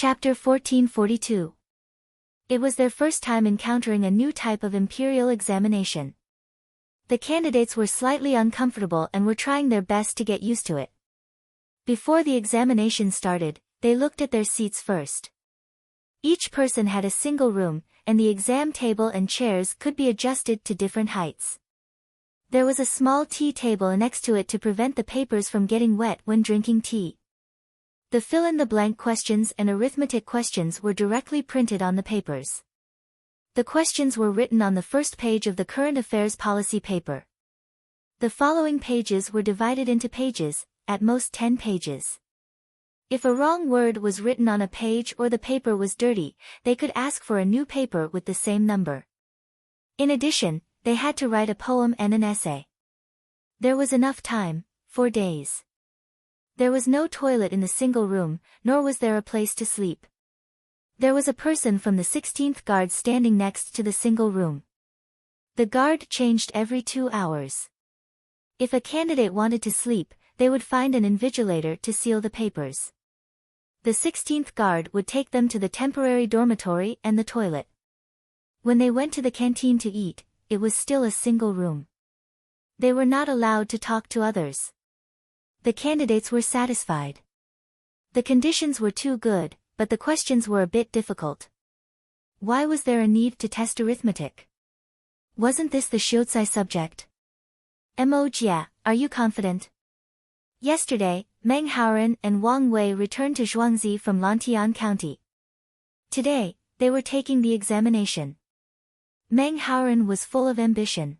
Chapter 1442. It was their first time encountering a new type of imperial examination. The candidates were slightly uncomfortable and were trying their best to get used to it. Before the examination started, they looked at their seats first. Each person had a single room, and the exam table and chairs could be adjusted to different heights. There was a small tea table next to it to prevent the papers from getting wet when drinking tea. The fill-in-the-blank questions and arithmetic questions were directly printed on the papers. The questions were written on the first page of the current affairs policy paper. The following pages were divided into pages, at most 10 pages. If a wrong word was written on a page or the paper was dirty, they could ask for a new paper with the same number. In addition, they had to write a poem and an essay. There was enough time, 4 days. There was no toilet in the single room, nor was there a place to sleep. There was a person from the 16th Guard standing next to the single room. The guard changed every 2 hours. If a candidate wanted to sleep, they would find an invigilator to seal the papers. The 16th Guard would take them to the temporary dormitory and the toilet. When they went to the canteen to eat, it was still a single room. They were not allowed to talk to others. The candidates were satisfied. The conditions were too good, but the questions were a bit difficult. Why was there a need to test arithmetic? Wasn't this the Shiozai subject? Jia, are you confident? Yesterday, Meng Haoren and Wang Wei returned to Zhuangzi from Lantian County. Today, they were taking the examination. Meng Haoren was full of ambition.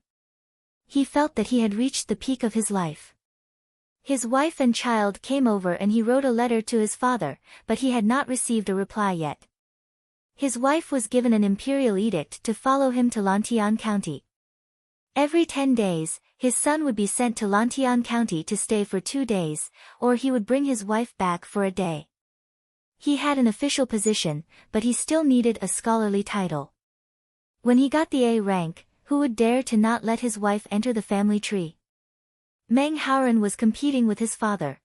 He felt that he had reached the peak of his life. His wife and child came over and he wrote a letter to his father, but he had not received a reply yet. His wife was given an imperial edict to follow him to Lantian County. Every 10 days, his son would be sent to Lantian County to stay for 2 days, or he would bring his wife back for a day. He had an official position, but he still needed a scholarly title. When he got the A rank, who would dare to not let his wife enter the family tree? Meng Haoren was competing with his father.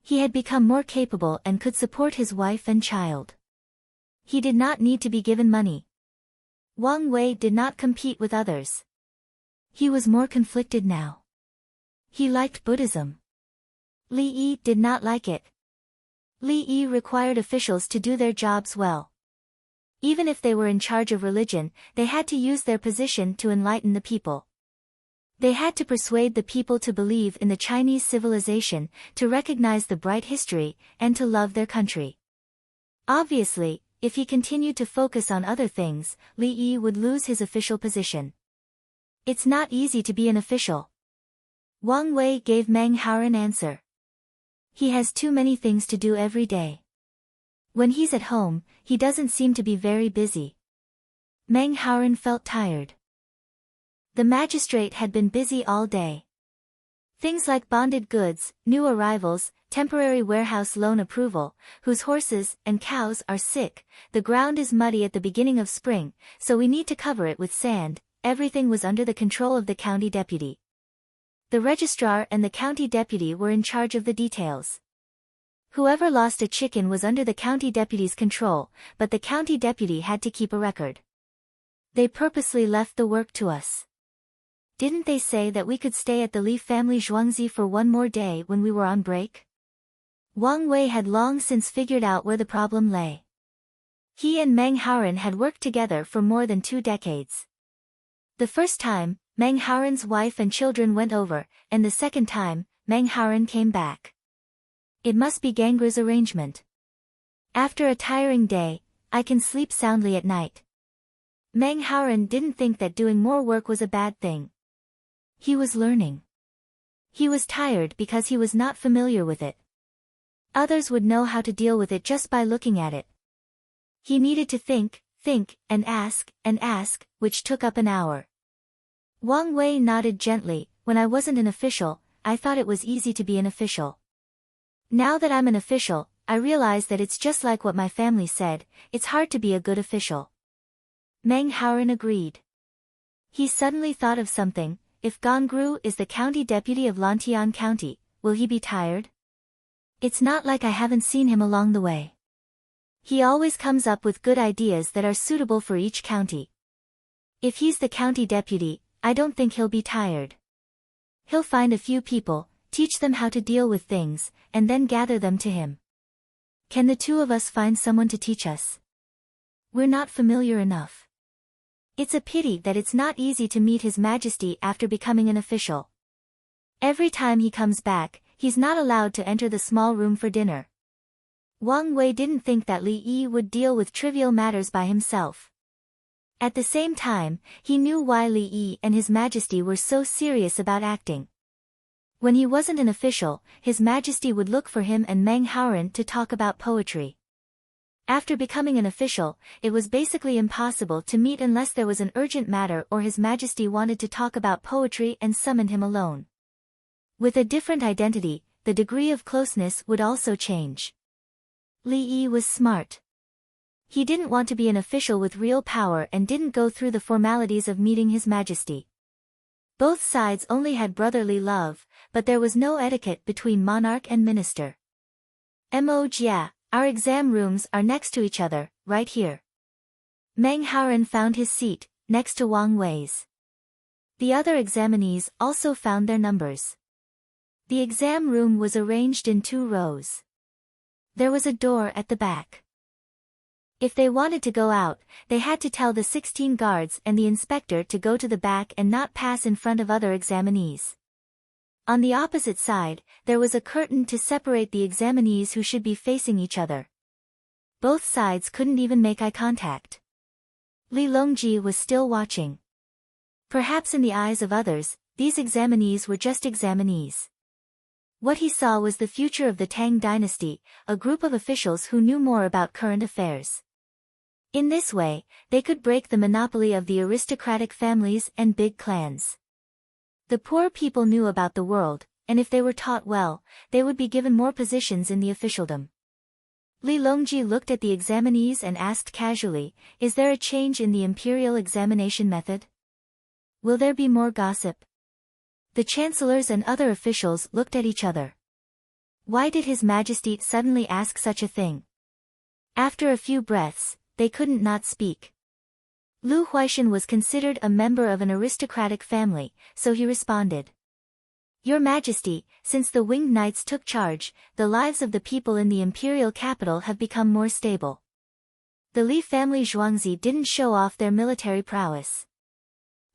He had become more capable and could support his wife and child. He did not need to be given money. Wang Wei did not compete with others. He was more conflicted now. He liked Buddhism. Li Yi did not like it. Li Yi required officials to do their jobs well. Even if they were in charge of religion, they had to use their position to enlighten the people. They had to persuade the people to believe in the Chinese civilization, to recognize the bright history, and to love their country. Obviously, if he continued to focus on other things, Li Yi would lose his official position. It's not easy to be an official. Wang Wei gave Meng Haoren answer. He has too many things to do every day. When he's at home, he doesn't seem to be very busy. Meng Haoren felt tired. The magistrate had been busy all day. Things like bonded goods, new arrivals, temporary warehouse loan approval, whose horses and cows are sick, the ground is muddy at the beginning of spring, so we need to cover it with sand, everything was under the control of the county deputy. The registrar and the county deputy were in charge of the details. Whoever lost a chicken was under the county deputy's control, but the county deputy had to keep a record. They purposely left the work to us. Didn't they say that we could stay at the Li family Zhuangzi for 1 more day when we were on break? Wang Wei had long since figured out where the problem lay. He and Meng Haoren had worked together for more than 2 decades. The first time, Meng Haoren's wife and children went over, and the second time, Meng Haoren came back. It must be Gangru's arrangement. After a tiring day, I can sleep soundly at night. Meng Haoren didn't think that doing more work was a bad thing. He was learning. He was tired because he was not familiar with it. Others would know how to deal with it just by looking at it. He needed to think, and ask, which took up an hour. Wang Wei nodded gently. When I wasn't an official, I thought it was easy to be an official. Now that I'm an official, I realize that it's just like what my family said, it's hard to be a good official. Meng Haoren agreed. He suddenly thought of something. If Gangru is the county deputy of Lantian County, will he be tired? It's not like I haven't seen him along the way. He always comes up with good ideas that are suitable for each county. If he's the county deputy, I don't think he'll be tired. He'll find a few people, teach them how to deal with things, and then gather them to him. Can the two of us find someone to teach us? We're not familiar enough. It's a pity that it's not easy to meet His Majesty after becoming an official. Every time he comes back, he's not allowed to enter the small room for dinner. Wang Wei didn't think that Li Yi would deal with trivial matters by himself. At the same time, he knew why Li Yi and His Majesty were so serious about acting. When he wasn't an official, His Majesty would look for him and Meng Haoran to talk about poetry. After becoming an official, it was basically impossible to meet unless there was an urgent matter or His Majesty wanted to talk about poetry and summoned him alone. With a different identity, the degree of closeness would also change. Li Yi was smart. He didn't want to be an official with real power and didn't go through the formalities of meeting His Majesty. Both sides only had brotherly love, but there was no etiquette between monarch and minister. Yeah, our exam rooms are next to each other, right here. Meng Haoran found his seat, next to Wang Wei's. The other examinees also found their numbers. The exam room was arranged in 2 rows. There was a door at the back. If they wanted to go out, they had to tell the 16 guards and the inspector to go to the back and not pass in front of other examinees. On the opposite side, there was a curtain to separate the examinees who should be facing each other. Both sides couldn't even make eye contact. Li Longji was still watching. Perhaps in the eyes of others, these examinees were just examinees. What he saw was the future of the Tang dynasty, a group of officials who knew more about current affairs. In this way, they could break the monopoly of the aristocratic families and big clans. The poor people knew about the world, and if they were taught well, they would be given more positions in the officialdom. Li Longji looked at the examinees and asked casually, "Is there a change in the imperial examination method? Will there be more gossip?" The chancellors and other officials looked at each other. Why did His Majesty suddenly ask such a thing? After a few breaths, they couldn't not speak. Lu Huaishan was considered a member of an aristocratic family, so he responded. "Your Majesty, since the Winged Knights took charge, the lives of the people in the imperial capital have become more stable. The Li family Zhuangzi didn't show off their military prowess.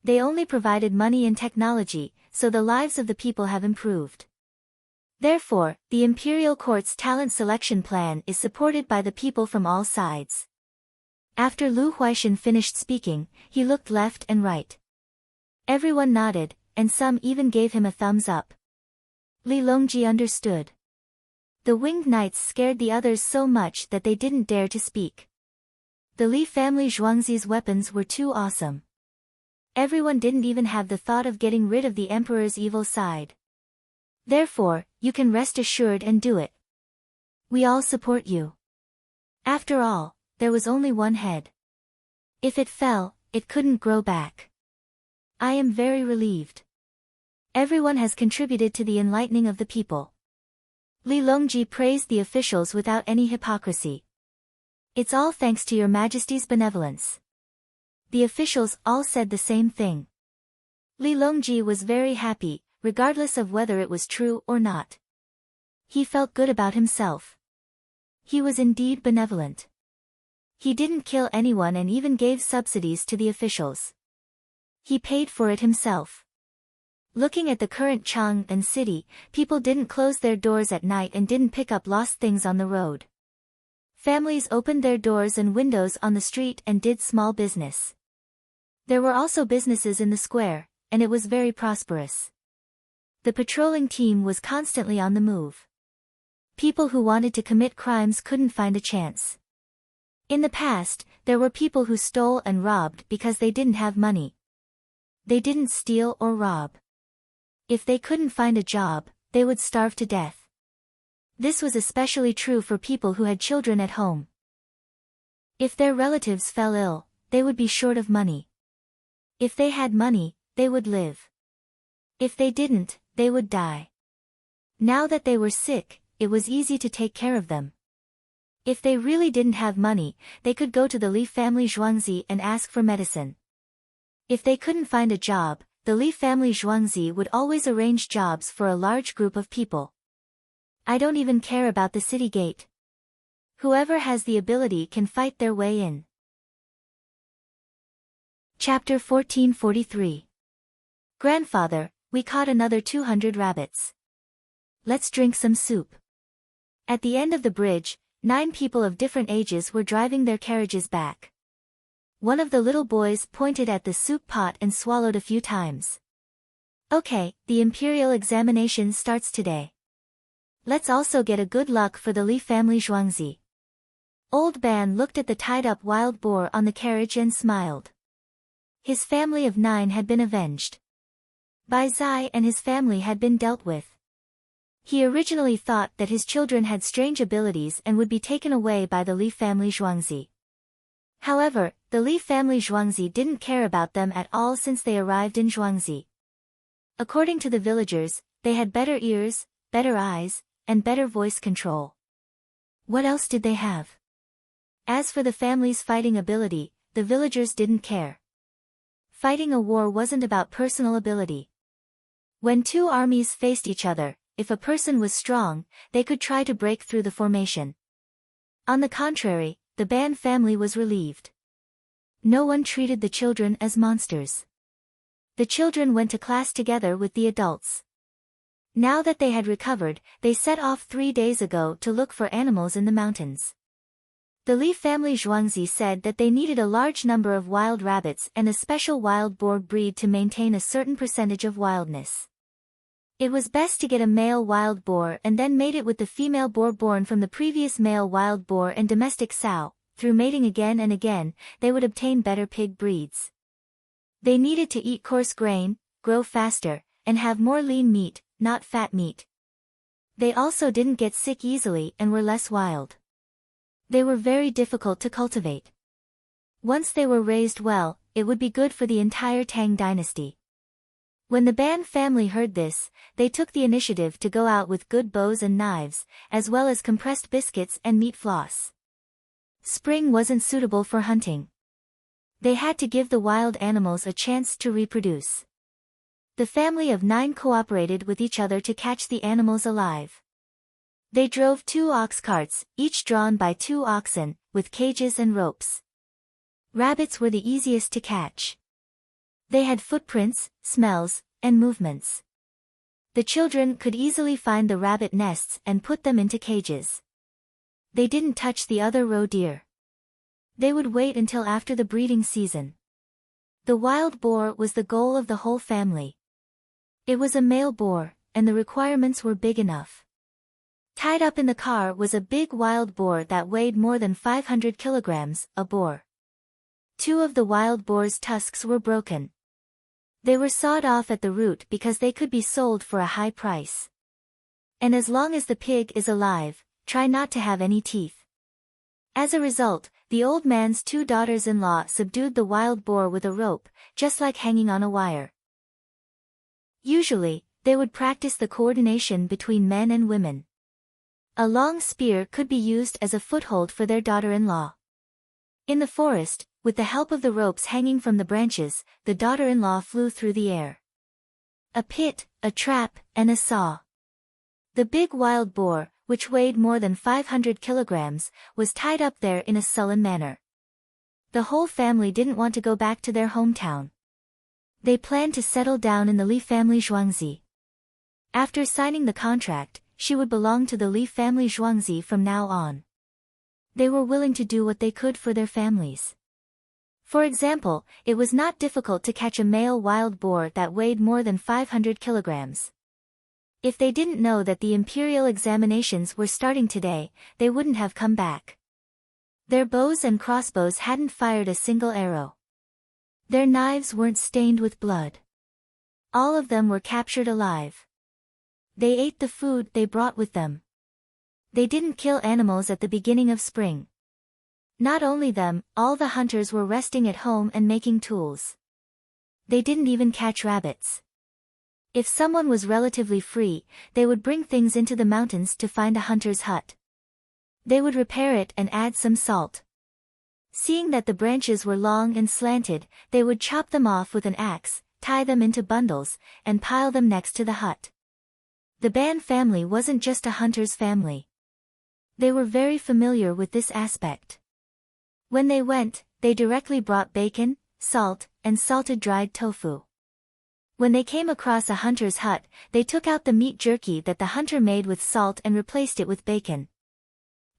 They only provided money and technology, so the lives of the people have improved. Therefore, the imperial court's talent selection plan is supported by the people from all sides." After Lu Huaishan finished speaking, he looked left and right. Everyone nodded, and some even gave him a thumbs up. Li Longji understood. The Winged Knights scared the others so much that they didn't dare to speak. The Li family Zhuangzi's weapons were too awesome. Everyone didn't even have the thought of getting rid of the emperor's evil side. Therefore, you can rest assured and do it. We all support you. After all, there was only one head. If it fell, it couldn't grow back. I am very relieved. Everyone has contributed to the enlightening of the people. Li Longji praised the officials without any hypocrisy. It's all thanks to Your Majesty's benevolence. The officials all said the same thing. Li Longji was very happy, regardless of whether it was true or not. He felt good about himself. He was indeed benevolent. He didn't kill anyone and even gave subsidies to the officials. He paid for it himself. Looking at the current Chang'an city, people didn't close their doors at night and didn't pick up lost things on the road. Families opened their doors and windows on the street and did small business. There were also businesses in the square, and it was very prosperous. The patrolling team was constantly on the move. People who wanted to commit crimes couldn't find a chance. In the past, there were people who stole and robbed because they didn't have money. They didn't steal or rob. If they couldn't find a job, they would starve to death. This was especially true for people who had children at home. If their relatives fell ill, they would be short of money. If they had money, they would live. If they didn't, they would die. Now that they were sick, it was easy to take care of them. If they really didn't have money, they could go to the Li family Zhuangzi and ask for medicine. If they couldn't find a job, the Li family Zhuangzi would always arrange jobs for a large group of people. I don't even care about the city gate. Whoever has the ability can fight their way in. Chapter 1443. Grandfather, we caught another 200 rabbits. Let's drink some soup. At the end of the bridge, 9 people of different ages were driving their carriages back. One of the little boys pointed at the soup pot and swallowed a few times. Okay, the imperial examination starts today. Let's also get a good luck for the Li family Zhuangzi. Old Ban looked at the tied-up wild boar on the carriage and smiled. His family of 9 had been avenged. Bai Zai and his family had been dealt with. He originally thought that his children had strange abilities and would be taken away by the Li family Zhuangzi. However, the Li family Zhuangzi didn't care about them at all since they arrived in Zhuangzi. According to the villagers, they had better ears, better eyes, and better voice control. What else did they have? As for the family's fighting ability, the villagers didn't care. Fighting a war wasn't about personal ability. When 2 armies faced each other, if a person was strong, they could try to break through the formation. On the contrary, the Ban family was relieved. No one treated the children as monsters. The children went to class together with the adults. Now that they had recovered, they set off 3 days ago to look for animals in the mountains. The Li family Zhuangzi said that they needed a large number of wild rabbits and a special wild boar breed to maintain a certain percentage of wildness. It was best to get a male wild boar and then mate it with the female boar born from the previous male wild boar and domestic sow. Through mating again and again, they would obtain better pig breeds. They needed to eat coarse grain, grow faster, and have more lean meat, not fat meat. They also didn't get sick easily and were less wild. They were very difficult to cultivate. Once they were raised well, it would be good for the entire Tang dynasty. When the Ban family heard this, they took the initiative to go out with good bows and knives, as well as compressed biscuits and meat floss. Spring wasn't suitable for hunting. They had to give the wild animals a chance to reproduce. The family of 9 cooperated with each other to catch the animals alive. They drove 2 ox carts, each drawn by 2 oxen, with cages and ropes. Rabbits were the easiest to catch. They had footprints, smells, and movements. The children could easily find the rabbit nests and put them into cages. They didn't touch the other roe deer. They would wait until after the breeding season. The wild boar was the goal of the whole family. It was a male boar, and the requirements were big enough. Tied up in the car was a big wild boar that weighed more than 500 kilograms, a boar. 2 of the wild boar's tusks were broken. They were sawed off at the root because they could be sold for a high price. And as long as the pig is alive, try not to have any teeth. As a result, the old man's 2 daughters-in-law subdued the wild boar with a rope, just like hanging on a wire. Usually, they would practice the coordination between men and women. A long spear could be used as a foothold for their daughter-in-law. In the forest, with the help of the ropes hanging from the branches, the daughter-in-law flew through the air. A pit, a trap, and a saw. The big wild boar, which weighed more than 500 kilograms, was tied up there in a sullen manner. The whole family didn't want to go back to their hometown. They planned to settle down in the Li family Zhuangzi. After signing the contract, she would belong to the Li family Zhuangzi from now on. They were willing to do what they could for their families. For example, it was not difficult to catch a male wild boar that weighed more than 500 kilograms. If they didn't know that the imperial examinations were starting today, they wouldn't have come back. Their bows and crossbows hadn't fired a single arrow. Their knives weren't stained with blood. All of them were captured alive. They ate the food they brought with them. They didn't kill animals at the beginning of spring. Not only them, all the hunters were resting at home and making tools. They didn't even catch rabbits. If someone was relatively free, they would bring things into the mountains to find a hunter's hut. They would repair it and add some salt. Seeing that the branches were long and slanted, they would chop them off with an axe, tie them into bundles, and pile them next to the hut. The Ban family wasn't just a hunter's family. They were very familiar with this aspect. When they went, they directly brought bacon, salt, and salted dried tofu. When they came across a hunter's hut, they took out the meat jerky that the hunter made with salt and replaced it with bacon.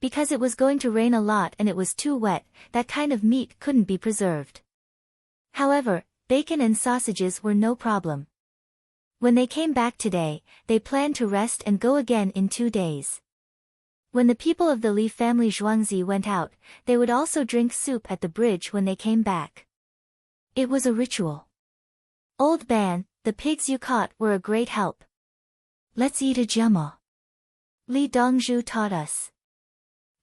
Because it was going to rain a lot and it was too wet, that kind of meat couldn't be preserved. However, bacon and sausages were no problem. When they came back today, they planned to rest and go again in 2 days. When the people of the Li family Zhuangzi went out, they would also drink soup at the bridge when they came back. It was a ritual. Old Ban, the pigs you caught were a great help. Let's eat a jiama. Li Dongzhu taught us.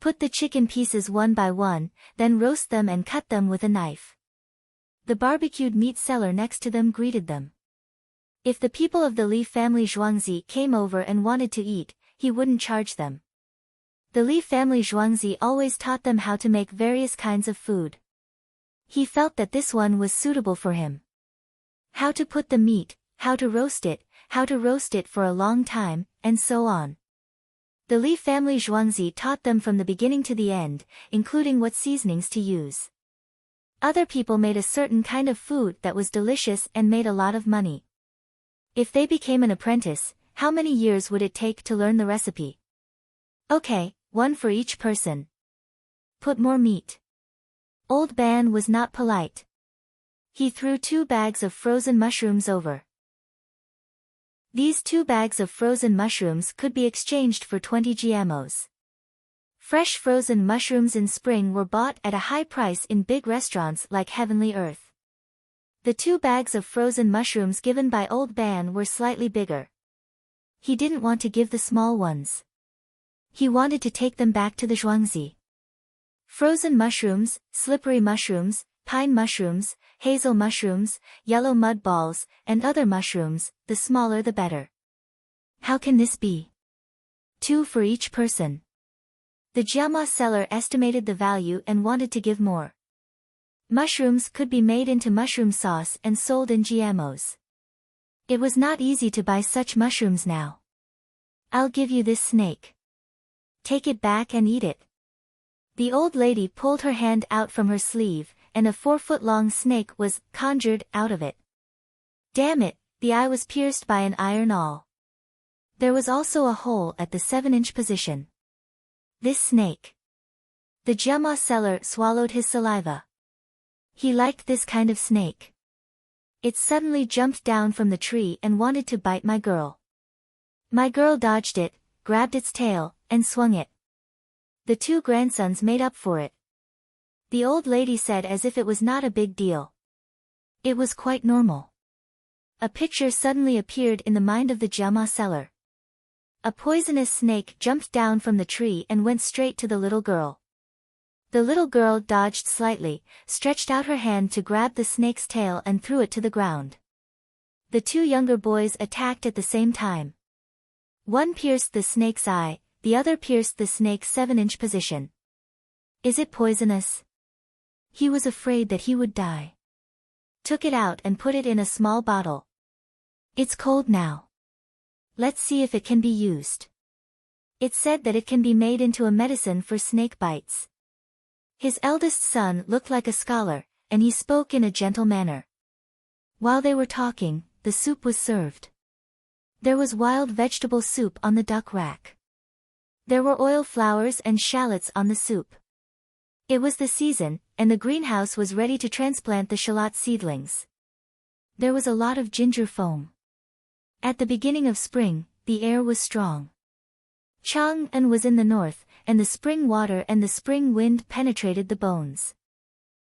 Put the chicken pieces one by one, then roast them and cut them with a knife. The barbecued meat seller next to them greeted them. If the people of the Li family Zhuangzi came over and wanted to eat, he wouldn't charge them. The Li family Zhuangzi always taught them how to make various kinds of food. He felt that this one was suitable for him. How to put the meat, how to roast it for a long time, and so on. The Li family Zhuangzi taught them from the beginning to the end, including what seasonings to use. Other people made a certain kind of food that was delicious and made a lot of money. If they became an apprentice, how many years would it take to learn the recipe? Okay, one for each person. Put more meat. Old Ban was not polite. He threw 2 bags of frozen mushrooms over. These 2 bags of frozen mushrooms could be exchanged for 20 GMOs. Fresh frozen mushrooms in spring were bought at a high price in big restaurants like Heavenly Earth. The 2 bags of frozen mushrooms given by Old Ban were slightly bigger. He didn't want to give the small ones. He wanted to take them back to the Zhuangzi. Frozen mushrooms, slippery mushrooms, pine mushrooms, hazel mushrooms, yellow mud balls, and other mushrooms, the smaller the better. How can this be? 2 for each person. The jiama seller estimated the value and wanted to give more. Mushrooms could be made into mushroom sauce and sold in GMOs. It was not easy to buy such mushrooms now. I'll give you this snake. Take it back and eat it. The old lady pulled her hand out from her sleeve, and a 4-foot-long snake was conjured out of it. Damn it, the eye was pierced by an iron awl. There was also a hole at the 7-inch position. This snake. The jiama seller swallowed his saliva. He liked this kind of snake. It suddenly jumped down from the tree and wanted to bite my girl. My girl dodged it, grabbed its tail, and swung it. The 2 grandsons made up for it. The old lady said as if it was not a big deal. It was quite normal. A picture suddenly appeared in the mind of the jiama seller. A poisonous snake jumped down from the tree and went straight to the little girl. The little girl dodged slightly, stretched out her hand to grab the snake's tail and threw it to the ground. The 2 younger boys attacked at the same time. One pierced the snake's eye, the other pierced the snake's 7-inch position. Is it poisonous? He was afraid that he would die. Took it out and put it in a small bottle. It's cold now. Let's see if it can be used. It said that it can be made into a medicine for snake bites. His eldest son looked like a scholar, and he spoke in a gentle manner. While they were talking, the soup was served. There was wild vegetable soup on the duck rack. There were oil flowers and shallots on the soup. It was the season, and the greenhouse was ready to transplant the shallot seedlings. There was a lot of ginger foam. At the beginning of spring, the air was strong. Chang'an was in the north, and the spring water and the spring wind penetrated the bones.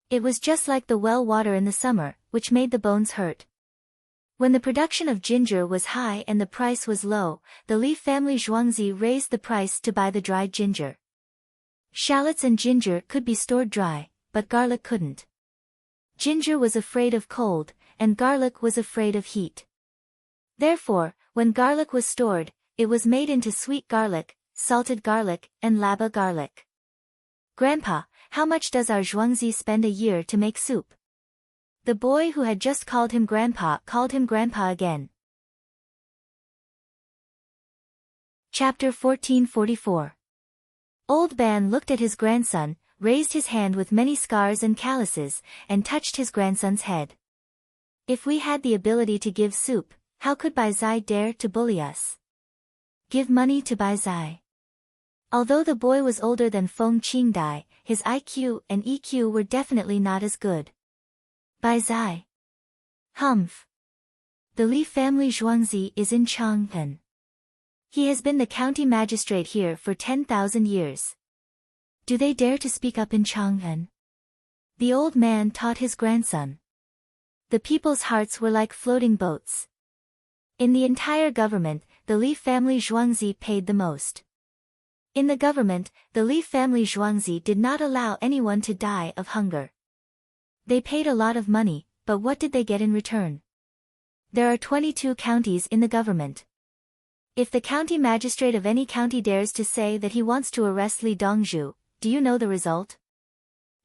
It was just like the well water in the summer, which made the bones hurt. When the production of ginger was high and the price was low, the Li family Zhuangzi raised the price to buy the dried ginger. Shallots and ginger could be stored dry, but garlic couldn't. Ginger was afraid of cold, and garlic was afraid of heat. Therefore, when garlic was stored, it was made into sweet garlic, salted garlic, and laba garlic. Grandpa, how much does our Zhuangzi spend a year to make soup? The boy who had just called him Grandpa again. Chapter 1444. Old Ban looked at his grandson, raised his hand with many scars and calluses, and touched his grandson's head. If we had the ability to give soup, how could Bai Zai dare to bully us? Give money to Bai Zai. Although the boy was older than Feng Qingdai, his IQ and EQ were definitely not as good. Bai Zai. Humph. The Li family Zhuangzi is in Chang'an. He has been the county magistrate here for 10,000 years. Do they dare to speak up in Chang'an? The old man taught his grandson. The people's hearts were like floating boats. In the entire government, the Li family Zhuangzi paid the most. In the government, the Li family Zhuangzi did not allow anyone to die of hunger. They paid a lot of money, but what did they get in return? There are 22 counties in the government. If the county magistrate of any county dares to say that he wants to arrest Li Dongzhu, do you know the result?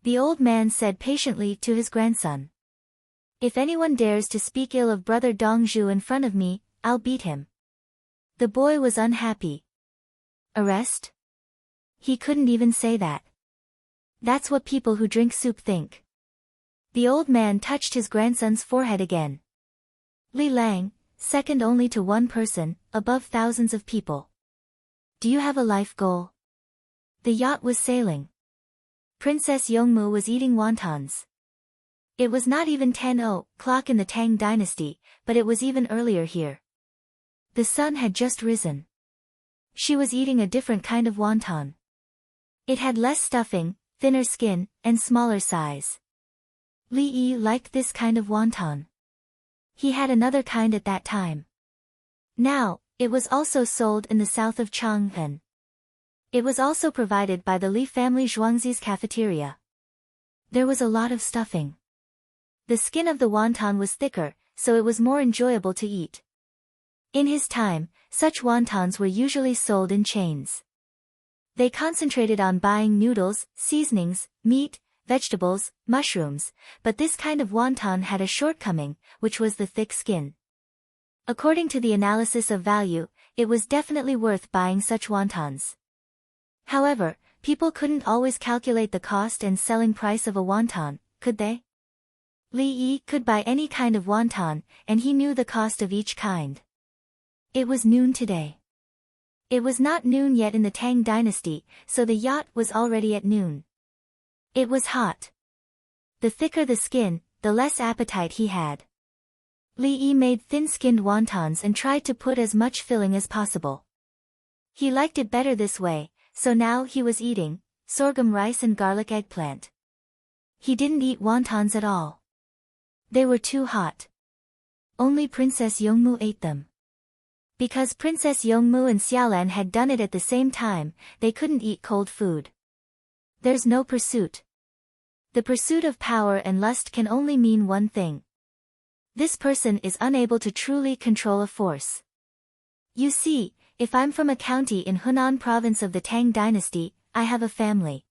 The old man said patiently to his grandson. If anyone dares to speak ill of brother Dongzhu in front of me, I'll beat him. The boy was unhappy. Arrest? He couldn't even say that. That's what people who drink soup think. The old man touched his grandson's forehead again. Li Lang, second only to one person, above thousands of people. Do you have a life goal? The yacht was sailing. Princess Yongmu was eating wontons. It was not even 10 o'clock in the Tang dynasty, but it was even earlier here. The sun had just risen. She was eating a different kind of wonton. It had less stuffing, thinner skin, and smaller size. Li Yi liked this kind of wonton. He had another kind at that time. Now, it was also sold in the south of Chang'an. It was also provided by the Li family Zhuangzi's cafeteria. There was a lot of stuffing. The skin of the wonton was thicker, so it was more enjoyable to eat. In his time, such wontons were usually sold in chains. They concentrated on buying noodles, seasonings, meat, vegetables, mushrooms, but this kind of wonton had a shortcoming, which was the thick skin. According to the analysis of value, it was definitely worth buying such wontons. However, people couldn't always calculate the cost and selling price of a wonton, could they? Li Yi could buy any kind of wonton, and he knew the cost of each kind. It was noon today. It was not noon yet in the Tang dynasty, so the yacht was already at noon. It was hot. The thicker the skin, the less appetite he had. Li Yi made thin-skinned wontons and tried to put as much filling as possible. He liked it better this way, so now he was eating sorghum rice and garlic eggplant. He didn't eat wontons at all. They were too hot. Only Princess Yongmu ate them. Because Princess Yongmu and Xiaolan had done it at the same time, they couldn't eat cold food. There's no pursuit. The pursuit of power and lust can only mean one thing. This person is unable to truly control a force. You see, if I'm from a county in Hunan province of the Tang dynasty, I have a family.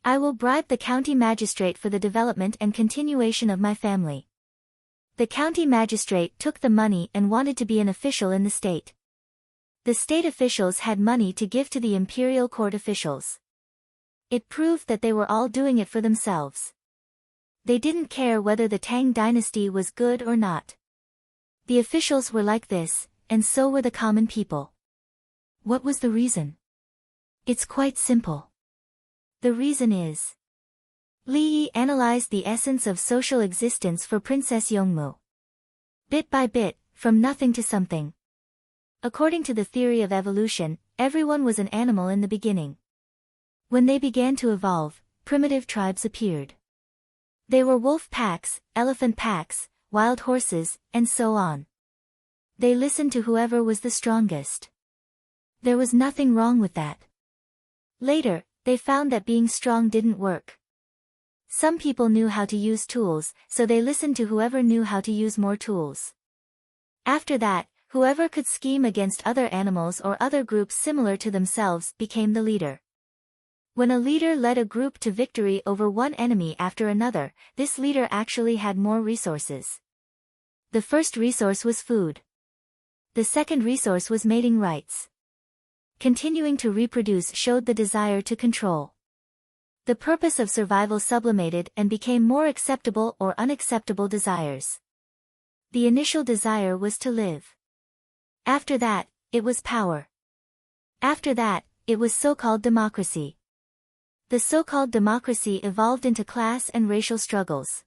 I will bribe the county magistrate for the development and continuation of my family. The county magistrate took the money and wanted to be an official in the state. The state officials had money to give to the imperial court officials. It proved that they were all doing it for themselves. They didn't care whether the Tang dynasty was good or not. The officials were like this, and so were the common people. What was the reason? It's quite simple. The reason is, Li Yi analyzed the essence of social existence for Princess Yongmu. Bit by bit, from nothing to something. According to the theory of evolution, everyone was an animal in the beginning. When they began to evolve, primitive tribes appeared. They were wolf packs, elephant packs, wild horses, and so on. They listened to whoever was the strongest. There was nothing wrong with that. Later, they found that being strong didn't work. Some people knew how to use tools, so they listened to whoever knew how to use more tools. After that, Whoever could scheme against other animals or other groups similar to themselves became the leader. When a leader led a group to victory over one enemy after another, this leader actually had more resources. The first resource was food. The second resource was mating rights. Continuing to reproduce showed the desire to control. The purpose of survival sublimated and became more acceptable or unacceptable desires. The initial desire was to live. After that, it was power. After that, it was so-called democracy. The so-called democracy evolved into class and racial struggles.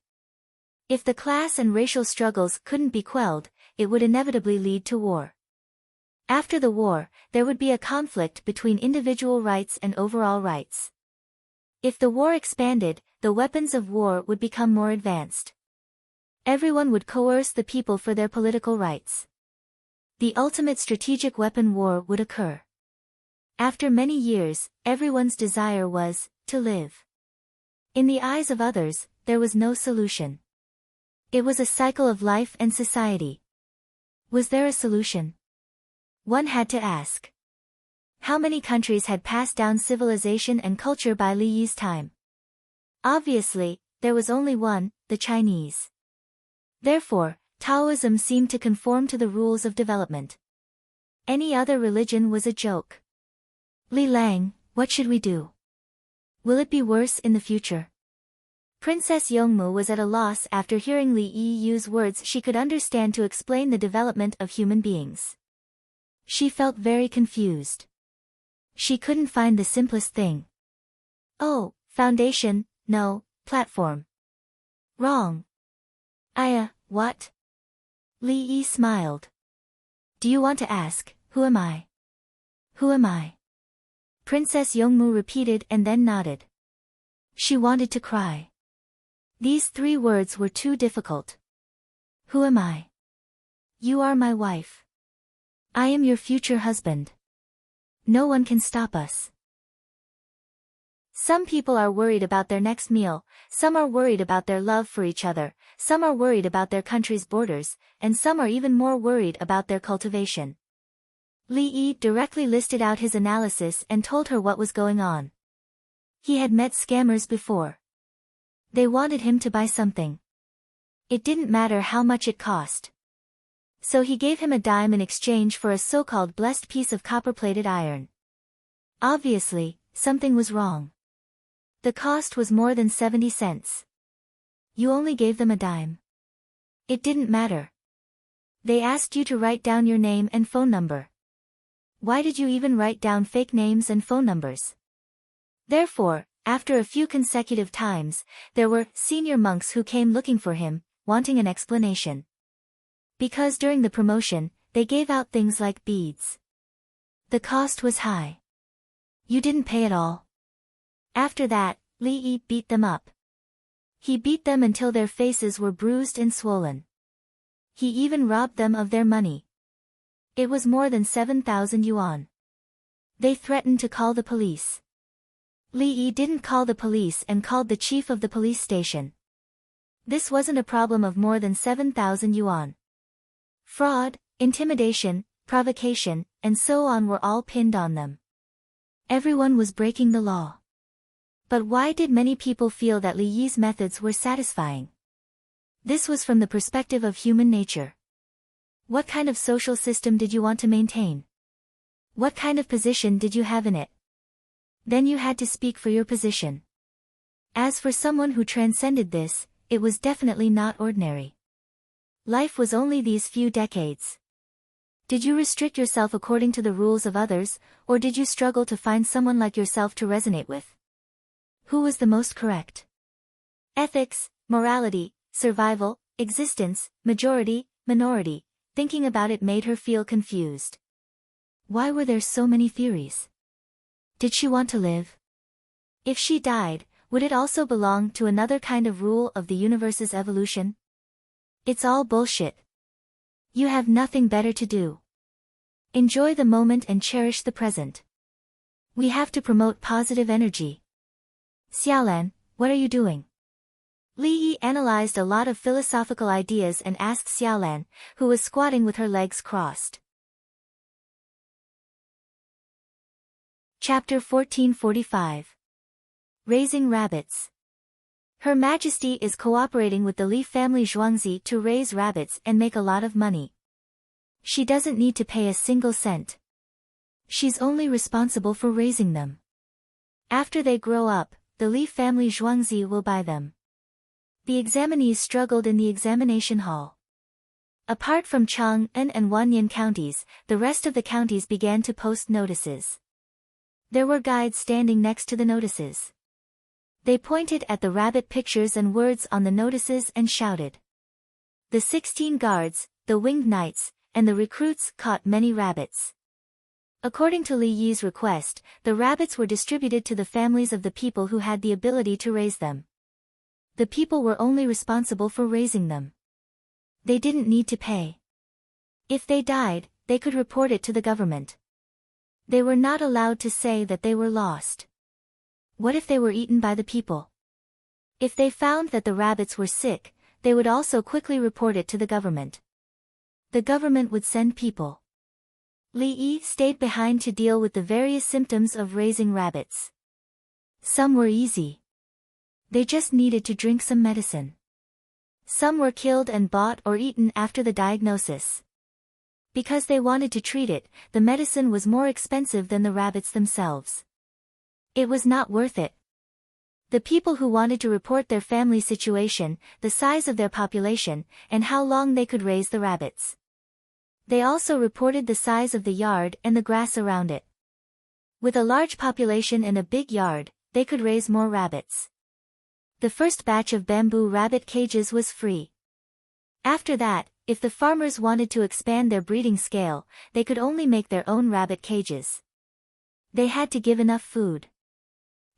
If the class and racial struggles couldn't be quelled, it would inevitably lead to war. After the war, there would be a conflict between individual rights and overall rights. If the war expanded, the weapons of war would become more advanced. Everyone would coerce the people for their political rights. The ultimate strategic weapon war would occur. After many years, everyone's desire was to live. In the eyes of others, there was no solution. It was a cycle of life and society. Was there a solution? One had to ask. How many countries had passed down civilization and culture by Li Yi's time? Obviously, there was only one, the Chinese. Therefore, Taoism seemed to conform to the rules of development. Any other religion was a joke. Li Lang, what should we do? Will it be worse in the future? Princess Yongmu was at a loss after hearing Li Yi use words she could understand to explain the development of human beings. She felt very confused. She couldn't find the simplest thing. Oh, foundation, no, platform. Wrong. What? Li Yi smiled. Do you want to ask, who am I? Who am I? Princess Yongmu repeated and then nodded. She wanted to cry. These 3 words were too difficult. Who am I? You are my wife. I am your future husband. No one can stop us. Some people are worried about their next meal, some are worried about their love for each other, some are worried about their country's borders, and some are even more worried about their cultivation. Li Yi directly listed out his analysis and told her what was going on. He had met scammers before. They wanted him to buy something. It didn't matter how much it cost. So he gave him a dime in exchange for a so-called blessed piece of copper-plated iron. Obviously, something was wrong. The cost was more than 70 cents. You only gave them a dime. It didn't matter. They asked you to write down your name and phone number. Why did you even write down fake names and phone numbers? Therefore, after a few consecutive times, there were senior monks who came looking for him, wanting an explanation. Because during the promotion, they gave out things like beads. The cost was high. You didn't pay at all. After that, Li Yi beat them up. He beat them until their faces were bruised and swollen. He even robbed them of their money. It was more than 7,000 yuan. They threatened to call the police. Li Yi didn't call the police and called the chief of the police station. This wasn't a problem of more than 7,000 yuan. Fraud, intimidation, provocation, and so on were all pinned on them. Everyone was breaking the law. But why did many people feel that Li Yi's methods were satisfying? This was from the perspective of human nature. What kind of social system did you want to maintain? What kind of position did you have in it? Then you had to speak for your position. As for someone who transcended this, it was definitely not ordinary. Life was only these few decades. Did you restrict yourself according to the rules of others, or did you struggle to find someone like yourself to resonate with? Who was the most correct? Ethics, morality, survival, existence, majority, minority. Thinking about it made her feel confused. Why were there so many theories? Did she want to live? If she died, would it also belong to another kind of rule of the universe's evolution? It's all bullshit. You have nothing better to do. Enjoy the moment and cherish the present. We have to promote positive energy. Xiaolan, what are you doing? Li Yi analyzed a lot of philosophical ideas and asked Xiaolan, who was squatting with her legs crossed. Chapter 1445. Raising Rabbits. Her Majesty is cooperating with the Li family Zhuangzi to raise rabbits and make a lot of money. She doesn't need to pay a single cent. She's only responsible for raising them. After they grow up, the Li family Zhuangzi will buy them. The examinees struggled in the examination hall. Apart from Chang'an and Wanyan counties, the rest of the counties began to post notices. There were guides standing next to the notices. They pointed at the rabbit pictures and words on the notices and shouted. The 16 guards, the winged knights, and the recruits caught many rabbits. According to Li Yi's request, the rabbits were distributed to the families of the people who had the ability to raise them. The people were only responsible for raising them. They didn't need to pay. If they died, they could report it to the government. They were not allowed to say that they were lost. What if they were eaten by the people? If they found that the rabbits were sick, they would also quickly report it to the government. The government would send people. Li Yi stayed behind to deal with the various symptoms of raising rabbits. Some were easy. They just needed to drink some medicine. Some were killed and bought or eaten after the diagnosis. Because they wanted to treat it, the medicine was more expensive than the rabbits themselves. It was not worth it. The people who wanted to report their family situation, the size of their population, and how long they could raise the rabbits. They also reported the size of the yard and the grass around it. With a large population and a big yard, they could raise more rabbits. The first batch of bamboo rabbit cages was free. After that, if the farmers wanted to expand their breeding scale, they could only make their own rabbit cages. They had to give enough food.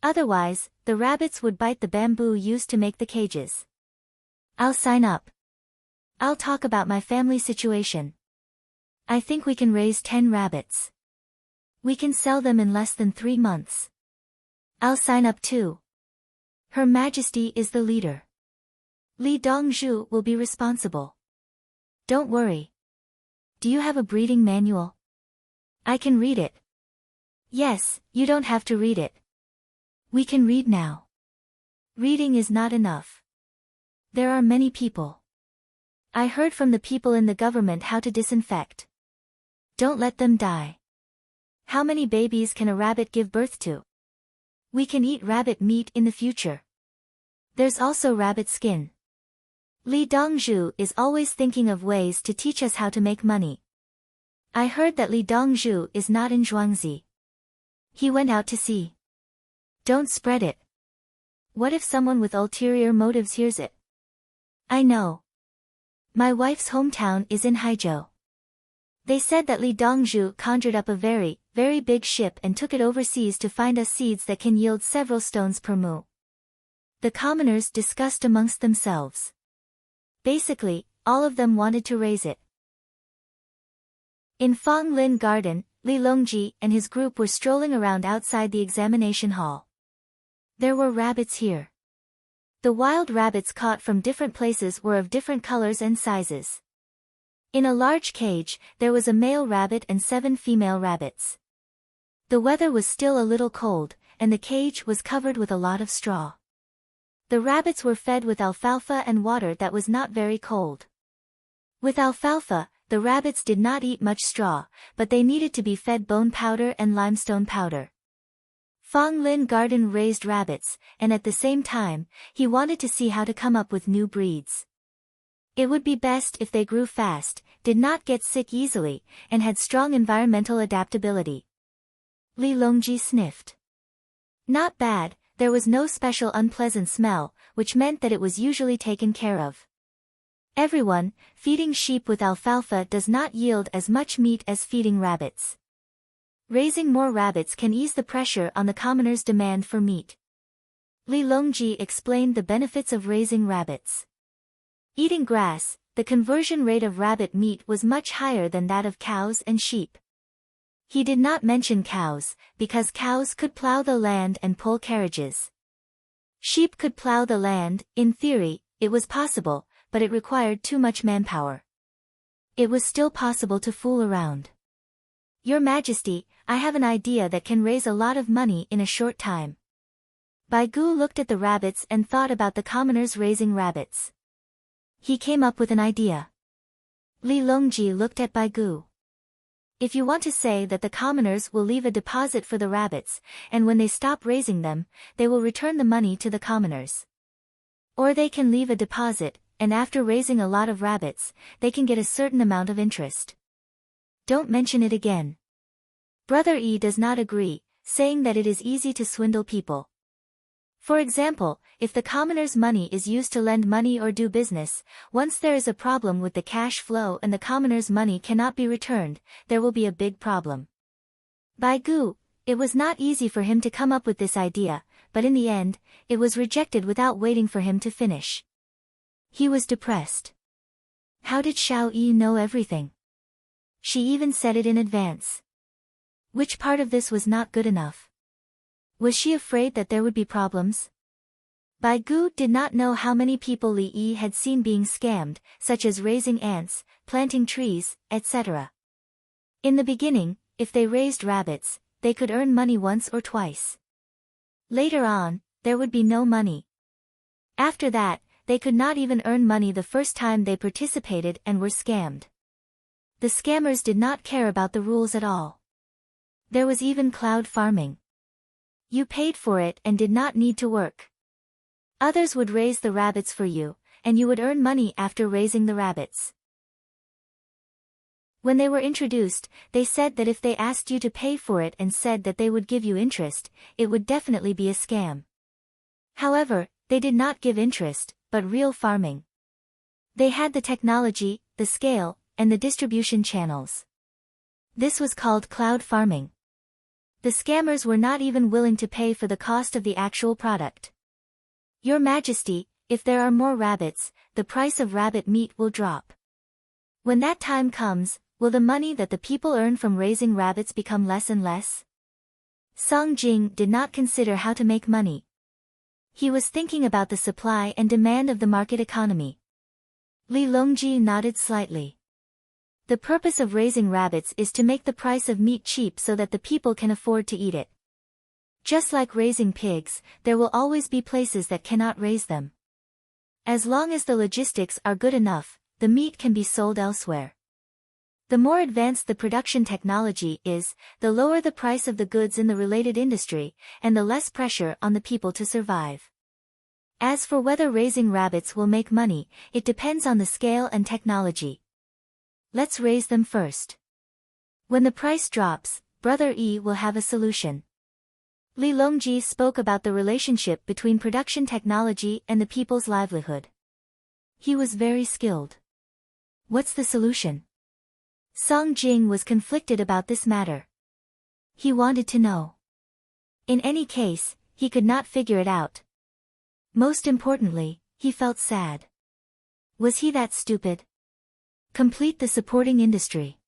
Otherwise, the rabbits would bite the bamboo used to make the cages. I'll sign up. I'll talk about my family situation. I think we can raise 10 rabbits. We can sell them in less than 3 months. I'll sign up too. Her Majesty is the leader. Li Dongzhu will be responsible. Don't worry. Do you have a breeding manual? I can read it. Yes, you don't have to read it. We can read now. Reading is not enough. There are many people. I heard from the people in the government how to disinfect. Don't let them die. How many babies can a rabbit give birth to? We can eat rabbit meat in the future. There's also rabbit skin. Li Dongzhu is always thinking of ways to teach us how to make money. I heard that Li Dongzhu is not in Zhuangzi. He went out to sea. Don't spread it. What if someone with ulterior motives hears it? I know. My wife's hometown is in Haizhou. They said that Li Dongzhu conjured up a very, very big ship and took it overseas to find us seeds that can yield several stones per mu. The commoners discussed amongst themselves. Basically, all of them wanted to raise it. In Fang Lin Garden, Li Longji and his group were strolling around outside the examination hall. There were rabbits here. The wild rabbits caught from different places were of different colors and sizes. In a large cage, there was a male rabbit and 7 female rabbits. The weather was still a little cold, and the cage was covered with a lot of straw. The rabbits were fed with alfalfa and water that was not very cold. With alfalfa, the rabbits did not eat much straw, but they needed to be fed bone powder and limestone powder. Fang Lin Garden raised rabbits, and at the same time, he wanted to see how to come up with new breeds. It would be best if they grew fast, did not get sick easily, and had strong environmental adaptability. Li Longji sniffed. Not bad, there was no special unpleasant smell, which meant that it was usually taken care of. Everyone, feeding sheep with alfalfa does not yield as much meat as feeding rabbits. Raising more rabbits can ease the pressure on the commoners' demand for meat. Li Longji explained the benefits of raising rabbits. Eating grass, the conversion rate of rabbit meat was much higher than that of cows and sheep. He did not mention cows, because cows could plow the land and pull carriages. Sheep could plow the land. In theory, it was possible, but it required too much manpower. It was still possible to fool around. Your Majesty, I have an idea that can raise a lot of money in a short time. Bai Gu looked at the rabbits and thought about the commoners raising rabbits. He came up with an idea. Li Longji looked at Bai Gu. If you want to say that the commoners will leave a deposit for the rabbits, and when they stop raising them, they will return the money to the commoners. Or they can leave a deposit, and after raising a lot of rabbits, they can get a certain amount of interest. Don't mention it again. Brother Yi does not agree, saying that it is easy to swindle people. For example, if the commoner's money is used to lend money or do business, once there is a problem with the cash flow and the commoner's money cannot be returned, there will be a big problem. Bai Gu, it was not easy for him to come up with this idea, but in the end, it was rejected without waiting for him to finish. He was depressed. How did Xiao Yi know everything? She even said it in advance. Which part of this was not good enough? Was she afraid that there would be problems? Bai Gu did not know how many people Li Yi had seen being scammed, such as raising ants, planting trees, etc. In the beginning, if they raised rabbits, they could earn money once or twice. Later on, there would be no money. After that, they could not even earn money the first time they participated and were scammed. The scammers did not care about the rules at all. There was even cloud farming. You paid for it and did not need to work. Others would raise the rabbits for you, and you would earn money after raising the rabbits. When they were introduced, they said that if they asked you to pay for it and said that they would give you interest, it would definitely be a scam. However, they did not give interest, but real farming. They had the technology, the scale, and the distribution channels. This was called cloud farming. The scammers were not even willing to pay for the cost of the actual product. Your Majesty, if there are more rabbits, the price of rabbit meat will drop. When that time comes, will the money that the people earn from raising rabbits become less and less? Song Jing did not consider how to make money. He was thinking about the supply and demand of the market economy. Li Longji nodded slightly. The purpose of raising rabbits is to make the price of meat cheap so that the people can afford to eat it. Just like raising pigs, there will always be places that cannot raise them. As long as the logistics are good enough, the meat can be sold elsewhere. The more advanced the production technology is, the lower the price of the goods in the related industry, and the less pressure on the people to survive. As for whether raising rabbits will make money, it depends on the scale and technology. Let's raise them first. When the price drops, Brother Yi will have a solution. Li Longji spoke about the relationship between production technology and the people's livelihood. He was very skilled. What's the solution? Song Jing was conflicted about this matter. He wanted to know. In any case, he could not figure it out. Most importantly, he felt sad. Was he that stupid? Complete the supporting industry.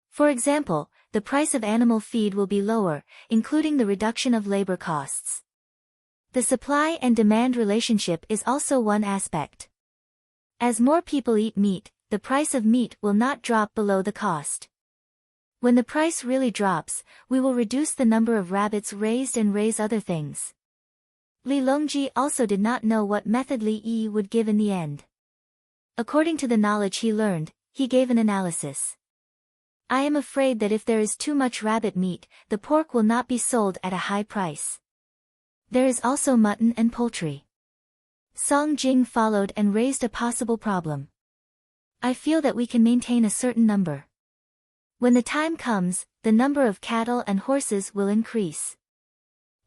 For example, the price of animal feed will be lower, including the reduction of labor costs. The supply and demand relationship is also one aspect. As more people eat meat, the price of meat will not drop below the cost. When the price really drops, we will reduce the number of rabbits raised and raise other things. Li Longji also did not know what method Li Yi would give in the end. According to the knowledge he learned, he gave an analysis. I am afraid that if there is too much rabbit meat, the pork will not be sold at a high price. There is also mutton and poultry. Song Jing followed and raised a possible problem. I feel that we can maintain a certain number. When the time comes, the number of cattle and horses will increase.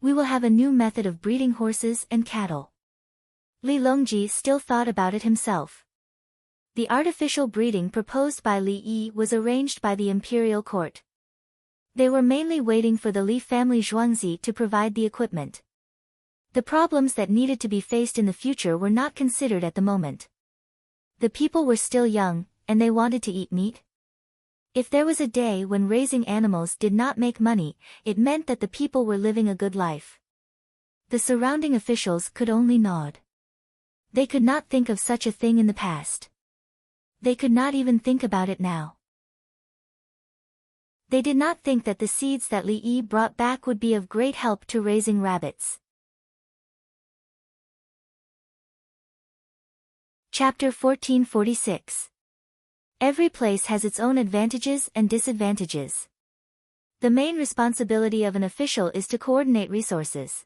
We will have a new method of breeding horses and cattle. Li Longji still thought about it himself. The artificial breeding proposed by Li Yi was arranged by the imperial court. They were mainly waiting for the Li family Zhuangzi to provide the equipment. The problems that needed to be faced in the future were not considered at the moment. The people were still young, and they wanted to eat meat. If there was a day when raising animals did not make money, it meant that the people were living a good life. The surrounding officials could only nod. They could not think of such a thing in the past. They could not even think about it now. They did not think that the seeds that Li Yi brought back would be of great help to raising rabbits. Chapter 1446. Every place has its own advantages and disadvantages. The main responsibility of an official is to coordinate resources.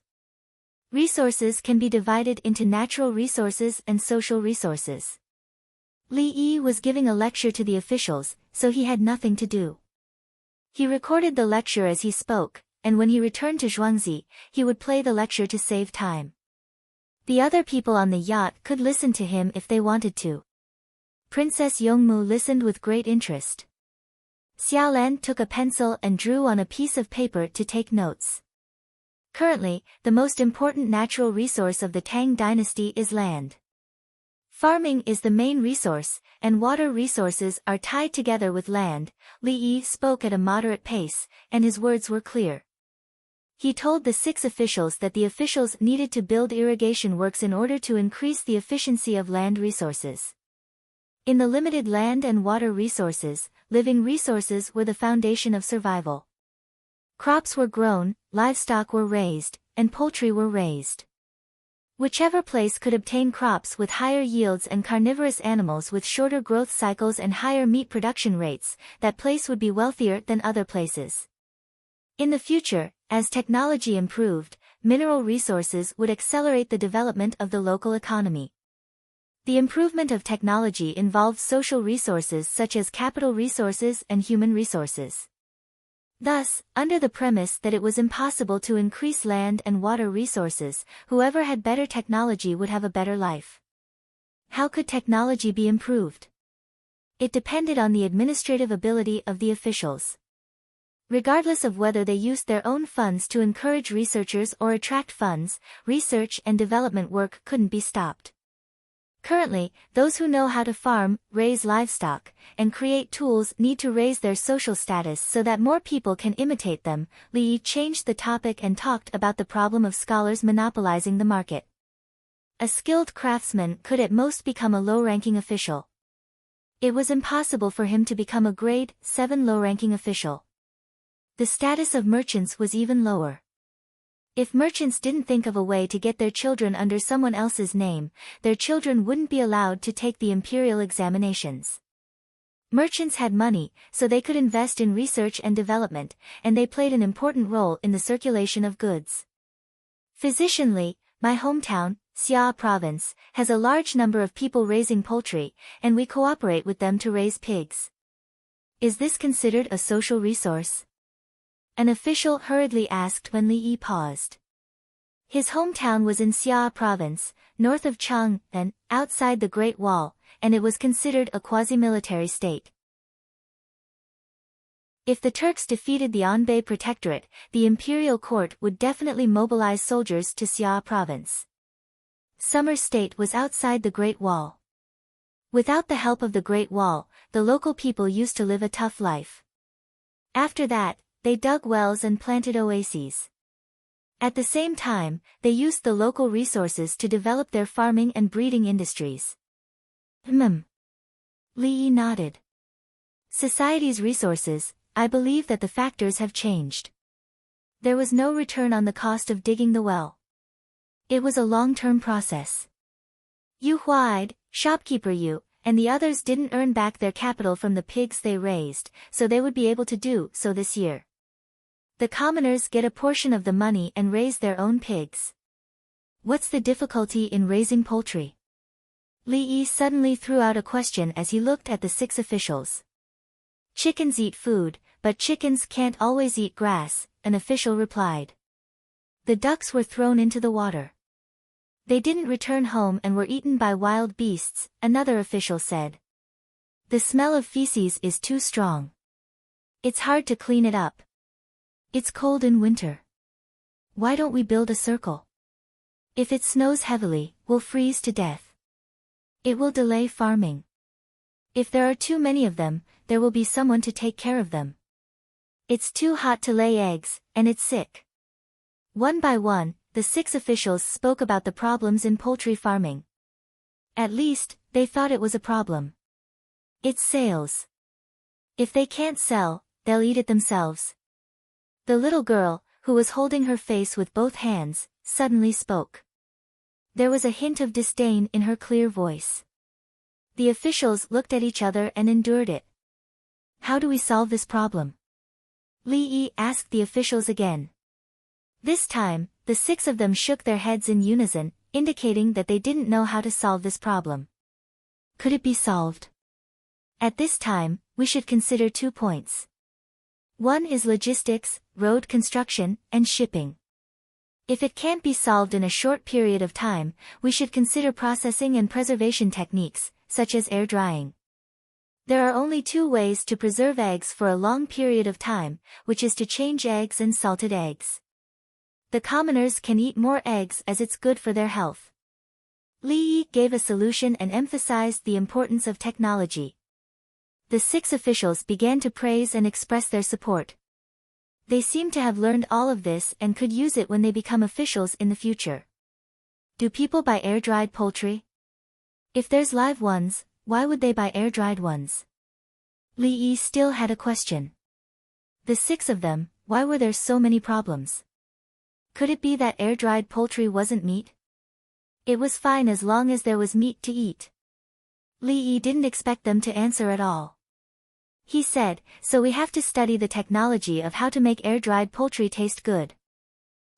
Resources can be divided into natural resources and social resources. Li Yi was giving a lecture to the officials, so he had nothing to do. He recorded the lecture as he spoke, and when he returned to Zhuangzi, he would play the lecture to save time. The other people on the yacht could listen to him if they wanted to. Princess Yongmu listened with great interest. Xiaolan took a pencil and drew on a piece of paper to take notes. Currently, the most important natural resource of the Tang dynasty is land. Farming is the main resource, and water resources are tied together with land. Li Yi spoke at a moderate pace, and his words were clear. He told the 6 officials that the officials needed to build irrigation works in order to increase the efficiency of land resources. In the limited land and water resources, living resources were the foundation of survival. Crops were grown, livestock were raised, and poultry were raised. Whichever place could obtain crops with higher yields and carnivorous animals with shorter growth cycles and higher meat production rates, that place would be wealthier than other places. In the future, as technology improved, mineral resources would accelerate the development of the local economy. The improvement of technology involved social resources such as capital resources and human resources. Thus, under the premise that it was impossible to increase land and water resources, whoever had better technology would have a better life. How could technology be improved? It depended on the administrative ability of the officials. Regardless of whether they used their own funds to encourage researchers or attract funds, research and development work couldn't be stopped. Currently, those who know how to farm, raise livestock, and create tools need to raise their social status so that more people can imitate them. Li Yi changed the topic and talked about the problem of scholars monopolizing the market. A skilled craftsman could at most become a low-ranking official. It was impossible for him to become a grade 7 low-ranking official. The status of merchants was even lower. If merchants didn't think of a way to get their children under someone else's name, their children wouldn't be allowed to take the imperial examinations. Merchants had money, so they could invest in research and development, and they played an important role in the circulation of goods. Physicianly, my hometown, Xia Province, has a large number of people raising poultry, and we cooperate with them to raise pigs. Is this considered a social resource? An official hurriedly asked when Li Yi paused. His hometown was in Xia Province, north of Chang'an, outside the Great Wall, and it was considered a quasi-military state. If the Turks defeated the Anbei Protectorate, the imperial court would definitely mobilize soldiers to Xia Province. Summer State was outside the Great Wall. Without the help of the Great Wall, the local people used to live a tough life. After that, they dug wells and planted oases. At the same time, they used the local resources to develop their farming and breeding industries. Li Yi nodded. Society's resources, I believe that the factors have changed. There was no return on the cost of digging the well. It was a long-term process. Yu Huaid, shopkeeper Yu, and the others didn't earn back their capital from the pigs they raised, so they would be able to do so this year. The commoners get a portion of the money and raise their own pigs. What's the difficulty in raising poultry? Li Yi suddenly threw out a question as he looked at the 6 officials. Chickens eat food, but chickens can't always eat grass, an official replied. The ducks were thrown into the water. They didn't return home and were eaten by wild beasts, another official said. The smell of feces is too strong. It's hard to clean it up. It's cold in winter. Why don't we build a circle? If it snows heavily, we'll freeze to death. It will delay farming. If there are too many of them, there will be someone to take care of them. It's too hot to lay eggs, and it's sick. One by one, the 6 officials spoke about the problems in poultry farming. At least, they thought it was a problem. It's sales. If they can't sell, they'll eat it themselves. The little girl, who was holding her face with both hands, suddenly spoke. There was a hint of disdain in her clear voice. The officials looked at each other and endured it. How do we solve this problem? Li Yi asked the officials again. This time, the 6 of them shook their heads in unison, indicating that they didn't know how to solve this problem. Could it be solved? At this time, we should consider 2 points. One is logistics, road construction, and shipping. If it can't be solved in a short period of time, we should consider processing and preservation techniques, such as air drying. There are only 2 ways to preserve eggs for a long period of time, which is to change eggs and salted eggs. The commoners can eat more eggs as it's good for their health. Li Yi gave a solution and emphasized the importance of technology. The 6 officials began to praise and express their support. They seemed to have learned all of this and could use it when they become officials in the future. Do people buy air-dried poultry? If there's live ones, why would they buy air-dried ones? Li Yi still had a question. The 6 of them, why were there so many problems? Could it be that air-dried poultry wasn't meat? It was fine as long as there was meat to eat. Li Yi didn't expect them to answer at all. He said, so we have to study the technology of how to make air-dried poultry taste good.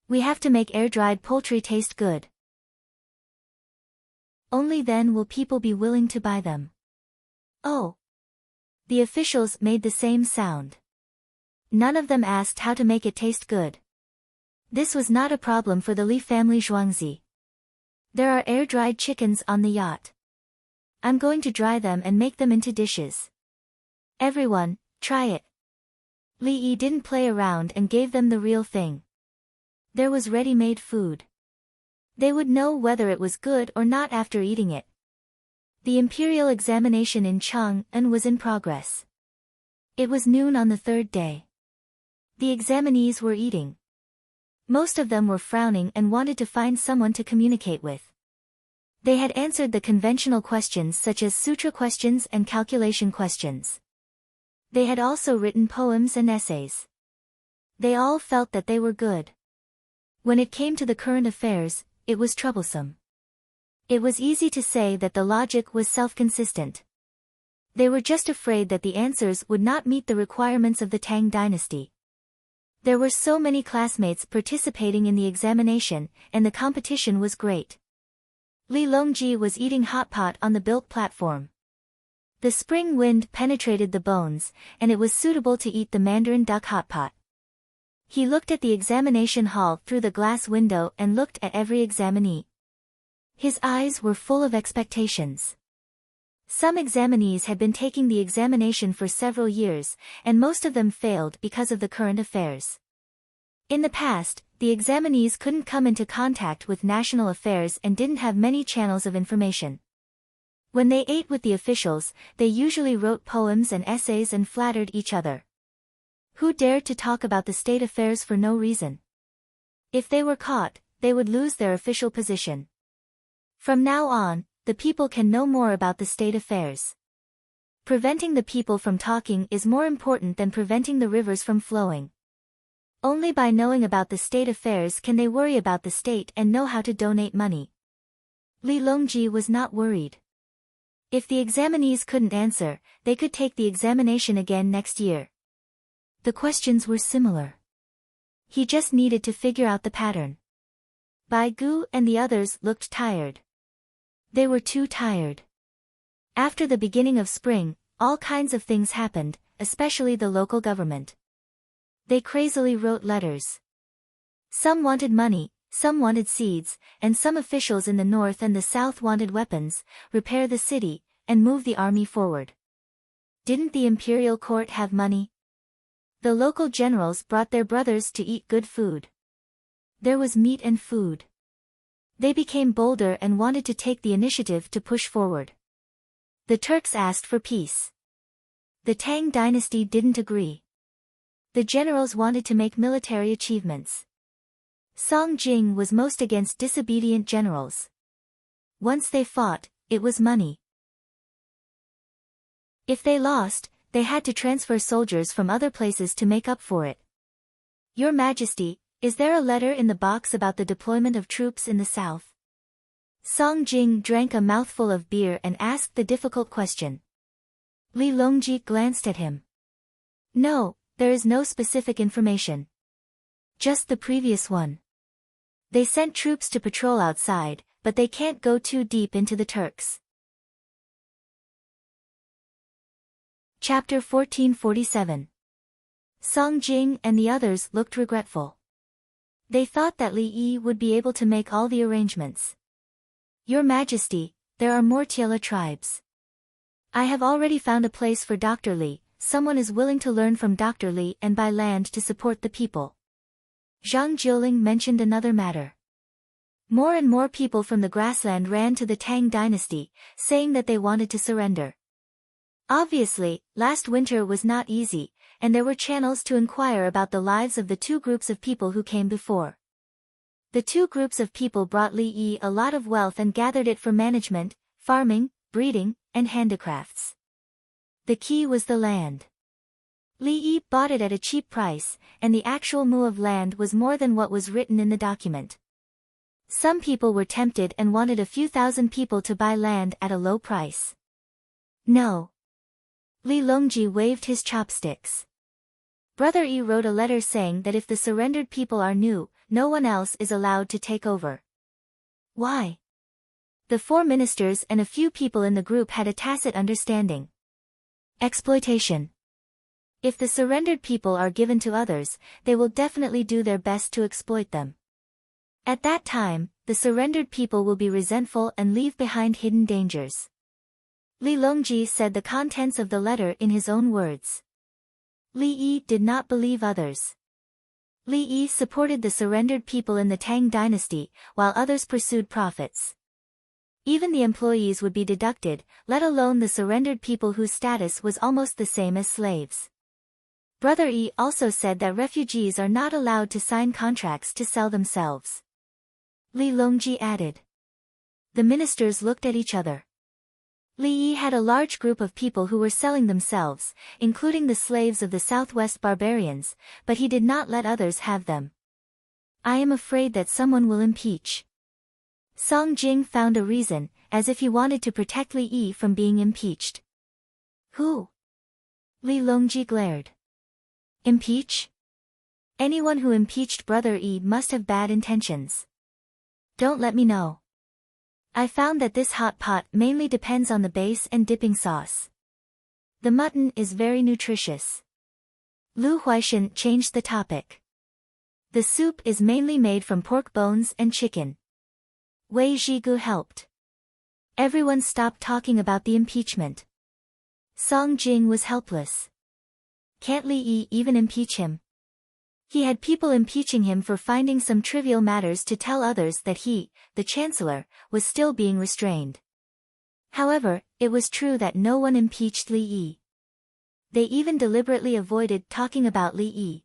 We have to make air-dried poultry taste good. Only then will people be willing to buy them. Oh. The officials made the same sound. None of them asked how to make it taste good. This was not a problem for the Li family Zhuangzi. There are air-dried chickens on the yacht. I'm going to dry them and make them into dishes. Everyone, try it. Li Yi didn't play around and gave them the real thing. There was ready-made food. They would know whether it was good or not after eating it. The imperial examination in Chang'an was in progress. It was noon on the 3rd day. The examinees were eating. Most of them were frowning and wanted to find someone to communicate with. They had answered the conventional questions such as sutra questions and calculation questions. They had also written poems and essays. They all felt that they were good. When it came to the current affairs, it was troublesome. It was easy to say that the logic was self-consistent. They were just afraid that the answers would not meet the requirements of the Tang dynasty. There were so many classmates participating in the examination, and the competition was great. Li Longji was eating hot pot on the built platform. The spring wind penetrated the bones, and it was suitable to eat the mandarin duck hot pot. He looked at the examination hall through the glass window and looked at every examinee. His eyes were full of expectations. Some examinees had been taking the examination for several years, and most of them failed because of the current affairs. In the past, the examinees couldn't come into contact with national affairs and didn't have many channels of information. When they ate with the officials, they usually wrote poems and essays and flattered each other. Who dared to talk about the state affairs for no reason? If they were caught, they would lose their official position. From now on, the people can know more about the state affairs. Preventing the people from talking is more important than preventing the rivers from flowing. Only by knowing about the state affairs can they worry about the state and know how to donate money. Li Longji was not worried. If the examinees couldn't answer, they could take the examination again next year. The questions were similar. He just needed to figure out the pattern. Bai Gu and the others looked tired. They were too tired. After the beginning of spring, all kinds of things happened, especially the local government. They crazily wrote letters. Some wanted money, some wanted seeds, and some officials in the north and the south wanted weapons, repair the city, and move the army forward. Didn't the imperial court have money? The local generals brought their brothers to eat good food. There was meat and food. They became bolder and wanted to take the initiative to push forward. The Turks asked for peace. The Tang dynasty didn't agree. The generals wanted to make military achievements. Song Jing was most against disobedient generals. Once they fought, it was money. If they lost, they had to transfer soldiers from other places to make up for it. Your Majesty, is there a letter in the box about the deployment of troops in the south? Song Jing drank a mouthful of beer and asked the difficult question. Li Longji glanced at him. No, there is no specific information. Just the previous one. They sent troops to patrol outside, but they can't go too deep into the Turks. Chapter 1447. Song Jing and the others looked regretful. They thought that Li Yi would be able to make all the arrangements. Your Majesty, there are more Tiela tribes. I have already found a place for Dr. Li. Someone is willing to learn from Dr. Li and buy land to support the people. Zhang Jiuling mentioned another matter. More and more people from the grassland ran to the Tang dynasty, saying that they wanted to surrender. Obviously, last winter was not easy, and there were channels to inquire about the lives of the two groups of people who came before. The two groups of people brought Li Yi a lot of wealth and gathered it for management, farming, breeding, and handicrafts. The key was the land. Li Yi bought it at a cheap price, and the actual mu of land was more than what was written in the document. Some people were tempted and wanted a few thousand people to buy land at a low price. No. Li Longji waved his chopsticks. Brother Yi wrote a letter saying that if the surrendered people are new, no one else is allowed to take over. Why? The four ministers and a few people in the group had a tacit understanding. Exploitation. If the surrendered people are given to others, they will definitely do their best to exploit them. At that time, the surrendered people will be resentful and leave behind hidden dangers. Li Longji said the contents of the letter in his own words. Li Yi did not believe others. Li Yi supported the surrendered people in the Tang dynasty, while others pursued profits. Even the employees would be deducted, let alone the surrendered people whose status was almost the same as slaves. Brother Yi also said that refugees are not allowed to sign contracts to sell themselves. Li Longji added. The ministers looked at each other. Li Yi had a large group of people who were selling themselves, including the slaves of the southwest barbarians, but he did not let others have them. I am afraid that someone will impeach. Song Jing found a reason, as if he wanted to protect Li Yi from being impeached. Who? Li Longji glared. Impeach? Anyone who impeached Brother Yi must have bad intentions. Don't let me know. I found that this hot pot mainly depends on the base and dipping sauce. The mutton is very nutritious. Lu Huaishan changed the topic. The soup is mainly made from pork bones and chicken. Wei Zhigu helped. Everyone stopped talking about the impeachment. Song Jing was helpless. Can't Li Yi even impeach him? He had people impeaching him for finding some trivial matters to tell others that he, the chancellor, was still being restrained. However, it was true that no one impeached Li Yi. They even deliberately avoided talking about Li Yi.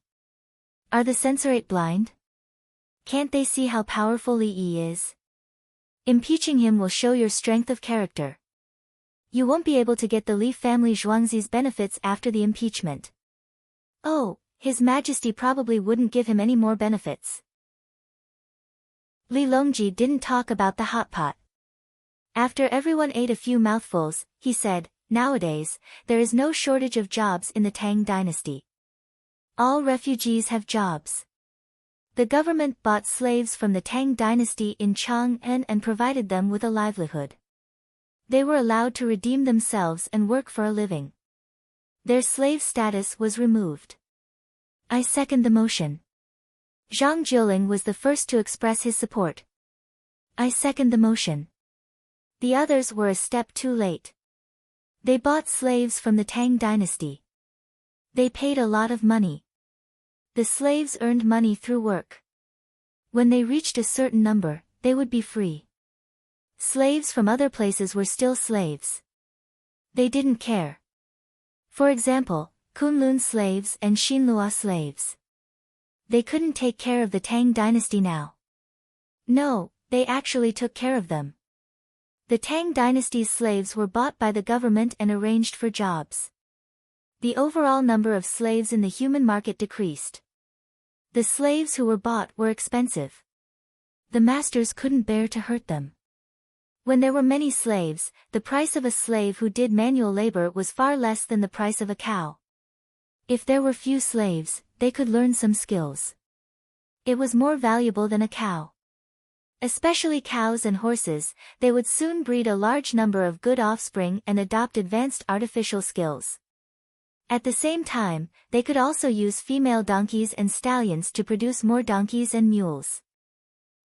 Are the censorate blind? Can't they see how powerful Li Yi is? Impeaching him will show your strength of character. You won't be able to get the Li family Zhuangzi's benefits after the impeachment. Oh, His Majesty probably wouldn't give him any more benefits. Li Longji didn't talk about the hot pot. After everyone ate a few mouthfuls, he said, nowadays, there is no shortage of jobs in the Tang dynasty. All refugees have jobs. The government bought slaves from the Tang dynasty in Chang'an and provided them with a livelihood. They were allowed to redeem themselves and work for a living. Their slave status was removed. I second the motion. Zhang Jiuling was the first to express his support. I second the motion. The others were a step too late. They bought slaves from the Tang dynasty. They paid a lot of money. The slaves earned money through work. When they reached a certain number, they would be free. Slaves from other places were still slaves. They didn't care. For example, Kunlun slaves and Xinlua slaves. They couldn't take care of the Tang dynasty now. No, they actually took care of them. The Tang dynasty's slaves were bought by the government and arranged for jobs. The overall number of slaves in the human market decreased. The slaves who were bought were expensive. The masters couldn't bear to hurt them. When there were many slaves, the price of a slave who did manual labor was far less than the price of a cow. If there were few slaves, they could learn some skills. It was more valuable than a cow. Especially cows and horses, they would soon breed a large number of good offspring and adopt advanced artificial skills. At the same time, they could also use female donkeys and stallions to produce more donkeys and mules.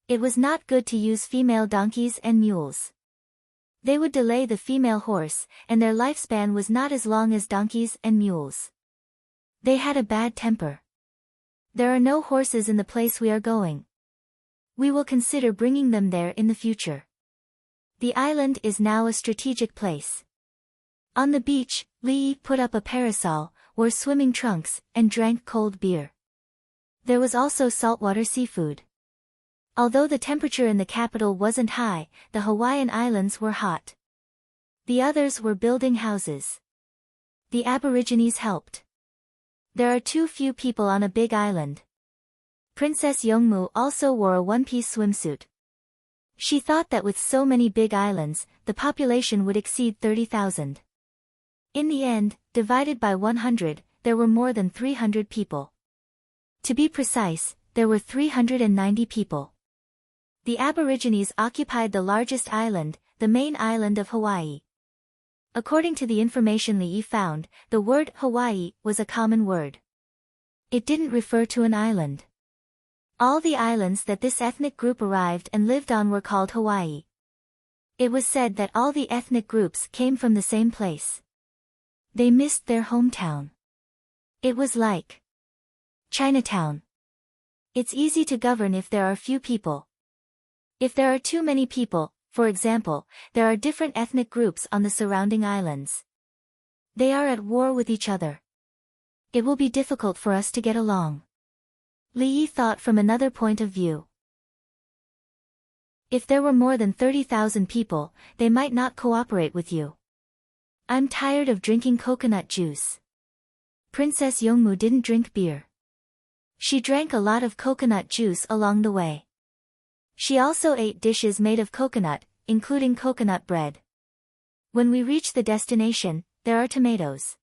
It was not good to use female donkeys and mules. They would delay the female horse, and their lifespan was not as long as donkeys and mules. They had a bad temper. There are no horses in the place we are going. We will consider bringing them there in the future. The island is now a strategic place. On the beach, Li put up a parasol, wore swimming trunks, and drank cold beer. There was also saltwater seafood. Although the temperature in the capital wasn't high, the Hawaiian Islands were hot. The others were building houses. The Aborigines helped. There are too few people on a big island. Princess Yongmu also wore a one-piece swimsuit. She thought that with so many big islands, the population would exceed 30,000. In the end, divided by 100, there were more than 300 people. To be precise, there were 390 people. The Aborigines occupied the largest island, the main island of Hawaii. According to the information Li found, the word Hawaii was a common word. It didn't refer to an island. All the islands that this ethnic group arrived and lived on were called Hawaii. It was said that all the ethnic groups came from the same place. They missed their hometown. It was like Chinatown. It's easy to govern if there are few people. If there are too many people, for example, there are different ethnic groups on the surrounding islands. They are at war with each other. It will be difficult for us to get along. Li thought from another point of view. If there were more than 30,000 people, they might not cooperate with you. I'm tired of drinking coconut juice. Princess Yongmu didn't drink beer. She drank a lot of coconut juice along the way. She also ate dishes made of coconut, including coconut bread. When we reach the destination, there are tomatoes.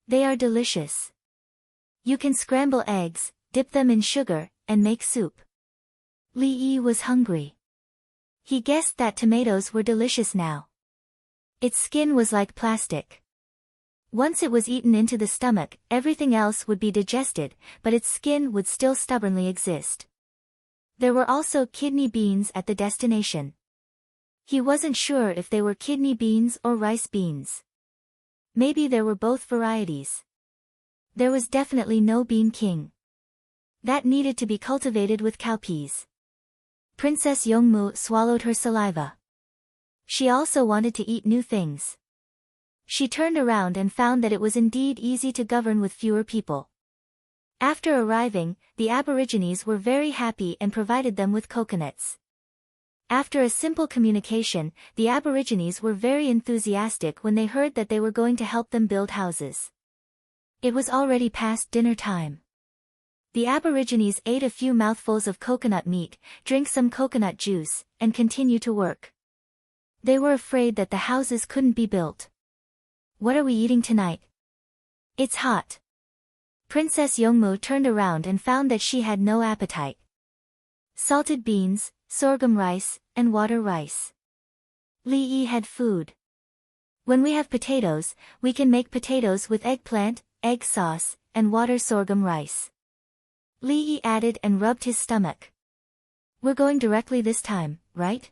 They are delicious. You can scramble eggs, dip them in sugar, and make soup. Li was hungry. He guessed that tomatoes were delicious now. Its skin was like plastic. Once it was eaten into the stomach, everything else would be digested, but its skin would still stubbornly exist. There were also kidney beans at the destination. He wasn't sure if they were kidney beans or rice beans. Maybe there were both varieties. There was definitely no bean king. That needed to be cultivated with cowpeas. Princess Yongmu swallowed her saliva. She also wanted to eat new things. She turned around and found that it was indeed easy to govern with fewer people. After arriving, the Aborigines were very happy and provided them with coconuts. After a simple communication, the Aborigines were very enthusiastic when they heard that they were going to help them build houses. It was already past dinner time. The Aborigines ate a few mouthfuls of coconut meat, drank some coconut juice, and continued to work. They were afraid that the houses couldn't be built. What are we eating tonight? It's hot. Princess Yongmu turned around and found that she had no appetite. Salted beans, sorghum rice, and water rice. Li had food. When we have potatoes, we can make potatoes with eggplant, egg sauce, and water sorghum rice. Li added and rubbed his stomach. We're going directly this time, right?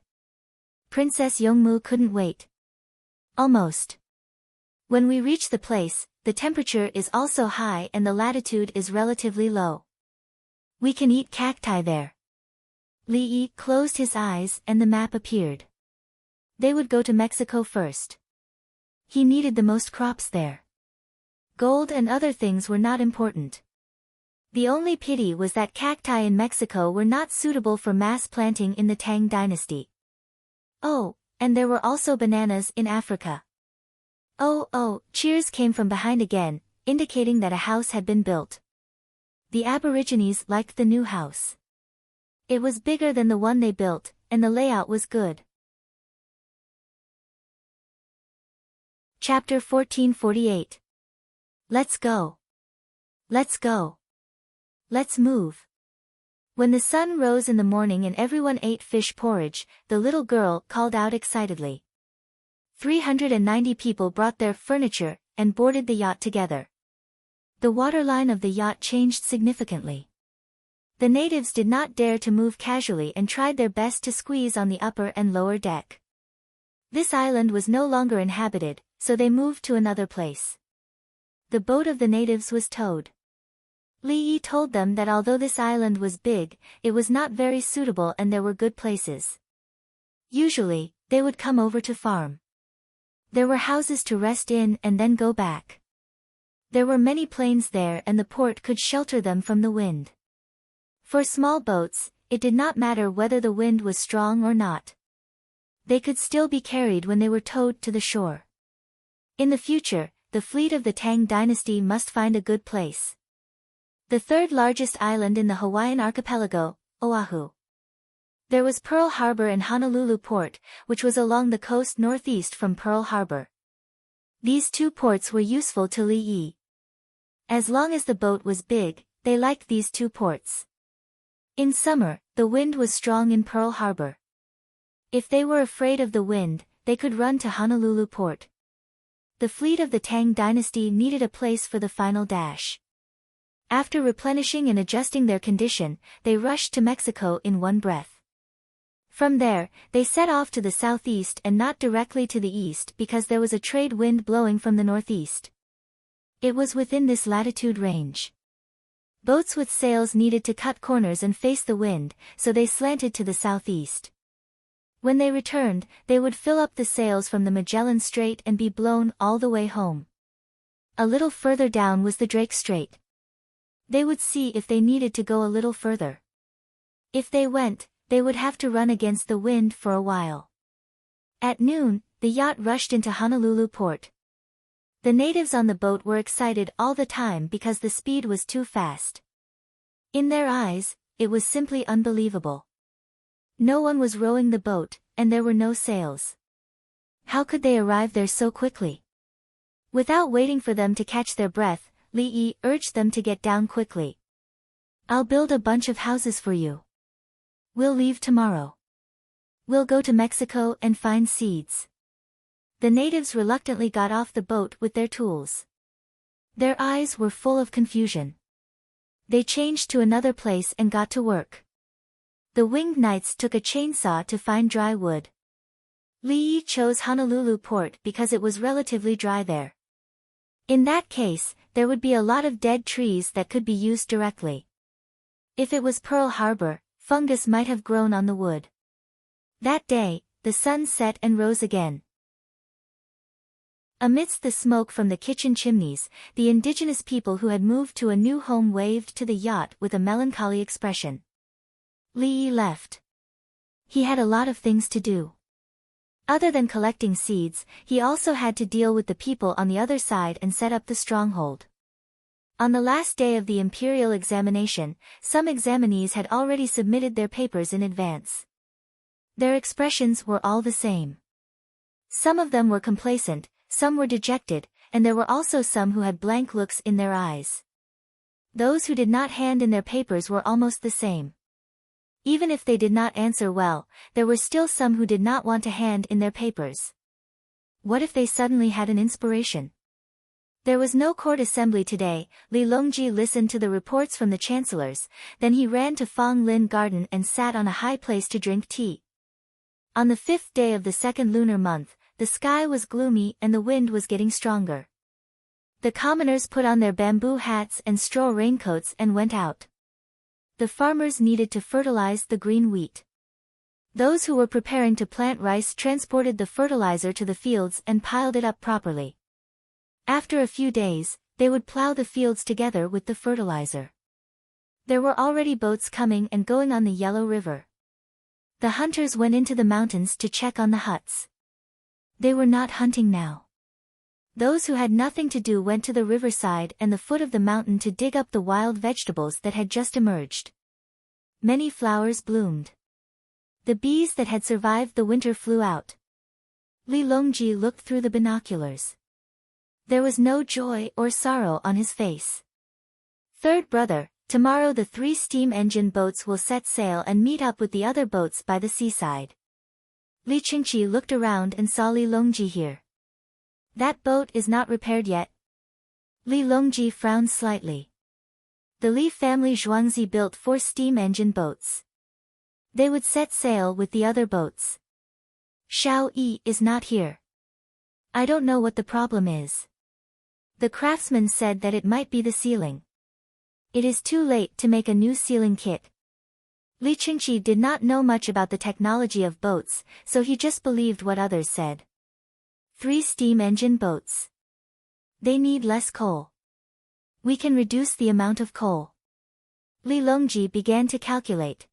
Princess Yongmu couldn't wait. Almost. When we reach the place, the temperature is also high and the latitude is relatively low. We can eat cacti there. Li closed his eyes and the map appeared. They would go to Mexico first. He needed the most crops there. Gold and other things were not important. The only pity was that cacti in Mexico were not suitable for mass planting in the Tang dynasty. Oh, and there were also bananas in Africa. Oh, cheers came from behind again, indicating that a house had been built. The Aborigines liked the new house. It was bigger than the one they built, and the layout was good. Chapter 1448. Let's go. Let's go. Let's move. When the sun rose in the morning and everyone ate fish porridge, the little girl called out excitedly. 390 people brought their furniture and boarded the yacht together. The waterline of the yacht changed significantly. The natives did not dare to move casually and tried their best to squeeze on the upper and lower deck. This island was no longer inhabited, so they moved to another place. The boat of the natives was towed. Li Yi told them that although this island was big, it was not very suitable and there were good places. Usually, they would come over to farm. There were houses to rest in and then go back. There were many plains there and the port could shelter them from the wind. For small boats, it did not matter whether the wind was strong or not. They could still be carried when they were towed to the shore. In the future, the fleet of the Tang dynasty must find a good place. The third largest island in the Hawaiian archipelago, Oahu. There was Pearl Harbor and Honolulu Port, which was along the coast northeast from Pearl Harbor. These two ports were useful to Li Yi. As long as the boat was big, they liked these two ports. In summer, the wind was strong in Pearl Harbor. If they were afraid of the wind, they could run to Honolulu Port. The fleet of the Tang dynasty needed a place for the final dash. After replenishing and adjusting their condition, they rushed to Mexico in one breath. From there, they set off to the southeast and not directly to the east because there was a trade wind blowing from the northeast. It was within this latitude range. Boats with sails needed to cut corners and face the wind, so they slanted to the southeast. When they returned, they would fill up the sails from the Magellan Strait and be blown all the way home. A little further down was the Drake Strait. They would see if they needed to go a little further. If they went, they would have to run against the wind for a while. At noon, the yacht rushed into Honolulu Port. The natives on the boat were excited all the time because the speed was too fast. In their eyes, it was simply unbelievable. No one was rowing the boat, and there were no sails. How could they arrive there so quickly? Without waiting for them to catch their breath, Li Yi urged them to get down quickly. I'll build a bunch of houses for you. We'll leave tomorrow. We'll go to Mexico and find seeds. The natives reluctantly got off the boat with their tools. Their eyes were full of confusion. They changed to another place and got to work. The winged knights took a chainsaw to find dry wood. Li Yi chose Honolulu Port because it was relatively dry there. In that case, there would be a lot of dead trees that could be used directly. If it was Pearl Harbor, fungus might have grown on the wood. That day, the sun set and rose again. Amidst the smoke from the kitchen chimneys, the indigenous people who had moved to a new home waved to the yacht with a melancholy expression. Li Yi left. He had a lot of things to do. Other than collecting seeds, he also had to deal with the people on the other side and set up the stronghold. On the last day of the imperial examination, some examinees had already submitted their papers in advance. Their expressions were all the same. Some of them were complacent, some were dejected, and there were also some who had blank looks in their eyes. Those who did not hand in their papers were almost the same. Even if they did not answer well, there were still some who did not want to hand in their papers. What if they suddenly had an inspiration? There was no court assembly today. Li Longji listened to the reports from the chancellors, then he ran to Fong Lin Garden and sat on a high place to drink tea. On the 5th day of the second lunar month, the sky was gloomy and the wind was getting stronger. The commoners put on their bamboo hats and straw raincoats and went out. The farmers needed to fertilize the green wheat. Those who were preparing to plant rice transported the fertilizer to the fields and piled it up properly. After a few days, they would plow the fields together with the fertilizer. There were already boats coming and going on the Yellow River. The hunters went into the mountains to check on the huts. They were not hunting now. Those who had nothing to do went to the riverside and the foot of the mountain to dig up the wild vegetables that had just emerged. Many flowers bloomed. The bees that had survived the winter flew out. Li Longji looked through the binoculars. There was no joy or sorrow on his face. Third brother, tomorrow the 3 steam engine boats will set sail and meet up with the other boats by the seaside. Li Qingqi looked around and saw Li Longji here. That boat is not repaired yet. Li Longji frowned slightly. The Li family Zhuangzi built 4 steam engine boats. They would set sail with the other boats. Xiao Yi is not here. I don't know what the problem is. The craftsman said that it might be the ceiling. It is too late to make a new ceiling kit. Li Qingqi did not know much about the technology of boats, so he just believed what others said. 3 steam engine boats. They need less coal. We can reduce the amount of coal. Li Longji began to calculate.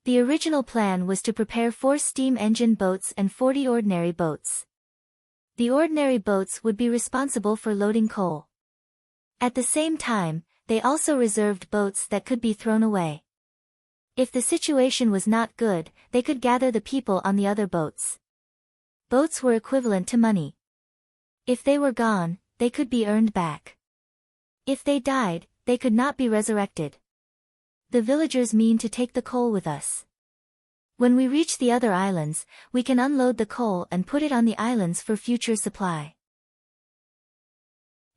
The original plan was to prepare 4 steam engine boats and 40 ordinary boats. The ordinary boats would be responsible for loading coal. At the same time, they also reserved boats that could be thrown away. If the situation was not good, they could gather the people on the other boats. Boats were equivalent to money. If they were gone, they could be earned back. If they died, they could not be resurrected. The villagers mean to take the coal with us. When we reach the other islands, we can unload the coal and put it on the islands for future supply.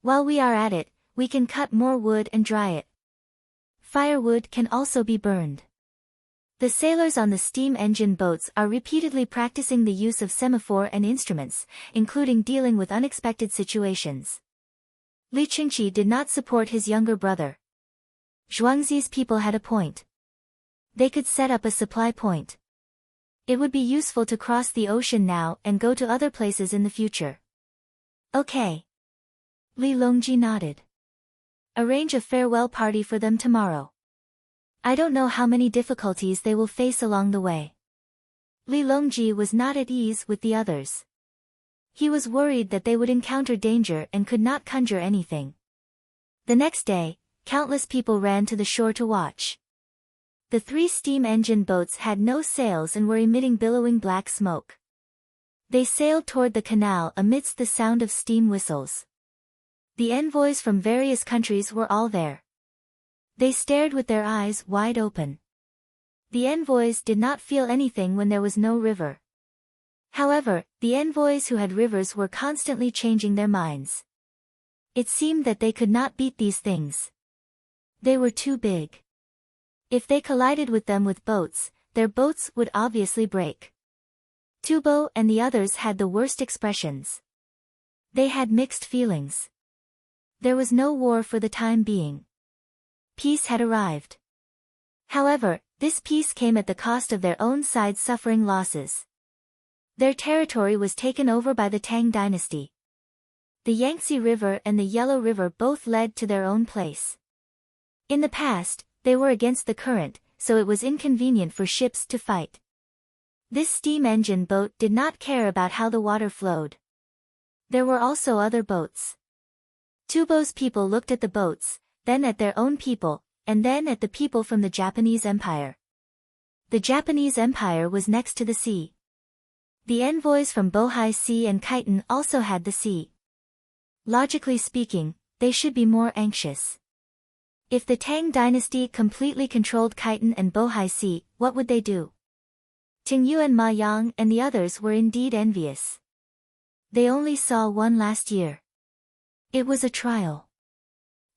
While we are at it, we can cut more wood and dry it. Firewood can also be burned. The sailors on the steam engine boats are repeatedly practicing the use of semaphore and instruments, including dealing with unexpected situations. Li Qingqi did not support his younger brother. Zhuangzi's people had a point. They could set up a supply point. It would be useful to cross the ocean now and go to other places in the future. Okay. Li Longji nodded. Arrange a farewell party for them tomorrow. I don't know how many difficulties they will face along the way. Li Longji was not at ease with the others. He was worried that they would encounter danger and could not conjure anything. The next day, countless people ran to the shore to watch. The 3 steam engine boats had no sails and were emitting billowing black smoke. They sailed toward the canal amidst the sound of steam whistles. The envoys from various countries were all there. They stared with their eyes wide open. The envoys did not feel anything when there was no river. However, the envoys who had rivers were constantly changing their minds. It seemed that they could not beat these things. They were too big. If they collided with them with boats, their boats would obviously break. Tubo and the others had the worst expressions. They had mixed feelings. There was no war for the time being. Peace had arrived. However, this peace came at the cost of their own side suffering losses. Their territory was taken over by the Tang dynasty. The Yangtze River and the Yellow River both led to their own place. In the past, they were against the current, so it was inconvenient for ships to fight. This steam engine boat did not care about how the water flowed. There were also other boats. Tubo's people looked at the boats, then at their own people, and then at the people from the Japanese Empire. The Japanese Empire was next to the sea. The envoys from Bohai Sea and Khitan also had the sea. Logically speaking, they should be more anxious. If the Tang dynasty completely controlled Khitan and Bohai Sea, what would they do? Tingyu and Ma Yang and the others were indeed envious. They only saw one last year. It was a trial.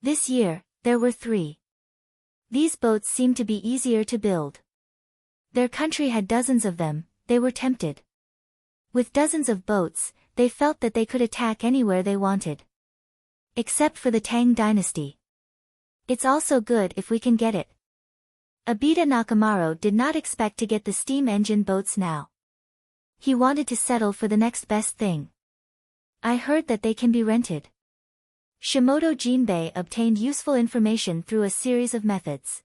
This year, there were 3. These boats seemed to be easier to build. Their country had dozens of them, they were tempted. With dozens of boats, they felt that they could attack anywhere they wanted. Except for the Tang dynasty. It's also good if we can get it. Abita Nakamaro did not expect to get the steam engine boats now. He wanted to settle for the next best thing. I heard that they can be rented. Shimoto Jinbei obtained useful information through a series of methods.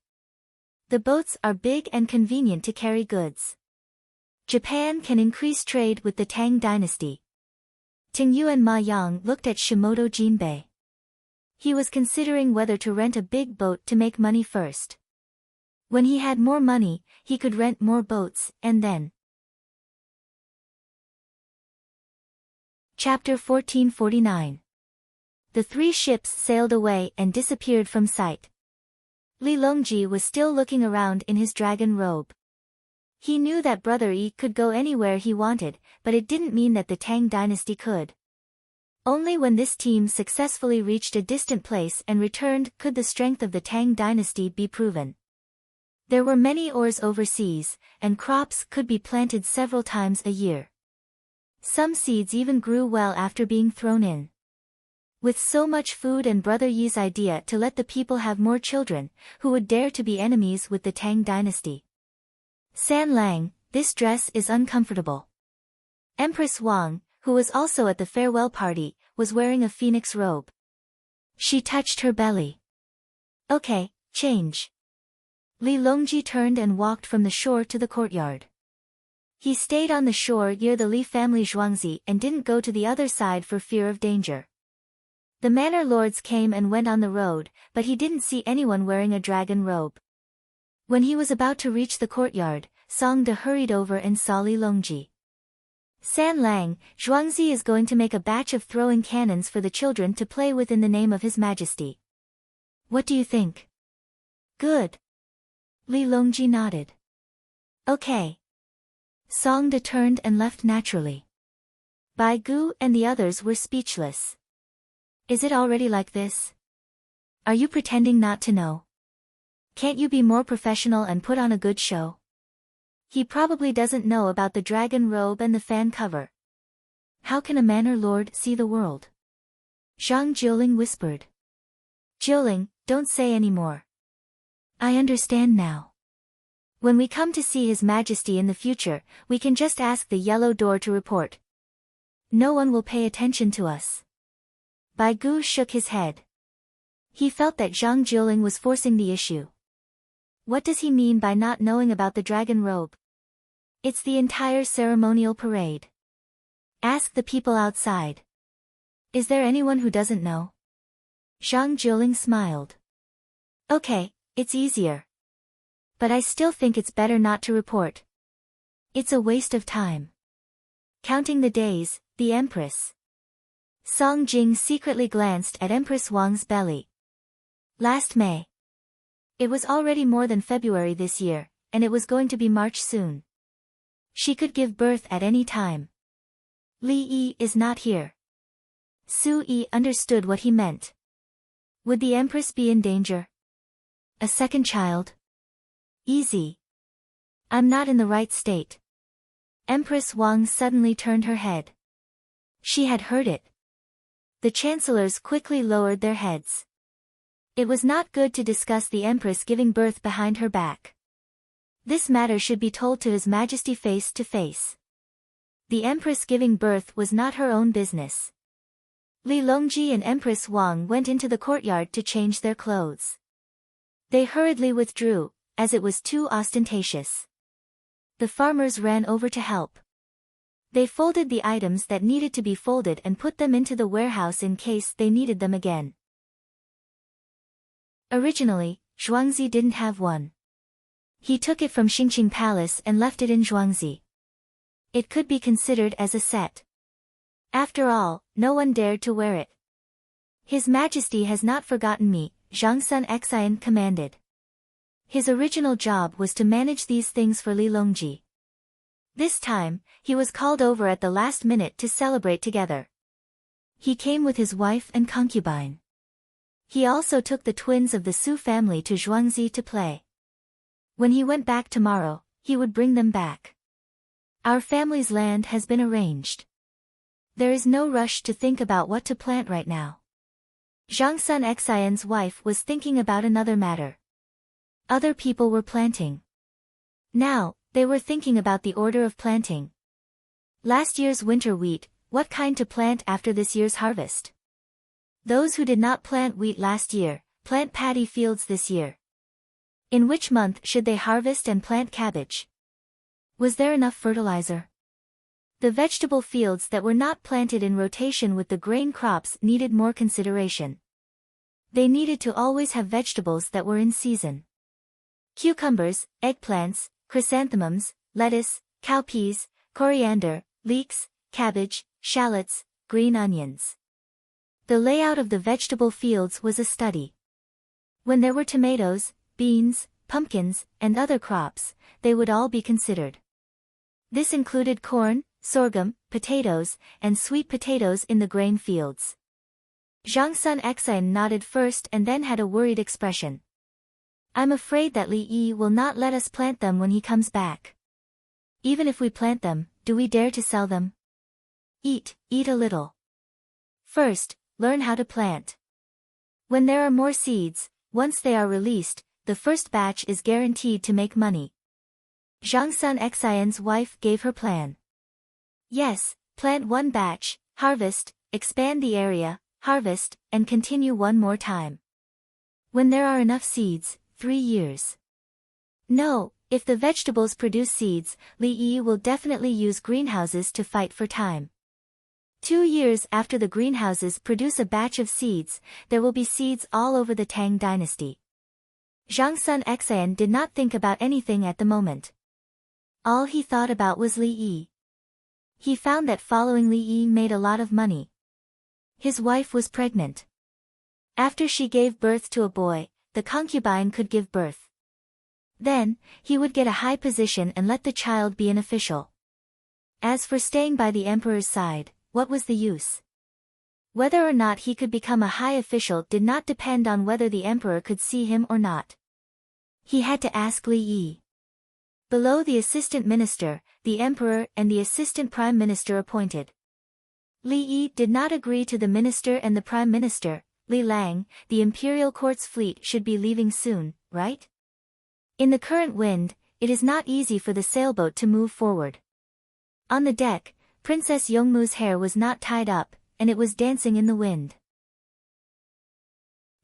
The boats are big and convenient to carry goods. Japan can increase trade with the Tang dynasty. Ting Yu and Ma Yang looked at Shimoto Jinbei. He was considering whether to rent a big boat to make money first. When he had more money, he could rent more boats, and then. Chapter 1449. The three ships sailed away and disappeared from sight. Li Longji was still looking around in his dragon robe. He knew that Brother Yi could go anywhere he wanted, but it didn't mean that the Tang dynasty could. Only when this team successfully reached a distant place and returned could the strength of the Tang dynasty be proven. There were many ores overseas, and crops could be planted several times a year. Some seeds even grew well after being thrown in. With so much food and Brother Yi's idea to let the people have more children, who would dare to be enemies with the Tang dynasty? San Lang, this dress is uncomfortable. Empress Wang, who was also at the farewell party, was wearing a phoenix robe. She touched her belly. Okay, change. Li Longji turned and walked from the shore to the courtyard. He stayed on the shore near the Li family Zhuangzi and didn't go to the other side for fear of danger. The manor lords came and went on the road, but he didn't see anyone wearing a dragon robe. When he was about to reach the courtyard, Song De hurried over and saw Li Longji. San Lang, Zhuangzi is going to make a batch of throwing cannons for the children to play with in the name of His Majesty. What do you think? Good. Li Longji nodded. Okay. Song De turned and left naturally. Bai Gu and the others were speechless. Is it already like this? Are you pretending not to know? Can't you be more professional and put on a good show? He probably doesn't know about the dragon robe and the fan cover. How can a manor lord see the world? Zhang Jiuling whispered. Jiuling, don't say any more. I understand now. When we come to see His Majesty in the future, we can just ask the yellow door to report. No one will pay attention to us. Bai Gu shook his head. He felt that Zhang Jiuling was forcing the issue. What does he mean by not knowing about the dragon robe? It's the entire ceremonial parade. Ask the people outside. Is there anyone who doesn't know? Zhang Jiuling smiled. Okay, it's easier. But I still think it's better not to report. It's a waste of time. Counting the days, the Empress. Song Jing secretly glanced at Empress Wang's belly. Last May. It was already more than February this year, and it was going to be March soon. She could give birth at any time. Li Yi is not here. Su Yi understood what he meant. Would the Empress be in danger? A second child? Easy. I'm not in the right state. Empress Wang suddenly turned her head. She had heard it. The chancellors quickly lowered their heads. It was not good to discuss the Empress giving birth behind her back. This matter should be told to His Majesty face to face. The Empress giving birth was not her own business. Li Longji and Empress Wang went into the courtyard to change their clothes. They hurriedly withdrew, as it was too ostentatious. The farmers ran over to help. They folded the items that needed to be folded and put them into the warehouse in case they needed them again. Originally, Zhuangzi didn't have one. He took it from Xingqing Palace and left it in Zhuangzi. It could be considered as a set. After all, no one dared to wear it. His Majesty has not forgotten me, Zhang Sun Xian commanded. His original job was to manage these things for Li Longji. This time, he was called over at the last minute to celebrate together. He came with his wife and concubine. He also took the twins of the Su family to Zhuangzi to play. When he went back tomorrow, he would bring them back. Our family's land has been arranged. There is no rush to think about what to plant right now. Zhang Sun Xian's wife was thinking about another matter. Other people were planting. Now, they were thinking about the order of planting. Last year's winter wheat, what kind to plant after this year's harvest? Those who did not plant wheat last year, plant paddy fields this year. In which month should they harvest and plant cabbage? Was there enough fertilizer? The vegetable fields that were not planted in rotation with the grain crops needed more consideration. They needed to always have vegetables that were in season. Cucumbers, eggplants, chrysanthemums, lettuce, cowpeas, coriander, leeks, cabbage, shallots, green onions. The layout of the vegetable fields was a study. When there were tomatoes, beans, pumpkins, and other crops, they would all be considered. This included corn, sorghum, potatoes, and sweet potatoes in the grain fields. Zhang Sun Exine nodded first and then had a worried expression. I'm afraid that Li Yi will not let us plant them when he comes back. Even if we plant them, do we dare to sell them? Eat a little. First, learn how to plant. When there are more seeds, once they are released, the first batch is guaranteed to make money. Zhang Sun Xian's wife gave her plan. Yes, plant one batch, harvest, expand the area, harvest, and continue one more time. When there are enough seeds, 3 years. No, if the vegetables produce seeds, Li Yi will definitely use greenhouses to fight for time. 2 years after the greenhouses produce a batch of seeds, there will be seeds all over the Tang dynasty. Zhang Sun Xian did not think about anything at the moment. All he thought about was Li Yi. He found that following Li Yi made a lot of money. His wife was pregnant. After she gave birth to a boy, the concubine could give birth. Then, he would get a high position and let the child be an official. As for staying by the emperor's side, what was the use? Whether or not he could become a high official did not depend on whether the emperor could see him or not. He had to ask Li Yi. Below the assistant minister, the emperor and the assistant prime minister appointed. Li Yi did not agree to the minister and the prime minister. Li Lang, the imperial court's fleet should be leaving soon, right? In the current wind, it is not easy for the sailboat to move forward. On the deck, Princess Yongmu's hair was not tied up, and it was dancing in the wind.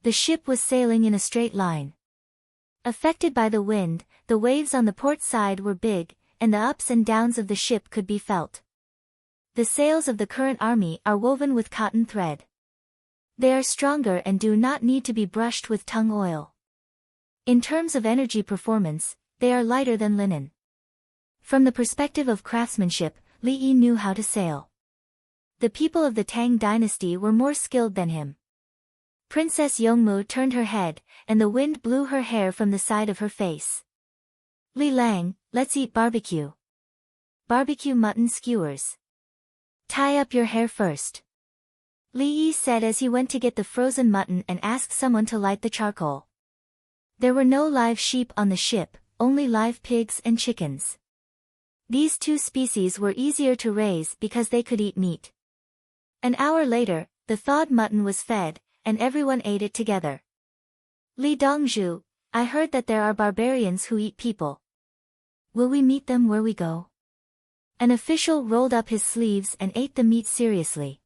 The ship was sailing in a straight line. Affected by the wind, the waves on the port side were big, and the ups and downs of the ship could be felt. The sails of the current army are woven with cotton thread. They are stronger and do not need to be brushed with tung oil. In terms of energy performance, they are lighter than linen. From the perspective of craftsmanship, Li Yi knew how to sail. The people of the Tang dynasty were more skilled than him. Princess Yongmu turned her head, and the wind blew her hair from the side of her face. Li Lang, let's eat barbecue. Barbecue mutton skewers. Tie up your hair first. Li Yi said as he went to get the frozen mutton and asked someone to light the charcoal. There were no live sheep on the ship, only live pigs and chickens. These two species were easier to raise because they could eat meat. An hour later, the thawed mutton was fed, and everyone ate it together. Li Dongzhu, I heard that there are barbarians who eat people. Will we meet them where we go? An official rolled up his sleeves and ate the meat seriously.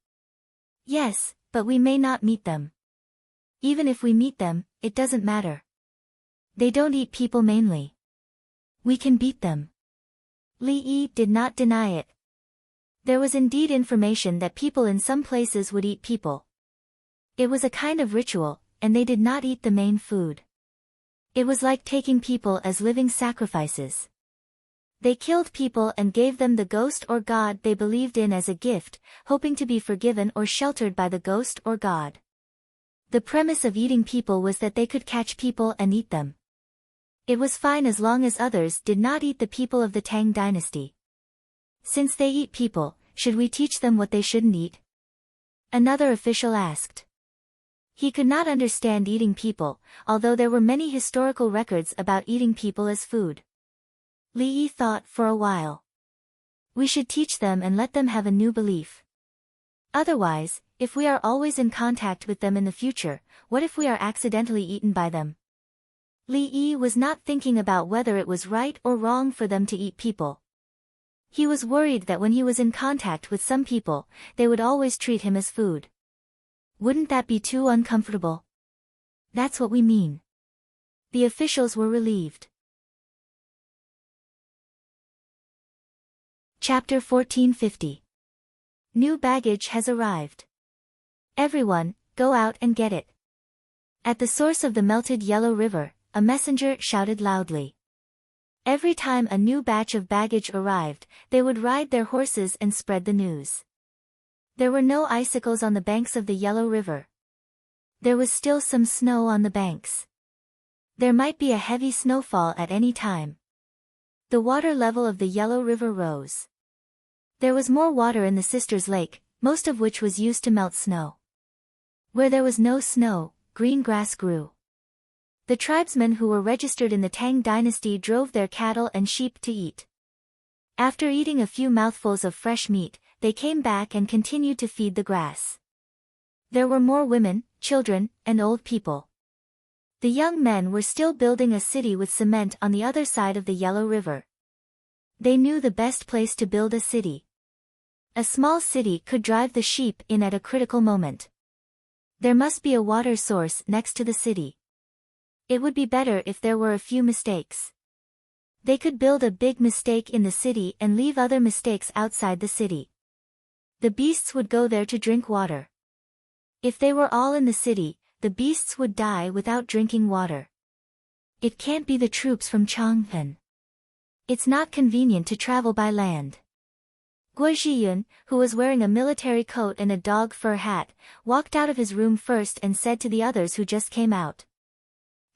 Yes, but we may not meet them. Even if we meet them, it doesn't matter. They don't eat people mainly. We can beat them. Li Yi did not deny it. There was indeed information that people in some places would eat people. It was a kind of ritual, and they did not eat the main food. It was like taking people as living sacrifices. They killed people and gave them the ghost or god they believed in as a gift, hoping to be forgiven or sheltered by the ghost or god. The premise of eating people was that they could catch people and eat them. It was fine as long as others did not eat the people of the Tang dynasty. Since they eat people, should we teach them what they shouldn't eat? Another official asked. He could not understand eating people, although there were many historical records about eating people as food. Li Yi thought for a while. We should teach them and let them have a new belief. Otherwise, if we are always in contact with them in the future, what if we are accidentally eaten by them? Li Yi was not thinking about whether it was right or wrong for them to eat people. He was worried that when he was in contact with some people, they would always treat him as food. Wouldn't that be too uncomfortable? That's what we mean. The officials were relieved. Chapter 1450. New baggage has arrived. Everyone, go out and get it. At the source of the melted yellow river, a messenger shouted loudly. Every time a new batch of baggage arrived, they would ride their horses and spread the news. There were no icicles on the banks of the yellow river. There was still some snow on the banks. There might be a heavy snowfall at any time. The water level of the yellow river rose. There was more water in the Sisters' Lake, most of which was used to melt snow. Where there was no snow, green grass grew. The tribesmen who were registered in the Tang dynasty drove their cattle and sheep to eat. After eating a few mouthfuls of fresh meat, they came back and continued to feed the grass. There were more women, children, and old people. The young men were still building a city with cement on the other side of the Yellow River. They knew the best place to build a city. A small city could drive the sheep in at a critical moment. There must be a water source next to the city. It would be better if there were a few mistakes. They could build a big mistake in the city and leave other mistakes outside the city. The beasts would go there to drink water. If they were all in the city, the beasts would die without drinking water. It can't be the troops from Chang'an. It's not convenient to travel by land. Guo Zhiyun, who was wearing a military coat and a dog fur hat, walked out of his room first and said to the others who just came out.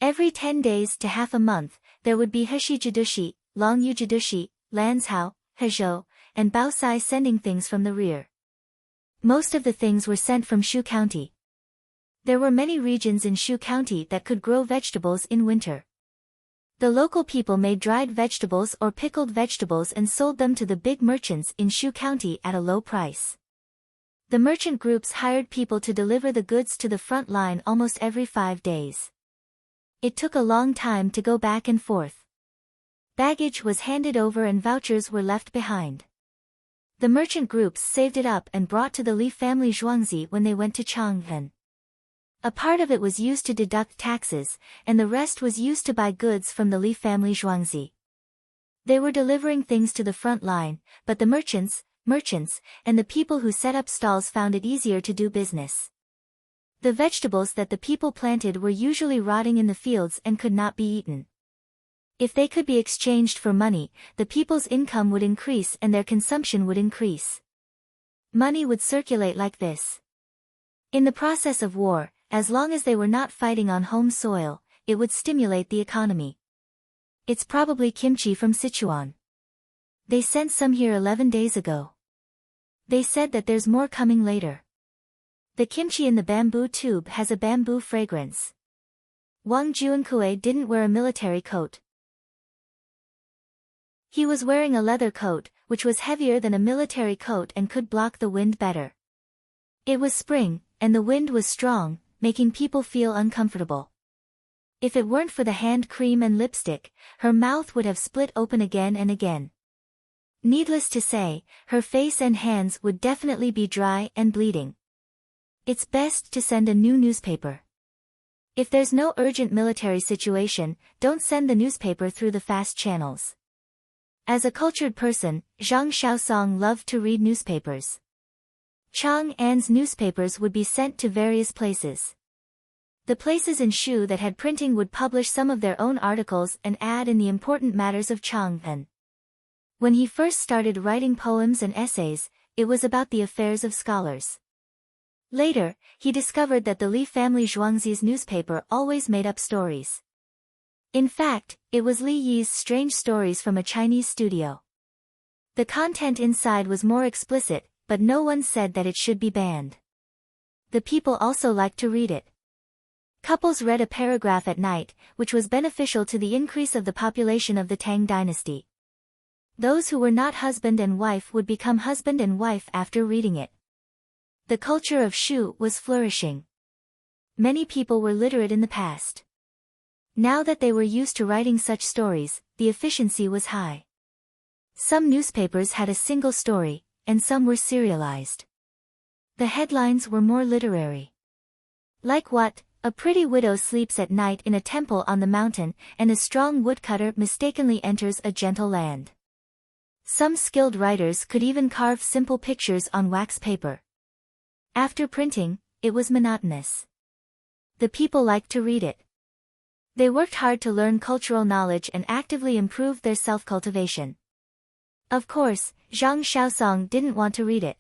Every 10 days to half a month, there would be Heshi Jidushi, Long Yu Jidushi, Lanzhao, Hezhou, and Baosai sending things from the rear. Most of the things were sent from Shu County. There were many regions in Shu County that could grow vegetables in winter. The local people made dried vegetables or pickled vegetables and sold them to the big merchants in Shu County at a low price. The merchant groups hired people to deliver the goods to the front line almost every 5 days. It took a long time to go back and forth. Baggage was handed over and vouchers were left behind. The merchant groups saved it up and brought to the Li family Zhuangzi when they went to Chang'an. A part of it was used to deduct taxes, and the rest was used to buy goods from the Li family Zhuangzi. They were delivering things to the front line, but the merchants, and the people who set up stalls found it easier to do business. The vegetables that the people planted were usually rotting in the fields and could not be eaten. If they could be exchanged for money, the people's income would increase and their consumption would increase. Money would circulate like this. In the process of war, as long as they were not fighting on home soil, it would stimulate the economy. It's probably kimchi from Sichuan. They sent some here 11 days ago. They said that there's more coming later. The kimchi in the bamboo tube has a bamboo fragrance. Wang Juankue didn't wear a military coat. He was wearing a leather coat, which was heavier than a military coat and could block the wind better. It was spring, and the wind was strong, making people feel uncomfortable. If it weren't for the hand cream and lipstick, her mouth would have split open again and again. Needless to say, her face and hands would definitely be dry and bleeding. It's best to send a new newspaper. If there's no urgent military situation, don't send the newspaper through the fast channels. As a cultured person, Zhang Xiaosong loved to read newspapers. Chang'an's newspapers would be sent to various places. The places in Shu that had printing would publish some of their own articles and add in the important matters of Chang'an. When he first started writing poems and essays, it was about the affairs of scholars. Later, he discovered that the Li family Zhuangzi's newspaper always made up stories. In fact, it was Li Yi's strange stories from a Chinese studio. The content inside was more explicit, but no one said that it should be banned. The people also liked to read it. Couples read a paragraph at night, which was beneficial to the increase of the population of the Tang dynasty. Those who were not husband and wife would become husband and wife after reading it. The culture of Shu was flourishing. Many people were literate in the past. Now that they were used to writing such stories, the efficiency was high. Some newspapers had a single story, and some were serialized. The headlines were more literary. Like what, A pretty widow sleeps at night in a temple on the mountain, and a strong woodcutter mistakenly enters a gentle land. Some skilled writers could even carve simple pictures on wax paper. After printing, it was monotonous. The people liked to read it. They worked hard to learn cultural knowledge and actively improved their self-cultivation. Of course, Zhang Xiaosong didn't want to read it.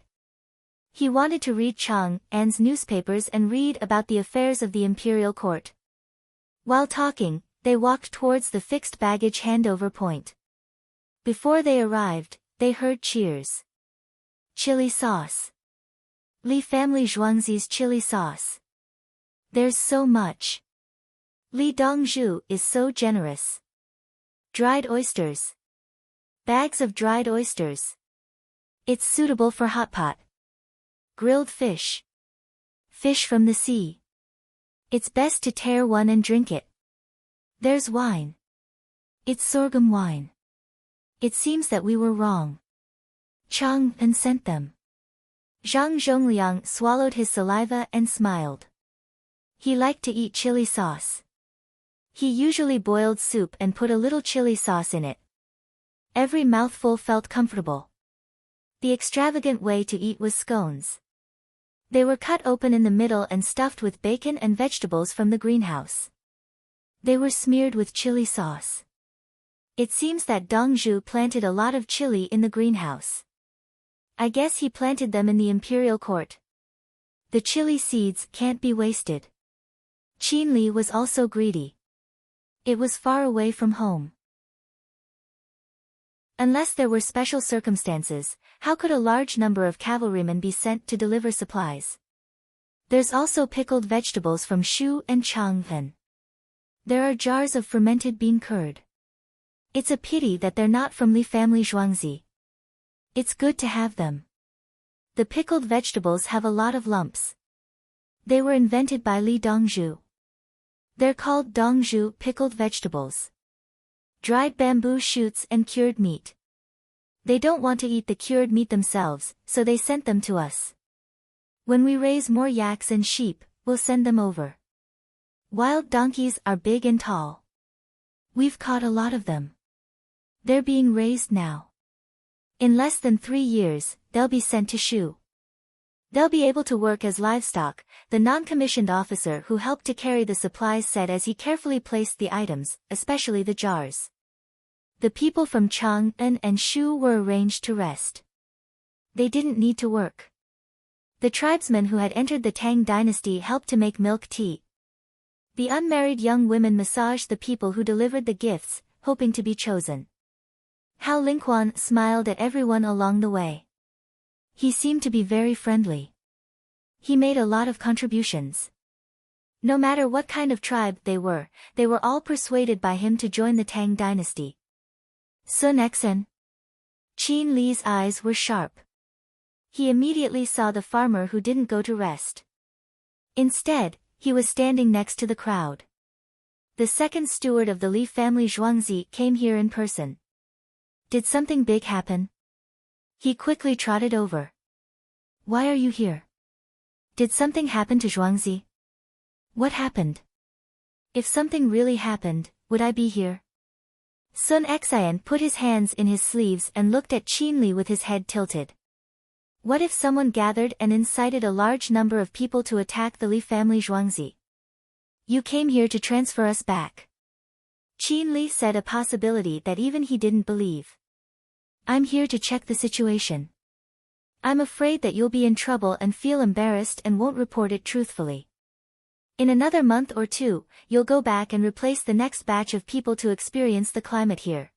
He wanted to read Chang An's newspapers and read about the affairs of the imperial court. While talking, they walked towards the fixed baggage handover point. Before they arrived, they heard cheers. Chili sauce. Li family Zhuangzi's chili sauce. There's so much. Li Dongzhu is so generous. Dried oysters. Bags of dried oysters. It's suitable for hot pot. Grilled fish. Fish from the sea. It's best to tear one and drink it. There's wine. It's sorghum wine. It seems that we were wrong. Chang An sent them. Zhang Zhongliang swallowed his saliva and smiled. He liked to eat chili sauce. He usually boiled soup and put a little chili sauce in it. Every mouthful felt comfortable. The extravagant way to eat was scones. They were cut open in the middle and stuffed with bacon and vegetables from the greenhouse. They were smeared with chili sauce. It seems that Dongzhu planted a lot of chili in the greenhouse. I guess he planted them in the imperial court. The chili seeds can't be wasted. Qin Li was also greedy. It was far away from home. Unless there were special circumstances, how could a large number of cavalrymen be sent to deliver supplies? There's also pickled vegetables from Shu and Chang'an. There are jars of fermented bean curd. It's a pity that they're not from Li family Zhuangzi. It's good to have them. The pickled vegetables have a lot of lumps. They were invented by Li Dongzhu. They're called Dongzhu pickled vegetables. Dried bamboo shoots and cured meat. They don't want to eat the cured meat themselves, so they sent them to us. When we raise more yaks and sheep, we'll send them over. Wild donkeys are big and tall. We've caught a lot of them. They're being raised now. In less than 3 years, they'll be sent to Shu. They'll be able to work as livestock, the non-commissioned officer who helped to carry the supplies said as he carefully placed the items, especially the jars. The people from Chang'an and Shu were arranged to rest. They didn't need to work. The tribesmen who had entered the Tang dynasty helped to make milk tea. The unmarried young women massaged the people who delivered the gifts, hoping to be chosen. Hao Lingquan smiled at everyone along the way. He seemed to be very friendly. He made a lot of contributions. No matter what kind of tribe they were all persuaded by him to join the Tang dynasty. Sun Xen. Qin Li's eyes were sharp. He immediately saw the farmer who didn't go to rest. Instead, he was standing next to the crowd. The second steward of the Li family Zhuangzi came here in person. Did something big happen? He quickly trotted over. Why are you here? Did something happen to Zhuangzi? What happened? If something really happened, would I be here? Sun Xian put his hands in his sleeves and looked at Qin Li with his head tilted. What if someone gathered and incited a large number of people to attack the Li family Zhuangzi? You came here to transfer us back. Qin Li said, a possibility that even he didn't believe. I'm here to check the situation. I'm afraid that you'll be in trouble and feel embarrassed and won't report it truthfully. In another month or 2, you'll go back and replace the next batch of people to experience the climate here.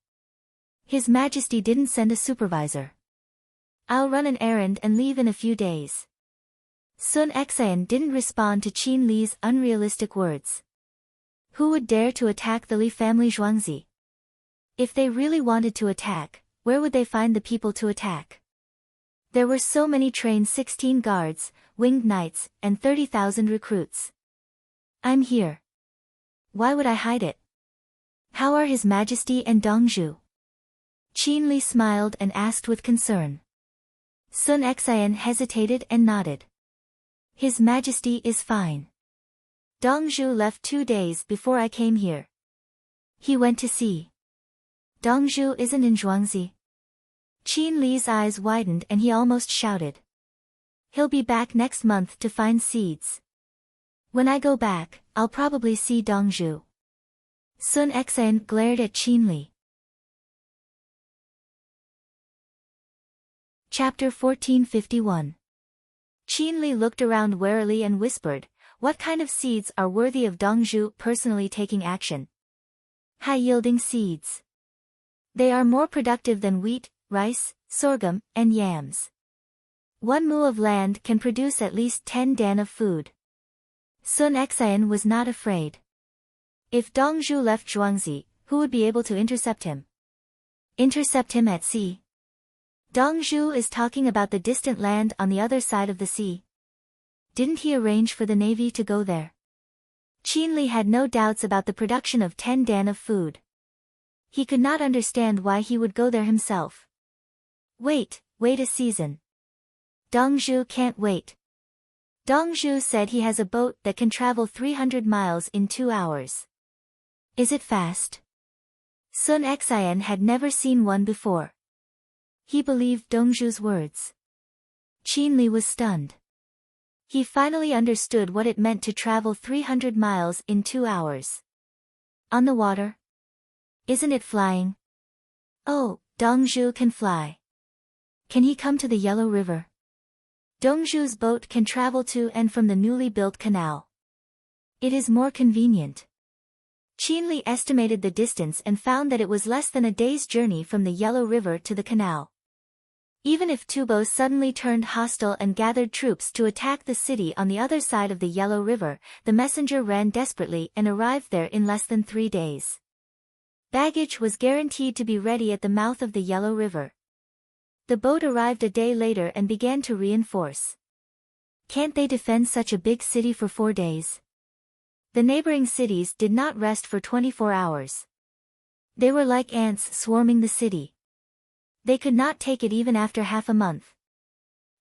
His Majesty didn't send a supervisor. I'll run an errand and leave in a few days. Sun Xian didn't respond to Qin Li's unrealistic words. Who would dare to attack the Li family Zhuangzi? If they really wanted to attack, where would they find the people to attack? There were so many trained 16 guards, winged knights, and 30,000 recruits. I'm here. Why would I hide it? How are His Majesty and Dongzhu? Qin Li smiled and asked with concern. Sun Xian hesitated and nodded. His Majesty is fine. Dongzhu left 2 days before I came here. He went to sea. Dongzhu isn't in Zhuangzi. Qin Li's eyes widened and he almost shouted. He'll be back next month to find seeds. When I go back, I'll probably see Dongzhu. Sun Exan glared at Qin Li. Chapter 1451. Qin Li looked around warily and whispered, what kind of seeds are worthy of Dongzhu personally taking action? High-yielding seeds. They are more productive than wheat, rice, sorghum, and yams. 1 mu of land can produce at least 10 dan of food. Sun Exan was not afraid. If Dongzhu left Zhuangzi, who would be able to intercept him? Intercept him at sea? Dongzhu is talking about the distant land on the other side of the sea. Didn't he arrange for the navy to go there? Qin Li had no doubts about the production of 10 dan of food. He could not understand why he would go there himself. Wait a season. Dongzhu can't wait. Dongzhu said he has a boat that can travel 300 miles in 2 hours. Is it fast? Sun Exan had never seen one before. He believed Dongzhu's words. Qin Li was stunned. He finally understood what it meant to travel 300 miles in 2 hours. On the water? Isn't it flying? Oh, Dongzhu can fly. Can he come to the Yellow River? Dongzhu's boat can travel to and from the newly built canal. It is more convenient. Qin Li estimated the distance and found that it was less than a day's journey from the Yellow River to the canal. Even if Tubo suddenly turned hostile and gathered troops to attack the city on the other side of the Yellow River, the messenger ran desperately and arrived there in less than 3 days. Baggage was guaranteed to be ready at the mouth of the Yellow River. The boat arrived a day later and began to reinforce. Can't they defend such a big city for 4 days? The neighboring cities did not rest for 24 hours. They were like ants swarming the city. They could not take it even after half a month.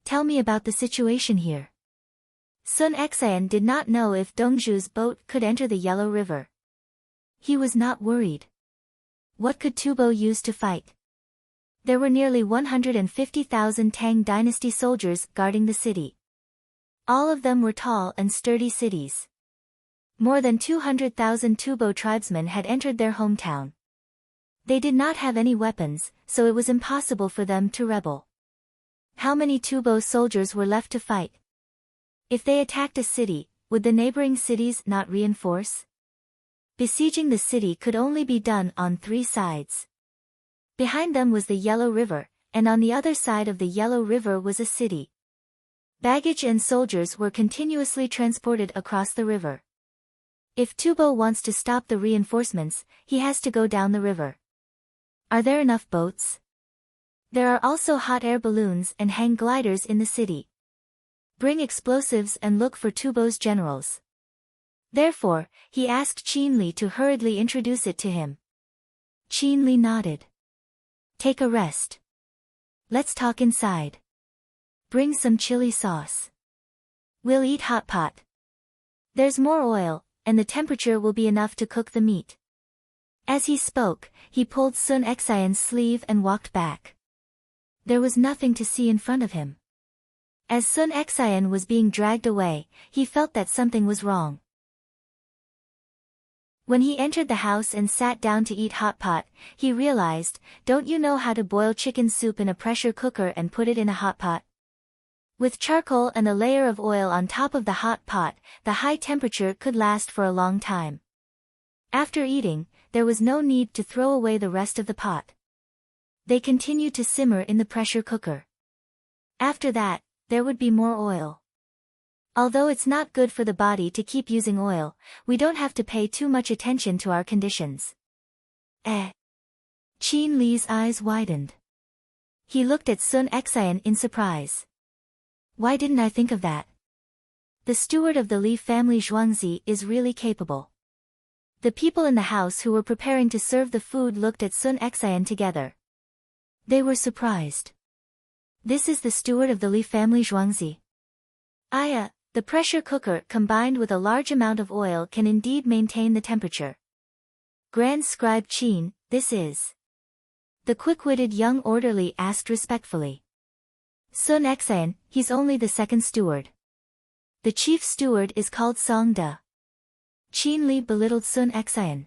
Tell me about the situation here. Sun Exan did not know if Dongzhu's boat could enter the Yellow River. He was not worried. What could Tubo use to fight? There were nearly 150,000 Tang dynasty soldiers guarding the city. All of them were tall and sturdy cities. More than 200,000 Tubo tribesmen had entered their hometown. They did not have any weapons, so it was impossible for them to rebel. How many Tubo soldiers were left to fight? If they attacked a city, would the neighboring cities not reinforce? Besieging the city could only be done on 3 sides. Behind them was the Yellow River, and on the other side of the Yellow River was a city. Baggage and soldiers were continuously transported across the river. If Tubo wants to stop the reinforcements, he has to go down the river. Are there enough boats? There are also hot air balloons and hang gliders in the city. Bring explosives and look for Tubo's generals. Therefore, he asked Qin Li to hurriedly introduce it to him. Qin Li nodded. Take a rest. Let's talk inside. Bring some chili sauce. We'll eat hot pot. There's more oil, and the temperature will be enough to cook the meat. As he spoke, he pulled Sun Exan's sleeve and walked back. There was nothing to see in front of him. As Sun Exan was being dragged away, he felt that something was wrong. When he entered the house and sat down to eat hot pot, he realized, don't you know how to boil chicken soup in a pressure cooker and put it in a hot pot? With charcoal and a layer of oil on top of the hot pot, the high temperature could last for a long time. After eating, there was no need to throw away the rest of the pot. They continued to simmer in the pressure cooker. After that, there would be more oil. Although it's not good for the body to keep using oil, we don't have to pay too much attention to our conditions. Qin Li's eyes widened. He looked at Sun Exan in surprise. Why didn't I think of that? The steward of the Li family Zhuangzi is really capable. The people in the house who were preparing to serve the food looked at Sun Exan together. They were surprised. This is the steward of the Li family Zhuangzi. The pressure cooker combined with a large amount of oil can indeed maintain the temperature. Grand Scribe Chin, this is. The quick-witted young orderly asked respectfully. Sun Xan, he's only the second steward. The chief steward is called Song Da. Chin Li belittled Sun Xan.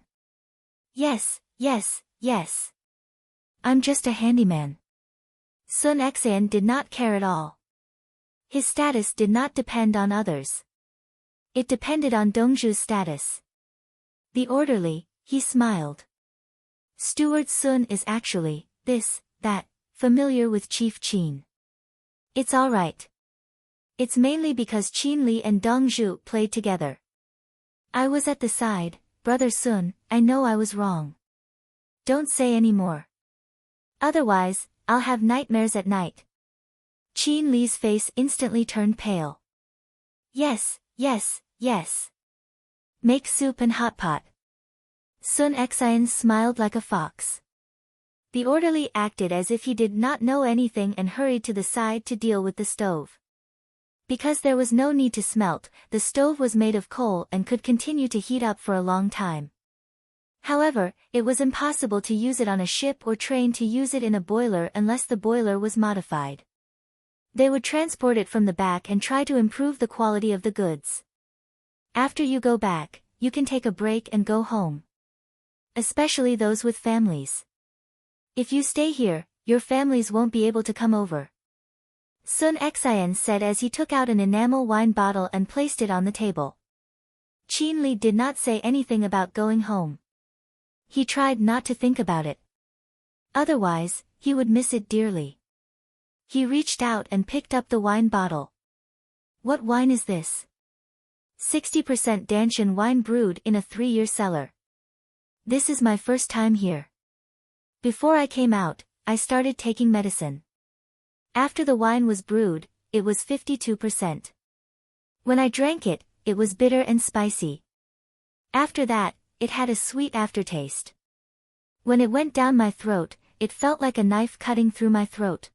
Yes. I'm just a handyman. Sun Xan did not care at all. His status did not depend on others. It depended on Dongzhu's status. The orderly, he smiled. Steward Sun is actually, that, familiar with Chief Chin. It's alright. It's mainly because Chin Li and Dongzhu played together. I was at the side, Brother Sun, I know I was wrong. Don't say any more. Otherwise, I'll have nightmares at night. Chin Li's face instantly turned pale. Yes. Make soup and hot pot. Sun Xian smiled like a fox. The orderly acted as if he did not know anything and hurried to the side to deal with the stove. Because there was no need to smelt, the stove was made of coal and could continue to heat up for a long time. However, it was impossible to use it on a ship or train to use it in a boiler unless the boiler was modified. They would transport it from the back and try to improve the quality of the goods. After you go back, you can take a break and go home. Especially those with families. If you stay here, your families won't be able to come over. Sun Xian said as he took out an enamel wine bottle and placed it on the table. Chin Li did not say anything about going home. He tried not to think about it. Otherwise, he would miss it dearly. He reached out and picked up the wine bottle. What wine is this? 60% Danshan wine brewed in a 3-year cellar. This is my first time here. Before I came out, I started taking medicine. After the wine was brewed, it was 52%. When I drank it, it was bitter and spicy. After that, it had a sweet aftertaste. When it went down my throat, it felt like a knife cutting through my throat.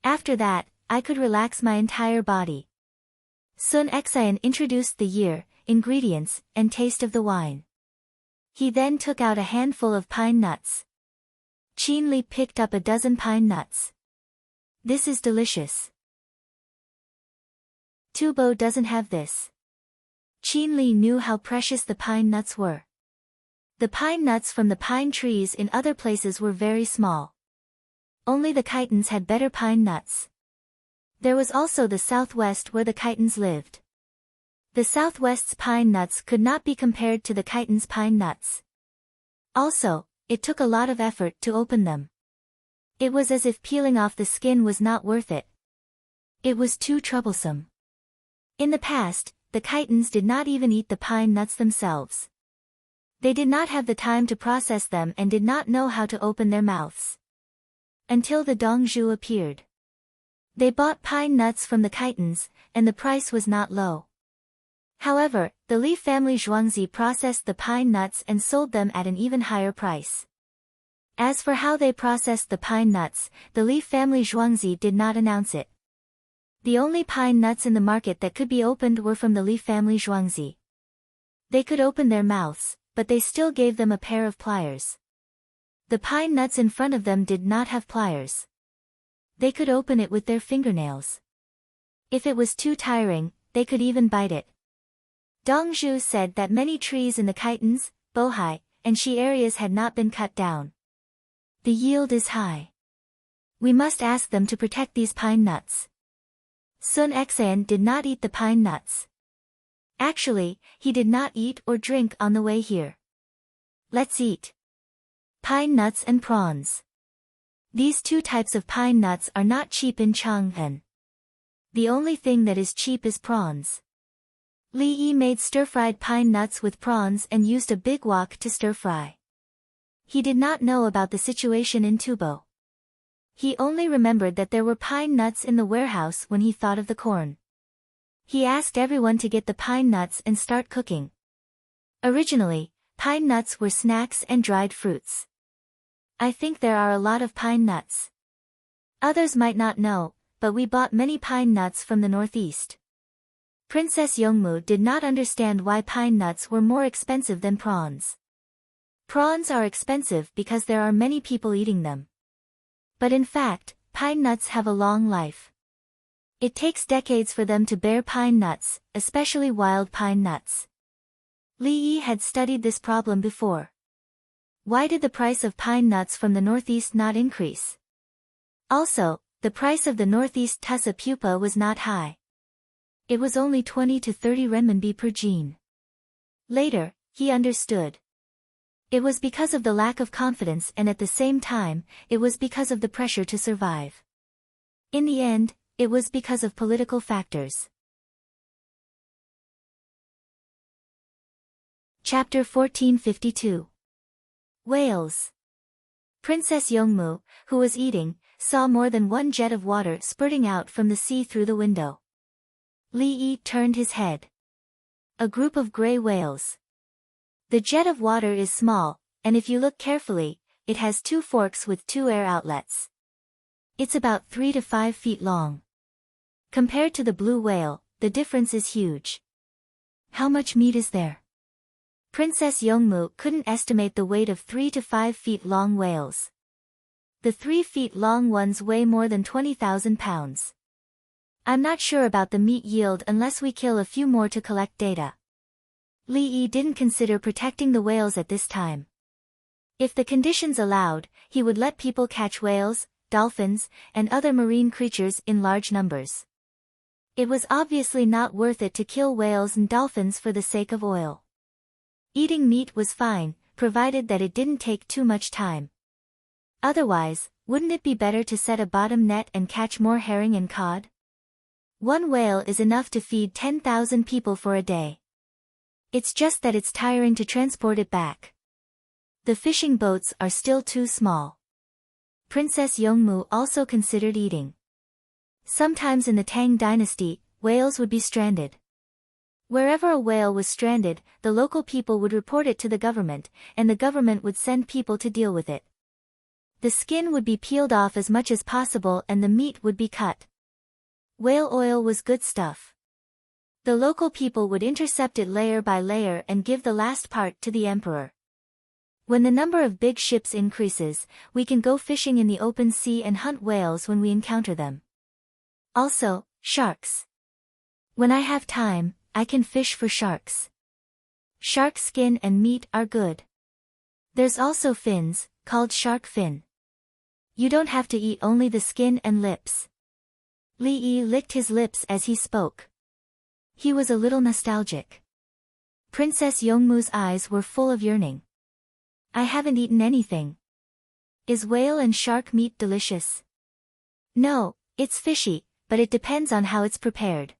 After that, I could relax my entire body. Sun Xian introduced the year, ingredients, and taste of the wine. He then took out a handful of pine nuts. Chin Li picked up a dozen pine nuts. This is delicious. Tubo doesn't have this. Chin Li knew how precious the pine nuts were. The pine nuts from the pine trees in other places were very small. Only the Khitans had better pine nuts. There was also the southwest where the Khitans lived. The southwest's pine nuts could not be compared to the Khitans' pine nuts. Also, it took a lot of effort to open them. It was as if peeling off the skin was not worth it. It was too troublesome. In the past, the Khitans did not even eat the pine nuts themselves. They did not have the time to process them and did not know how to open their mouths. Until the Dongzhu appeared. They bought pine nuts from the Khitans, and the price was not low. However, the Li family Zhuangzi processed the pine nuts and sold them at an even higher price. As for how they processed the pine nuts, the Li family Zhuangzi did not announce it. The only pine nuts in the market that could be opened were from the Li family Zhuangzi. They could open their mouths, but they still gave them a pair of pliers. The pine nuts in front of them did not have pliers. They could open it with their fingernails. If it was too tiring, they could even bite it. Dongzhu said that many trees in the Khitans, Bohai, and Shi areas had not been cut down. The yield is high. We must ask them to protect these pine nuts. Sun Xian did not eat the pine nuts. Actually, he did not eat or drink on the way here. Let's eat. Pine nuts and prawns. These two types of pine nuts are not cheap in Chang'an. The only thing that is cheap is prawns. Li Yi made stir-fried pine nuts with prawns and used a big wok to stir-fry. He did not know about the situation in Tubo. He only remembered that there were pine nuts in the warehouse when he thought of the corn. He asked everyone to get the pine nuts and start cooking. Originally, pine nuts were snacks and dried fruits. I think there are a lot of pine nuts. Others might not know, but we bought many pine nuts from the northeast. Princess Yongmu did not understand why pine nuts were more expensive than prawns. Prawns are expensive because there are many people eating them. But in fact, pine nuts have a long life. It takes decades for them to bear pine nuts, especially wild pine nuts. Li Yi had studied this problem before. Why did the price of pine nuts from the northeast not increase? Also, the price of the northeast tussa pupa was not high. It was only 20 to 30 renminbi per gene. Later, he understood. It was because of the lack of confidence, and at the same time, it was because of the pressure to survive. In the end, it was because of political factors. Chapter 1452. Whales. Princess Yongmu, who was eating, saw more than one jet of water spurting out from the sea through the window. Li Yi turned his head. A group of gray whales. The jet of water is small, and if you look carefully, it has two forks with two air outlets. It's about 3 to 5 feet long. Compared to the blue whale, the difference is huge. How much meat is there? Princess Yongmu couldn't estimate the weight of 3 to 5 feet long whales. The 3 feet long ones weigh more than 20,000 pounds. I'm not sure about the meat yield unless we kill a few more to collect data. Li Yi didn't consider protecting the whales at this time. If the conditions allowed, he would let people catch whales, dolphins, and other marine creatures in large numbers. It was obviously not worth it to kill whales and dolphins for the sake of oil. Eating meat was fine, provided that it didn't take too much time. Otherwise, wouldn't it be better to set a bottom net and catch more herring and cod? One whale is enough to feed 10,000 people for a day. It's just that it's tiring to transport it back. The fishing boats are still too small. Princess Yongmu also considered eating. Sometimes in the Tang dynasty, whales would be stranded. Wherever a whale was stranded, the local people would report it to the government, and the government would send people to deal with it. The skin would be peeled off as much as possible and the meat would be cut. Whale oil was good stuff. The local people would intercept it layer by layer and give the last part to the emperor. When the number of big ships increases, we can go fishing in the open sea and hunt whales when we encounter them. Also, sharks. When I have time, I can fish for sharks. Shark skin and meat are good. There's also fins, called shark fin. You don't have to eat only the skin and lips. Li Yi licked his lips as he spoke. He was a little nostalgic. Princess Yongmu's eyes were full of yearning. I haven't eaten anything. Is whale and shark meat delicious? No, it's fishy, but it depends on how it's prepared.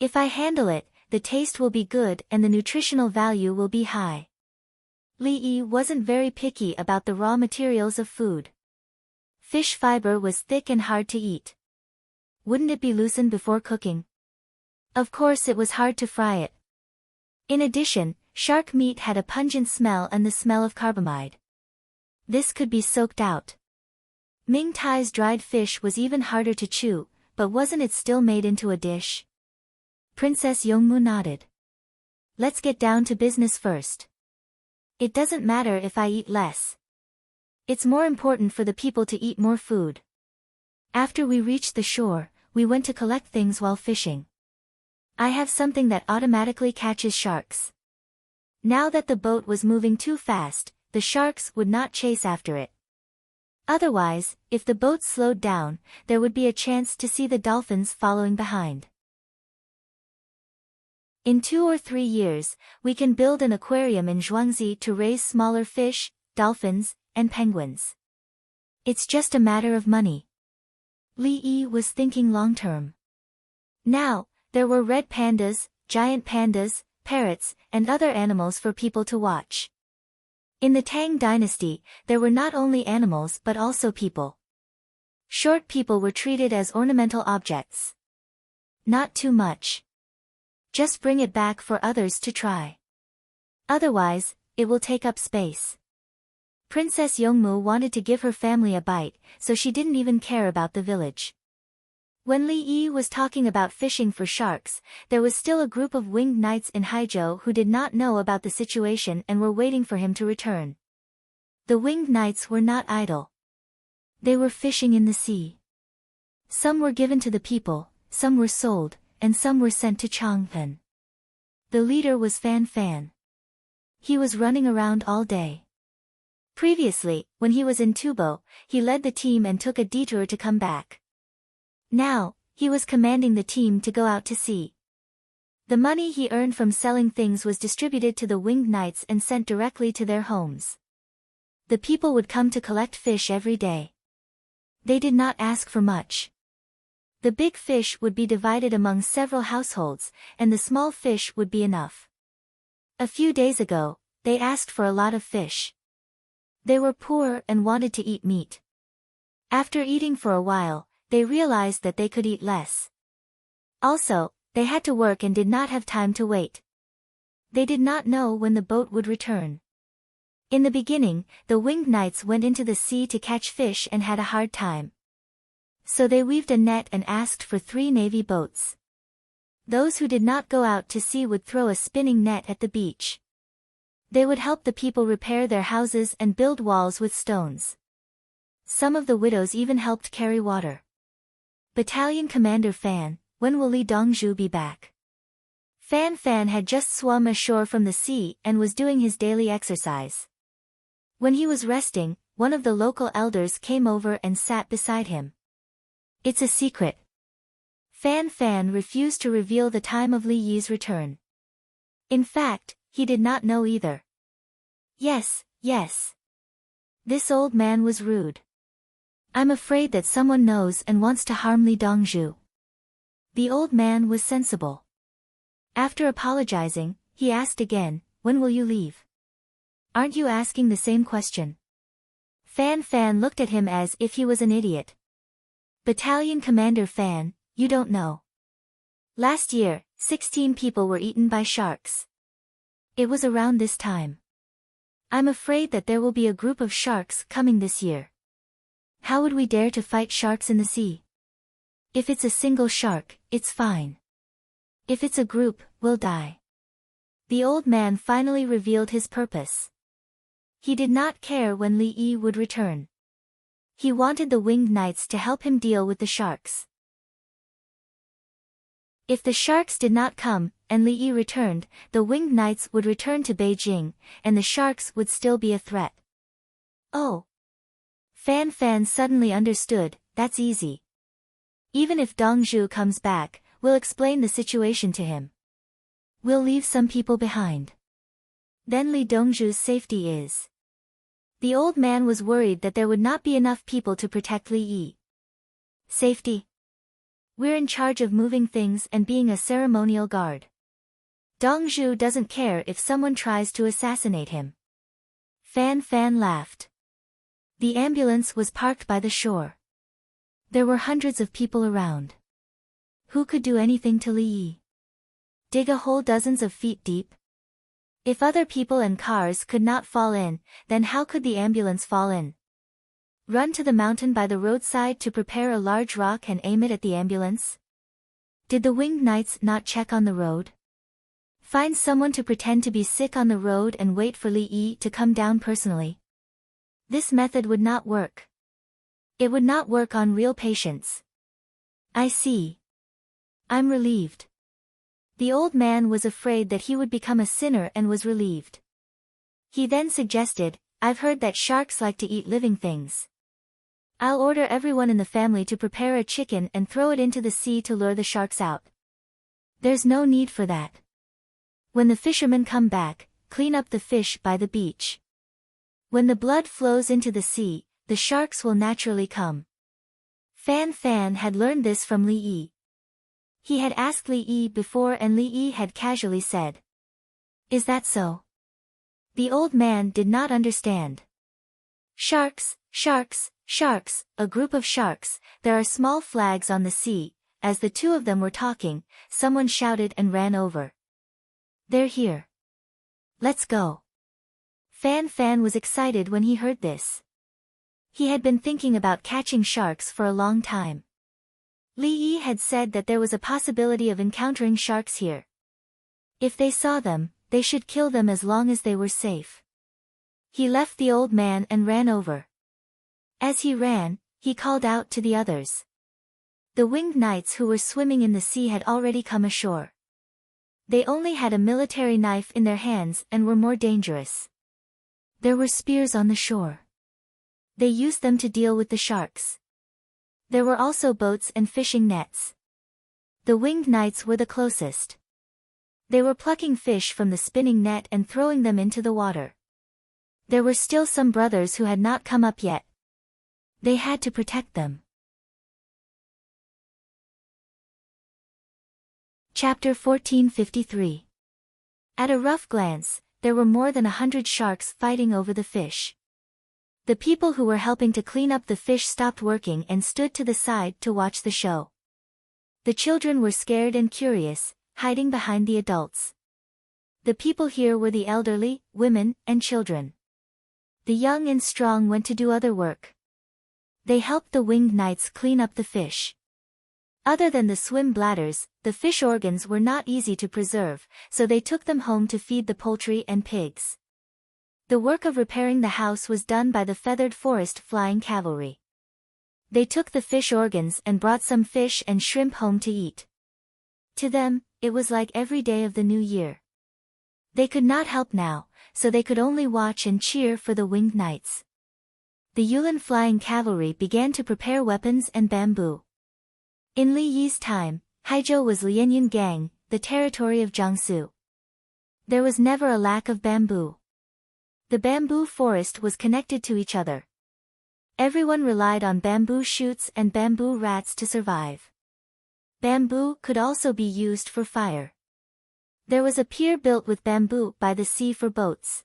If I handle it, the taste will be good and the nutritional value will be high. Li Yi wasn't very picky about the raw materials of food. Fish fiber was thick and hard to eat. Wouldn't it be loosened before cooking? Of course it was hard to fry it. In addition, shark meat had a pungent smell and the smell of carbamide. This could be soaked out. Ming Tai's dried fish was even harder to chew, but wasn't it still made into a dish? Princess Yongmu nodded. Let's get down to business first. It doesn't matter if I eat less. It's more important for the people to eat more food. After we reached the shore, we went to collect things while fishing. I have something that automatically catches sharks. Now that the boat was moving too fast, the sharks would not chase after it. Otherwise, if the boat slowed down, there would be a chance to see the dolphins following behind. In 2 or 3 years, we can build an aquarium in Zhuangzi to raise smaller fish, dolphins, and penguins. It's just a matter of money. Li Yi was thinking long-term. Now, there were red pandas, giant pandas, parrots, and other animals for people to watch. In the Tang dynasty, there were not only animals but also people. Short people were treated as ornamental objects. Not too much. Just bring it back for others to try. Otherwise, it will take up space. Princess Yongmu wanted to give her family a bite, so she didn't even care about the village. When Li Yi was talking about fishing for sharks, there was still a group of winged knights in Haizhou who did not know about the situation and were waiting for him to return. The winged knights were not idle. They were fishing in the sea. Some were given to the people, some were sold, and some were sent to Chang'an. The leader was Fan Fan. He was running around all day. Previously, when he was in Tubo, he led the team and took a detour to come back. Now, he was commanding the team to go out to sea. The money he earned from selling things was distributed to the winged knights and sent directly to their homes. The people would come to collect fish every day. They did not ask for much. The big fish would be divided among several households, and the small fish would be enough. A few days ago, they asked for a lot of fish. They were poor and wanted to eat meat. After eating for a while, they realized that they could eat less. Also, they had to work and did not have time to wait. They did not know when the boat would return. In the beginning, the winged knights went into the sea to catch fish and had a hard time. So they weaved a net and asked for 3 navy boats. Those who did not go out to sea would throw a spinning net at the beach. They would help the people repair their houses and build walls with stones. Some of the widows even helped carry water. Battalion Commander Fan, when will Li Dongzhu be back? Fan Fan had just swum ashore from the sea and was doing his daily exercise. When he was resting, one of the local elders came over and sat beside him. It's a secret. Fan Fan refused to reveal the time of Li Yi's return. In fact, he did not know either. Yes, yes. This old man was rude. I'm afraid that someone knows and wants to harm Li Dongzhu. The old man was sensible. After apologizing, he asked again, when will you leave? Aren't you asking the same question? Fan Fan looked at him as if he was an idiot. Battalion Commander Fan, you don't know. Last year, 16 people were eaten by sharks. It was around this time. I'm afraid that there will be a group of sharks coming this year. How would we dare to fight sharks in the sea? If it's a single shark, it's fine. If it's a group, we'll die. The old man finally revealed his purpose. He did not care when Li Yi would return. He wanted the winged knights to help him deal with the sharks. If the sharks did not come, and Li Yi returned, the winged knights would return to Beijing, and the sharks would still be a threat. Oh! Fan Fan suddenly understood, that's easy. Even if Dongzhu comes back, we'll explain the situation to him. We'll leave some people behind. Then Li Dongzhu's safety is. The old man was worried that there would not be enough people to protect Li Yi. Safety? We're in charge of moving things and being a ceremonial guard. Dongzhu doesn't care if someone tries to assassinate him. Fan Fan laughed. The ambulance was parked by the shore. There were hundreds of people around. Who could do anything to Li Yi? Dig a hole dozens of feet deep? If other people and cars could not fall in, then how could the ambulance fall in? Run to the mountain by the roadside to prepare a large rock and aim it at the ambulance? Did the winged knights not check on the road? Find someone to pretend to be sick on the road and wait for Li Yi to come down personally? This method would not work. It would not work on real patients. I see. I'm relieved. The old man was afraid that he would become a sinner and was relieved. He then suggested, I've heard that sharks like to eat living things. I'll order everyone in the family to prepare a chicken and throw it into the sea to lure the sharks out. There's no need for that. When the fishermen come back, clean up the fish by the beach. When the blood flows into the sea, the sharks will naturally come. Fan Fan had learned this from Li Yi. He had asked Li Yi before and Li Yi had casually said. Is that so? The old man did not understand. Sharks, sharks, sharks, a group of sharks, there are small flags on the sea. As the two of them were talking, someone shouted and ran over. They're here. Let's go. Fan Fan was excited when he heard this. He had been thinking about catching sharks for a long time. Li Yi had said that there was a possibility of encountering sharks here. If they saw them, they should kill them as long as they were safe. He left the old man and ran over. As he ran, he called out to the others. The winged knights who were swimming in the sea had already come ashore. They only had a military knife in their hands and were more dangerous. There were spears on the shore. They used them to deal with the sharks. There were also boats and fishing nets. The winged knights were the closest. They were plucking fish from the spinning net and throwing them into the water. There were still some brothers who had not come up yet. They had to protect them. Chapter 1453. At a rough glance, there were more than 100 sharks fighting over the fish. The people who were helping to clean up the fish stopped working and stood to the side to watch the show. The children were scared and curious, hiding behind the adults. The people here were the elderly, women, and children. The young and strong went to do other work. They helped the winged knights clean up the fish. Other than the swim bladders, the fish organs were not easy to preserve, so they took them home to feed the poultry and pigs. The work of repairing the house was done by the feathered forest flying cavalry. They took the fish organs and brought some fish and shrimp home to eat. To them, it was like every day of the new year. They could not help now, so they could only watch and cheer for the winged knights. The Yulin flying cavalry began to prepare weapons and bamboo. In Li Yi's time, Haizhou was Lianyun Gang, the territory of Jiangsu. There was never a lack of bamboo. The bamboo forest was connected to each other. Everyone relied on bamboo shoots and bamboo rats to survive. Bamboo could also be used for fire. There was a pier built with bamboo by the sea for boats.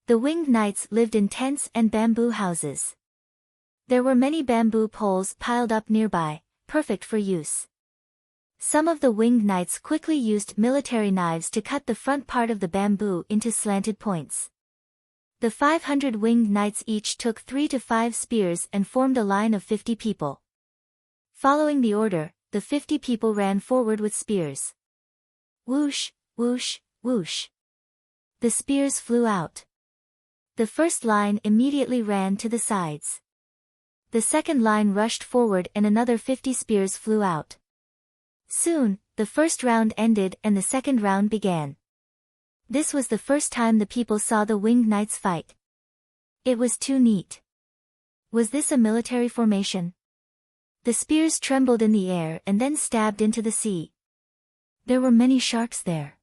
The winged knights lived in tents and bamboo houses. There were many bamboo poles piled up nearby, perfect for use. Some of the winged knights quickly used military knives to cut the front part of the bamboo into slanted points. The 500 winged knights each took 3 to 5 spears and formed a line of 50 people. Following the order, the 50 people ran forward with spears. Whoosh, whoosh, whoosh. The spears flew out. The first line immediately ran to the sides. The second line rushed forward and another 50 spears flew out. Soon, the first round ended and the second round began. This was the first time the people saw the winged knights fight. It was too neat. Was this a military formation? The spears trembled in the air and then stabbed into the sea. There were many sharks there.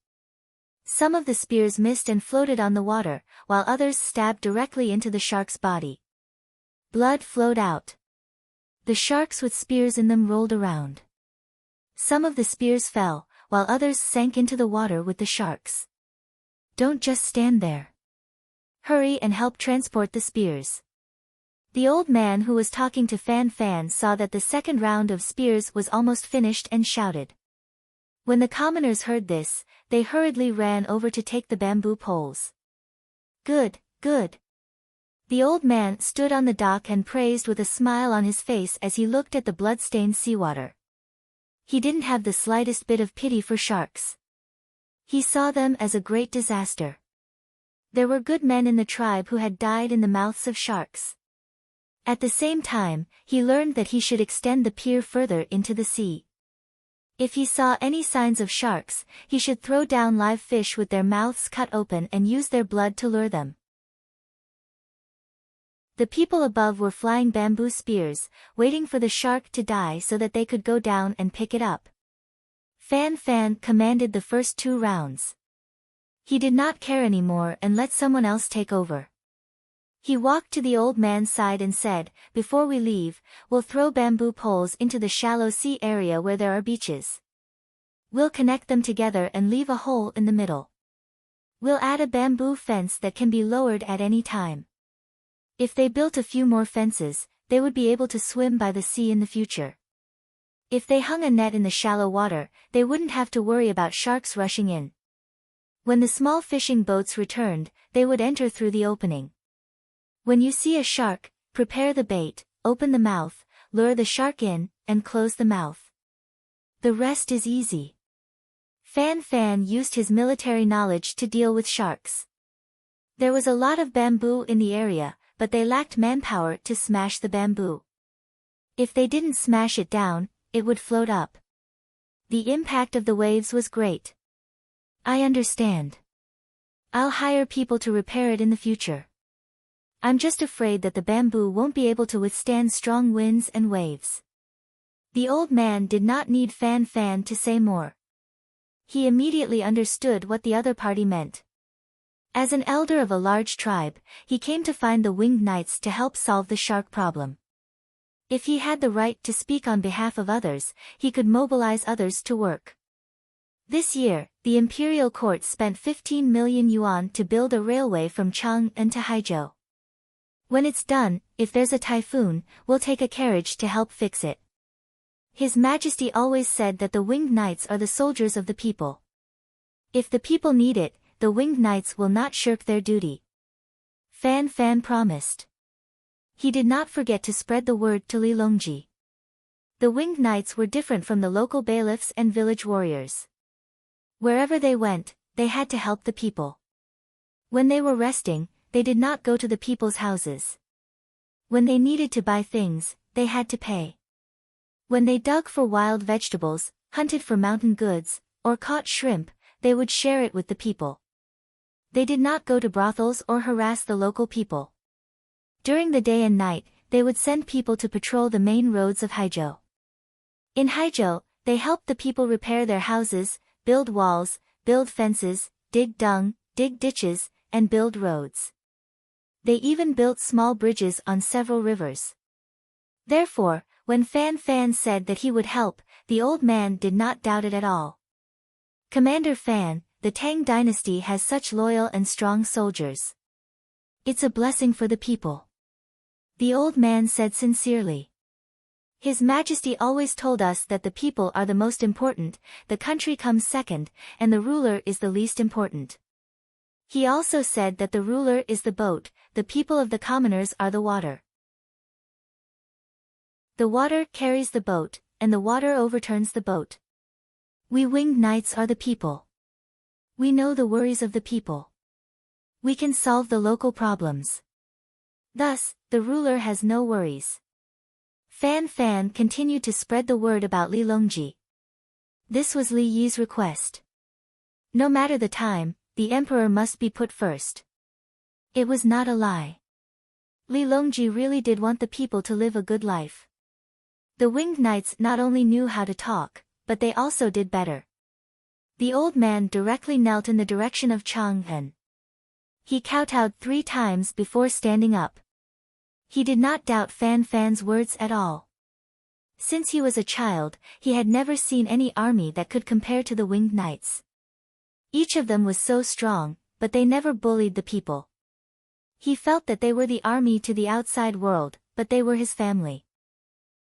Some of the spears missed and floated on the water, while others stabbed directly into the shark's body. Blood flowed out. The sharks with spears in them rolled around. Some of the spears fell, while others sank into the water with the sharks. Don't just stand there. Hurry and help transport the spears. The old man who was talking to Fan Fan saw that the second round of spears was almost finished and shouted. When the commoners heard this, they hurriedly ran over to take the bamboo poles. Good, good. The old man stood on the dock and praised with a smile on his face as he looked at the blood-stained seawater. He didn't have the slightest bit of pity for sharks. He saw them as a great disaster. There were good men in the tribe who had died in the mouths of sharks. At the same time, he learned that he should extend the pier further into the sea. If he saw any signs of sharks, he should throw down live fish with their mouths cut open and use their blood to lure them. The people above were flying bamboo spears, waiting for the shark to die so that they could go down and pick it up. Fan Fan commanded the first 2 rounds. He did not care anymore and let someone else take over. He walked to the old man's side and said, "Before we leave, we'll throw bamboo poles into the shallow sea area where there are beaches. We'll connect them together and leave a hole in the middle. We'll add a bamboo fence that can be lowered at any time. If they built a few more fences, they would be able to swim by the sea in the future. If they hung a net in the shallow water, they wouldn't have to worry about sharks rushing in. When the small fishing boats returned, they would enter through the opening. When you see a shark, prepare the bait, open the mouth, lure the shark in, and close the mouth. The rest is easy. Fan Fan used his military knowledge to deal with sharks. There was a lot of bamboo in the area, but they lacked manpower to smash the bamboo. If they didn't smash it down, it would float up. The impact of the waves was great. I understand. I'll hire people to repair it in the future. I'm just afraid that the bamboo won't be able to withstand strong winds and waves. The old man did not need Fan Fan to say more. He immediately understood what the other party meant. As an elder of a large tribe, he came to find the winged knights to help solve the shark problem. If he had the right to speak on behalf of others, he could mobilize others to work. This year, the imperial court spent 15 million yuan to build a railway from Chang'an to Haizhou. When it's done, if there's a typhoon, we'll take a carriage to help fix it. His Majesty always said that the winged knights are the soldiers of the people. If the people need it, the winged knights will not shirk their duty. Fan Fan promised. He did not forget to spread the word to Li Longji. The winged knights were different from the local bailiffs and village warriors. Wherever they went, they had to help the people. When they were resting, they did not go to the people's houses. When they needed to buy things, they had to pay. When they dug for wild vegetables, hunted for mountain goods, or caught shrimp, they would share it with the people. They did not go to brothels or harass the local people. During the day and night, they would send people to patrol the main roads of Haizhou. In Haizhou, they helped the people repair their houses, build walls, build fences, dig dung, dig ditches, and build roads. They even built small bridges on several rivers. Therefore, when Fan Fan said that he would help, the old man did not doubt it at all. Commander Fan, the Tang dynasty has such loyal and strong soldiers. It's a blessing for the people. The old man said sincerely. His Majesty always told us that the people are the most important, the country comes second, and the ruler is the least important. He also said that the ruler is the boat, the people of the commoners are the water. The water carries the boat, and the water overturns the boat. We winged knights are the people. We know the worries of the people. We can solve the local problems. Thus, the ruler has no worries. Fan Fan continued to spread the word about Li Longji. This was Li Yi's request. No matter the time, the emperor must be put first. It was not a lie. Li Longji really did want the people to live a good life. The winged knights not only knew how to talk, but they also did better. The old man directly knelt in the direction of Chang'an. He kowtowed 3 times before standing up. He did not doubt Fan Fan's words at all. Since he was a child, he had never seen any army that could compare to the winged knights. Each of them was so strong, but they never bullied the people. He felt that they were the army to the outside world, but they were his family.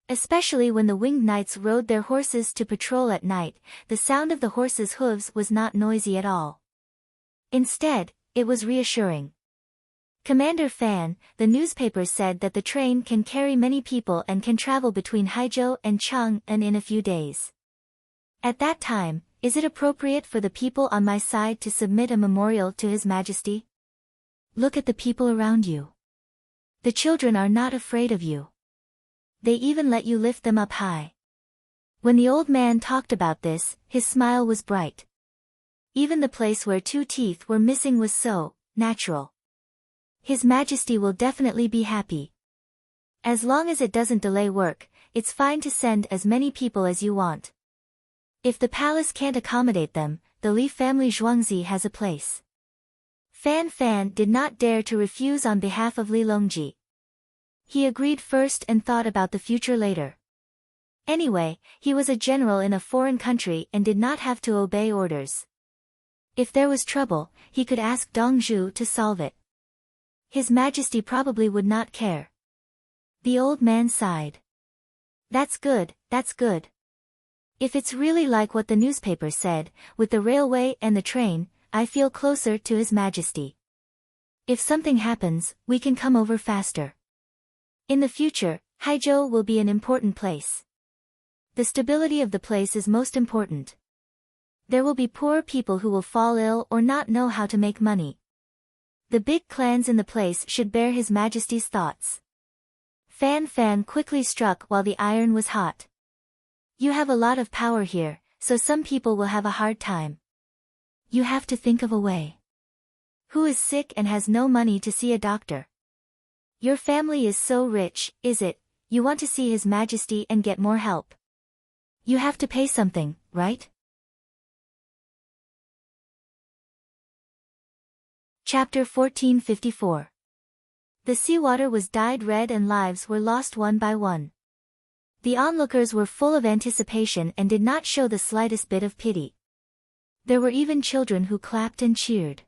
Especially when the winged knights rode their horses to patrol at night, the sound of the horses' hooves was not noisy at all. Instead, it was reassuring. Commander Fan, the newspaper said that the train can carry many people and can travel between Haizhou and Chang'an in a few days. At that time, is it appropriate for the people on my side to submit a memorial to His Majesty? Look at the people around you. The children are not afraid of you. They even let you lift them up high. When the old man talked about this, his smile was bright. Even the place where 2 teeth were missing was so natural. His Majesty will definitely be happy. As long as it doesn't delay work, it's fine to send as many people as you want. If the palace can't accommodate them, the Li family Zhuangzi has a place. Fan Fan did not dare to refuse on behalf of Li Longji. He agreed first and thought about the future later. Anyway, he was a general in a foreign country and did not have to obey orders. If there was trouble, he could ask Dong Zhu to solve it. His Majesty probably would not care. The old man sighed. That's good, that's good. If it's really like what the newspaper said, with the railway and the train, I feel closer to His Majesty. If something happens, we can come over faster. In the future, Haizhou will be an important place. The stability of the place is most important. There will be poor people who will fall ill or not know how to make money. The big clans in the place should bear His Majesty's thoughts. Fan Fan quickly struck while the iron was hot. You have a lot of power here, so some people will have a hard time. You have to think of a way. Who is sick and has no money to see a doctor? Your family is so rich, is it? You want to see His Majesty and get more help. You have to pay something, right? Chapter 1454. The seawater was dyed red and lives were lost one by one. The onlookers were full of anticipation and did not show the slightest bit of pity. There were even children who clapped and cheered.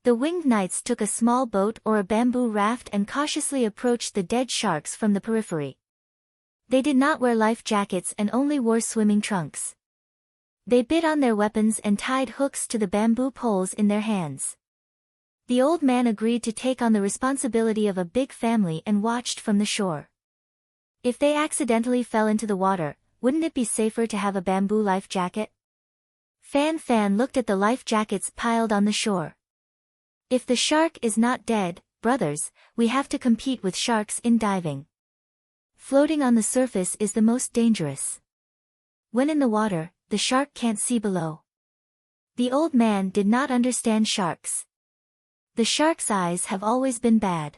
The winged knights took a small boat or a bamboo raft and cautiously approached the dead sharks from the periphery. They did not wear life jackets and only wore swimming trunks. They bit on their weapons and tied hooks to the bamboo poles in their hands. The old man agreed to take on the responsibility of a big family and watched from the shore. If they accidentally fell into the water, wouldn't it be safer to have a bamboo life jacket? Fan Fan looked at the life jackets piled on the shore. If the shark is not dead, brothers, we have to compete with sharks in diving. Floating on the surface is the most dangerous. When in the water, the shark can't see below. The old man did not understand sharks. The shark's eyes have always been bad.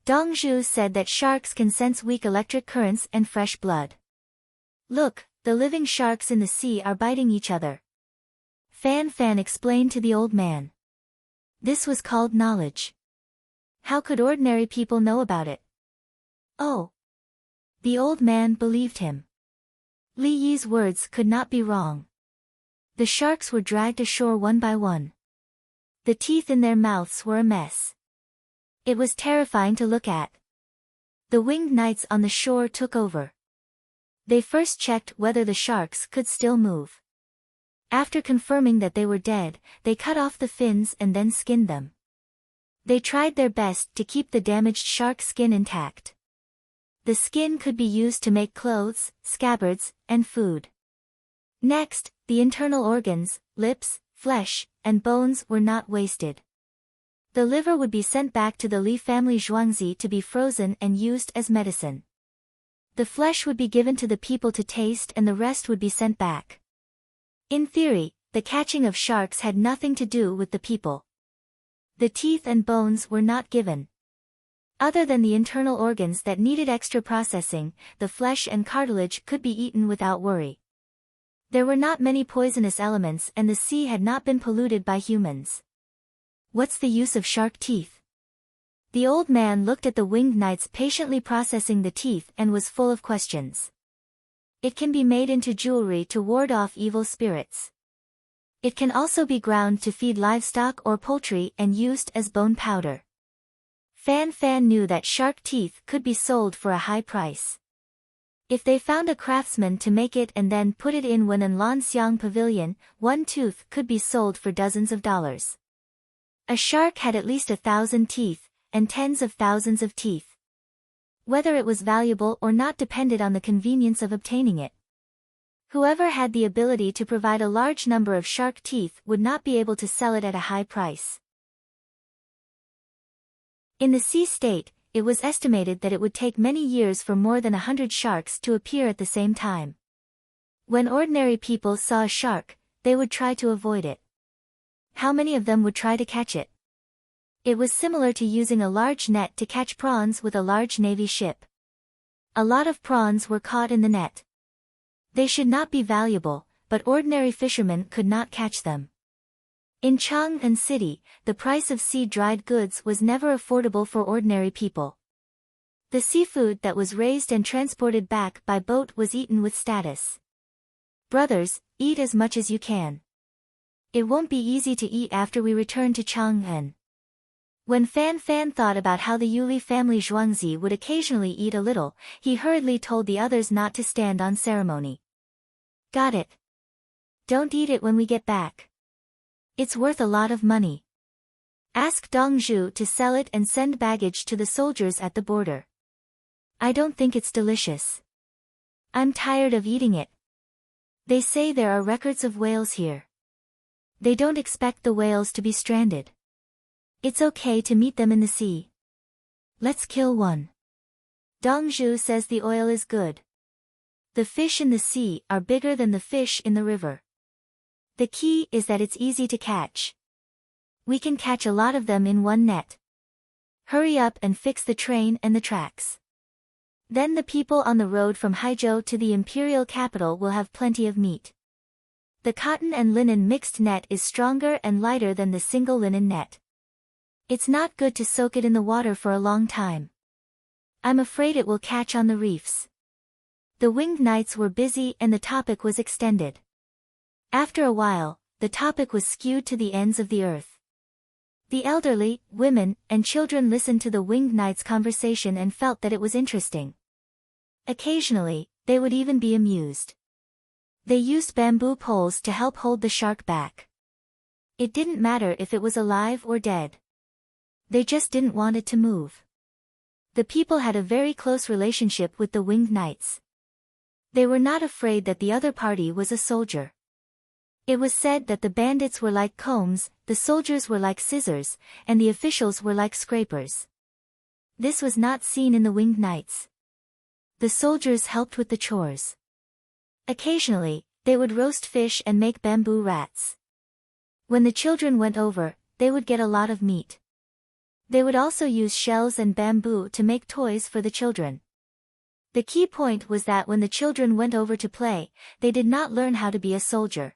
Dongzhu said that sharks can sense weak electric currents and fresh blood. Look, the living sharks in the sea are biting each other. Fan Fan explained to the old man. This was called knowledge. How could ordinary people know about it? Oh. The old man believed him. Li Yi's words could not be wrong. The sharks were dragged ashore one by one. The teeth in their mouths were a mess. It was terrifying to look at. The winged knights on the shore took over. They first checked whether the sharks could still move. After confirming that they were dead, they cut off the fins and then skinned them. They tried their best to keep the damaged shark skin intact. The skin could be used to make clothes, scabbards, and food. Next, the internal organs, lips, flesh, and bones were not wasted. The liver would be sent back to the Li family Zhuangzi to be frozen and used as medicine. The flesh would be given to the people to taste and the rest would be sent back. In theory, the catching of sharks had nothing to do with the people. The teeth and bones were not given. Other than the internal organs that needed extra processing, the flesh and cartilage could be eaten without worry. There were not many poisonous elements and the sea had not been polluted by humans. What's the use of shark teeth? The old man looked at the winged knights patiently processing the teeth and was full of questions. It can be made into jewelry to ward off evil spirits. It can also be ground to feed livestock or poultry and used as bone powder. Fan Fan knew that shark teeth could be sold for a high price. If they found a craftsman to make it and then put it in Wenan Lanxiang Pavilion, one tooth could be sold for dozens of dollars. A shark had at least 1,000 teeth, and tens of thousands of teeth. Whether it was valuable or not depended on the convenience of obtaining it. Whoever had the ability to provide a large number of shark teeth would not be able to sell it at a high price. In the sea state, it was estimated that it would take many years for more than 100 sharks to appear at the same time. When ordinary people saw a shark, they would try to avoid it. How many of them would try to catch it? It was similar to using a large net to catch prawns with a large navy ship. A lot of prawns were caught in the net. They should not be valuable, but ordinary fishermen could not catch them. In Chang'an City, the price of sea-dried goods was never affordable for ordinary people. The seafood that was raised and transported back by boat was eaten with status. Brothers, eat as much as you can. It won't be easy to eat after we return to Chang'an. When Fan Fan thought about how the Yuli family Zhuangzi would occasionally eat a little, he hurriedly told the others not to stand on ceremony. Got it. Don't eat it when we get back. It's worth a lot of money. Ask Dongzhu to sell it and send baggage to the soldiers at the border. I don't think it's delicious. I'm tired of eating it. They say there are records of whales here. They don't expect the whales to be stranded. It's okay to meet them in the sea. Let's kill one. Dongzhu says the oil is good. The fish in the sea are bigger than the fish in the river. The key is that it's easy to catch. We can catch a lot of them in one net. Hurry up and fix the train and the tracks. Then the people on the road from Haizhou to the imperial capital will have plenty of meat. The cotton and linen mixed net is stronger and lighter than the single linen net. It's not good to soak it in the water for a long time. I'm afraid it will catch on the reefs. The winged knights were busy and the topic was extended. After a while, the topic was skewed to the ends of the earth. The elderly, women, and children listened to the winged knight's conversation and felt that it was interesting. Occasionally, they would even be amused. They used bamboo poles to help hold the shark back. It didn't matter if it was alive or dead. They just didn't want it to move. The people had a very close relationship with the winged knights. They were not afraid that the other party was a soldier. It was said that the bandits were like combs, the soldiers were like scissors, and the officials were like scrapers. This was not seen in the winged knights. The soldiers helped with the chores. Occasionally, they would roast fish and make bamboo rats. When the children went over, they would get a lot of meat. They would also use shells and bamboo to make toys for the children. The key point was that when the children went over to play, they did not learn how to be a soldier.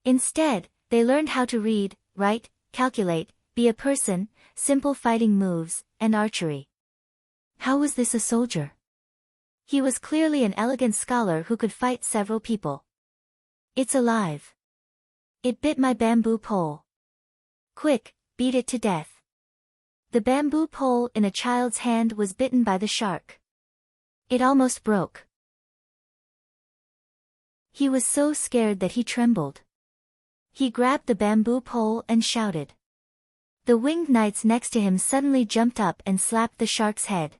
Instead, they learned how to read, write, calculate, be a person, simple fighting moves, and archery. How was this a soldier? He was clearly an elegant scholar who could fight several people. It's alive. It bit my bamboo pole. Quick, beat it to death. The bamboo pole in a child's hand was bitten by the shark. It almost broke. He was so scared that he trembled. He grabbed the bamboo pole and shouted. The winged knights next to him suddenly jumped up and slapped the shark's head.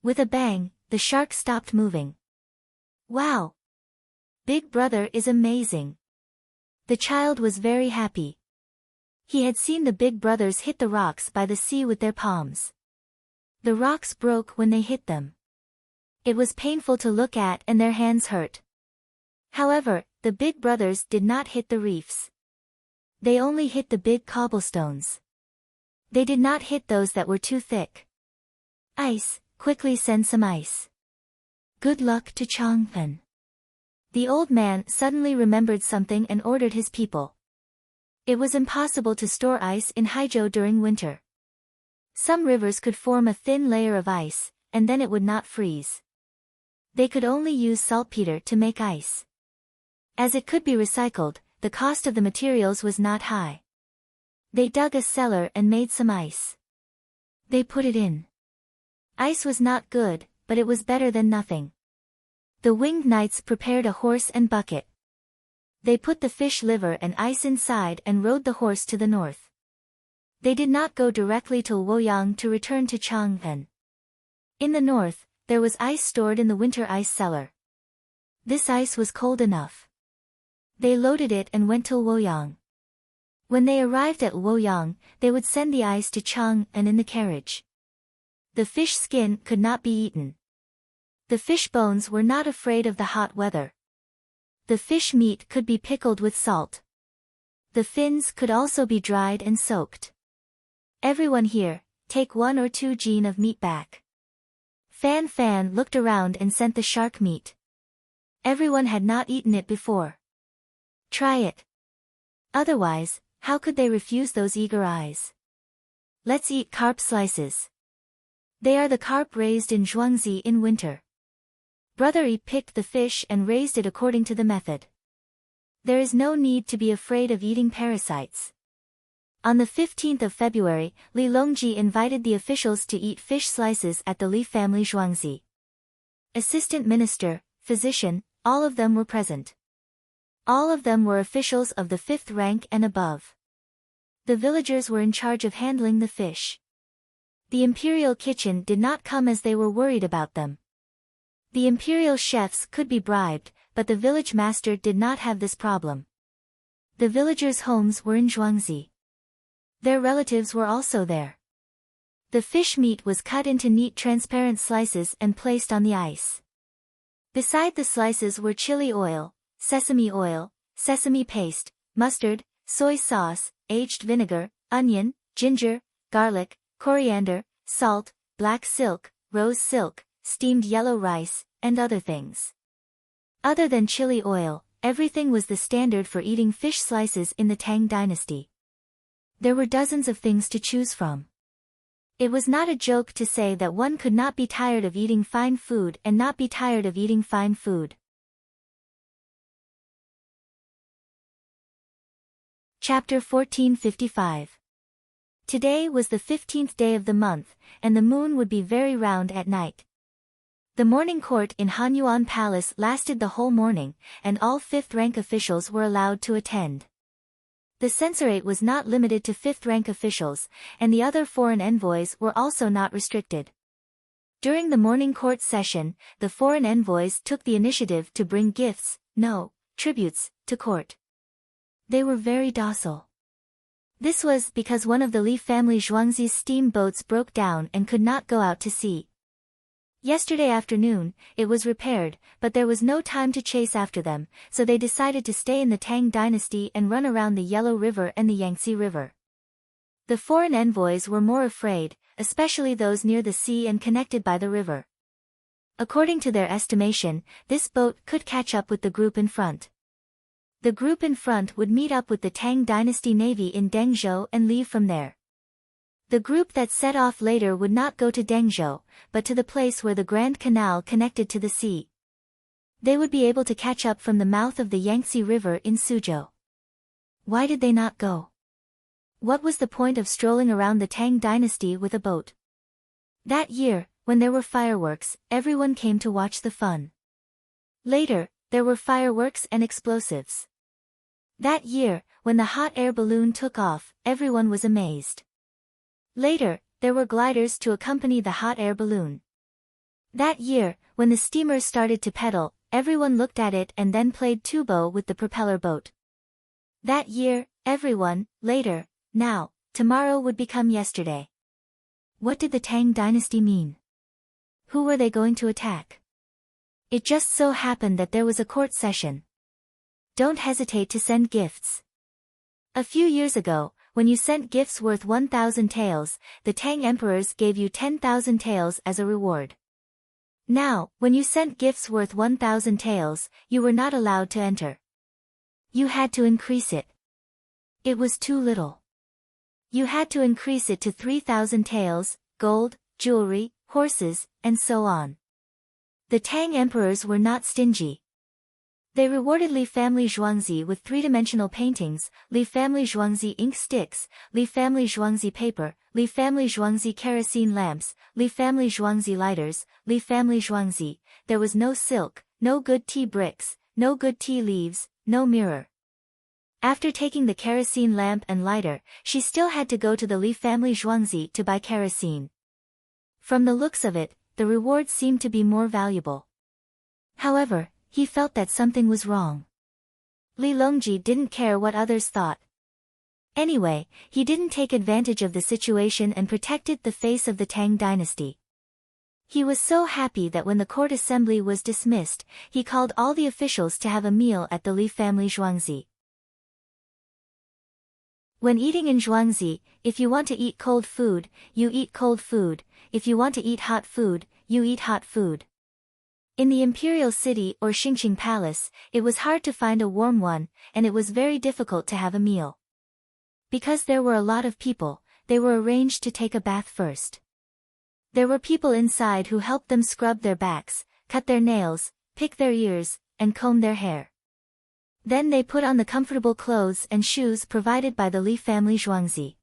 With a bang, the shark stopped moving. Wow! Big Brother is amazing. The child was very happy. He had seen the big brothers hit the rocks by the sea with their palms. The rocks broke when they hit them. It was painful to look at and their hands hurt. However, the big brothers did not hit the reefs. They only hit the big cobblestones. They did not hit those that were too thick. Ice, quickly send some ice. Good luck to Chang'an. The old man suddenly remembered something and ordered his people. It was impossible to store ice in Haizhou during winter. Some rivers could form a thin layer of ice, and then it would not freeze. They could only use saltpeter to make ice. As it could be recycled, the cost of the materials was not high. They dug a cellar and made some ice. They put it in. Ice was not good, but it was better than nothing. The winged knights prepared a horse and bucket. They put the fish liver and ice inside and rode the horse to the north. They did not go directly to Luoyang to return to Chang'an. In the north, there was ice stored in the winter ice cellar. This ice was cold enough. They loaded it and went to Luoyang. When they arrived at Luoyang, they would send the ice to Chang'an in the carriage. The fish skin could not be eaten. The fish bones were not afraid of the hot weather. The fish meat could be pickled with salt. The fins could also be dried and soaked. Everyone here, take 1 or 2 jin of meat back. Fan Fan looked around and sent the shark meat. Everyone had not eaten it before. Try it. Otherwise, how could they refuse those eager eyes? Let's eat carp slices. They are the carp raised in Zhuangzi in winter. Brother Yi picked the fish and raised it according to the method. There is no need to be afraid of eating parasites. On the 15th of February, Li Longji invited the officials to eat fish slices at the Li family Zhuangzi. Assistant minister, physician, all of them were present. All of them were officials of the 5th rank and above. The villagers were in charge of handling the fish. The imperial kitchen did not come as they were worried about them. The imperial chefs could be bribed, but the village master did not have this problem. The villagers' homes were in Zhuangzi. Their relatives were also there. The fish meat was cut into neat transparent slices and placed on the ice. Beside the slices were chili oil, sesame paste, mustard, soy sauce, aged vinegar, onion, ginger, garlic, coriander, salt, black silk, rose silk, steamed yellow rice, and other things. Other than chili oil, everything was the standard for eating fish slices in the Tang dynasty. There were dozens of things to choose from. It was not a joke to say that one could not be tired of eating fine food and not be tired of eating fine food. Chapter 1455. Today was the 15th day of the month, and the moon would be very round at night. The morning court in Hanyuan Palace lasted the whole morning, and all fifth-rank officials were allowed to attend. The censorate was not limited to fifth-rank officials, and the other foreign envoys were also not restricted. During the morning court session, the foreign envoys took the initiative to bring gifts, tributes, to court. They were very docile. This was because one of the Li family Zhuangzi's steamboats broke down and could not go out to sea. Yesterday afternoon, it was repaired, but there was no time to chase after them, so they decided to stay in the Tang dynasty and run around the Yellow River and the Yangtze River. The foreign envoys were more afraid, especially those near the sea and connected by the river. According to their estimation, this boat could catch up with the group in front. The group in front would meet up with the Tang dynasty navy in Dengzhou and leave from there. The group that set off later would not go to Dengzhou, but to the place where the Grand Canal connected to the sea. They would be able to catch up from the mouth of the Yangtze River in Suzhou. Why did they not go? What was the point of strolling around the Tang dynasty with a boat? That year, when there were fireworks, everyone came to watch the fun. Later, there were fireworks and explosives. That year, when the hot air balloon took off, everyone was amazed. Later, there were gliders to accompany the hot air balloon. That year, when the steamer started to pedal, everyone looked at it and then played tubo with the propeller boat. That year, everyone, later, now, tomorrow would become yesterday. What did the Tang dynasty mean? Who were they going to attack? It just so happened that there was a court session. Don't hesitate to send gifts. A few years ago, when you sent gifts worth 1,000 taels, the Tang emperors gave you 10,000 taels as a reward. Now, when you sent gifts worth 1,000 taels, you were not allowed to enter. You had to increase it. It was too little. You had to increase it to 3,000 taels, gold, jewelry, horses, and so on. The Tang emperors were not stingy. They rewarded Li family Zhuangzi with three-dimensional paintings, Li family Zhuangzi ink sticks, Li family Zhuangzi paper, Li family Zhuangzi kerosene lamps, Li family Zhuangzi lighters, Li family Zhuangzi. There was no silk, no good tea bricks, no good tea leaves, no mirror. After taking the kerosene lamp and lighter, she still had to go to the Li family Zhuangzi to buy kerosene. From the looks of it, the reward seemed to be more valuable. However, he felt that something was wrong. Li Longji didn't care what others thought. Anyway, he didn't take advantage of the situation and protected the face of the Tang dynasty. He was so happy that when the court assembly was dismissed, he called all the officials to have a meal at the Li family Zhuangzi. When eating in Zhuangzi, if you want to eat cold food, you eat cold food. If you want to eat hot food, you eat hot food. In the imperial city or Xingqing palace, it was hard to find a warm one, and it was very difficult to have a meal. Because there were a lot of people, they were arranged to take a bath first. There were people inside who helped them scrub their backs, cut their nails, pick their ears, and comb their hair. Then they put on the comfortable clothes and shoes provided by the Li family Zhuangzi.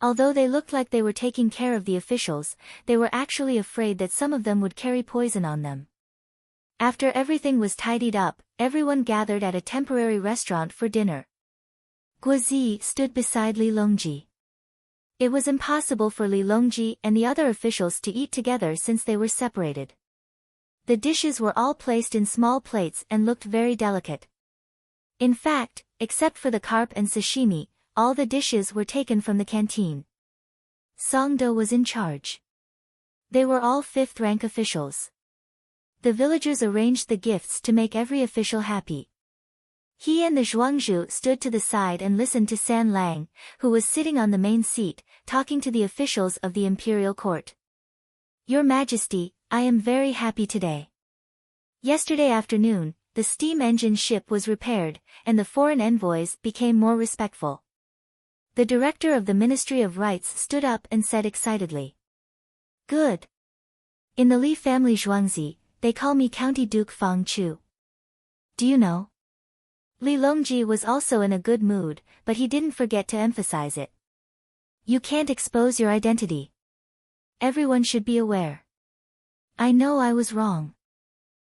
Although they looked like they were taking care of the officials, they were actually afraid that some of them would carry poison on them. After everything was tidied up, everyone gathered at a temporary restaurant for dinner. Guozi stood beside Li Longji. It was impossible for Li Longji and the other officials to eat together since they were separated. The dishes were all placed in small plates and looked very delicate. In fact, except for the carp and sashimi, all the dishes were taken from the canteen. Songda was in charge. They were all fifth-rank officials. The villagers arranged the gifts to make every official happy. He and the Zhuangzhu stood to the side and listened to San Lang, who was sitting on the main seat, talking to the officials of the imperial court. Your Majesty, I am very happy today. Yesterday afternoon, the steam engine ship was repaired, and the foreign envoys became more respectful. The director of the Ministry of Rights stood up and said excitedly. Good. In the Li family Zhuangzi, they call me County Duke Fang Chu. Do you know? Li Longji was also in a good mood, but he didn't forget to emphasize it. You can't expose your identity. Everyone should be aware. I know I was wrong.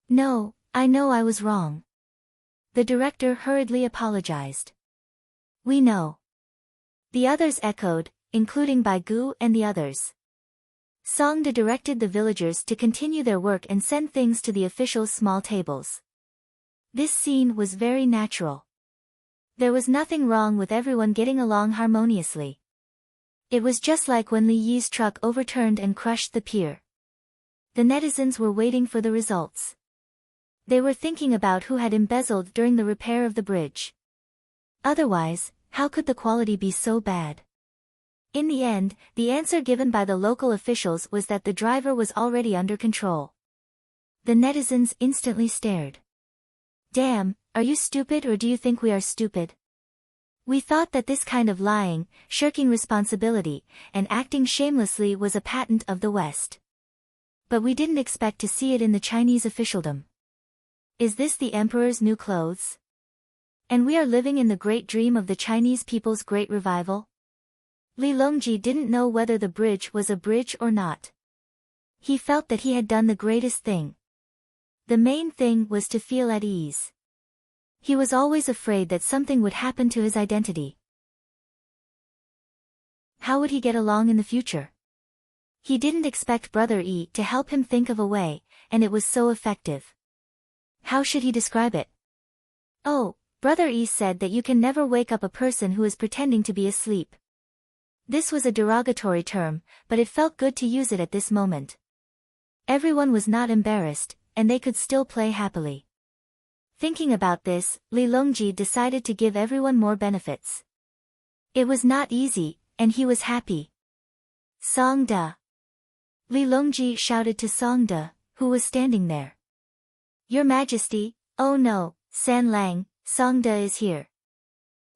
No, I know I was wrong. The director hurriedly apologized. We know. The others echoed, including Bai Gu and the others. Songda directed the villagers to continue their work and send things to the officials' small tables. This scene was very natural. There was nothing wrong with everyone getting along harmoniously. It was just like when Li Yi's truck overturned and crushed the pier. The netizens were waiting for the results. They were thinking about who had embezzled during the repair of the bridge. Otherwise, how could the quality be so bad? In the end, the answer given by the local officials was that the driver was already under control. The netizens instantly stared. Damn, are you stupid or do you think we are stupid? We thought that this kind of lying, shirking responsibility, and acting shamelessly was a patent of the West. But we didn't expect to see it in the Chinese officialdom. Is this the emperor's new clothes? And we are living in the great dream of the Chinese people's great revival? Li Longji didn't know whether the bridge was a bridge or not. He felt that he had done the greatest thing. The main thing was to feel at ease. He was always afraid that something would happen to his identity. How would he get along in the future? He didn't expect Brother Yi to help him think of a way, and it was so effective. How should he describe it? Oh, Brother Yi said that you can never wake up a person who is pretending to be asleep. This was a derogatory term, but it felt good to use it at this moment. Everyone was not embarrassed, and they could still play happily. Thinking about this, Li Longji decided to give everyone more benefits. It was not easy, and he was happy. Songda. Li Longji shouted to Songda, who was standing there. Your Majesty, oh no, San Lang, Songda is here.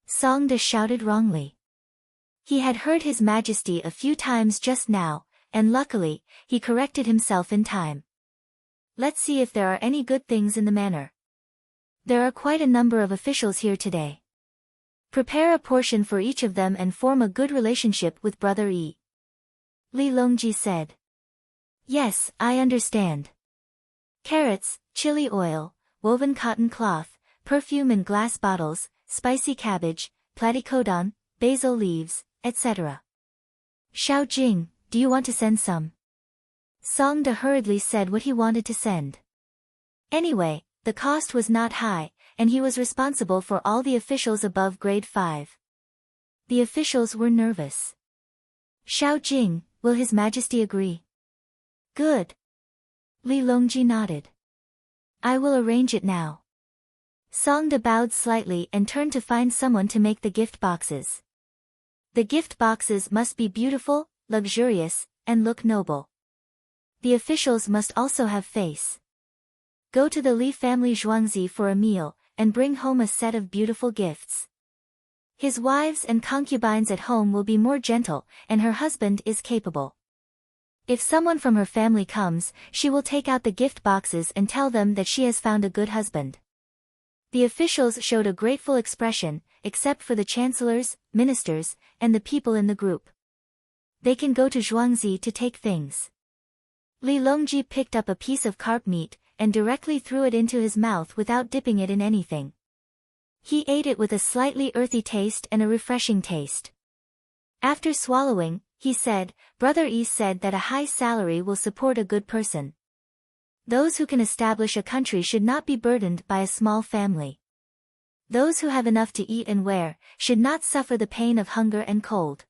Songda shouted wrongly. He had heard His Majesty a few times just now, and luckily, he corrected himself in time. Let's see if there are any good things in the manor. There are quite a number of officials here today. Prepare a portion for each of them and form a good relationship with Brother Yi. Li Longji said. Yes, I understand. Carrots, chili oil, woven cotton cloth, perfume in glass bottles, spicy cabbage, platycodon, basil leaves, etc. Xiao Jing, do you want to send some? Songda hurriedly said what he wanted to send. Anyway, the cost was not high, and he was responsible for all the officials above grade 5. The officials were nervous. Xiao Jing, will His Majesty agree? Good. Li Longji nodded. I will arrange it now. Songda bowed slightly and turned to find someone to make the gift boxes. The gift boxes must be beautiful, luxurious, and look noble. The officials must also have face. Go to the Li family Zhuangzi for a meal, and bring home a set of beautiful gifts. His wives and concubines at home will be more gentle, and her husband is capable. If someone from her family comes, she will take out the gift boxes and tell them that she has found a good husband. The officials showed a grateful expression, except for the chancellors, ministers, and the people in the group. They can go to Zhuangzi to take things. Li Longji picked up a piece of carp meat, and directly threw it into his mouth without dipping it in anything. He ate it with a slightly earthy taste and a refreshing taste. After swallowing, he said, Brother Yi said that a high salary will support a good person. Those who can establish a country should not be burdened by a small family. Those who have enough to eat and wear, should not suffer the pain of hunger and cold.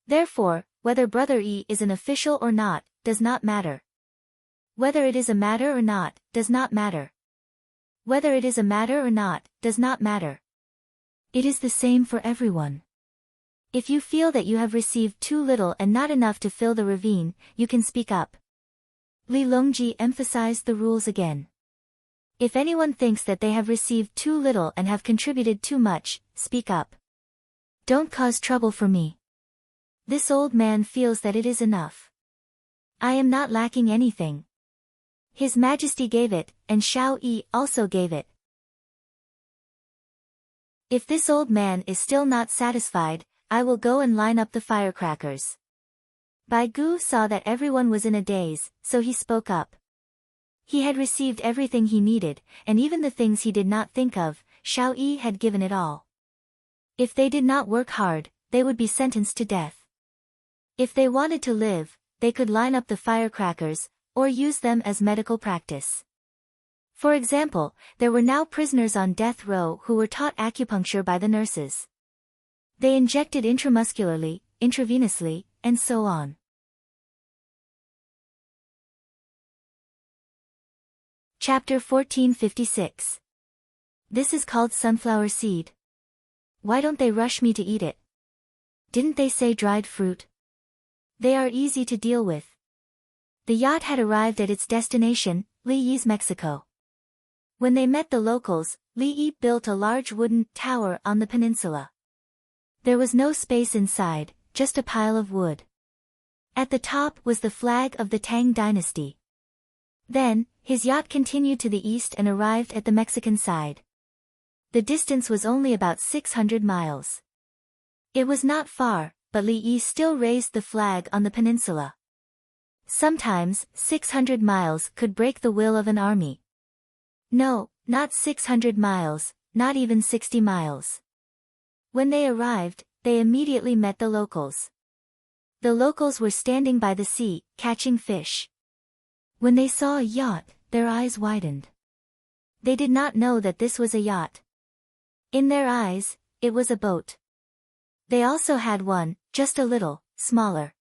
Therefore, whether Brother E is an official or not, does not matter. Whether it is a matter or not, does not matter. Whether it is a matter or not, does not matter. It is the same for everyone. If you feel that you have received too little and not enough to fill the ravine, you can speak up. Li Longji emphasized the rules again. If anyone thinks that they have received too little and have contributed too much, speak up. Don't cause trouble for me. This old man feels that it is enough. I am not lacking anything. His Majesty gave it, and Xiao Yi also gave it. If this old man is still not satisfied, I will go and line up the firecrackers. Bai Gu saw that everyone was in a daze, so he spoke up. He had received everything he needed, and even the things he did not think of, Xiao Yi had given it all. If they did not work hard, they would be sentenced to death. If they wanted to live, they could line up the firecrackers, or use them as medical practice. For example, there were now prisoners on death row who were taught acupuncture by the nurses. They injected intramuscularly, intravenously, and so on. Chapter 1456. This is called sunflower seed. Why don't they rush me to eat it? Didn't they say dried fruit? They are easy to deal with. The yacht had arrived at its destination, Li Yi's Mexico. When they met the locals, Li Yi built a large wooden tower on the peninsula. There was no space inside, just a pile of wood. At the top was the flag of the Tang dynasty. Then, his yacht continued to the east and arrived at the Mexican side. The distance was only about 600 miles. It was not far, but Li Yi still raised the flag on the peninsula. Sometimes, 600 miles could break the will of an army. No, not 600 miles, not even 60 miles. When they arrived, they immediately met the locals. The locals were standing by the sea, catching fish. When they saw a yacht, their eyes widened. They did not know that this was a yacht. In their eyes, it was a boat. They also had one, just a little, smaller.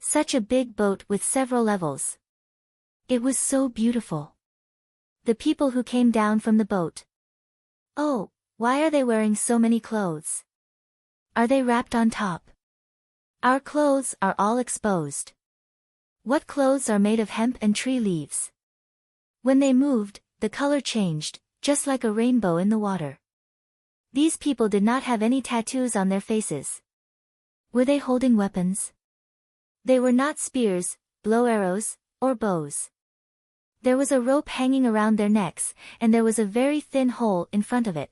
Such a big boat with several levels. It was so beautiful. The people who came down from the boat. Oh, why are they wearing so many clothes? Are they wrapped on top? Our clothes are all exposed. What clothes are made of hemp and tree leaves? When they moved, the color changed, just like a rainbow in the water. These people did not have any tattoos on their faces. Were they holding weapons? They were not spears, blow arrows, or bows. There was a rope hanging around their necks, and there was a very thin hole in front of it.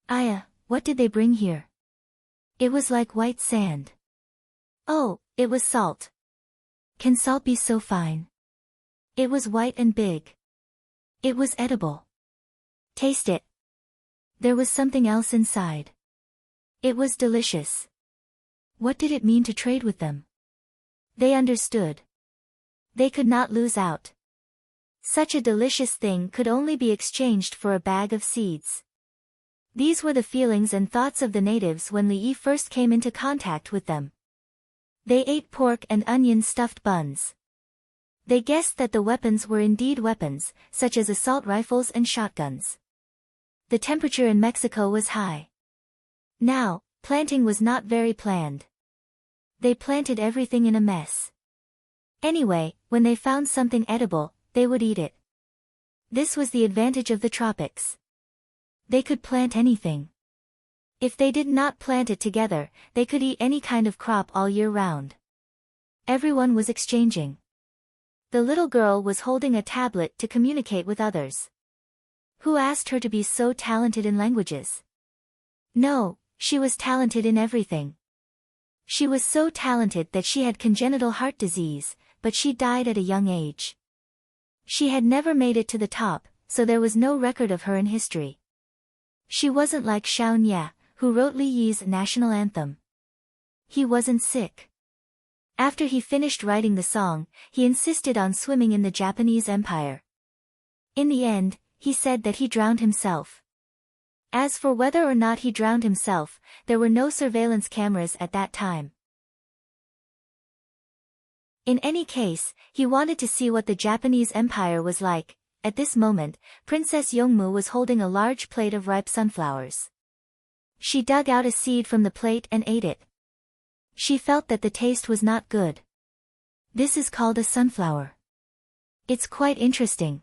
Aya, what did they bring here? It was like white sand. Oh, it was salt. Can salt be so fine? It was white and big. It was edible. Taste it. There was something else inside. It was delicious. What did it mean to trade with them? They understood. They could not lose out. Such a delicious thing could only be exchanged for a bag of seeds. These were the feelings and thoughts of the natives when Li Yi first came into contact with them. They ate pork and onion stuffed buns. They guessed that the weapons were indeed weapons, such as assault rifles and shotguns. The temperature in Mexico was high. Now, planting was not very planned. They planted everything in a mess. Anyway, when they found something edible, they would eat it. This was the advantage of the tropics. They could plant anything. If they did not plant it together, they could eat any kind of crop all year round. Everyone was exchanging. The little girl was holding a tablet to communicate with others. Who asked her to be so talented in languages? No, she was talented in everything. She was so talented that she had congenital heart disease, but she died at a young age. She had never made it to the top, so there was no record of her in history. She wasn't like Xiao Nia, who wrote Li Yi's national anthem. He wasn't sick. After he finished writing the song, he insisted on swimming in the Japanese Empire. In the end, he said that he drowned himself. As for whether or not he drowned himself, there were no surveillance cameras at that time. In any case, he wanted to see what the Japanese Empire was like. At this moment, Princess Youngmu was holding a large plate of ripe sunflowers. She dug out a seed from the plate and ate it. She felt that the taste was not good. This is called a sunflower. It's quite interesting.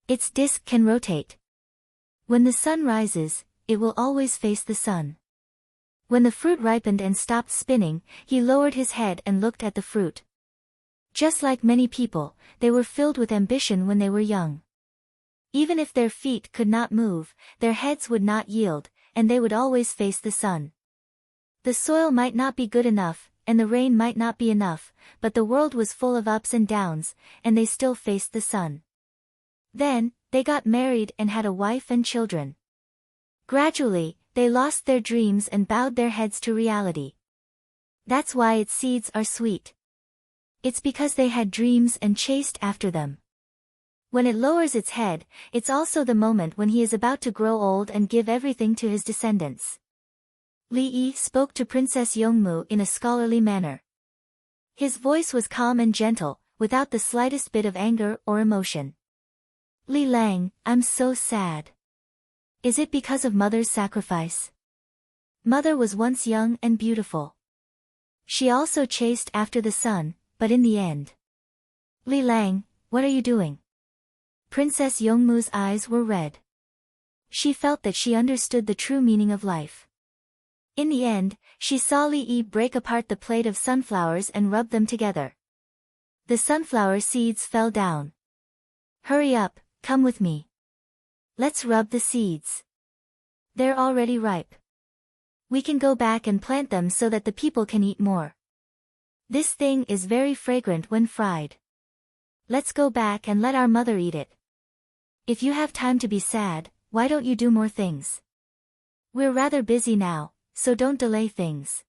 Its disc can rotate. When the sun rises, it will always face the sun. When the fruit ripened and stopped spinning, he lowered his head and looked at the fruit. Just like many people, they were filled with ambition when they were young. Even if their feet could not move, their heads would not yield, and they would always face the sun. The soil might not be good enough, and the rain might not be enough, but the world was full of ups and downs, and they still faced the sun. Then, they got married and had a wife and children. Gradually, they lost their dreams and bowed their heads to reality. That's why its seeds are sweet. It's because they had dreams and chased after them. When it lowers its head, it's also the moment when he is about to grow old and give everything to his descendants. Li Yi spoke to Princess Youngmu in a scholarly manner. His voice was calm and gentle, without the slightest bit of anger or emotion. Li Lang, I'm so sad. Is it because of Mother's sacrifice? Mother was once young and beautiful. She also chased after the sun, but in the end. Li Lang, what are you doing? Princess Youngmu's eyes were red. She felt that she understood the true meaning of life. In the end, she saw Li Yi break apart the plate of sunflowers and rub them together. The sunflower seeds fell down. Hurry up, come with me. Let's rub the seeds. They're already ripe. We can go back and plant them so that the people can eat more. This thing is very fragrant when fried. Let's go back and let our mother eat it. If you have time to be sad, why don't you do more things? We're rather busy now, so don't delay things.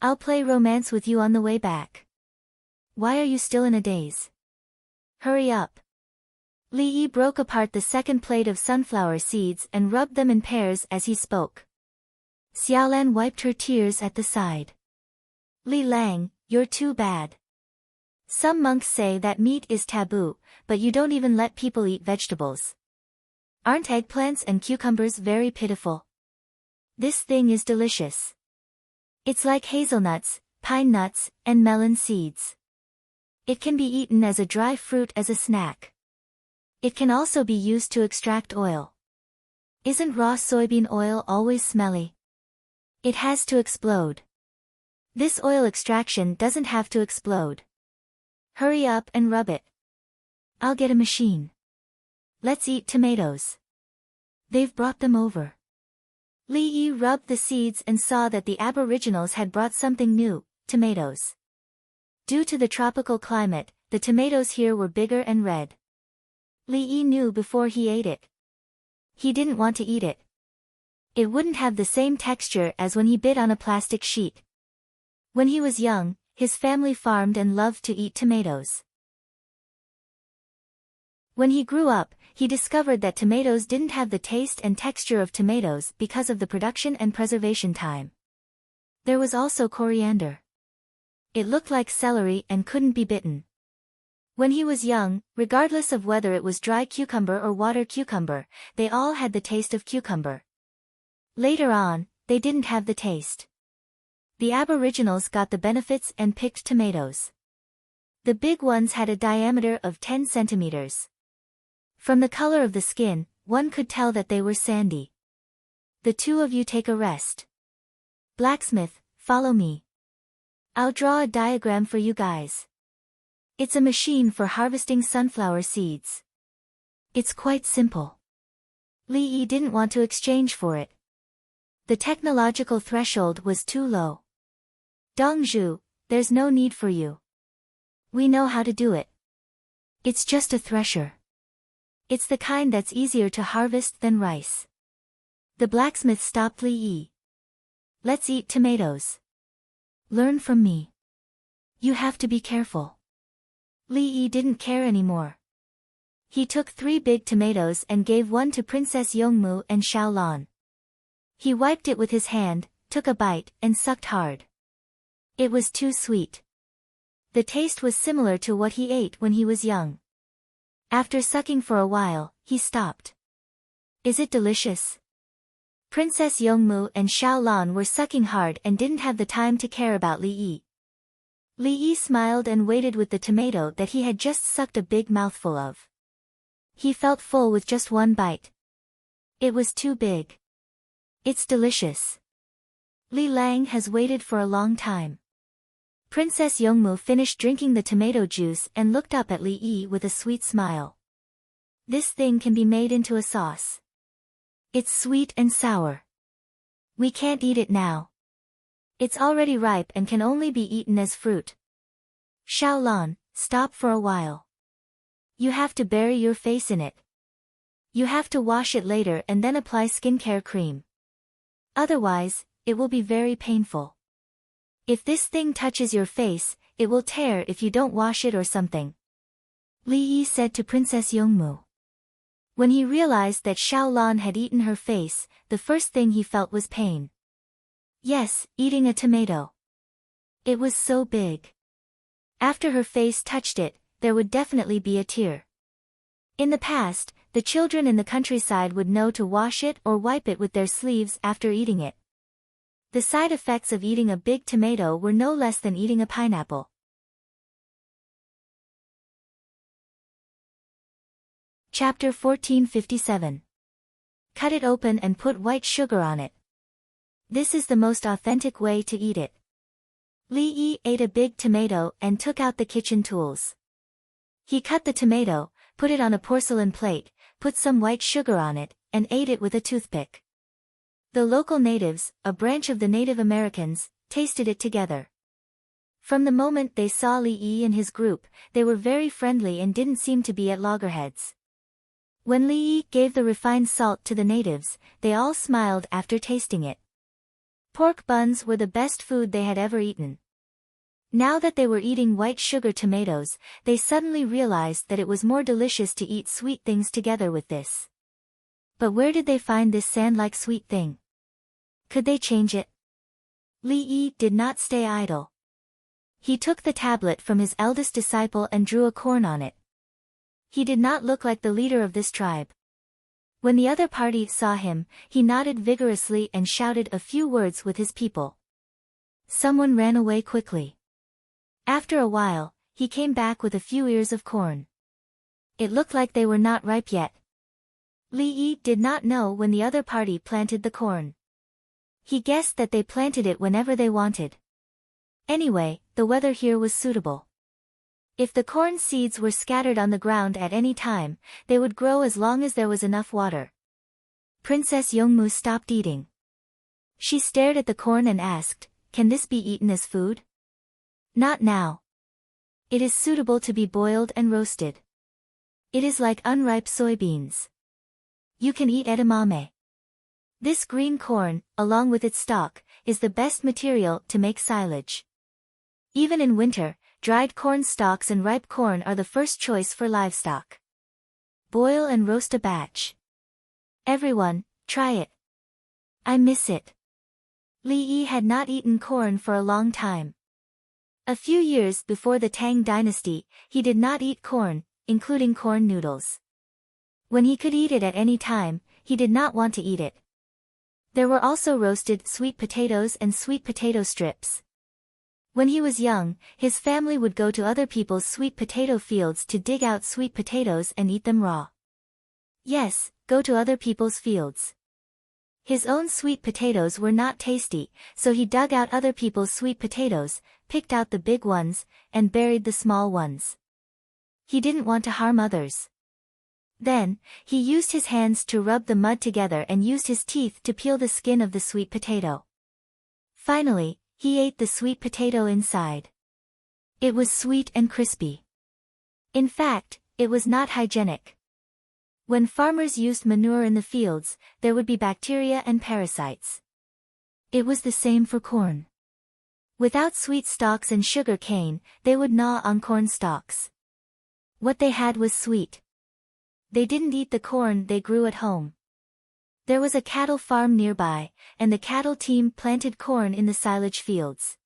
I'll play romance with you on the way back. Why are you still in a daze? Hurry up. Li Yi broke apart the second plate of sunflower seeds and rubbed them in pairs as he spoke. Xiaolan wiped her tears at the side. Li Lang, you're too bad. Some monks say that meat is taboo, but you don't even let people eat vegetables. Aren't eggplants and cucumbers very pitiful? This thing is delicious. It's like hazelnuts, pine nuts, and melon seeds. It can be eaten as a dry fruit as a snack. It can also be used to extract oil. Isn't raw soybean oil always smelly? It has to explode. This oil extraction doesn't have to explode. Hurry up and rub it. I'll get a machine. Let's eat tomatoes. They've brought them over. Li Yi rubbed the seeds and saw that the aboriginals had brought something new, tomatoes. Due to the tropical climate, the tomatoes here were bigger and red. Li Yi knew before he ate it. He didn't want to eat it. It wouldn't have the same texture as when he bit on a plastic sheet. When he was young, his family farmed and loved to eat tomatoes. When he grew up, he discovered that tomatoes didn't have the taste and texture of tomatoes because of the production and preservation time. There was also coriander. It looked like celery and couldn't be bitten. When he was young, regardless of whether it was dry cucumber or water cucumber, they all had the taste of cucumber. Later on, they didn't have the taste. The aboriginals got the benefits and picked tomatoes. The big ones had a diameter of 10 centimeters. From the color of the skin, one could tell that they were sandy. The two of you take a rest. Blacksmith, follow me. I'll draw a diagram for you guys. It's a machine for harvesting sunflower seeds. It's quite simple. Li Yi didn't want to exchange for it. The technological threshold was too low. Dongzhu, there's no need for you. We know how to do it. It's just a thresher. It's the kind that's easier to harvest than rice. The blacksmith stopped Li Yi. Let's eat tomatoes. Learn from me. You have to be careful. Li Yi didn't care anymore. He took 3 big tomatoes and gave one to Princess Yongmu and Xiaolan. He wiped it with his hand, took a bite, and sucked hard. It was too sweet. The taste was similar to what he ate when he was young. After sucking for a while, he stopped. Is it delicious? Princess Yongmu and Xiaolan were sucking hard and didn't have the time to care about Li Yi. Li Yi smiled and waited with the tomato that he had just sucked a big mouthful of. He felt full with just one bite. It was too big. It's delicious. Li Lang has waited for a long time. Princess Yongmu finished drinking the tomato juice and looked up at Li Yi with a sweet smile. This thing can be made into a sauce. It's sweet and sour. We can't eat it now. It's already ripe and can only be eaten as fruit. Xiaolan, stop for a while. You have to bury your face in it. You have to wash it later and then apply skincare cream. Otherwise, it will be very painful. If this thing touches your face, it will tear if you don't wash it or something. Li Yi said to Princess Yongmu. When he realized that Xiaolan had eaten her face, the first thing he felt was pain. Yes, eating a tomato. It was so big. After her face touched it, there would definitely be a tear. In the past, the children in the countryside would know to wash it or wipe it with their sleeves after eating it. The side effects of eating a big tomato were no less than eating a pineapple. Chapter 1457. Cut it open and put white sugar on it. This is the most authentic way to eat it. Li Yi ate a big tomato and took out the kitchen tools. He cut the tomato, put it on a porcelain plate, put some white sugar on it, and ate it with a toothpick. The local natives, a branch of the Native Americans, tasted it together. From the moment they saw Li Yi and his group, they were very friendly and didn't seem to be at loggerheads. When Li Yi gave the refined salt to the natives, they all smiled after tasting it. Pork buns were the best food they had ever eaten. Now that they were eating white sugar tomatoes, they suddenly realized that it was more delicious to eat sweet things together with this. But where did they find this sand-like sweet thing? Could they change it? Li Yi did not stay idle. He took the tablet from his eldest disciple and drew a corn on it. He did not look like the leader of this tribe. When the other party saw him, he nodded vigorously and shouted a few words with his people. Someone ran away quickly. After a while, he came back with a few ears of corn. It looked like they were not ripe yet. Li Yi did not know when the other party planted the corn. He guessed that they planted it whenever they wanted. Anyway, the weather here was suitable. If the corn seeds were scattered on the ground at any time, they would grow as long as there was enough water. Princess Yongmu stopped eating. She stared at the corn and asked, "Can this be eaten as food?" "Not now. It is suitable to be boiled and roasted. It is like unripe soybeans. You can eat edamame. This green corn, along with its stalk, is the best material to make silage. Even in winter, dried corn stalks and ripe corn are the first choice for livestock. Boil and roast a batch. Everyone, try it. I miss it." Li Yi had not eaten corn for a long time. A few years before the Tang dynasty, he did not eat corn, including corn noodles. When he could eat it at any time, he did not want to eat it. There were also roasted sweet potatoes and sweet potato strips. When he was young, his family would go to other people's sweet potato fields to dig out sweet potatoes and eat them raw. Yes, go to other people's fields. His own sweet potatoes were not tasty, so he dug out other people's sweet potatoes, picked out the big ones, and buried the small ones. He didn't want to harm others. Then, he used his hands to rub the mud together and used his teeth to peel the skin of the sweet potato. Finally, he ate the sweet potato inside. It was sweet and crispy. In fact, it was not hygienic. When farmers used manure in the fields, there would be bacteria and parasites. It was the same for corn. Without sweet stalks and sugar cane, they would gnaw on corn stalks. What they had was sweet. They didn't eat the corn they grew at home. There was a cattle farm nearby, and the cattle team planted corn in the silage fields.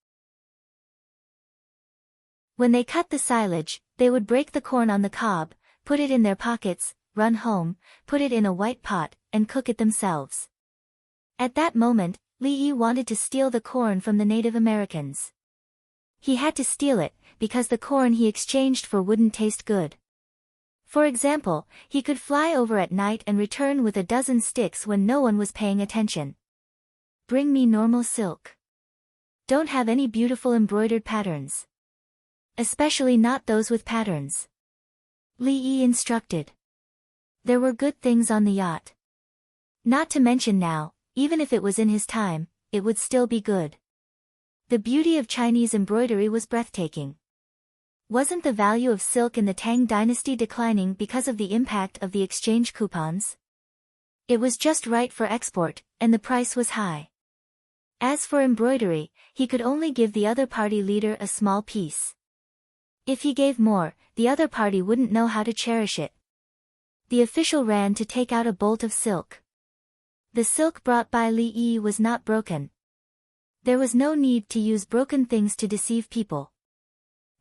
When they cut the silage, they would break the corn on the cob, put it in their pockets, run home, put it in a white pot, and cook it themselves. At that moment, Li Yi wanted to steal the corn from the Native Americans. He had to steal it, because the corn he exchanged for wouldn't taste good. For example, he could fly over at night and return with a dozen sticks when no one was paying attention. Bring me normal silk. Don't have any beautiful embroidered patterns. Especially not those with patterns. Li Yi instructed. There were good things on the yacht. Not to mention now, even if it was in his time, it would still be good. The beauty of Chinese embroidery was breathtaking. Wasn't the value of silk in the Tang dynasty declining because of the impact of the exchange coupons? It was just right for export, and the price was high. As for embroidery, he could only give the other party leader a small piece. If he gave more, the other party wouldn't know how to cherish it. The official ran to take out a bolt of silk. The silk brought by Li Yi was not broken. There was no need to use broken things to deceive people.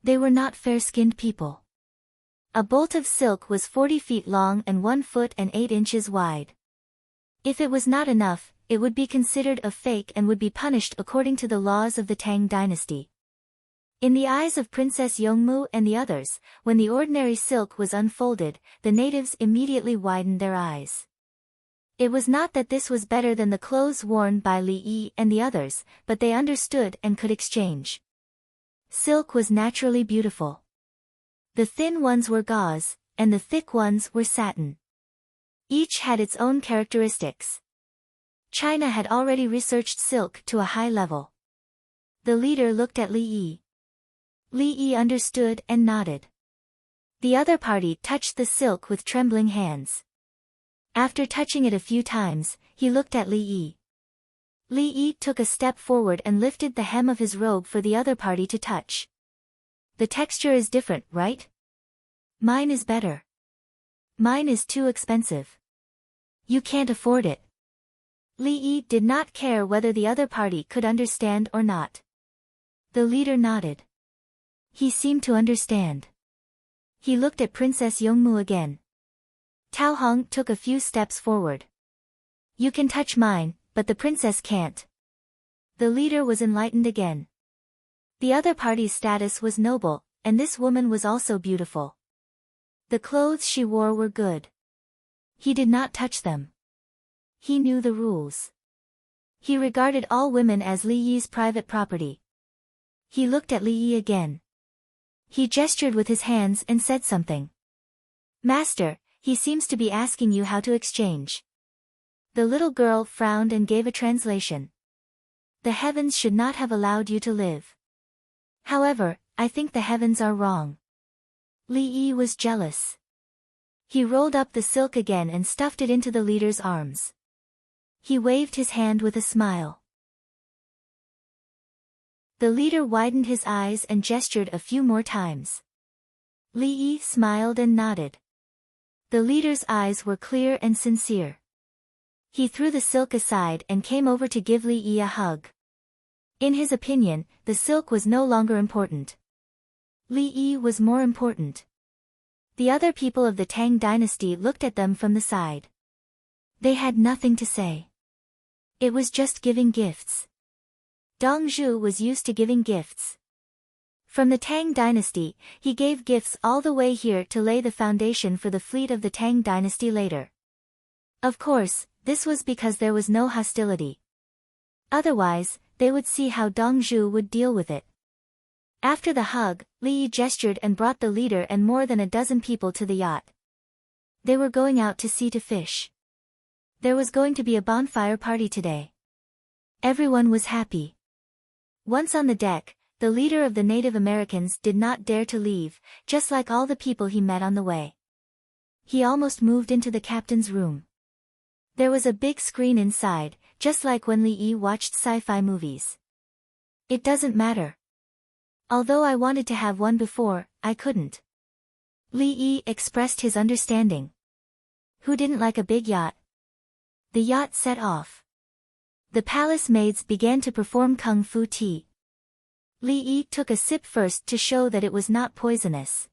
They were not fair-skinned people. A bolt of silk was 40 feet long and 1 foot and 8 inches wide. If it was not enough, it would be considered a fake and would be punished according to the laws of the Tang dynasty. In the eyes of Princess Yongmu and the others, when the ordinary silk was unfolded, the natives immediately widened their eyes. It was not that this was better than the clothes worn by Li Yi and the others, but they understood and could exchange. Silk was naturally beautiful. The thin ones were gauze, and the thick ones were satin. Each had its own characteristics. China had already researched silk to a high level. The leader looked at Li Yi. Li Yi understood and nodded. The other party touched the silk with trembling hands. After touching it a few times, he looked at Li Yi. Li Yi took a step forward and lifted the hem of his robe for the other party to touch. The texture is different, right? Mine is better. Mine is too expensive. You can't afford it. Li Yi did not care whether the other party could understand or not. The leader nodded. He seemed to understand. He looked at Princess Yongmu again. Tao Hong took a few steps forward. You can touch mine, but the princess can't. The leader was enlightened again. The other party's status was noble, and this woman was also beautiful. The clothes she wore were good. He did not touch them. He knew the rules. He regarded all women as Li Yi's private property. He looked at Li Yi again. He gestured with his hands and said something. Master, he seems to be asking you how to exchange. The little girl frowned and gave a translation. The heavens should not have allowed you to live. However, I think the heavens are wrong. Li Yi was jealous. He rolled up the silk again and stuffed it into the leader's arms. He waved his hand with a smile. The leader widened his eyes and gestured a few more times. Li Yi smiled and nodded. The leader's eyes were clear and sincere. He threw the silk aside and came over to give Li Yi a hug. In his opinion, the silk was no longer important. Li Yi was more important. The other people of the Tang dynasty looked at them from the side. They had nothing to say. It was just giving gifts. Dong Zhu was used to giving gifts. From the Tang dynasty, he gave gifts all the way here to lay the foundation for the fleet of the Tang dynasty later. Of course, this was because there was no hostility. Otherwise, they would see how Dong Zhu would deal with it. After the hug, Li Yi gestured and brought the leader and more than a dozen people to the yacht. They were going out to sea to fish. There was going to be a bonfire party today. Everyone was happy. Once on the deck, the leader of the Native Americans did not dare to leave, just like all the people he met on the way. He almost moved into the captain's room. There was a big screen inside, just like when Li Yi watched sci-fi movies. It doesn't matter. Although I wanted to have one before, I couldn't. Li Yi expressed his understanding. Who didn't like a big yacht? The yacht set off. The palace maids began to perform kung fu tea. Li Yi took a sip first to show that it was not poisonous.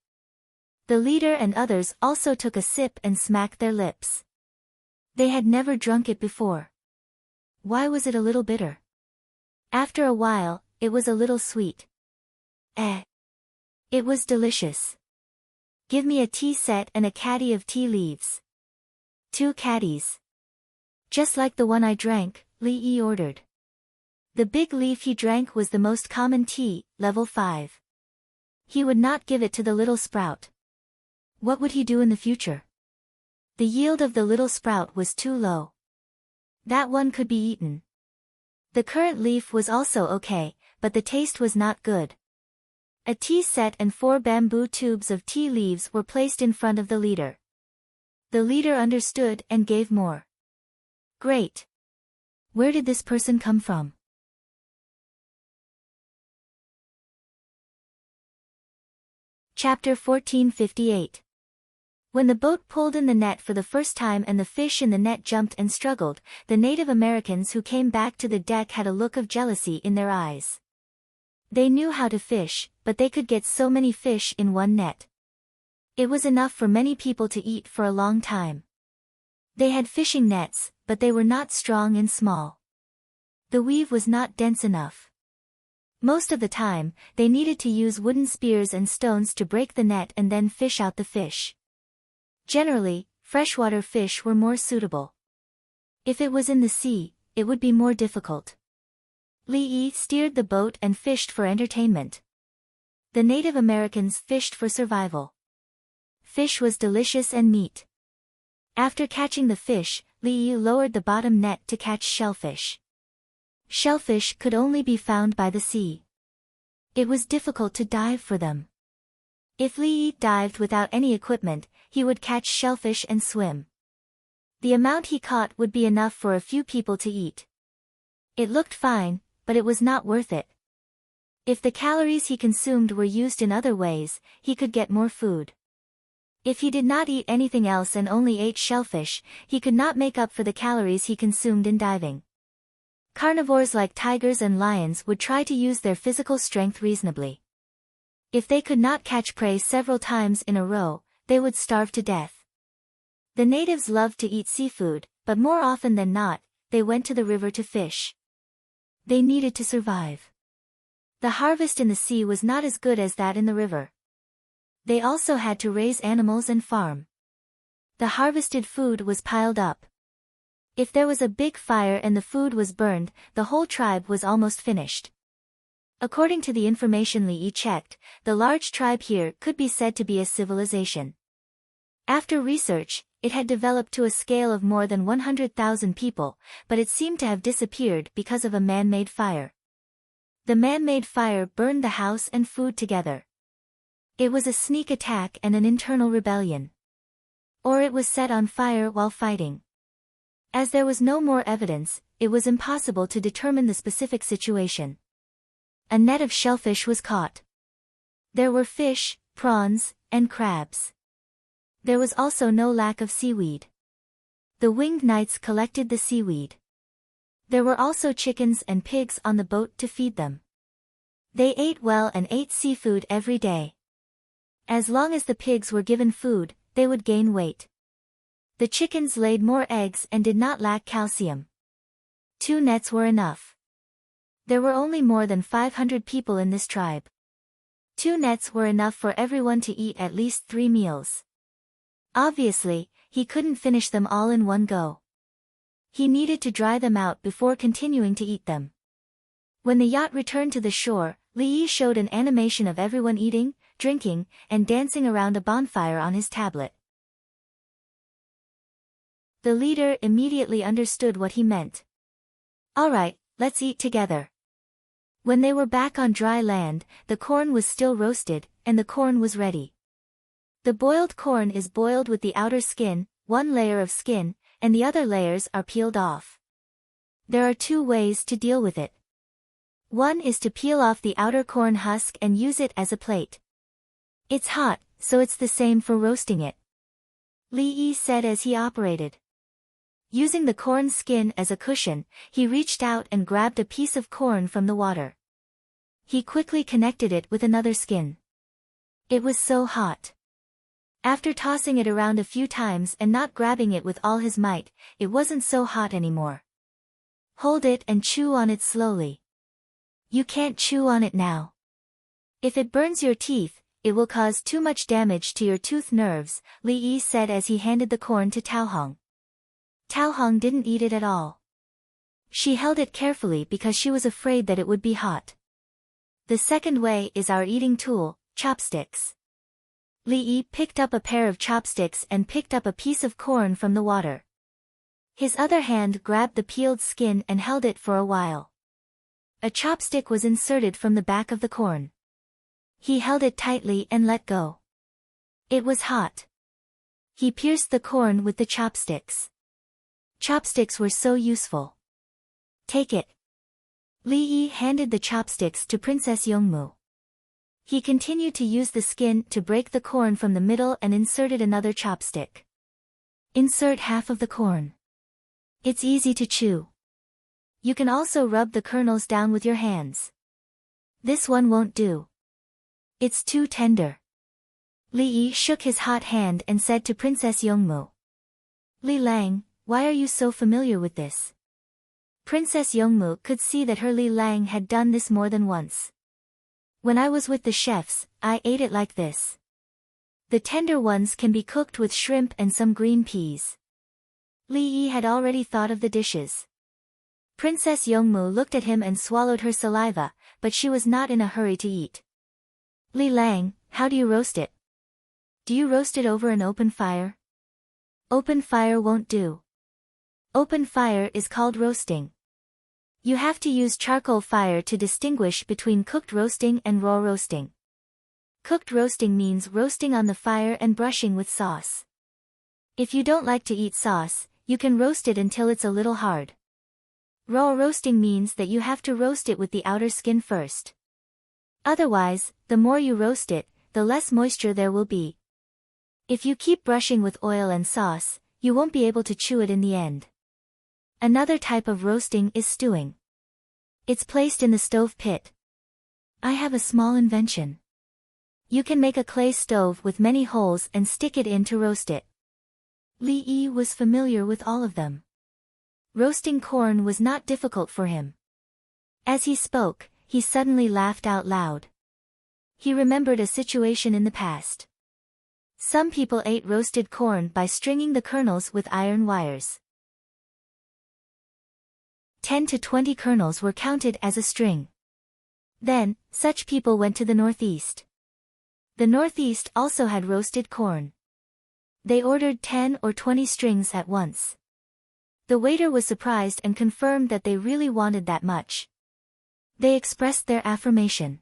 The leader and others also took a sip and smacked their lips. They had never drunk it before. Why was it a little bitter? After a while, it was a little sweet. It was delicious. Give me a tea set and a caddy of tea leaves. 2 caddies. Just like the one I drank, Li Yi ordered. The big leaf he drank was the most common tea, level 5. He would not give it to the little sprout. What would he do in the future? The yield of the little sprout was too low. That one could be eaten. The current leaf was also okay, but the taste was not good. A tea set and 4 bamboo tubes of tea leaves were placed in front of the leader. The leader understood and gave more. Great. Where did this person come from? Chapter 1458. When the boat pulled in the net for the first time and the fish in the net jumped and struggled, the Native Americans who came back to the deck had a look of jealousy in their eyes. They knew how to fish, but they could get so many fish in one net. It was enough for many people to eat for a long time. They had fishing nets, but they were not strong and small. The weave was not dense enough. Most of the time, they needed to use wooden spears and stones to break the net and then fish out the fish. Generally, freshwater fish were more suitable. If it was in the sea, it would be more difficult. Li Yi steered the boat and fished for entertainment. The Native Americans fished for survival. Fish was delicious and meat. After catching the fish, Li Yi lowered the bottom net to catch shellfish. Shellfish could only be found by the sea. It was difficult to dive for them. If Li Yi dived without any equipment, he would catch shellfish and swim. The amount he caught would be enough for a few people to eat. It looked fine, but it was not worth it. If the calories he consumed were used in other ways, he could get more food. If he did not eat anything else and only ate shellfish, he could not make up for the calories he consumed in diving. Carnivores like tigers and lions would try to use their physical strength reasonably. If they could not catch prey several times in a row, they would starve to death. The natives loved to eat seafood, but more often than not, they went to the river to fish. They needed to survive. The harvest in the sea was not as good as that in the river. They also had to raise animals and farm. The harvested food was piled up. If there was a big fire and the food was burned, the whole tribe was almost finished. According to the information Li Yi checked, the large tribe here could be said to be a civilization. After research, it had developed to a scale of more than 100,000 people, but it seemed to have disappeared because of a man-made fire. The man-made fire burned the house and food together. It was a sneak attack and an internal rebellion. Or it was set on fire while fighting. As there was no more evidence, it was impossible to determine the specific situation. A net of shellfish was caught. There were fish, prawns, and crabs. There was also no lack of seaweed. The winged knights collected the seaweed. There were also chickens and pigs on the boat to feed them. They ate well and ate seafood every day. As long as the pigs were given food, they would gain weight. The chickens laid more eggs and did not lack calcium. 2 nets were enough. There were only more than 500 people in this tribe. 2 nets were enough for everyone to eat at least 3 meals. Obviously, he couldn't finish them all in one go. He needed to dry them out before continuing to eat them. When the yacht returned to the shore, Li Yi showed an animation of everyone eating, drinking, and dancing around a bonfire on his tablet. The leader immediately understood what he meant. All right, let's eat together. When they were back on dry land, the corn was still roasted, and the corn was ready. The boiled corn is boiled with the outer skin, one layer of skin, and the other layers are peeled off. There are 2 ways to deal with it. One is to peel off the outer corn husk and use it as a plate. It's hot, so it's the same for roasting it. Li Yi said as he operated. Using the corn skin as a cushion, he reached out and grabbed a piece of corn from the water. He quickly connected it with another skin. It was so hot. After tossing it around a few times and not grabbing it with all his might, it wasn't so hot anymore. Hold it and chew on it slowly. You can't chew on it now. If it burns your teeth, it will cause too much damage to your tooth nerves, Li Yi said as he handed the corn to Taohong. Taohong didn't eat it at all. She held it carefully because she was afraid that it would be hot. The second way is our eating tool, chopsticks. Li Yi picked up a pair of chopsticks and picked up a piece of corn from the water. His other hand grabbed the peeled skin and held it for a while. A chopstick was inserted from the back of the corn. He held it tightly and let go. It was hot. He pierced the corn with the chopsticks. Chopsticks were so useful. Take it. Li Yi handed the chopsticks to Princess Yongmu. He continued to use the skin to break the corn from the middle and inserted another chopstick. Insert half of the corn. It's easy to chew. You can also rub the kernels down with your hands. This one won't do. It's too tender. Li Yi shook his hot hand and said to Princess Yongmu. Li Lang, why are you so familiar with this? Princess Yongmu could see that her Li Lang had done this more than once. When I was with the chefs, I ate it like this. The tender ones can be cooked with shrimp and some green peas. Li Yi had already thought of the dishes. Princess Yongmu looked at him and swallowed her saliva, but she was not in a hurry to eat. Li Lang, how do you roast it? Do you roast it over an open fire? Open fire won't do. Open fire is called roasting. You have to use charcoal fire to distinguish between cooked roasting and raw roasting. Cooked roasting means roasting on the fire and brushing with sauce. If you don't like to eat sauce, you can roast it until it's a little hard. Raw roasting means that you have to roast it with the outer skin first. Otherwise, the more you roast it, the less moisture there will be. If you keep brushing with oil and sauce, you won't be able to chew it in the end. Another type of roasting is stewing. It's placed in the stove pit. I have a small invention. You can make a clay stove with many holes and stick it in to roast it. Li Yi was familiar with all of them. Roasting corn was not difficult for him. As he spoke, he suddenly laughed out loud. He remembered a situation in the past. Some people ate roasted corn by stringing the kernels with iron wires. 10 to 20 kernels were counted as a string. Then, such people went to the northeast. The northeast also had roasted corn. They ordered 10 or 20 strings at once. The waiter was surprised and confirmed that they really wanted that much. They expressed their affirmation.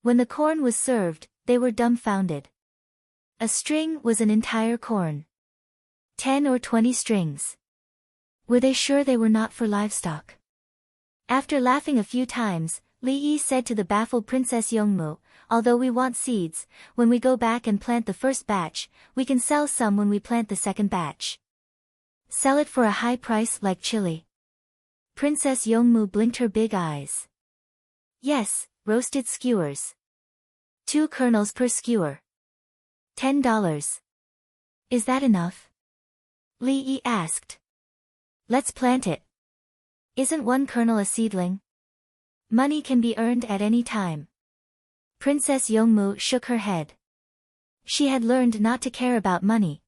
When the corn was served, they were dumbfounded. A string was an entire corn. 10 or 20 strings. Were they sure they were not for livestock? After laughing a few times, Li Yi said to the baffled Princess Yongmu, although we want seeds, when we go back and plant the first batch, we can sell some when we plant the second batch. Sell it for a high price like chili. Princess Yongmu blinked her big eyes. Yes, roasted skewers. 2 kernels per skewer. $10. Is that enough? Li Yi asked. Let's plant it. Isn't one kernel a seedling? Money can be earned at any time. Princess Yongmu shook her head. She had learned not to care about money.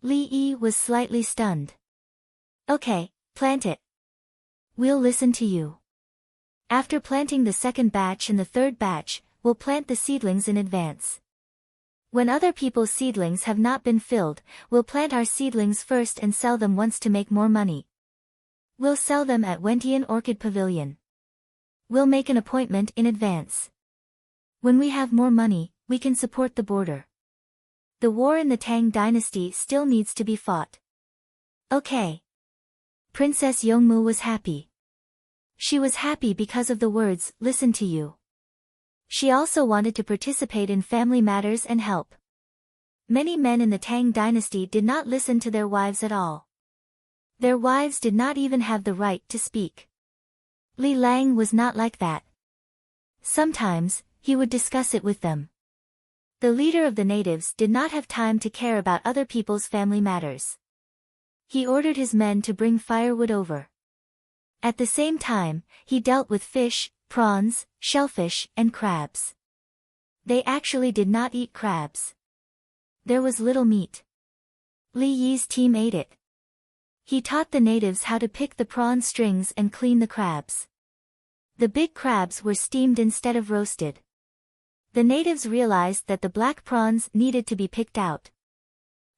Li Yi was slightly stunned. Okay, plant it. We'll listen to you. After planting the second batch and the third batch, we'll plant the seedlings in advance. When other people's seedlings have not been filled, we'll plant our seedlings first and sell them once to make more money. We'll sell them at Wentian Orchid Pavilion. We'll make an appointment in advance. When we have more money, we can support the border. The war in the Tang dynasty still needs to be fought. Okay. Princess Yongmu was happy. She was happy because of the words, "listen to you." She also wanted to participate in family matters and help. Many men in the Tang dynasty did not listen to their wives at all. Their wives did not even have the right to speak. Li Lang was not like that. Sometimes, he would discuss it with them. The leader of the natives did not have time to care about other people's family matters. He ordered his men to bring firewood over. At the same time, he dealt with fish, prawns, shellfish, and crabs. They actually did not eat crabs. There was little meat. Li Yi's team ate it. He taught the natives how to pick the prawn strings and clean the crabs. The big crabs were steamed instead of roasted. The natives realized that the black prawns needed to be picked out.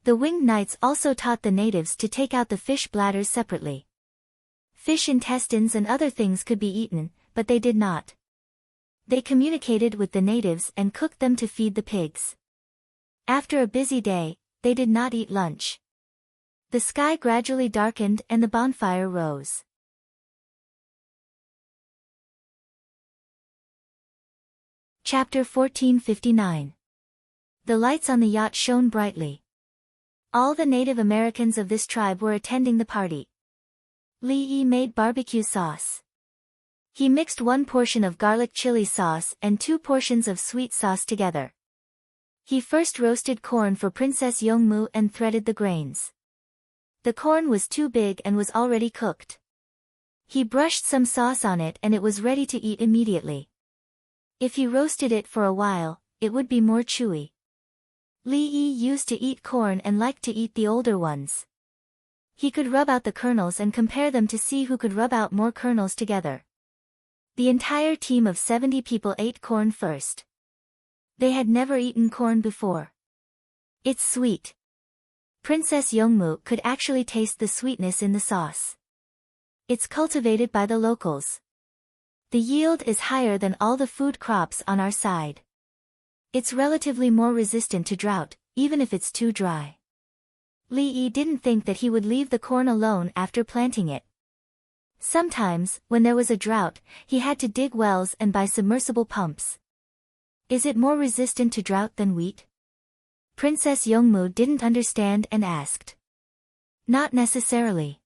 The winged knights also taught the natives to take out the fish bladders separately. Fish intestines and other things could be eaten, but they did not. They communicated with the natives and cooked them to feed the pigs. After a busy day, they did not eat lunch. The sky gradually darkened and the bonfire rose. Chapter 1459. The lights on the yacht shone brightly. All the Native Americans of this tribe were attending the party. Li Yi made barbecue sauce. He mixed 1 portion of garlic chili sauce and 2 portions of sweet sauce together. He first roasted corn for Princess Yongmu and threaded the grains. The corn was too big and was already cooked. He brushed some sauce on it and it was ready to eat immediately. If he roasted it for a while, it would be more chewy. Li Yi used to eat corn and liked to eat the older ones. He could rub out the kernels and compare them to see who could rub out more kernels together. The entire team of 70 people ate corn first. They had never eaten corn before. It's sweet. Princess Yongmu could actually taste the sweetness in the sauce. It's cultivated by the locals. The yield is higher than all the food crops on our side. It's relatively more resistant to drought, even if it's too dry. Li Yi didn't think that he would leave the corn alone after planting it. Sometimes, when there was a drought, he had to dig wells and buy submersible pumps. Is it more resistant to drought than wheat? Princess Yongmu didn't understand and asked. Not necessarily.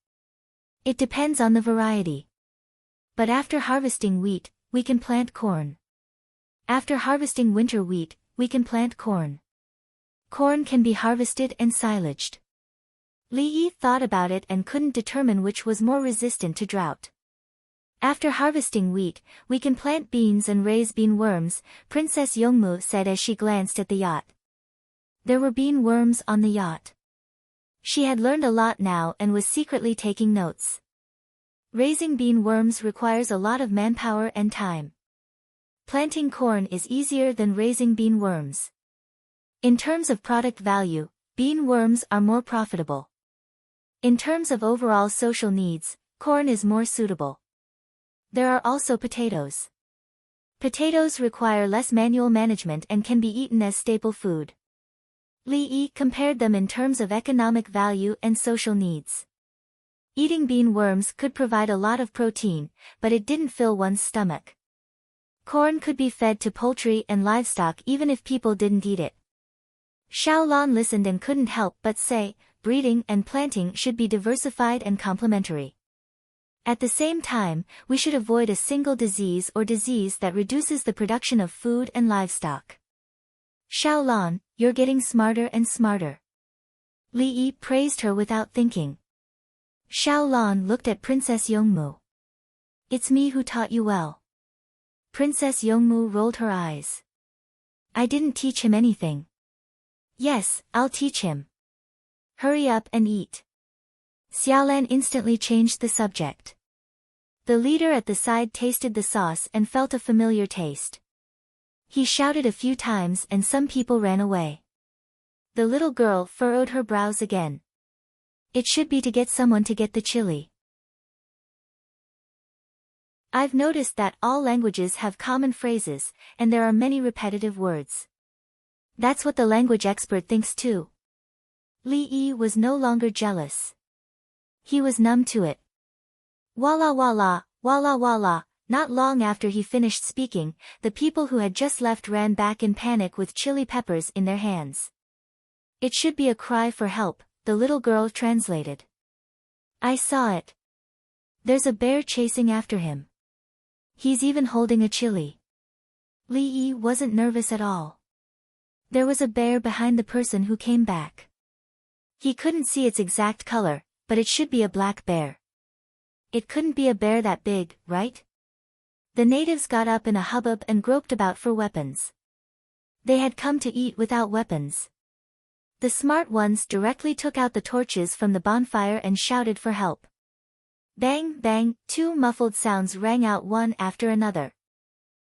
It depends on the variety. But after harvesting wheat, we can plant corn. After harvesting winter wheat, we can plant corn. Corn can be harvested and silaged. Li Yi thought about it and couldn't determine which was more resistant to drought. After harvesting wheat, we can plant beans and raise bean worms, Princess Yongmu said as she glanced at the yacht. There were bean worms on the yacht. She had learned a lot now and was secretly taking notes. Raising bean worms requires a lot of manpower and time. Planting corn is easier than raising bean worms. In terms of product value, bean worms are more profitable. In terms of overall social needs, corn is more suitable. There are also potatoes. Potatoes require less manual management and can be eaten as staple food. Li Yi compared them in terms of economic value and social needs. Eating bean worms could provide a lot of protein, but it didn't fill one's stomach. Corn could be fed to poultry and livestock even if people didn't eat it. Xiaolan listened and couldn't help but say, breeding and planting should be diversified and complementary. At the same time, we should avoid a single disease or disease that reduces the production of food and livestock. Xiaolan, you're getting smarter and smarter. Li Yi praised her without thinking. Xiaolan looked at Princess Yongmu. It's me who taught you well. Princess Yongmu rolled her eyes. I didn't teach him anything. Yes, I'll teach him. Hurry up and eat. Xiaolan instantly changed the subject. The leader at the side tasted the sauce and felt a familiar taste. He shouted a few times and some people ran away. The little girl furrowed her brows again. It should be to get someone to get the chili. I've noticed that all languages have common phrases, and there are many repetitive words. That's what the language expert thinks too. Li Yi was no longer jealous. He was numb to it. Walla walla, Walla walla. Not long after he finished speaking, the people who had just left ran back in panic with chili peppers in their hands. It should be a cry for help, the little girl translated. I saw it. There's a bear chasing after him. He's even holding a chili. Li Yi wasn't nervous at all. There was a bear behind the person who came back. He couldn't see its exact color, but it should be a black bear. It couldn't be a bear that big, right? The natives got up in a hubbub and groped about for weapons. They had come to eat without weapons. The smart ones directly took out the torches from the bonfire and shouted for help. Bang, bang, two muffled sounds rang out one after another.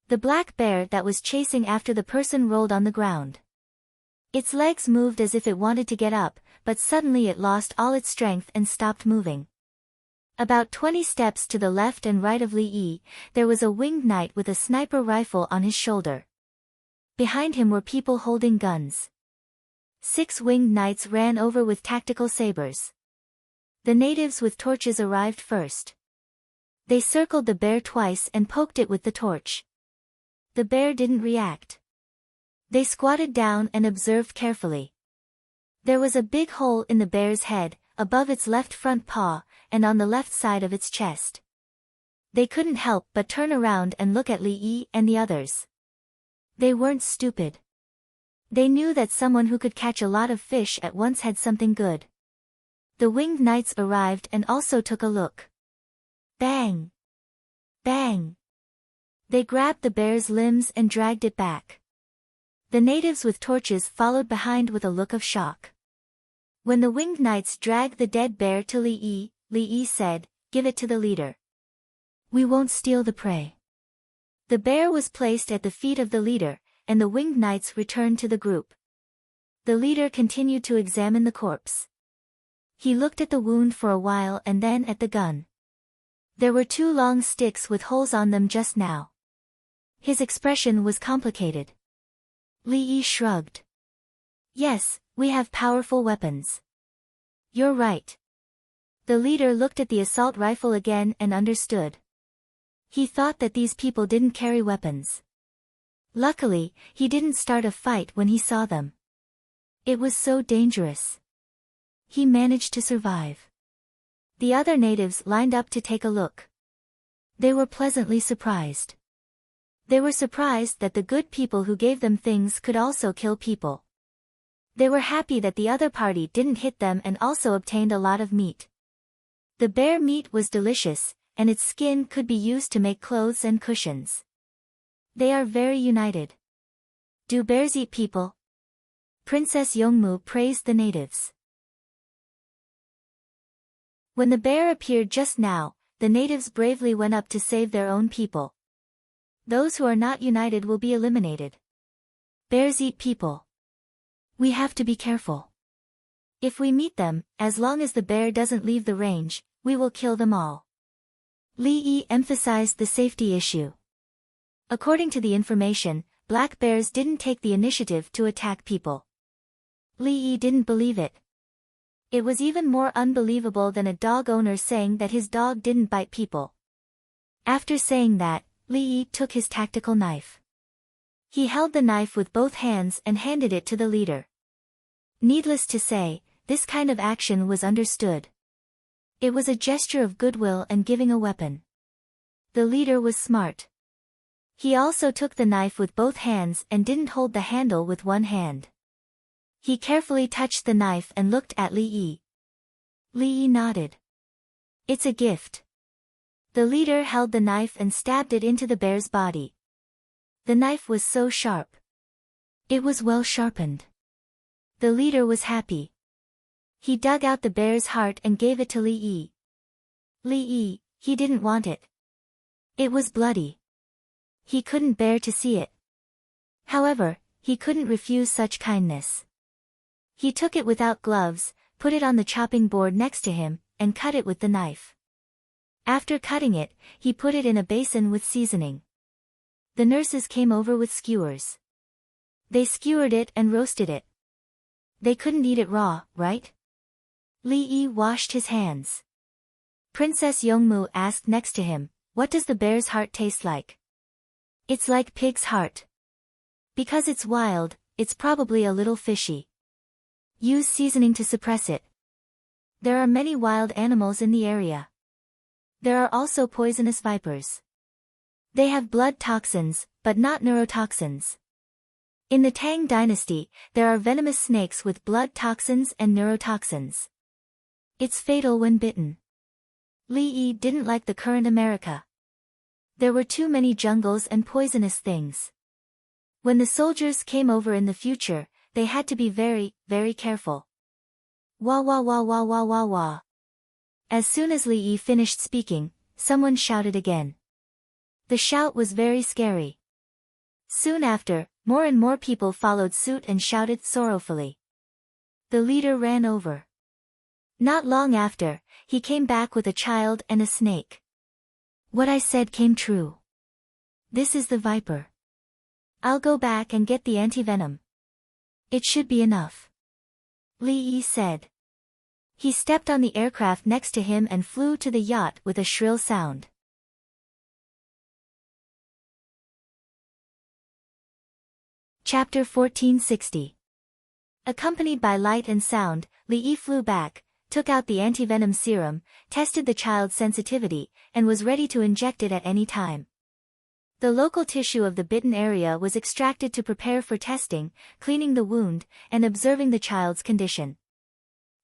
The black bear that was chasing after the person rolled on the ground. Its legs moved as if it wanted to get up, but suddenly it lost all its strength and stopped moving. About 20 steps to the left and right of Li Yi, there was a winged knight with a sniper rifle on his shoulder. Behind him were people holding guns. 6 winged knights ran over with tactical sabers. The natives with torches arrived first. They circled the bear twice and poked it with the torch. The bear didn't react. They squatted down and observed carefully. There was a big hole in the bear's head, above its left front paw, and on the left side of its chest. They couldn't help but turn around and look at Li Yi and the others. They weren't stupid. They knew that someone who could catch a lot of fish at once had something good. The winged knights arrived and also took a look. Bang! Bang! They grabbed the bear's limbs and dragged it back. The natives with torches followed behind with a look of shock. When the winged knights dragged the dead bear to Li Yi said, "Give it to the leader. We won't steal the prey." The bear was placed at the feet of the leader, and the winged knights returned to the group. The leader continued to examine the corpse. He looked at the wound for a while and then at the gun. There were 2 long sticks with holes on them just now. His expression was complicated. Li Yi shrugged. Yes, we have powerful weapons. You're right. The leader looked at the assault rifle again and understood. He thought that these people didn't carry weapons. Luckily, he didn't start a fight when he saw them. It was so dangerous. He managed to survive. The other natives lined up to take a look. They were pleasantly surprised. They were surprised that the good people who gave them things could also kill people. They were happy that the other party didn't hit them and also obtained a lot of meat. The bear meat was delicious, and its skin could be used to make clothes and cushions. They are very united. Do bears eat people? Princess Yongmu praised the natives. When the bear appeared just now, the natives bravely went up to save their own people. Those who are not united will be eliminated. Bears eat people. We have to be careful. If we meet them, as long as the bear doesn't leave the range, we will kill them all. Li Yi emphasized the safety issue. According to the information, black bears didn't take the initiative to attack people. Li Yi didn't believe it. It was even more unbelievable than a dog owner saying that his dog didn't bite people. After saying that, Li Yi took his tactical knife. He held the knife with both hands and handed it to the leader. Needless to say, this kind of action was understood. It was a gesture of goodwill and giving a weapon. The leader was smart. He also took the knife with both hands and didn't hold the handle with one hand. He carefully touched the knife and looked at Li Yi. Li Yi nodded. It's a gift. The leader held the knife and stabbed it into the bear's body. The knife was so sharp. It was well sharpened. The leader was happy. He dug out the bear's heart and gave it to Li Yi. Li Yi, he didn't want it. It was bloody. He couldn't bear to see it. However, he couldn't refuse such kindness. He took it without gloves, put it on the chopping board next to him, and cut it with the knife. After cutting it, he put it in a basin with seasoning. The nurses came over with skewers. They skewered it and roasted it. They couldn't eat it raw, right? Li Yi washed his hands. Princess Yongmu asked next to him, What does the bear's heart taste like? It's like pig's heart. Because it's wild, it's probably a little fishy. Use seasoning to suppress it. There are many wild animals in the area. There are also poisonous vipers. They have blood toxins, but not neurotoxins. In the Tang dynasty, there are venomous snakes with blood toxins and neurotoxins. It's fatal when bitten. Li Yi didn't like the current America. There were too many jungles and poisonous things. When the soldiers came over in the future, they had to be very, very careful. Wah wah wah wah wah wah wah. As soon as Li Yi finished speaking, someone shouted again. The shout was very scary. Soon after, more and more people followed suit and shouted sorrowfully. The leader ran over. Not long after, he came back with a child and a snake. What I said came true. This is the viper. I'll go back and get the antivenom. It should be enough. Li Yi said. He stepped on the aircraft next to him and flew to the yacht with a shrill sound. Chapter 1460. Accompanied by light and sound, Li Yi flew back, took out the antivenom serum, tested the child's sensitivity, and was ready to inject it at any time. The local tissue of the bitten area was extracted to prepare for testing, cleaning the wound, and observing the child's condition.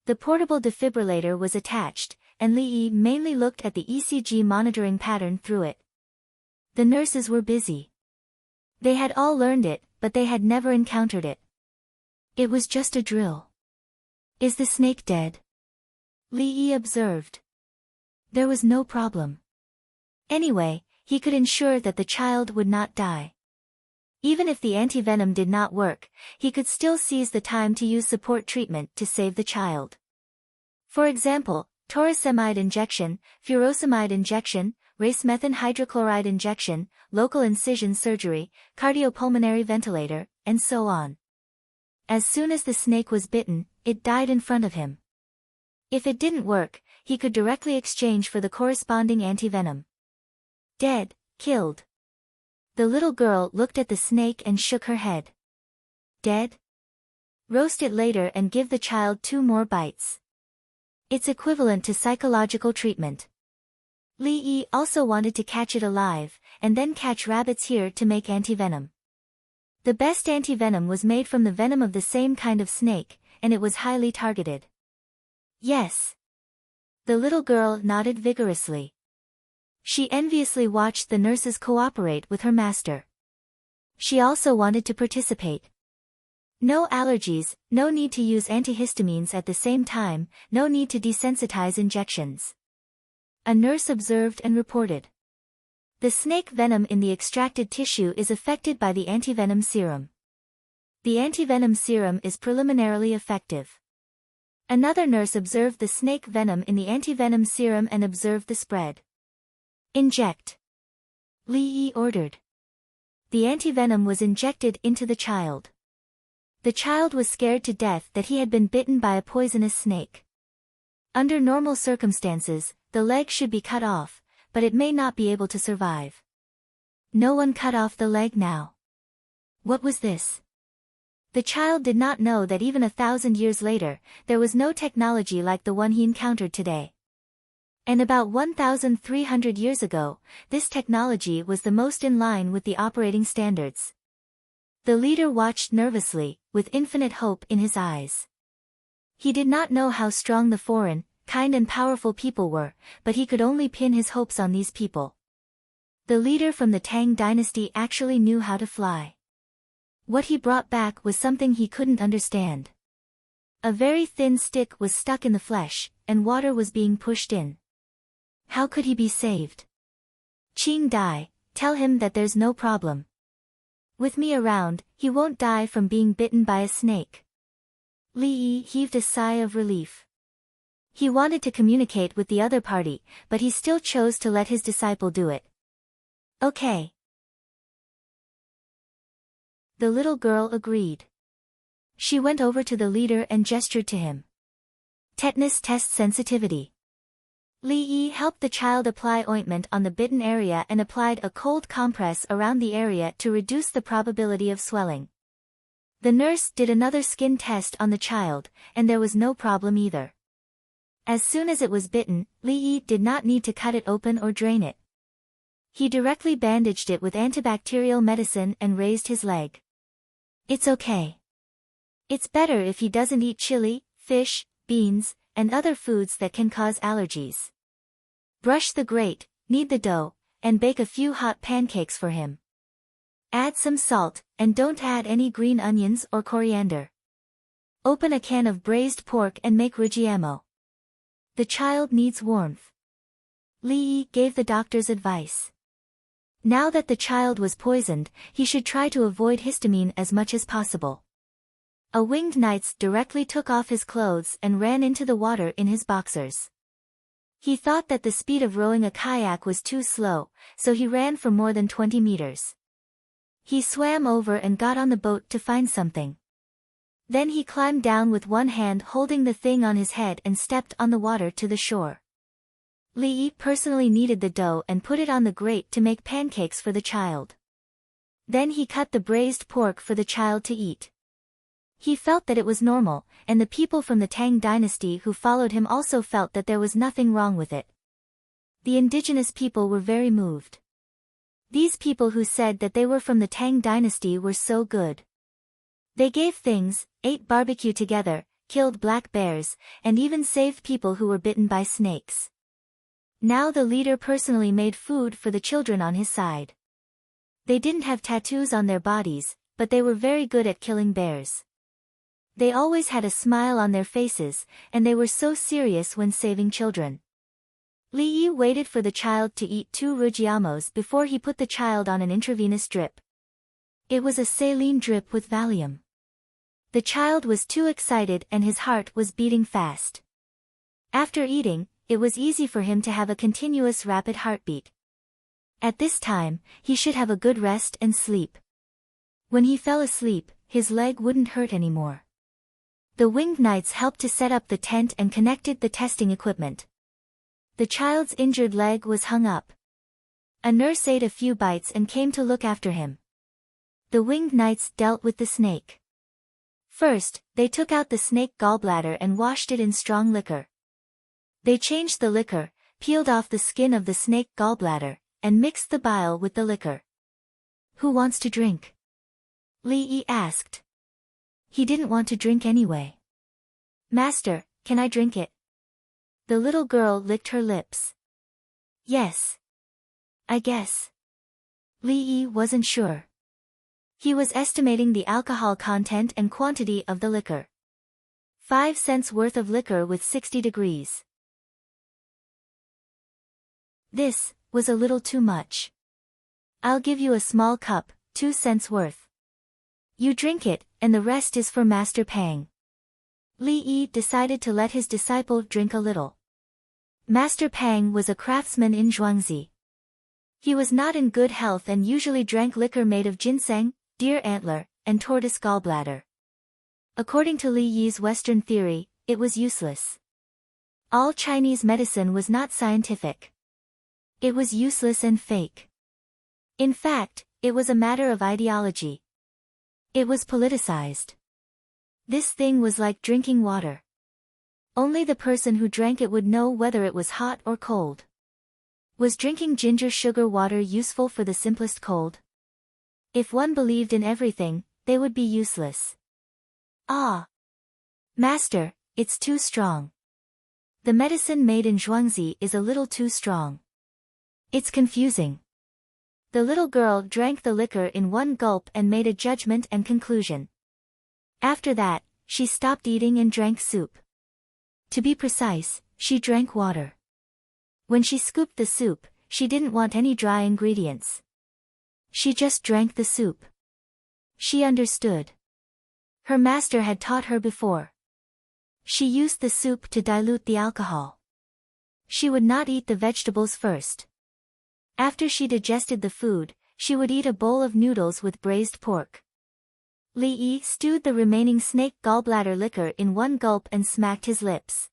The portable defibrillator was attached, and Li Yi mainly looked at the ECG monitoring pattern through it. The nurses were busy. They had all learned it, but they had never encountered it. It was just a drill. Is the snake dead? Li Yi observed. There was no problem. Anyway, he could ensure that the child would not die. Even if the antivenom did not work, he could still seize the time to use support treatment to save the child. For example, toracemide injection, furosemide injection, racemethan hydrochloride injection, local incision surgery, cardiopulmonary ventilator, and so on. As soon as the snake was bitten, it died in front of him. If it didn't work, he could directly exchange for the corresponding antivenom. Dead, killed. The little girl looked at the snake and shook her head. Dead? Roast it later and give the child 2 more bites. It's equivalent to psychological treatment. Li Yi also wanted to catch it alive, and then catch rabbits here to make antivenom. The best antivenom was made from the venom of the same kind of snake, and it was highly targeted. Yes. The little girl nodded vigorously. She enviously watched the nurses cooperate with her master. She also wanted to participate. No allergies, no need to use antihistamines at the same time, no need to desensitize injections. A nurse observed and reported. The snake venom in the extracted tissue is affected by the antivenom serum. The antivenom serum is preliminarily effective. Another nurse observed the snake venom in the antivenom serum and observed the spread. Inject. Li Yi ordered. The antivenom was injected into the child. The child was scared to death that he had been bitten by a poisonous snake. Under normal circumstances, the leg should be cut off, but it may not be able to survive. No one cut off the leg now. What was this? The child did not know that even 1,000 years later, there was no technology like the one he encountered today. And about 1,300 years ago, this technology was the most in line with the operating standards. The leader watched nervously, with infinite hope in his eyes. He did not know how strong the foreign, kind and powerful people were, but he could only pin his hopes on these people. The leader from the Tang dynasty actually knew how to fly. What he brought back was something he couldn't understand. A very thin stick was stuck in the flesh, and water was being pushed in. How could he be saved? Qing Dai, tell him that there's no problem. With me around, he won't die from being bitten by a snake. Li Yi heaved a sigh of relief. He wanted to communicate with the other party, but he still chose to let his disciple do it. Okay. The little girl agreed. She went over to the leader and gestured to him. Tetanus test sensitivity. Li Yi helped the child apply ointment on the bitten area and applied a cold compress around the area to reduce the probability of swelling. The nurse did another skin test on the child, and there was no problem either. As soon as it was bitten, Li Yi did not need to cut it open or drain it. He directly bandaged it with antibacterial medicine and raised his leg. It's okay. It's better if he doesn't eat chili, fish, beans, and other foods that can cause allergies. Brush the grate, knead the dough, and bake a few hot pancakes for him. Add some salt, and don't add any green onions or coriander. Open a can of braised pork and make rujiamo. The child needs warmth. Li Yi gave the doctor's advice. Now that the child was poisoned, he should try to avoid histamine as much as possible. A winged knight directly took off his clothes and ran into the water in his boxers. He thought that the speed of rowing a kayak was too slow, so he ran for more than 20 meters. He swam over and got on the boat to find something. Then he climbed down with one hand holding the thing on his head and stepped on the water to the shore. Li Yi personally kneaded the dough and put it on the grate to make pancakes for the child. Then he cut the braised pork for the child to eat. He felt that it was normal, and the people from the Tang dynasty who followed him also felt that there was nothing wrong with it. The indigenous people were very moved. These people who said that they were from the Tang dynasty were so good. They gave things, ate barbecue together, killed black bears, and even saved people who were bitten by snakes. Now the leader personally made food for the children on his side. They didn't have tattoos on their bodies, but they were very good at killing bears. They always had a smile on their faces, and they were so serious when saving children. Li Yi waited for the child to eat 2 rujiamos before he put the child on an intravenous drip. It was a saline drip with Valium. The child was too excited and his heart was beating fast. After eating, it was easy for him to have a continuous rapid heartbeat. At this time, he should have a good rest and sleep. When he fell asleep, his leg wouldn't hurt anymore. The winged knights helped to set up the tent and connected the testing equipment. The child's injured leg was hung up. A nurse ate a few bites and came to look after him. The winged knights dealt with the snake. First, they took out the snake gallbladder and washed it in strong liquor. They changed the liquor, peeled off the skin of the snake gallbladder, and mixed the bile with the liquor. Who wants to drink? Li Yi asked. He didn't want to drink anyway. Master, can I drink it? The little girl licked her lips. Yes. I guess. Li Yi wasn't sure. He was estimating the alcohol content and quantity of the liquor. 5 cents worth of liquor with 60 degrees. This was a little too much. I'll give you a small cup, 2 cents worth. You drink it, and the rest is for Master Pang. Li Yi decided to let his disciple drink a little. Master Pang was a craftsman in Zhuangzi. He was not in good health and usually drank liquor made of ginseng, deer antler, and tortoise gallbladder. According to Li Yi's Western theory, it was useless. All Chinese medicine was not scientific. It was useless and fake. In fact, it was a matter of ideology. It was politicized. This thing was like drinking water. Only the person who drank it would know whether it was hot or cold. Was drinking ginger sugar water useful for the simplest cold? If one believed in everything, they would be useless. Ah! Master, it's too strong. The medicine made in Zhuangzi is a little too strong. It's confusing. The little girl drank the liquor in one gulp and made a judgment and conclusion. After that, she stopped eating and drank soup. To be precise, she drank water. When she scooped the soup, she didn't want any dry ingredients. She just drank the soup. She understood. Her master had taught her before. She used the soup to dilute the alcohol. She would not eat the vegetables first. After she digested the food, she would eat a bowl of noodles with braised pork. Li Yi stewed the remaining snake gallbladder liquor in one gulp and smacked his lips.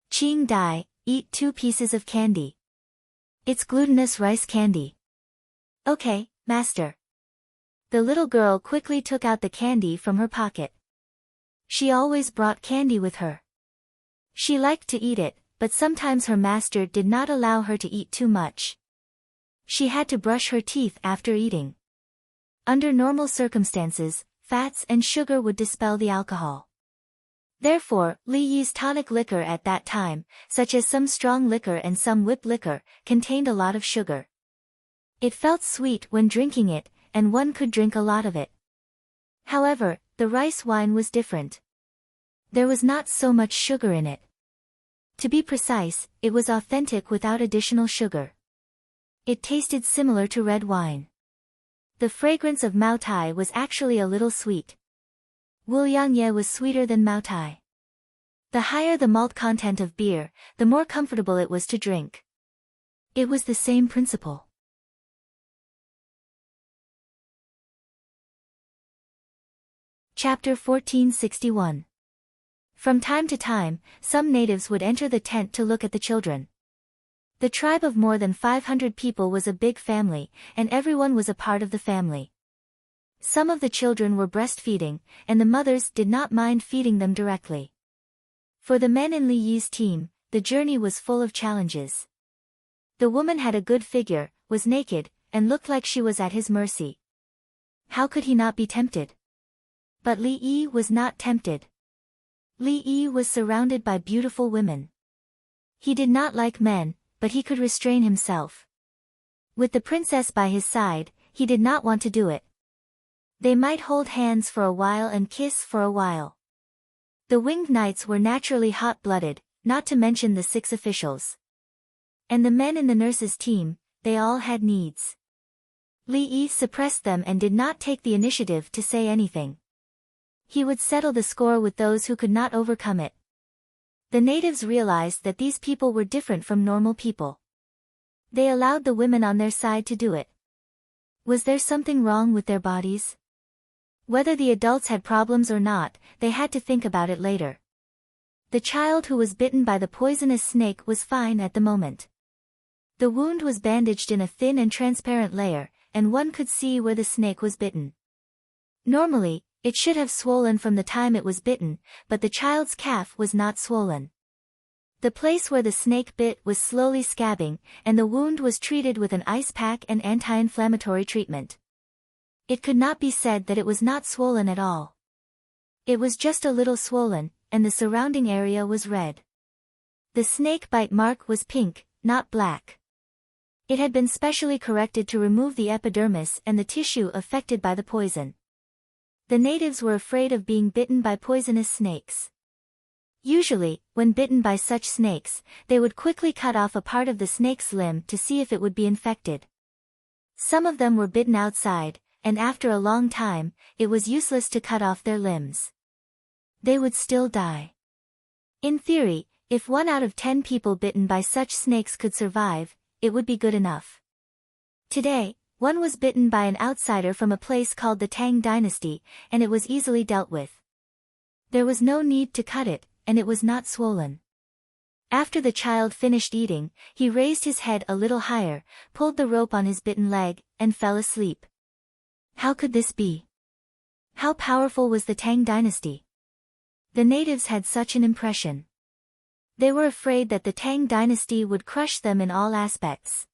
Qing Dai, eat 2 pieces of candy. It's glutinous rice candy. Okay, master. The little girl quickly took out the candy from her pocket. She always brought candy with her. She liked to eat it, but sometimes her master did not allow her to eat too much. She had to brush her teeth after eating. Under normal circumstances, fats and sugar would dispel the alcohol. Therefore, Li Yi's tonic liquor at that time, such as some strong liquor and some whipped liquor, contained a lot of sugar. It felt sweet when drinking it, and one could drink a lot of it. However, the rice wine was different. There was not so much sugar in it. To be precise, it was authentic without additional sugar. It tasted similar to red wine. The fragrance of Mao Tai was actually a little sweet. Wuliangye was sweeter than Mao Tai. The higher the malt content of beer, the more comfortable it was to drink. It was the same principle. Chapter 1461. From time to time, some natives would enter the tent to look at the children. The tribe of more than 500 people was a big family, and everyone was a part of the family. Some of the children were breastfeeding, and the mothers did not mind feeding them directly. For the men in Li Yi's team, the journey was full of challenges. The woman had a good figure, was naked, and looked like she was at his mercy. How could he not be tempted? But Li Yi was not tempted. Li Yi was surrounded by beautiful women. He did not like men, but he could restrain himself. With the princess by his side, he did not want to do it. They might hold hands for a while and kiss for a while. The winged knights were naturally hot-blooded, not to mention the 6 officials. And the men in the nurses' team, they all had needs. Li Yi suppressed them and did not take the initiative to say anything. He would settle the score with those who could not overcome it. The natives realized that these people were different from normal people. They allowed the women on their side to do it. Was there something wrong with their bodies? Whether the adults had problems or not, they had to think about it later. The child who was bitten by the poisonous snake was fine at the moment. The wound was bandaged in a thin and transparent layer, and one could see where the snake was bitten. Normally, it should have swollen from the time it was bitten, but the child's calf was not swollen. The place where the snake bit was slowly scabbing, and the wound was treated with an ice pack and anti-inflammatory treatment. It could not be said that it was not swollen at all. It was just a little swollen, and the surrounding area was red. The snake bite mark was pink, not black. It had been specially corrected to remove the epidermis and the tissue affected by the poison. The natives were afraid of being bitten by poisonous snakes. Usually, when bitten by such snakes, they would quickly cut off a part of the snake's limb to see if it would be infected. Some of them were bitten outside, and after a long time, it was useless to cut off their limbs. They would still die. In theory, if 1 out of 10 people bitten by such snakes could survive, it would be good enough. Today, one was bitten by an outsider from a place called the Tang dynasty, and it was easily dealt with. There was no need to cut it, and it was not swollen. After the child finished eating, he raised his head a little higher, pulled the rope on his bitten leg, and fell asleep. How could this be? How powerful was the Tang dynasty? The natives had such an impression. They were afraid that the Tang dynasty would crush them in all aspects.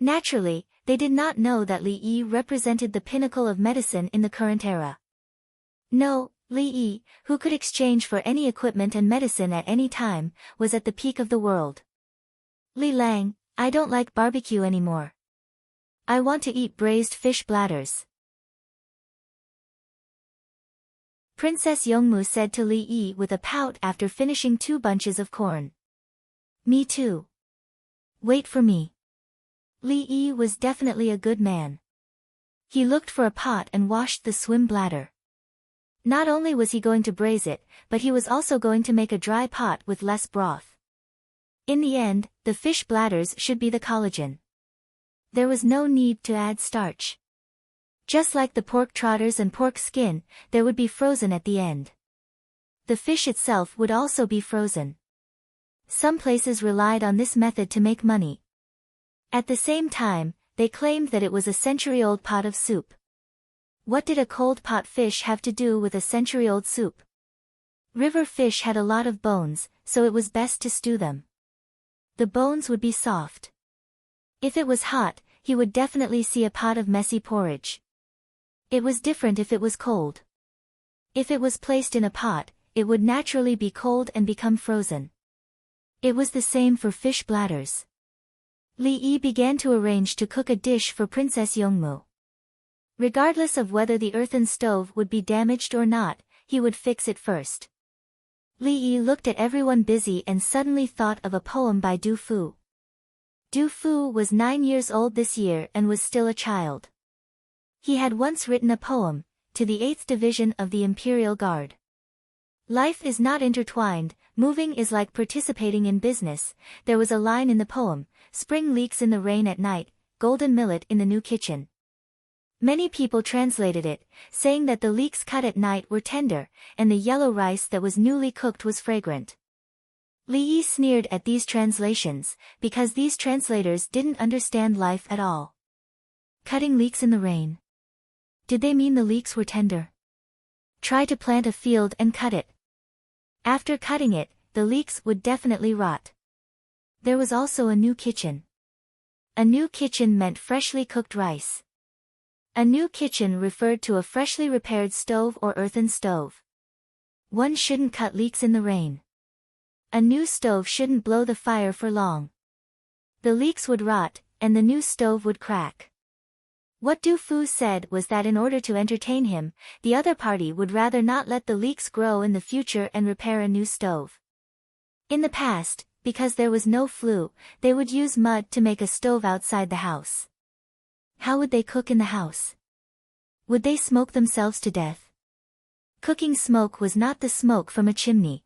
Naturally, they did not know that Li Yi represented the pinnacle of medicine in the current era. No, Li Yi, who could exchange for any equipment and medicine at any time, was at the peak of the world. Li Lang, I don't like barbecue anymore. I want to eat braised fish bladders. Princess Yongmu said to Li Yi with a pout after finishing 2 bunches of corn. Me too. Wait for me. Li Yi was definitely a good man. He looked for a pot and washed the swim bladder. Not only was he going to braise it, but he was also going to make a dry pot with less broth. In the end, the fish bladders should be the collagen. There was no need to add starch. Just like the pork trotters and pork skin, there would be frozen at the end. The fish itself would also be frozen. Some places relied on this method to make money. At the same time, they claimed that it was a century-old pot of soup. What did a cold pot fish have to do with a century-old soup? River fish had a lot of bones, so it was best to stew them. The bones would be soft. If it was hot, he would definitely see a pot of messy porridge. It was different if it was cold. If it was placed in a pot, it would naturally be cold and become frozen. It was the same for fish bladders. Li Yi began to arrange to cook a dish for Princess Yongmu. Regardless of whether the earthen stove would be damaged or not, he would fix it first. Li Yi looked at everyone busy and suddenly thought of a poem by Du Fu. Du Fu was 9 years old this year and was still a child. He had once written a poem, to the 8th Division of the Imperial Guard. Life is not intertwined, moving is like participating in business. There was a line in the poem, spring leaks in the rain at night, golden millet in the new kitchen. Many people translated it, saying that the leeks cut at night were tender, and the yellow rice that was newly cooked was fragrant. Li Yi sneered at these translations, because these translators didn't understand life at all. Cutting leeks in the rain. Did they mean the leeks were tender? Try to plant a field and cut it. After cutting it, the leeks would definitely rot. There was also a new kitchen. A new kitchen meant freshly cooked rice. A new kitchen referred to a freshly repaired stove or earthen stove. One shouldn't cut leeks in the rain. A new stove shouldn't blow the fire for long. The leeks would rot, and the new stove would crack. What Du Fu said was that in order to entertain him, the other party would rather not let the leeks grow in the future and repair a new stove. In the past, because there was no flue, they would use mud to make a stove outside the house. How would they cook in the house? Would they smoke themselves to death? Cooking smoke was not the smoke from a chimney.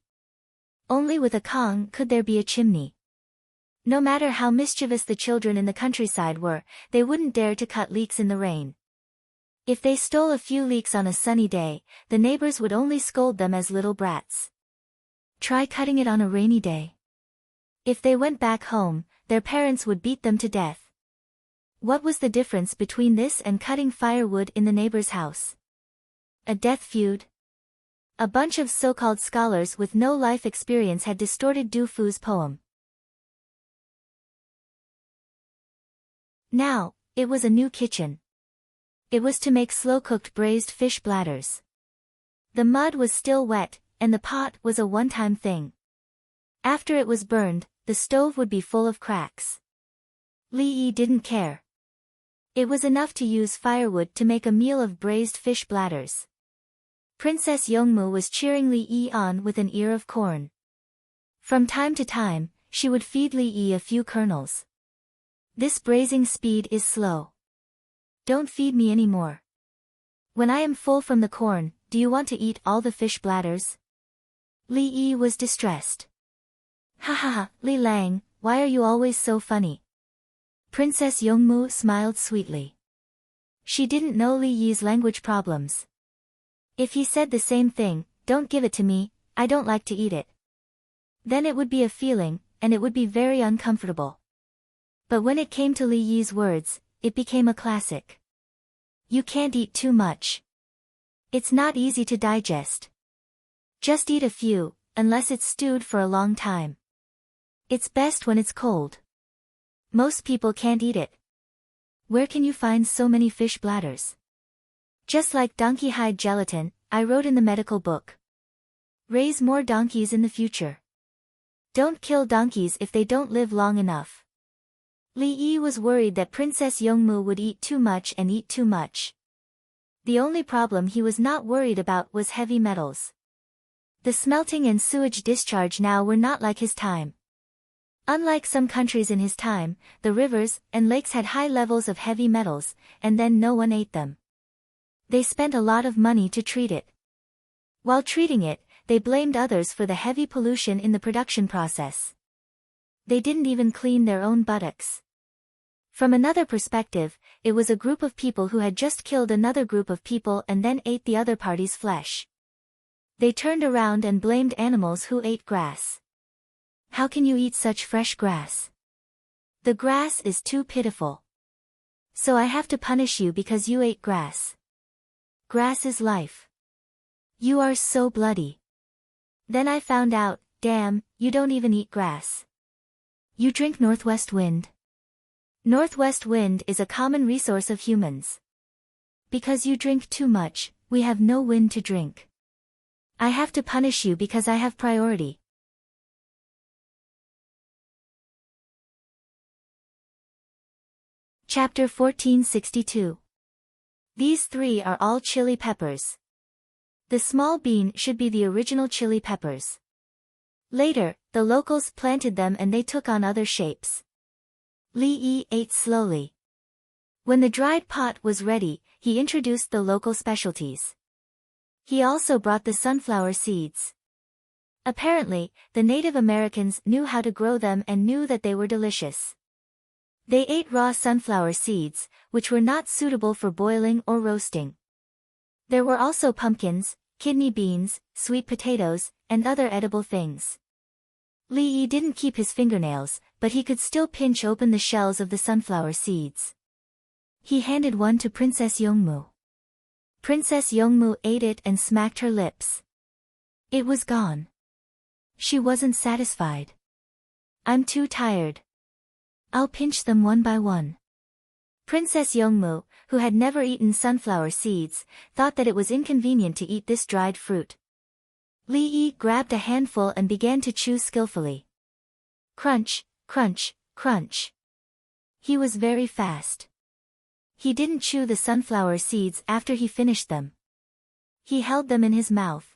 Only with a Kong could there be a chimney. No matter how mischievous the children in the countryside were, they wouldn't dare to cut leeks in the rain. If they stole a few leeks on a sunny day, the neighbors would only scold them as little brats. Try cutting it on a rainy day. If they went back home, their parents would beat them to death. What was the difference between this and cutting firewood in the neighbor's house? A death feud? A bunch of so-called scholars with no life experience had distorted Du Fu's poem. Now, it was a new kitchen. It was to make slow-cooked braised fish bladders. The mud was still wet, and the pot was a one-time thing. After it was burned, the stove would be full of cracks. Li Yi didn't care. It was enough to use firewood to make a meal of braised fish bladders. Princess Yongmu was cheering Li Yi on with an ear of corn. From time to time, she would feed Li Yi a few kernels. This braising speed is slow. Don't feed me anymore. When I am full from the corn, do you want to eat all the fish bladders? Li Yi was distressed. Ha ha ha, Li Lang, why are you always so funny? Princess Yongmu smiled sweetly. She didn't know Li Yi's language problems. If he said the same thing, don't give it to me, I don't like to eat it. Then it would be a feeling, and it would be very uncomfortable. But when it came to Li Yi's words, it became a classic. You can't eat too much. It's not easy to digest. Just eat a few, unless it's stewed for a long time. It's best when it's cold. Most people can't eat it. Where can you find so many fish bladders? Just like donkey hide gelatin, I wrote in the medical book. Raise more donkeys in the future. Don't kill donkeys if they don't live long enough. Li Yi was worried that Princess Yongmu would eat too much and eat too much. The only problem he was not worried about was heavy metals. The smelting and sewage discharge now were not like his time. Unlike some countries in his time, the rivers and lakes had high levels of heavy metals, and then no one ate them. They spent a lot of money to treat it. While treating it, they blamed others for the heavy pollution in the production process. They didn't even clean their own buttocks. From another perspective, it was a group of people who had just killed another group of people and then ate the other party's flesh. They turned around and blamed animals who ate grass. How can you eat such fresh grass? The grass is too pitiful. So I have to punish you because you ate grass. Grass is life. You are so bloody. Then I found out, damn, you don't even eat grass. You drink northwest wind. Northwest wind is a common resource of humans. Because you drink too much, we have no wind to drink. I have to punish you because I have priority. Chapter 1462. These three are all chili peppers. The small bean should be the original chili peppers. Later, the locals planted them and they took on other shapes. Li ate slowly. When the dried pot was ready, he introduced the local specialties. He also brought the sunflower seeds. Apparently, the Native Americans knew how to grow them and knew that they were delicious. They ate raw sunflower seeds, which were not suitable for boiling or roasting. There were also pumpkins, kidney beans, sweet potatoes, and other edible things. Li didn't keep his fingernails, but he could still pinch open the shells of the sunflower seeds. He handed one to Princess Yongmu. Princess Yongmu ate it and smacked her lips. It was gone. She wasn't satisfied. I'm too tired. I'll pinch them one by one. Princess Yongmu, who had never eaten sunflower seeds, thought that it was inconvenient to eat this dried fruit. Li grabbed a handful and began to chew skillfully. Crunch, crunch, crunch. He was very fast. He didn't chew the sunflower seeds after he finished them. He held them in his mouth.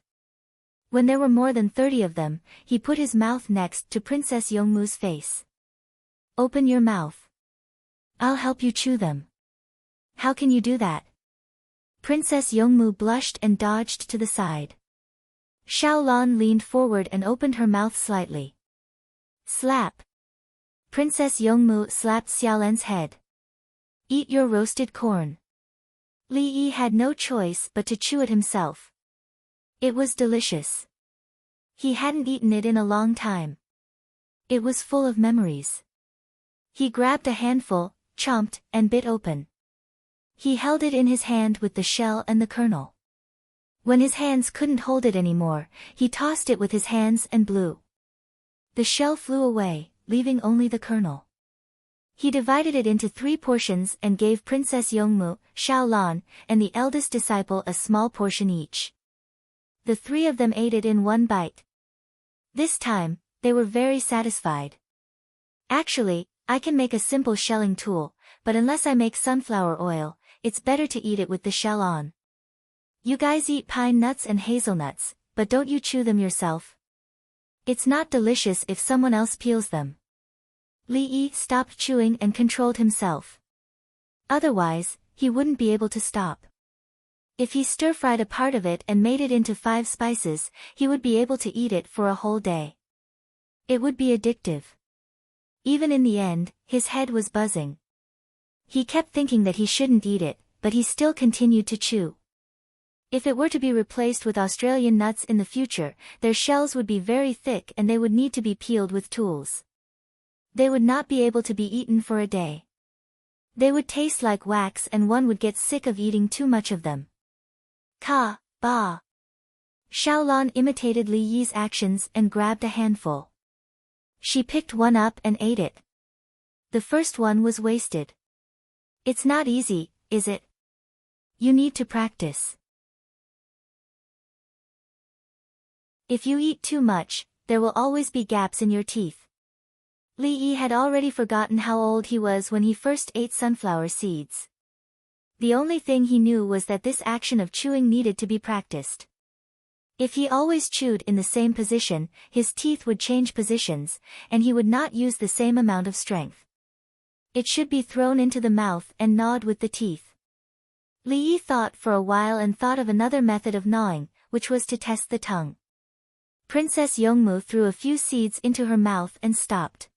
When there were more than 30 of them, he put his mouth next to Princess Yongmu's face. Open your mouth. I'll help you chew them. How can you do that? Princess Yongmu blushed and dodged to the side. Xiaolan leaned forward and opened her mouth slightly. Slap. Princess Yongmu slapped Xiaolan's head. Eat your roasted corn. Li had no choice but to chew it himself. It was delicious. He hadn't eaten it in a long time. It was full of memories. He grabbed a handful, chomped, and bit open. He held it in his hand with the shell and the kernel. When his hands couldn't hold it anymore, he tossed it with his hands and blew. The shell flew away, leaving only the kernel. He divided it into 3 portions and gave Princess Yongmu, Xiaolan, and the eldest disciple a small portion each. The 3 of them ate it in one bite. This time, they were very satisfied. Actually, I can make a simple shelling tool, but unless I make sunflower oil, it's better to eat it with the shell on. You guys eat pine nuts and hazelnuts, but don't you chew them yourself? It's not delicious if someone else peels them. Li stopped chewing and controlled himself. Otherwise, he wouldn't be able to stop. If he stir-fried a part of it and made it into 5 spices, he would be able to eat it for a whole day. It would be addictive. Even in the end, his head was buzzing. He kept thinking that he shouldn't eat it, but he still continued to chew. If it were to be replaced with Australian nuts in the future, their shells would be very thick and they would need to be peeled with tools. They would not be able to be eaten for a day. They would taste like wax and one would get sick of eating too much of them. Ka, ba. Xiaolan imitated Li Yi's actions and grabbed a handful. She picked one up and ate it. The first one was wasted. It's not easy, is it? You need to practice. If you eat too much, there will always be gaps in your teeth. Li Yi had already forgotten how old he was when he first ate sunflower seeds. The only thing he knew was that this action of chewing needed to be practiced. If he always chewed in the same position, his teeth would change positions, and he would not use the same amount of strength. It should be thrown into the mouth and gnawed with the teeth. Li Yi thought for a while and thought of another method of gnawing, which was to test the tongue. Princess Yongmu threw a few seeds into her mouth and stopped.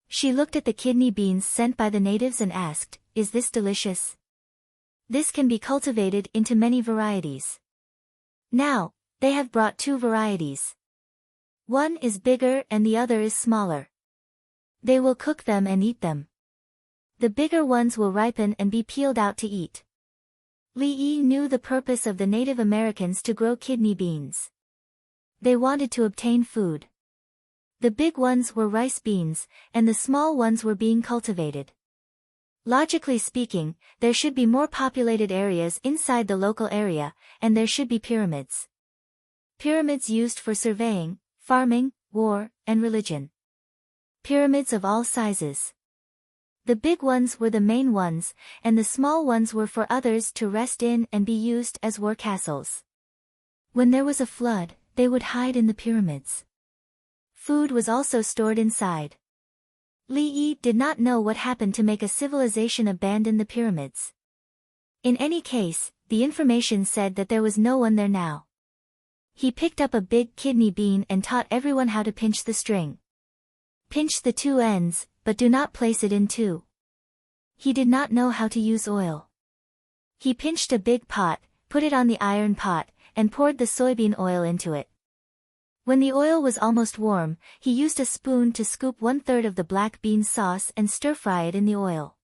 She looked at the kidney beans sent by the natives and asked, "Is this delicious?" This can be cultivated into many varieties. Now, they have brought 2 varieties. One is bigger and the other is smaller. They will cook them and eat them. The bigger ones will ripen and be peeled out to eat. Li Yi knew the purpose of the Native Americans to grow kidney beans. They wanted to obtain food. The big ones were rice beans, and the small ones were being cultivated. Logically speaking, there should be more populated areas inside the local area, and there should be pyramids. Pyramids used for surveying, farming, war, and religion. Pyramids of all sizes. The big ones were the main ones, and the small ones were for others to rest in and be used as war castles. When there was a flood, they would hide in the pyramids. Food was also stored inside. Li Yi did not know what happened to make a civilization abandon the pyramids. In any case, the information said that there was no one there now. He picked up a big kidney bean and taught everyone how to pinch the string. Pinch the two ends, but do not place it in two. He did not know how to use oil. He pinched a big pot, put it on the iron pot, and poured the soybean oil into it. When the oil was almost warm, he used a spoon to scoop 1/3 of the black bean sauce and stir-fry it in the oil.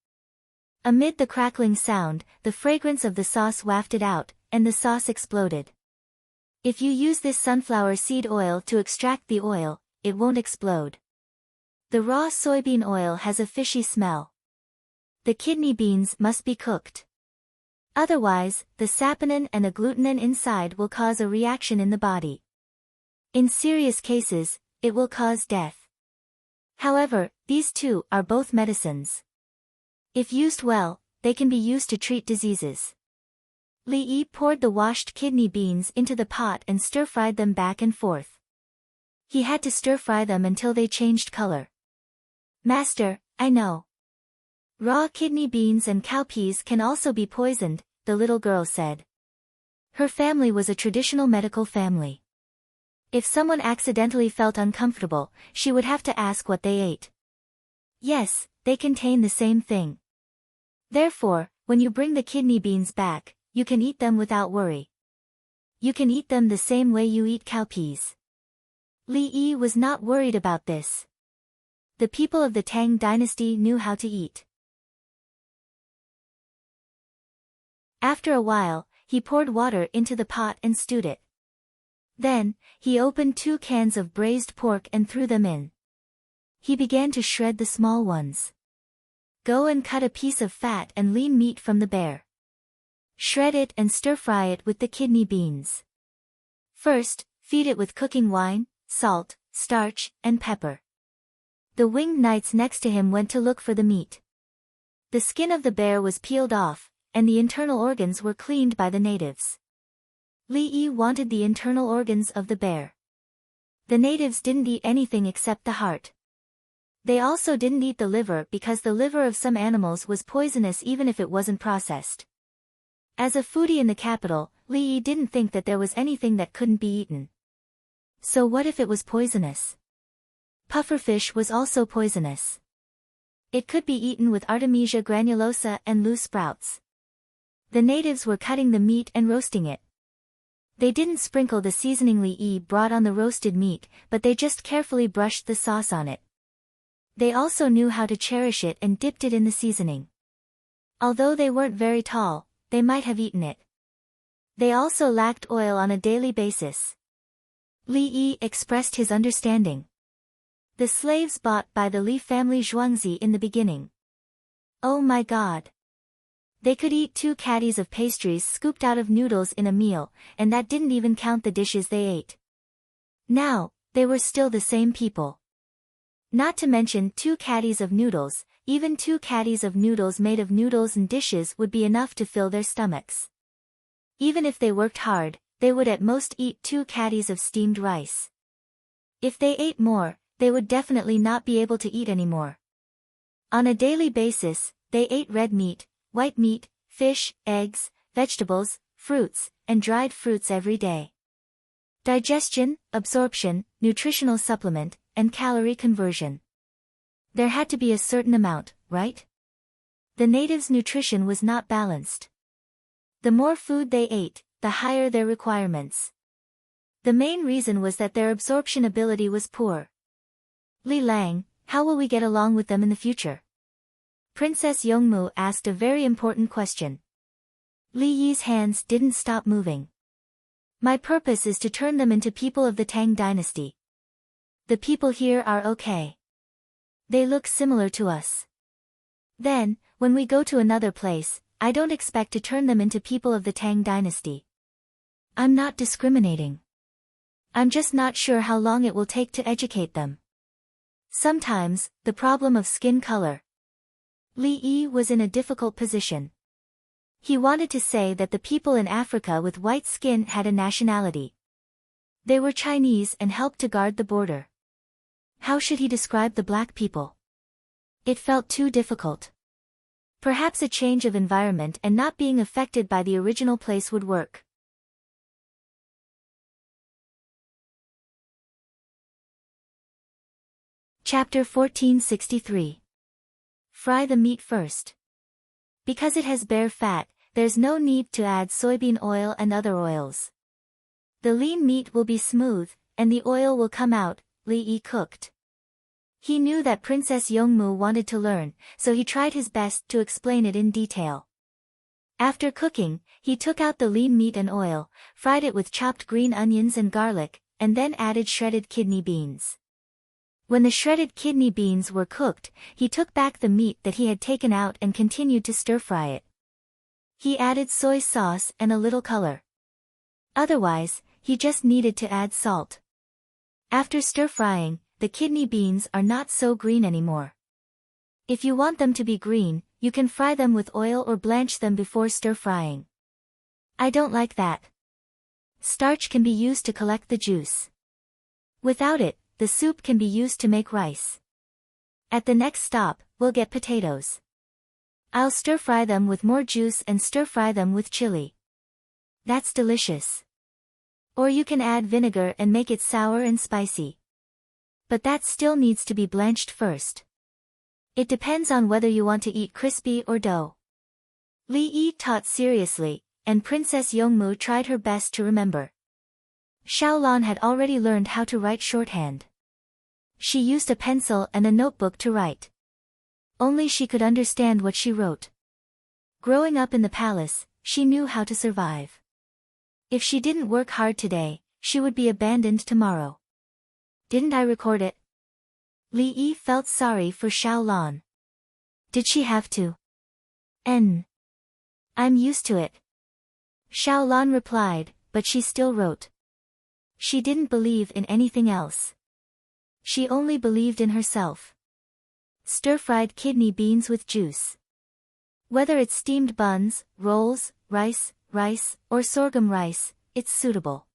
Amid the crackling sound, the fragrance of the sauce wafted out, and the sauce exploded. If you use this sunflower seed oil to extract the oil, it won't explode. The raw soybean oil has a fishy smell. The kidney beans must be cooked. Otherwise, the saponin and the glutenin inside will cause a reaction in the body. In serious cases, it will cause death. However, these two are both medicines. If used well, they can be used to treat diseases. Li Yi poured the washed kidney beans into the pot and stir-fried them back and forth. He had to stir-fry them until they changed color. "Master, I know. Raw kidney beans and cowpeas can also be poisoned," the little girl said. Her family was a traditional medical family. If someone accidentally felt uncomfortable, she would have to ask what they ate. Yes, they contain the same thing. Therefore, when you bring the kidney beans back, you can eat them without worry. You can eat them the same way you eat cowpeas. Li Yi was not worried about this. The people of the Tang dynasty knew how to eat. After a while, he poured water into the pot and stewed it. Then, he opened 2 cans of braised pork and threw them in. He began to shred the small ones. Go and cut a piece of fat and lean meat from the bear. Shred it and stir-fry it with the kidney beans. First, feed it with cooking wine, salt, starch, and pepper. The winged knights next to him went to look for the meat. The skin of the bear was peeled off, and the internal organs were cleaned by the natives. Li Yi wanted the internal organs of the bear. The natives didn't eat anything except the heart. They also didn't eat the liver because the liver of some animals was poisonous even if it wasn't processed. As a foodie in the capital, Li Yi didn't think that there was anything that couldn't be eaten. So what if it was poisonous? Pufferfish was also poisonous. It could be eaten with Artemisia granulosa and loose sprouts. The natives were cutting the meat and roasting it. They didn't sprinkle the seasoning Li Yi brought on the roasted meat, but they just carefully brushed the sauce on it. They also knew how to cherish it and dipped it in the seasoning. Although they weren't very tall, they might have eaten it. They also lacked oil on a daily basis. Li Yi expressed his understanding. The slaves bought by the Li family Zhuangzi in the beginning. Oh my God! They could eat 2 caddies of pastries scooped out of noodles in a meal, and that didn't even count the dishes they ate. Now, they were still the same people. Not to mention 2 caddies of noodles, even 2 caddies of noodles made of noodles and dishes would be enough to fill their stomachs. Even if they worked hard, they would at most eat 2 caddies of steamed rice. If they ate more, they would definitely not be able to eat anymore. On a daily basis, they ate red meat, white meat, fish, eggs, vegetables, fruits, and dried fruits every day. Digestion, absorption, nutritional supplement, and calorie conversion. There had to be a certain amount, right? The natives' nutrition was not balanced. The more food they ate, the higher their requirements. The main reason was that their absorption ability was poor. Li Lang, how will we get along with them in the future? Princess Yongmu asked a very important question. Li Yi's hands didn't stop moving. My purpose is to turn them into people of the Tang dynasty. The people here are okay. They look similar to us. Then, when we go to another place, I don't expect to turn them into people of the Tang dynasty. I'm not discriminating. I'm just not sure how long it will take to educate them. Sometimes, the problem of skin color. Li Yi was in a difficult position. He wanted to say that the people in Africa with white skin had a nationality. They were Chinese and helped to guard the border. How should he describe the black people? It felt too difficult. Perhaps a change of environment and not being affected by the original place would work. Chapter 1463. Fry the meat first. Because it has bare fat, there's no need to add soybean oil and other oils. The lean meat will be smooth, and the oil will come out, Li Yi cooked. He knew that Princess Yongmu wanted to learn, so he tried his best to explain it in detail. After cooking, he took out the lean meat and oil, fried it with chopped green onions and garlic, and then added shredded kidney beans. When the shredded kidney beans were cooked, he took back the meat that he had taken out and continued to stir-fry it. He added soy sauce and a little color. Otherwise, he just needed to add salt. After stir-frying, the kidney beans are not so green anymore. If you want them to be green, you can fry them with oil or blanch them before stir-frying. I don't like that. Starch can be used to collect the juice. Without it, the soup can be used to make rice. At the next stop, we'll get potatoes. I'll stir-fry them with more juice and stir-fry them with chili. That's delicious. Or you can add vinegar and make it sour and spicy. But that still needs to be blanched first. It depends on whether you want to eat crispy or dough. Li Yi taught seriously, and Princess Yongmu tried her best to remember. Xiaolan had already learned how to write shorthand. She used a pencil and a notebook to write. Only she could understand what she wrote. Growing up in the palace, she knew how to survive. If she didn't work hard today, she would be abandoned tomorrow. Didn't I record it? Li Yi felt sorry for Xiaolan. Did she have to? I'm used to it. Xiaolan replied, but she still wrote. She didn't believe in anything else. She only believed in herself. Stir-fried kidney beans with juice. Whether it's steamed buns, rolls, rice, or sorghum rice, it's suitable.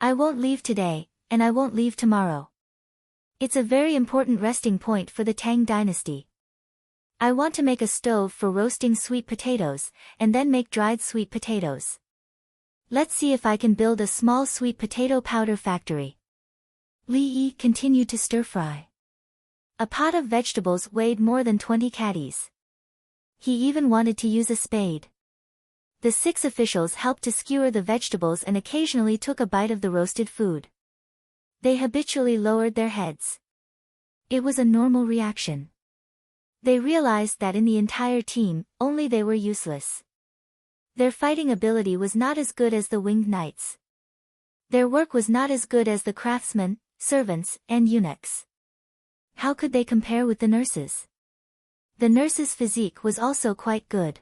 I won't leave today, and I won't leave tomorrow. It's a very important resting point for the Tang dynasty. I want to make a stove for roasting sweet potatoes, and then make dried sweet potatoes. Let's see if I can build a small sweet potato powder factory. Li Yi continued to stir-fry. A pot of vegetables weighed more than 20 caddies. He even wanted to use a spade. The 6 officials helped to skewer the vegetables and occasionally took a bite of the roasted food. They habitually lowered their heads. It was a normal reaction. They realized that in the entire team, only they were useless. Their fighting ability was not as good as the winged knights. Their work was not as good as the craftsmen, servants, and eunuchs. How could they compare with the nurses? The nurse's physique was also quite good.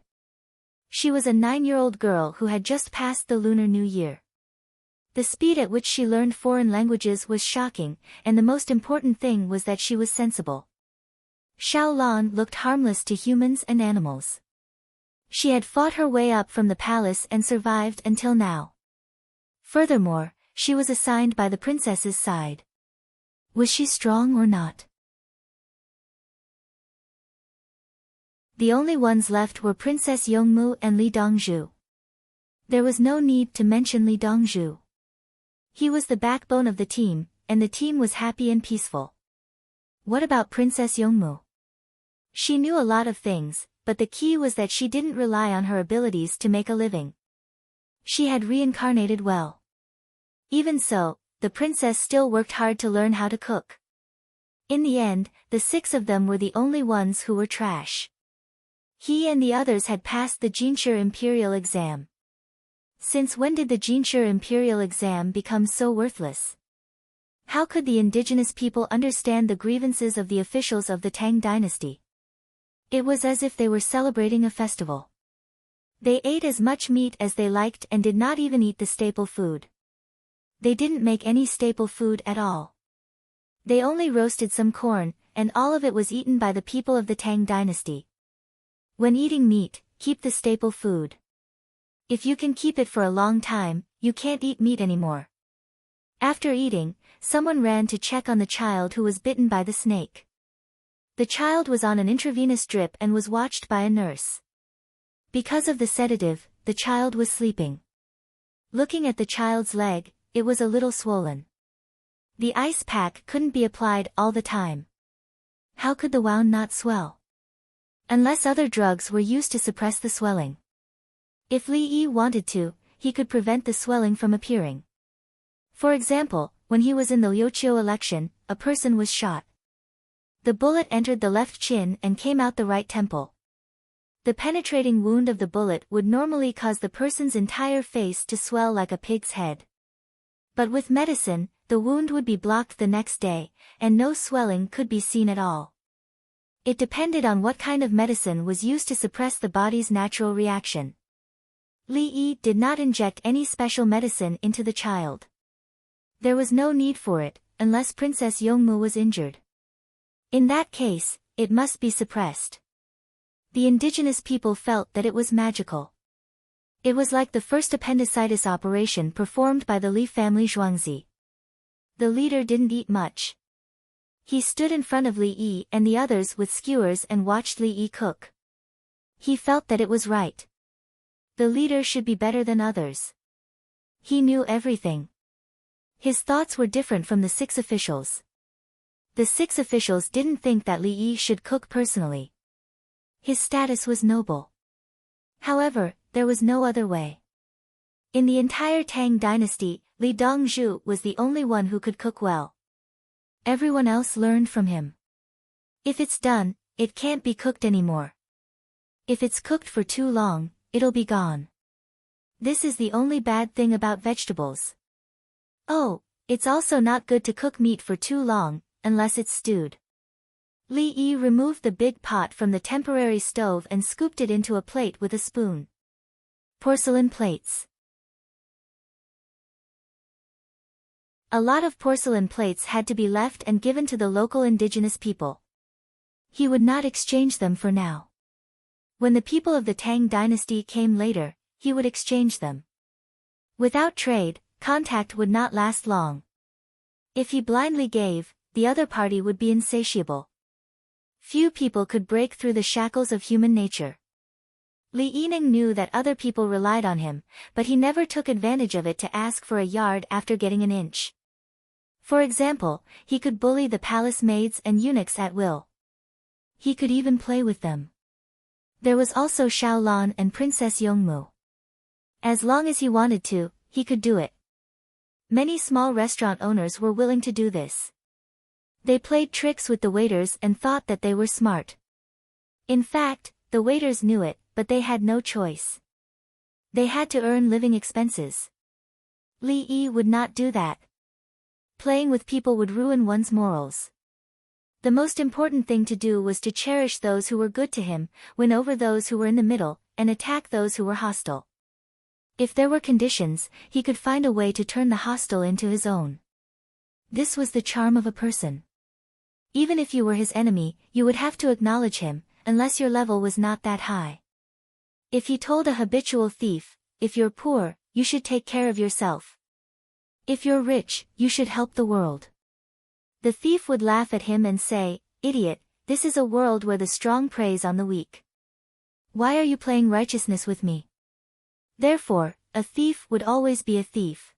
She was a 9-year-old girl who had just passed the Lunar New Year. The speed at which she learned foreign languages was shocking, and the most important thing was that she was sensible. Xiaolan looked harmless to humans and animals. She had fought her way up from the palace and survived until now. Furthermore, she was assigned by the princess's side. Was she strong or not? The only ones left were Princess Yongmu and Li Dongzhu. There was no need to mention Li Dongzhu. He was the backbone of the team, and the team was happy and peaceful. What about Princess Yongmu? She knew a lot of things, but the key was that she didn't rely on her abilities to make a living. She had reincarnated well. Even so, the princess still worked hard to learn how to cook. In the end, the 6 of them were the only ones who were trash. He and the others had passed the Jinshi Imperial exam. Since when did the Jinshi Imperial exam become so worthless? How could the indigenous people understand the grievances of the officials of the Tang dynasty? It was as if they were celebrating a festival. They ate as much meat as they liked and did not even eat the staple food. They didn't make any staple food at all. They only roasted some corn, and all of it was eaten by the people of the Tang dynasty. When eating meat, keep the staple food. If you can keep it for a long time, you can't eat meat anymore. After eating, someone ran to check on the child who was bitten by the snake. The child was on an intravenous drip and was watched by a nurse. Because of the sedative, the child was sleeping. Looking at the child's leg, it was a little swollen. The ice pack couldn't be applied all the time. How could the wound not swell? Unless other drugs were used to suppress the swelling. If Li Yi wanted to, he could prevent the swelling from appearing. For example, when he was in the Liuqiu election, a person was shot. The bullet entered the left chin and came out the right temple. The penetrating wound of the bullet would normally cause the person's entire face to swell like a pig's head. But with medicine, the wound would be blocked the next day, and no swelling could be seen at all. It depended on what kind of medicine was used to suppress the body's natural reaction. Li Yi did not inject any special medicine into the child. There was no need for it, unless Princess Yongmu was injured. In that case, it must be suppressed. The indigenous people felt that it was magical. It was like the first appendicitis operation performed by the Li family Zhuangzi. The leader didn't eat much. He stood in front of Li Yi and the others with skewers and watched Li Yi cook. He felt that it was right. The leader should be better than others. He knew everything. His thoughts were different from the 6 officials. The 6 officials didn't think that Li Yi should cook personally. His status was noble. However, there was no other way. In the entire Tang dynasty, Li Dongzhu was the only one who could cook well. Everyone else learned from him. If it's done, it can't be cooked anymore. If it's cooked for too long, it'll be gone. This is the only bad thing about vegetables. Oh, it's also not good to cook meat for too long, unless it's stewed. Li Yi removed the big pot from the temporary stove and scooped it into a plate with a spoon. Porcelain plates. A lot of porcelain plates had to be left and given to the local indigenous people. He would not exchange them for now. When the people of the Tang dynasty came later, he would exchange them. Without trade, contact would not last long. If he blindly gave, the other party would be insatiable. Few people could break through the shackles of human nature. Li Yining knew that other people relied on him, but he never took advantage of it to ask for a yard after getting an inch. For example, he could bully the palace maids and eunuchs at will. He could even play with them. There was also Xiaolan and Princess Yongmu. As long as he wanted to, he could do it. Many small restaurant owners were willing to do this. They played tricks with the waiters and thought that they were smart. In fact, the waiters knew it, but they had no choice. They had to earn living expenses. Li Yi would not do that. Playing with people would ruin one's morals. The most important thing to do was to cherish those who were good to him, win over those who were in the middle, and attack those who were hostile. If there were conditions, he could find a way to turn the hostile into his own. This was the charm of a person. Even if you were his enemy, you would have to acknowledge him, unless your level was not that high. If he told a habitual thief, "If you're poor, you should take care of yourself. If you're rich, you should help the world." The thief would laugh at him and say, "Idiot, this is a world where the strong preys on the weak. Why are you playing righteousness with me?" Therefore, a thief would always be a thief.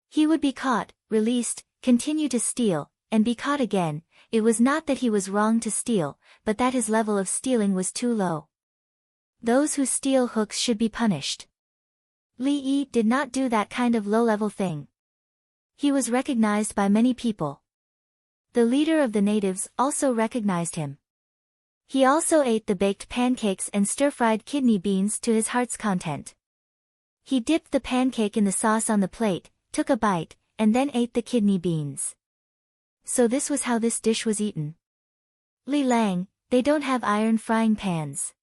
He would be caught, released, continue to steal, and be caught again. It was not that he was wrong to steal, but that his level of stealing was too low. Those who steal hooks should be punished. Li Yi did not do that kind of low-level thing. He was recognized by many people. The leader of the natives also recognized him. He also ate the baked pancakes and stir-fried kidney beans to his heart's content. He dipped the pancake in the sauce on the plate, took a bite, and then ate the kidney beans. So this was how this dish was eaten. Li Lang, they don't have iron frying pans.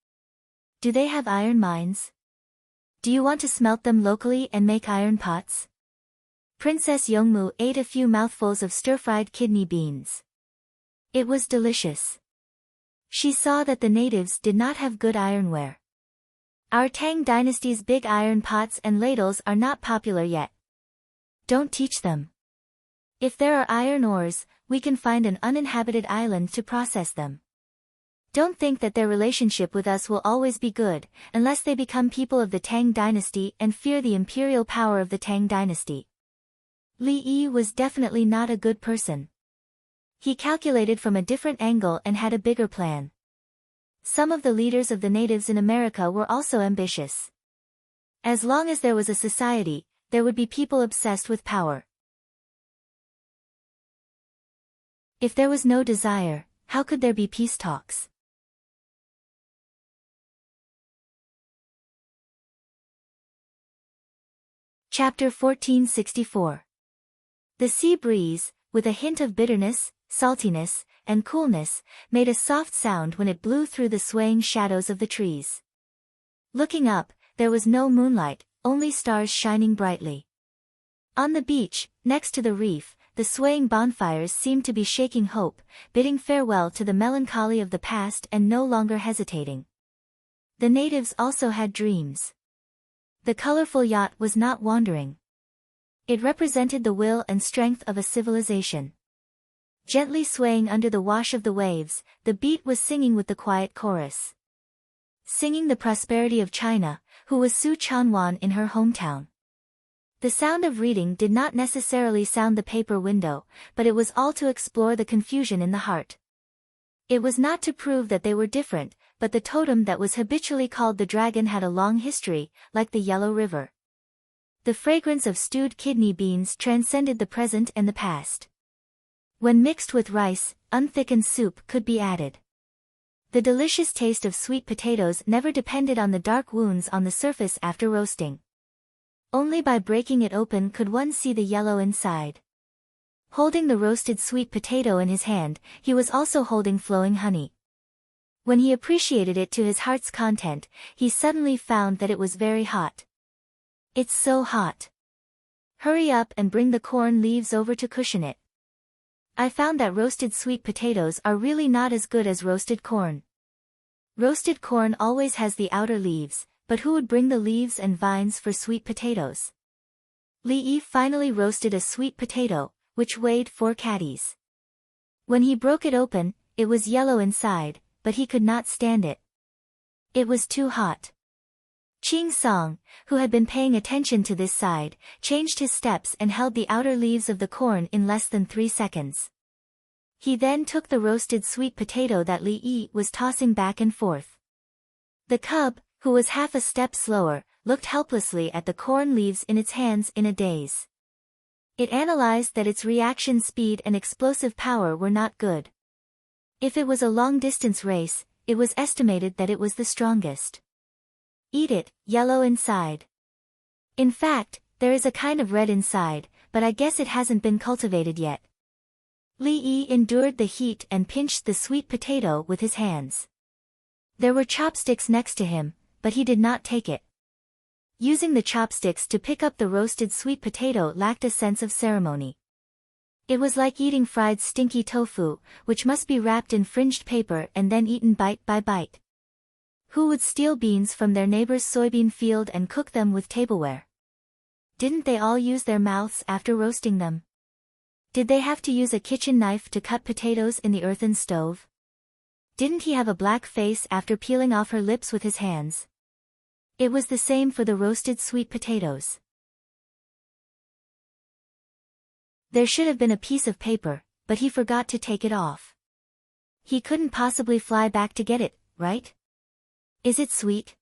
Do they have iron mines? Do you want to smelt them locally and make iron pots? Princess Yongmu ate a few mouthfuls of stir-fried kidney beans. It was delicious. She saw that the natives did not have good ironware. Our Tang dynasty's big iron pots and ladles are not popular yet. Don't teach them. If there are iron ores, we can find an uninhabited island to process them. Don't think that their relationship with us will always be good, unless they become people of the Tang dynasty and fear the imperial power of the Tang dynasty. Li Yi was definitely not a good person. He calculated from a different angle and had a bigger plan. Some of the leaders of the natives in America were also ambitious. As long as there was a society, there would be people obsessed with power. If there was no desire, how could there be peace talks? Chapter 1464. The sea breeze, with a hint of bitterness, saltiness, and coolness, made a soft sound when it blew through the swaying shadows of the trees. Looking up, there was no moonlight, only stars shining brightly. On the beach, next to the reef, the swaying bonfires seemed to be shaking hope, bidding farewell to the melancholy of the past and no longer hesitating. The natives also had dreams. The colorful yacht was not wandering. It represented the will and strength of a civilization. Gently swaying under the wash of the waves, the beat was singing with the quiet chorus. Singing the prosperity of China, who was Su Chanwan in her hometown. The sound of reading did not necessarily sound the paper window, but it was all to explore the confusion in the heart. It was not to prove that they were different, but the totem that was habitually called the dragon had a long history, like the Yellow River. The fragrance of stewed kidney beans transcended the present and the past. When mixed with rice, unthickened soup could be added. The delicious taste of sweet potatoes never depended on the dark wounds on the surface after roasting. Only by breaking it open could one see the yellow inside. Holding the roasted sweet potato in his hand, he was also holding flowing honey. When he appreciated it to his heart's content, he suddenly found that it was very hot. It's so hot. Hurry up and bring the corn leaves over to cushion it. I found that roasted sweet potatoes are really not as good as roasted corn. Roasted corn always has the outer leaves, but who would bring the leaves and vines for sweet potatoes? Li Yi finally roasted a sweet potato, which weighed 4 caddies. When he broke it open, it was yellow inside, but he could not stand it. It was too hot. Ching Song, who had been paying attention to this side, changed his steps and held the outer leaves of the corn in less than 3 seconds. He then took the roasted sweet potato that Li Yi was tossing back and forth. The cub, who was half a step slower, looked helplessly at the corn leaves in its hands in a daze. It analyzed that its reaction speed and explosive power were not good. If it was a long-distance race, it was estimated that it was the strongest. Eat it, yellow inside. In fact, there is a kind of red inside, but I guess it hasn't been cultivated yet. Li Yi endured the heat and pinched the sweet potato with his hands. There were chopsticks next to him, but he did not take it. Using the chopsticks to pick up the roasted sweet potato lacked a sense of ceremony. It was like eating fried stinky tofu, which must be wrapped in fringed paper and then eaten bite by bite. Who would steal beans from their neighbor's soybean field and cook them with tableware? Didn't they all use their mouths after roasting them? Did they have to use a kitchen knife to cut potatoes in the earthen stove? Didn't he have a black face after peeling off her lips with his hands? It was the same for the roasted sweet potatoes. There should have been a piece of paper, but he forgot to take it off. He couldn't possibly fly back to get it, right? Is it sweet?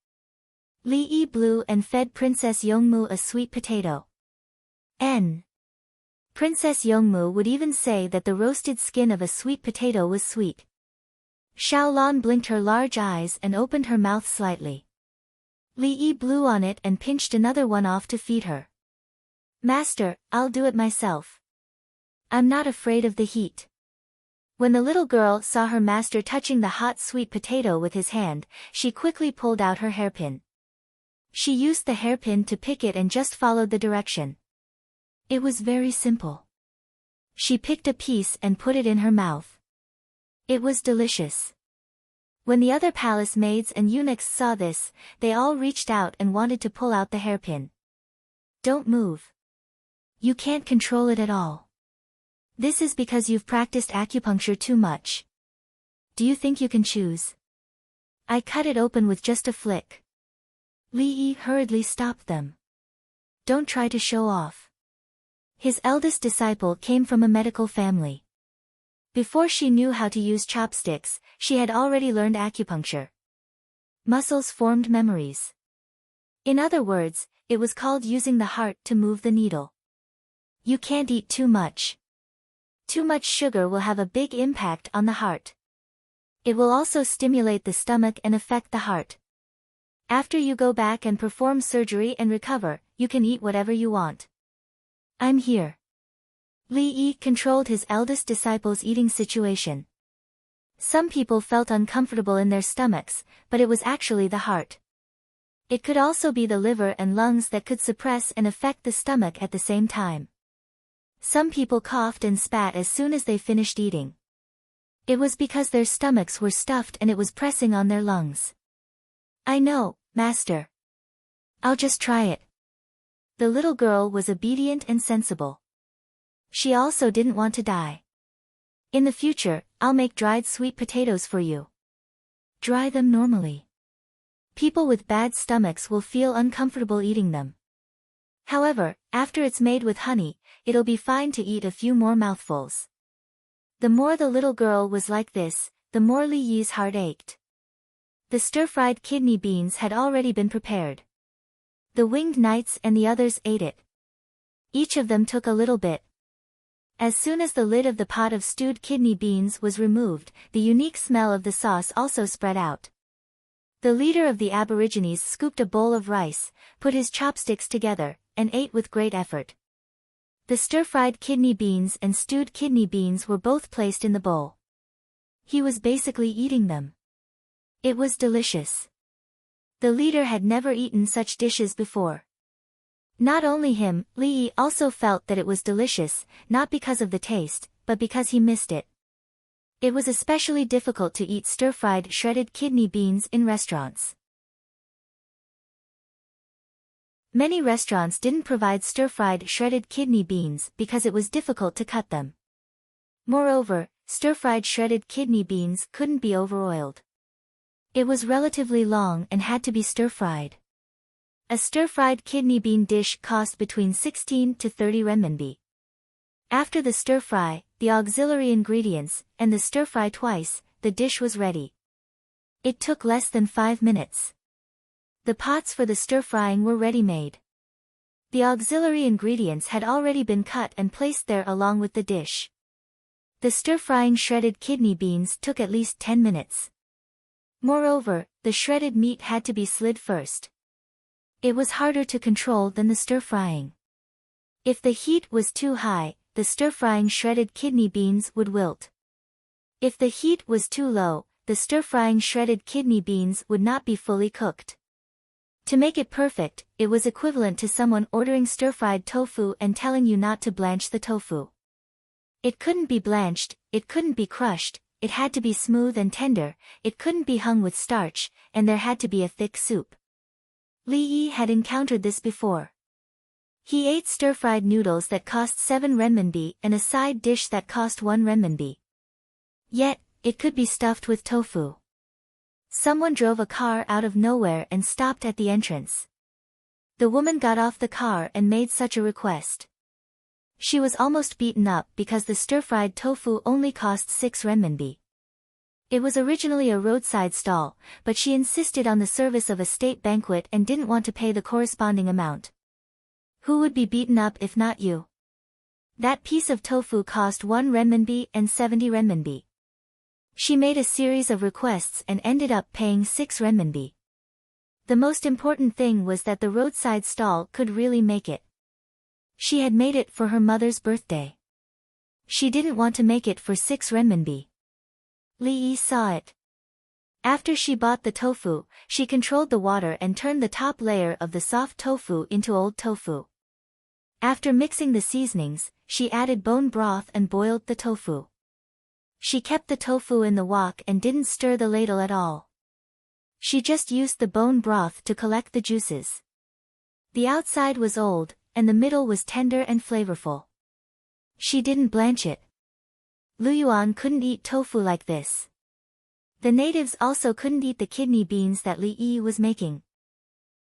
Li Yi blew and fed Princess Yongmu a sweet potato. Princess Yongmu would even say that the roasted skin of a sweet potato was sweet. Xiaolan blinked her large eyes and opened her mouth slightly. Li Yi blew on it and pinched another one off to feed her. Master, I'll do it myself. I'm not afraid of the heat. When the little girl saw her master touching the hot sweet potato with his hand, she quickly pulled out her hairpin. She used the hairpin to pick it and just followed the direction. It was very simple. She picked a piece and put it in her mouth. It was delicious. When the other palace maids and eunuchs saw this, they all reached out and wanted to pull out the hairpin. Don't move. You can't control it at all. This is because you've practiced acupuncture too much. Do you think you can choose? I cut it open with just a flick. Li Yi hurriedly stopped them. Don't try to show off. His eldest disciple came from a medical family. Before she knew how to use chopsticks, she had already learned acupuncture. Muscles formed memories. In other words, it was called using the heart to move the needle. You can't eat too much. Too much sugar will have a big impact on the heart. It will also stimulate the stomach and affect the heart. After you go back and perform surgery and recover, you can eat whatever you want. I'm here. Li Yi controlled his eldest disciple's eating situation. Some people felt uncomfortable in their stomachs, but it was actually the heart. It could also be the liver and lungs that could suppress and affect the stomach at the same time. Some people coughed and spat as soon as they finished eating. It was because their stomachs were stuffed and it was pressing on their lungs. I know, Master. I'll just try it. The little girl was obedient and sensible. She also didn't want to die. In the future, I'll make dried sweet potatoes for you. Dry them normally. People with bad stomachs will feel uncomfortable eating them. However, after it's made with honey, it'll be fine to eat a few more mouthfuls. The more the little girl was like this, the more Li Yi's heart ached. The stir-fried kidney beans had already been prepared. The winged knights and the others ate it. Each of them took a little bit. As soon as the lid of the pot of stewed kidney beans was removed, the unique smell of the sauce also spread out. The leader of the Aborigines scooped a bowl of rice, put his chopsticks together, and ate with great effort. The stir-fried kidney beans and stewed kidney beans were both placed in the bowl. He was basically eating them. It was delicious. The leader had never eaten such dishes before. Not only him, Li Yi also felt that it was delicious, not because of the taste, but because he missed it. It was especially difficult to eat stir-fried shredded kidney beans in restaurants. Many restaurants didn't provide stir-fried shredded kidney beans because it was difficult to cut them. Moreover, stir-fried shredded kidney beans couldn't be overoiled. It was relatively long and had to be stir-fried. A stir-fried kidney bean dish cost between 16 to 30 renminbi. After the stir-fry, the auxiliary ingredients, and the stir-fry twice, the dish was ready. It took less than 5 minutes. The pots for the stir-frying were ready-made. The auxiliary ingredients had already been cut and placed there along with the dish. The stir-frying shredded kidney beans took at least 10 minutes. Moreover, the shredded meat had to be slid first. It was harder to control than the stir-frying. If the heat was too high, the stir-frying shredded kidney beans would wilt. If the heat was too low, the stir-frying shredded kidney beans would not be fully cooked. To make it perfect, it was equivalent to someone ordering stir-fried tofu and telling you not to blanch the tofu. It couldn't be blanched, it couldn't be crushed, it had to be smooth and tender, it couldn't be hung with starch, and there had to be a thick soup. Li Yi had encountered this before. He ate stir-fried noodles that cost 7 renminbi and a side dish that cost 1 renminbi. Yet, it could be stuffed with tofu. Someone drove a car out of nowhere and stopped at the entrance. The woman got off the car and made such a request. She was almost beaten up because the stir-fried tofu only cost 6 renminbi. It was originally a roadside stall, but she insisted on the service of a state banquet and didn't want to pay the corresponding amount. Who would be beaten up if not you? That piece of tofu cost 1 renminbi and 70 renminbi. She made a series of requests and ended up paying 6 renminbi. The most important thing was that the roadside stall could really make it. She had made it for her mother's birthday. She didn't want to make it for 6 renminbi. Li Yi saw it. After she bought the tofu, she controlled the water and turned the top layer of the soft tofu into old tofu. After mixing the seasonings, she added bone broth and boiled the tofu. She kept the tofu in the wok and didn't stir the ladle at all. She just used the bone broth to collect the juices. The outside was old, and the middle was tender and flavorful. She didn't blanch it. Lu Yuan couldn't eat tofu like this. The natives also couldn't eat the kidney beans that Li Yi was making.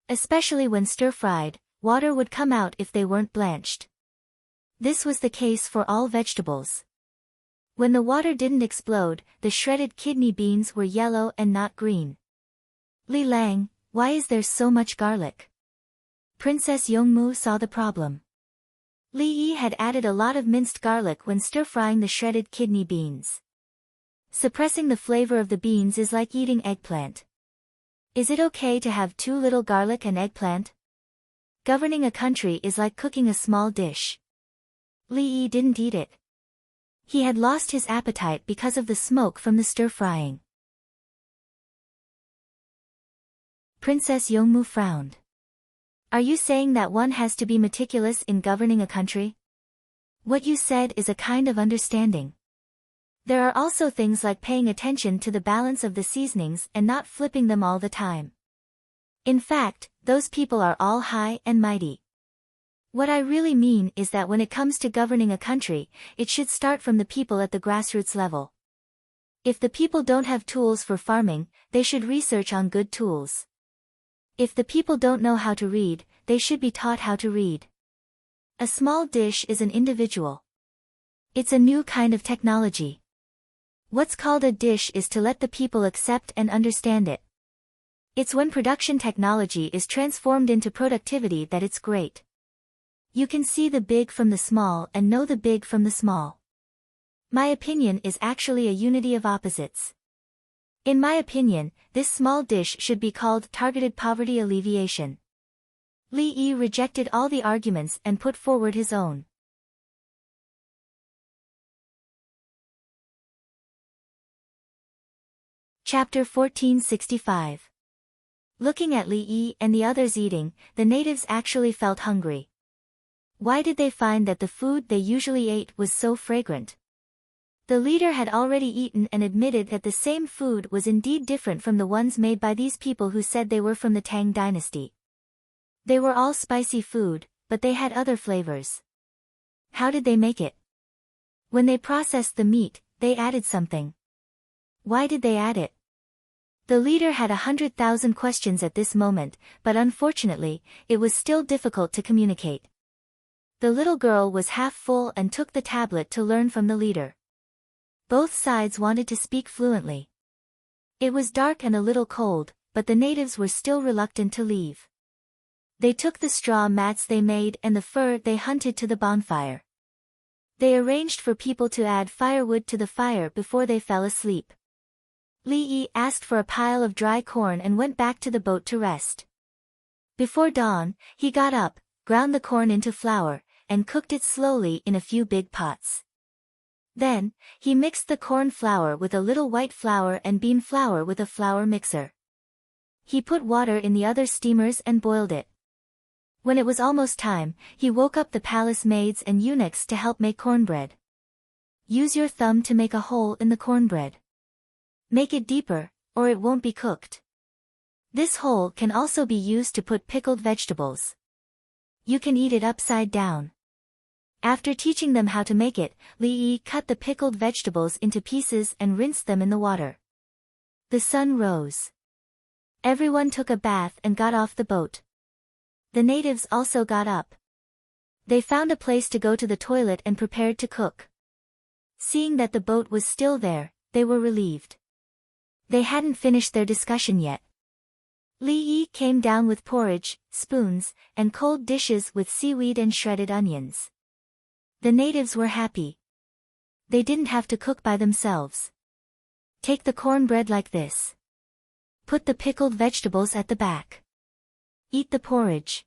Especially when stir-fried, water would come out if they weren't blanched. This was the case for all vegetables. When the water didn't explode, the shredded kidney beans were yellow and not green. Li Lang, why is there so much garlic? Princess Yongmu saw the problem. Li Yi had added a lot of minced garlic when stir-frying the shredded kidney beans. Suppressing the flavor of the beans is like eating eggplant. Is it okay to have too little garlic and eggplant? Governing a country is like cooking a small dish. Li Yi didn't eat it. He had lost his appetite because of the smoke from the stir-frying. Princess Yongmu frowned. Are you saying that one has to be meticulous in governing a country? What you said is a kind of understanding. There are also things like paying attention to the balance of the seasonings and not flipping them all the time. In fact, those people are all high and mighty. What I really mean is that when it comes to governing a country, it should start from the people at the grassroots level. If the people don't have tools for farming, they should research on good tools. If the people don't know how to read, they should be taught how to read. A small dish is an individual. It's a new kind of technology. What's called a dish is to let the people accept and understand it. It's when production technology is transformed into productivity that it's great. You can see the big from the small and know the big from the small. My opinion is actually a unity of opposites. In my opinion, this small dish should be called targeted poverty alleviation. Li Yi rejected all the arguments and put forward his own. Chapter 1465. Looking at Li Yi and the others eating, the natives actually felt hungry. Why did they find that the food they usually ate was so fragrant? The leader had already eaten and admitted that the same food was indeed different from the ones made by these people who said they were from the Tang dynasty. They were all spicy food, but they had other flavors. How did they make it? When they processed the meat, they added something. Why did they add it? The leader had 100,000 questions at this moment, but unfortunately, it was still difficult to communicate. The little girl was half full and took the tablet to learn from the leader. Both sides wanted to speak fluently. It was dark and a little cold, but the natives were still reluctant to leave. They took the straw mats they made and the fur they hunted to the bonfire. They arranged for people to add firewood to the fire before they fell asleep. Li Yi asked for a pile of dry corn and went back to the boat to rest. Before dawn, he got up, ground the corn into flour, and cooked it slowly in a few big pots. Then, he mixed the corn flour with a little white flour and bean flour with a flour mixer. He put water in the other steamers and boiled it. When it was almost time, he woke up the palace maids and eunuchs to help make cornbread. Use your thumb to make a hole in the cornbread. Make it deeper, or it won't be cooked. This hole can also be used to put pickled vegetables. You can eat it upside down. After teaching them how to make it, Li Yi cut the pickled vegetables into pieces and rinsed them in the water. The sun rose. Everyone took a bath and got off the boat. The natives also got up. They found a place to go to the toilet and prepared to cook. Seeing that the boat was still there, they were relieved. They hadn't finished their discussion yet. Li Yi came down with porridge, spoons, and cold dishes with seaweed and shredded onions. The natives were happy. They didn't have to cook by themselves. Take the cornbread like this. Put the pickled vegetables at the back. Eat the porridge.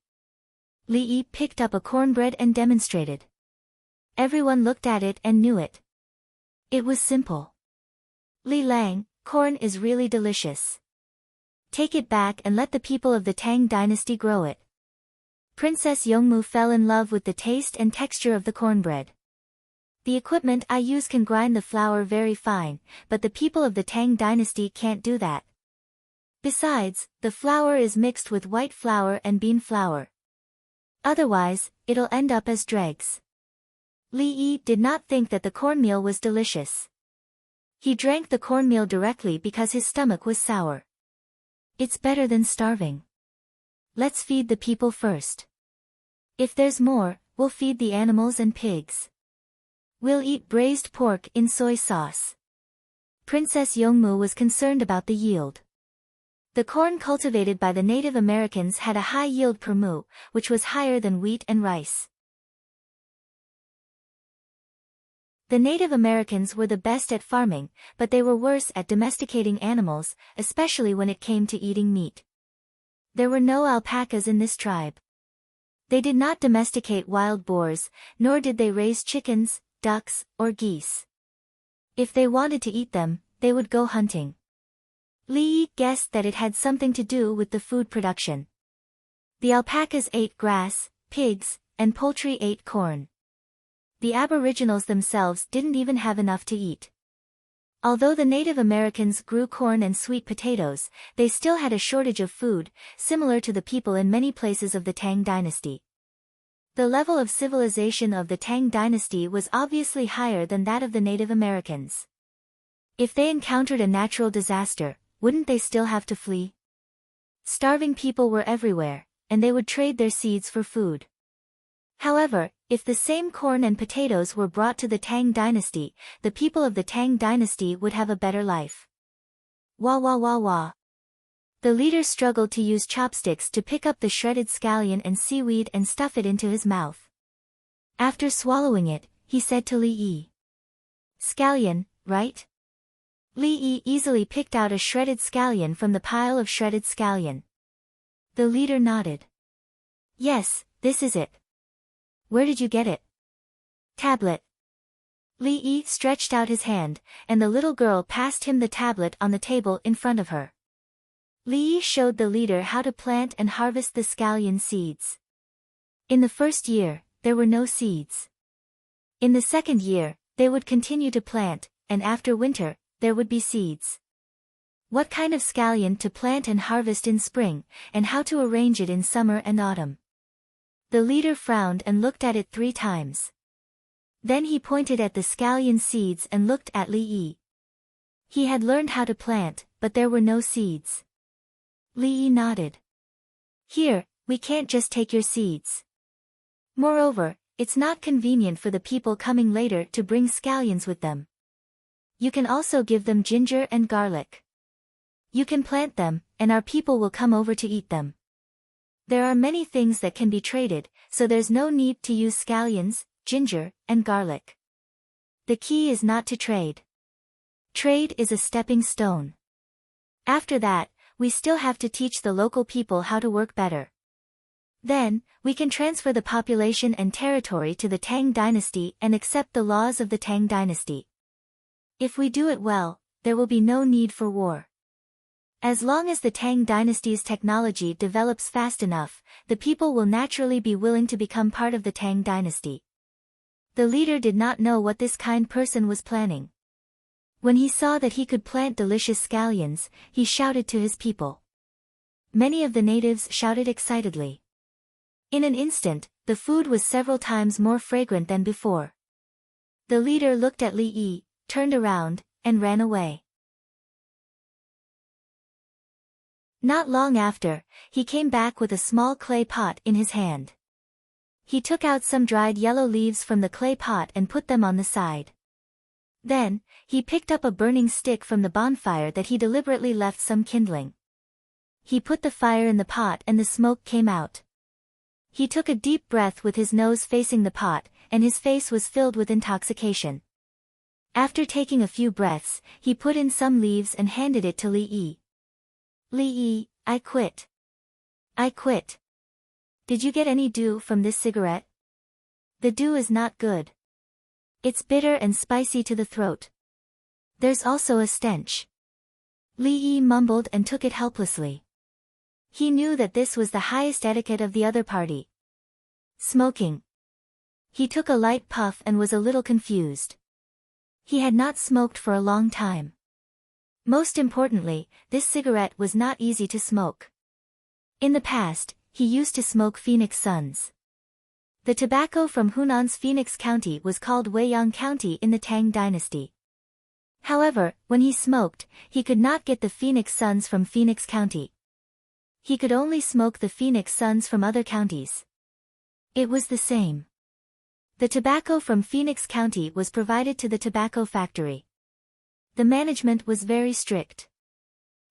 Li picked up a cornbread and demonstrated. Everyone looked at it and knew it. It was simple. Li Lang, corn is really delicious. Take it back and let the people of the Tang dynasty grow it. Princess Yongmu fell in love with the taste and texture of the cornbread. The equipment I use can grind the flour very fine, but the people of the Tang dynasty can't do that. Besides, the flour is mixed with white flour and bean flour. Otherwise, it'll end up as dregs. Li did not think that the cornmeal was delicious. He drank the cornmeal directly because his stomach was sour. It's better than starving. Let's feed the people first. If there's more, we'll feed the animals and pigs. We'll eat braised pork in soy sauce. Princess Yongmu was concerned about the yield. The corn cultivated by the Native Americans had a high yield per mu, which was higher than wheat and rice. The Native Americans were the best at farming, but they were worse at domesticating animals, especially when it came to eating meat. There were no alpacas in this tribe. They did not domesticate wild boars, nor did they raise chickens, ducks, or geese. If they wanted to eat them, they would go hunting. Li guessed that it had something to do with the food production. The alpacas ate grass, pigs, and poultry ate corn. The Aboriginals themselves didn't even have enough to eat. Although the Native Americans grew corn and sweet potatoes, they still had a shortage of food, similar to the people in many places of the Tang dynasty. The level of civilization of the Tang dynasty was obviously higher than that of the Native Americans. If they encountered a natural disaster, wouldn't they still have to flee? Starving people were everywhere, and they would trade their seeds for food. However, if the same corn and potatoes were brought to the Tang dynasty, the people of the Tang dynasty would have a better life. Wah wah wah wah. The leader struggled to use chopsticks to pick up the shredded scallion and seaweed and stuff it into his mouth. After swallowing it, he said to Li. Scallion, right? Li easily picked out a shredded scallion from the pile of shredded scallion. The leader nodded. Yes, this is it. Where did you get it? Tablet. Li stretched out his hand, and the little girl passed him the tablet on the table in front of her. Li showed the leader how to plant and harvest the scallion seeds. In the first year, there were no seeds. In the second year, they would continue to plant, and after winter, there would be seeds. What kind of scallion to plant and harvest in spring, and how to arrange it in summer and autumn. The leader frowned and looked at it 3 times. Then he pointed at the scallion seeds and looked at Li. He had learned how to plant, but there were no seeds. Li nodded. Here, we can't just take your seeds. Moreover, it's not convenient for the people coming later to bring scallions with them. You can also give them ginger and garlic. You can plant them, and our people will come over to eat them. There are many things that can be traded, so there's no need to use scallions, ginger, and garlic. The key is not to trade. Trade is a stepping stone. After that, we still have to teach the local people how to work better. Then, we can transfer the population and territory to the Tang dynasty and accept the laws of the Tang dynasty. If we do it well, there will be no need for war. As long as the Tang dynasty's technology develops fast enough, the people will naturally be willing to become part of the Tang dynasty. The leader did not know what this kind person was planning. When he saw that he could plant delicious scallions, he shouted to his people. Many of the natives shouted excitedly. In an instant, the food was several times more fragrant than before. The leader looked at Li, turned around, and ran away. Not long after, he came back with a small clay pot in his hand. He took out some dried yellow leaves from the clay pot and put them on the side. Then, he picked up a burning stick from the bonfire that he deliberately left some kindling. He put the fire in the pot and the smoke came out. He took a deep breath with his nose facing the pot, and his face was filled with intoxication. After taking a few breaths, he put in some leaves and handed it to Li Yi. Li Yi, I quit. I quit. Did you get any dew from this cigarette? The dew is not good. It's bitter and spicy to the throat. There's also a stench. Li Yi mumbled and took it helplessly. He knew that this was the highest etiquette of the other party. Smoking. He took a light puff and was a little confused. He had not smoked for a long time. Most importantly, this cigarette was not easy to smoke. In the past, he used to smoke Phoenix Suns. The tobacco from Hunan's Phoenix County was called Weiyang County in the Tang Dynasty. However, when he smoked, he could not get the Phoenix Suns from Phoenix County. He could only smoke the Phoenix Suns from other counties. It was the same. The tobacco from Phoenix County was provided to the tobacco factory. The management was very strict.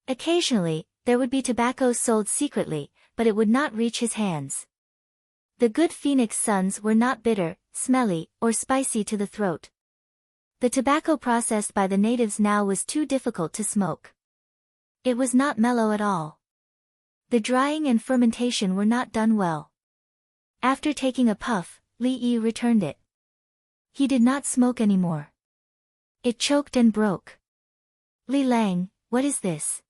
Occasionally, there would be tobacco sold secretly, but it would not reach his hands. The good Phoenix Suns were not bitter, smelly, or spicy to the throat. The tobacco processed by the natives now was too difficult to smoke. It was not mellow at all. The drying and fermentation were not done well. After taking a puff, Li Yi returned it. He did not smoke anymore. It choked and broke. Li Lang, what is this?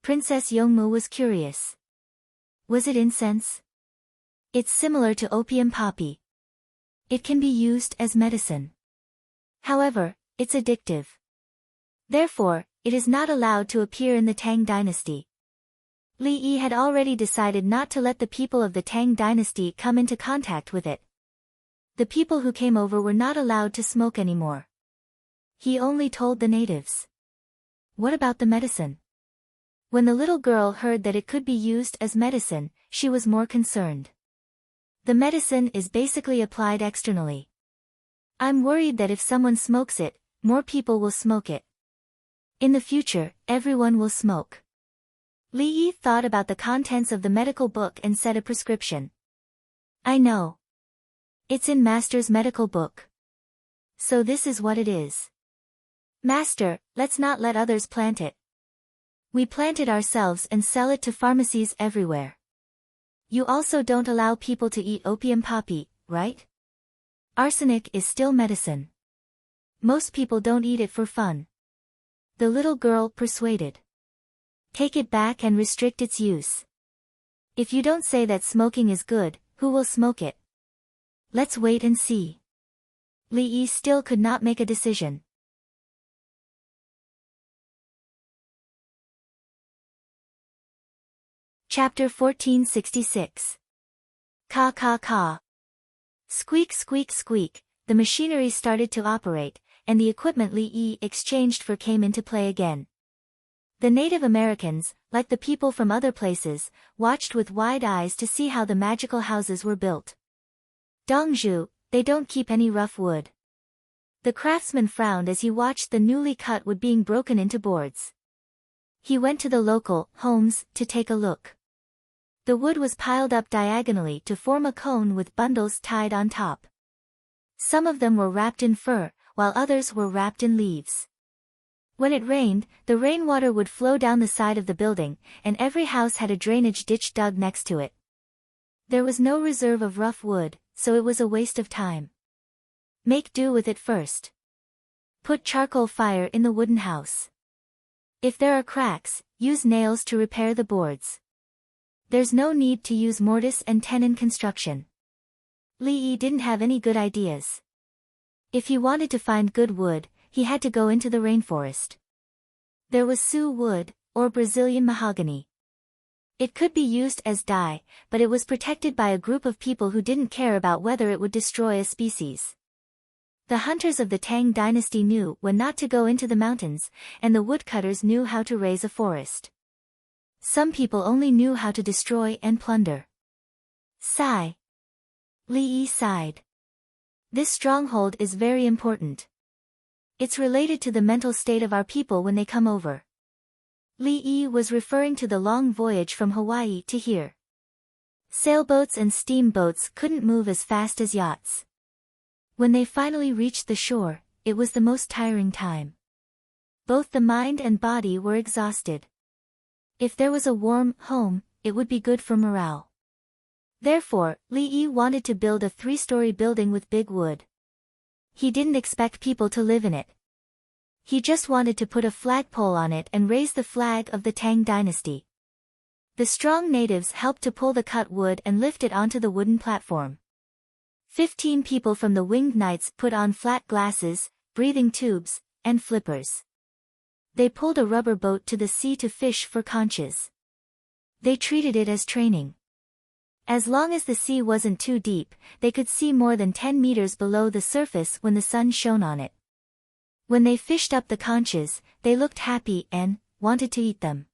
Princess Yongmu was curious. Was it incense? It's similar to opium poppy. It can be used as medicine. However, it's addictive. Therefore, it is not allowed to appear in the Tang dynasty. Li Yi had already decided not to let the people of the Tang dynasty come into contact with it. The people who came over were not allowed to smoke anymore. He only told the natives. What about the medicine? When the little girl heard that it could be used as medicine, she was more concerned. The medicine is basically applied externally. I'm worried that if someone smokes it, more people will smoke it. In the future, everyone will smoke. Li Yi thought about the contents of the medical book and said a prescription. I know. It's in Master's medical book. So this is what it is. Master, let's not let others plant it. We plant it ourselves and sell it to pharmacies everywhere. You also don't allow people to eat opium poppy, right? Arsenic is still medicine. Most people don't eat it for fun. The little girl persuaded. Take it back and restrict its use. If you don't say that smoking is good, who will smoke it? Let's wait and see. Li Yi still could not make a decision. Chapter 1466. Ka ka ka. Squeak squeak squeak, the machinery started to operate, and the equipment Li Yi exchanged for came into play again. The Native Americans, like the people from other places, watched with wide eyes to see how the magical houses were built. Dongzhu, they don't keep any rough wood. The craftsman frowned as he watched the newly cut wood being broken into boards. He went to the local homes to take a look. The wood was piled up diagonally to form a cone with bundles tied on top. Some of them were wrapped in fur, while others were wrapped in leaves. When it rained, the rainwater would flow down the side of the building, and every house had a drainage ditch dug next to it. There was no reserve of rough wood, so it was a waste of time. Make do with it first. Put charcoal fire in the wooden house. If there are cracks, use nails to repair the boards. There's no need to use mortise and tenon construction. Li Yi didn't have any good ideas. If he wanted to find good wood, he had to go into the rainforest. There was Sioux wood, or Brazilian mahogany. It could be used as dye, but it was protected by a group of people who didn't care about whether it would destroy a species. The hunters of the Tang dynasty knew when not to go into the mountains, and the woodcutters knew how to raise a forest. Some people only knew how to destroy and plunder. Sigh. Li Yi sighed. This stronghold is very important. It's related to the mental state of our people when they come over. Li Yi was referring to the long voyage from Hawaii to here. Sailboats and steamboats couldn't move as fast as yachts. When they finally reached the shore, it was the most tiring time. Both the mind and body were exhausted. If there was a warm home, it would be good for morale. Therefore, Li Yi wanted to build a 3-story building with big wood. He didn't expect people to live in it. He just wanted to put a flagpole on it and raise the flag of the Tang dynasty. The strong natives helped to pull the cut wood and lift it onto the wooden platform. 15 people from the winged knights put on flat glasses, breathing tubes, and flippers. They pulled a rubber boat to the sea to fish for conches. They treated it as training. As long as the sea wasn't too deep, they could see more than 10 meters below the surface when the sun shone on it. When they fished up the conches, they looked happy and wanted to eat them.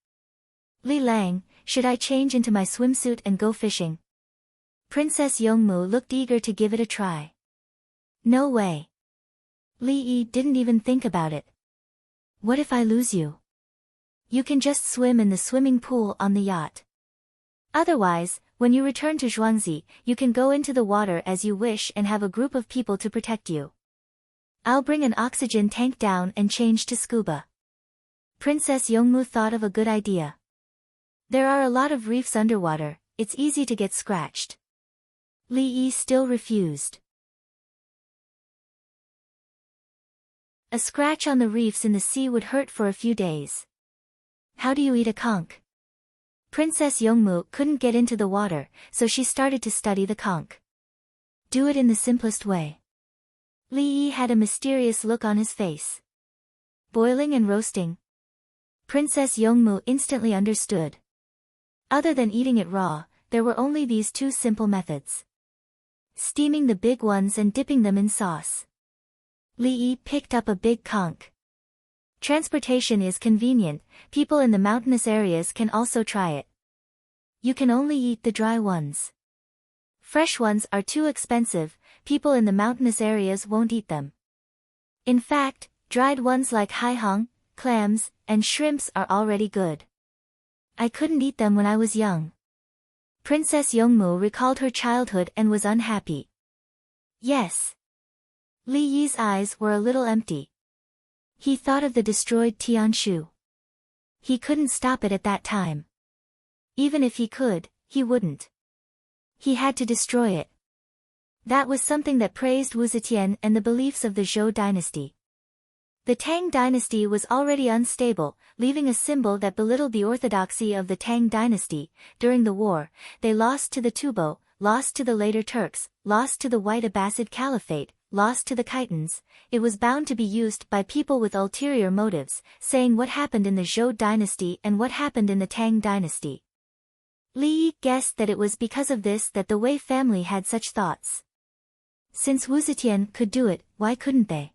Li Lang, should I change into my swimsuit and go fishing? Princess Yongmu looked eager to give it a try. No way. Li Yi didn't even think about it. What if I lose you? You can just swim in the swimming pool on the yacht. Otherwise, when you return to Zhuangzi, you can go into the water as you wish and have a group of people to protect you. I'll bring an oxygen tank down and change to scuba. Princess Yongmu thought of a good idea. There are a lot of reefs underwater, it's easy to get scratched. Li Yi still refused. A scratch on the reefs in the sea would hurt for a few days. How do you eat a conch? Princess Yongmu couldn't get into the water, so she started to study the conch. Do it in the simplest way. Li Yi had a mysterious look on his face. Boiling and roasting. Princess Yongmu instantly understood. Other than eating it raw, there were only these 2 simple methods. Steaming the big ones and dipping them in sauce. Li Yi picked up a big conch. Transportation is convenient, people in the mountainous areas can also try it. You can only eat the dry ones. Fresh ones are too expensive, people in the mountainous areas won't eat them. In fact, dried ones like haihong, clams, and shrimps are already good. I couldn't eat them when I was young. Princess Yongmu recalled her childhood and was unhappy. Yes. Li Yi's eyes were a little empty. He thought of the destroyed Tianshu. He couldn't stop it at that time. Even if he could, he wouldn't. He had to destroy it. That was something that praised Wu Zetian and the beliefs of the Zhou dynasty. The Tang dynasty was already unstable, leaving a symbol that belittled the orthodoxy of the Tang dynasty. During the war, they lost to the Tubo, lost to the later Turks, lost to the White Abbasid Caliphate, lost to the Khitans. It was bound to be used by people with ulterior motives, saying what happened in the Zhou dynasty and what happened in the Tang dynasty. Li Yi guessed that it was because of this that the Wei family had such thoughts. Since Wu Zetian could do it, why couldn't they?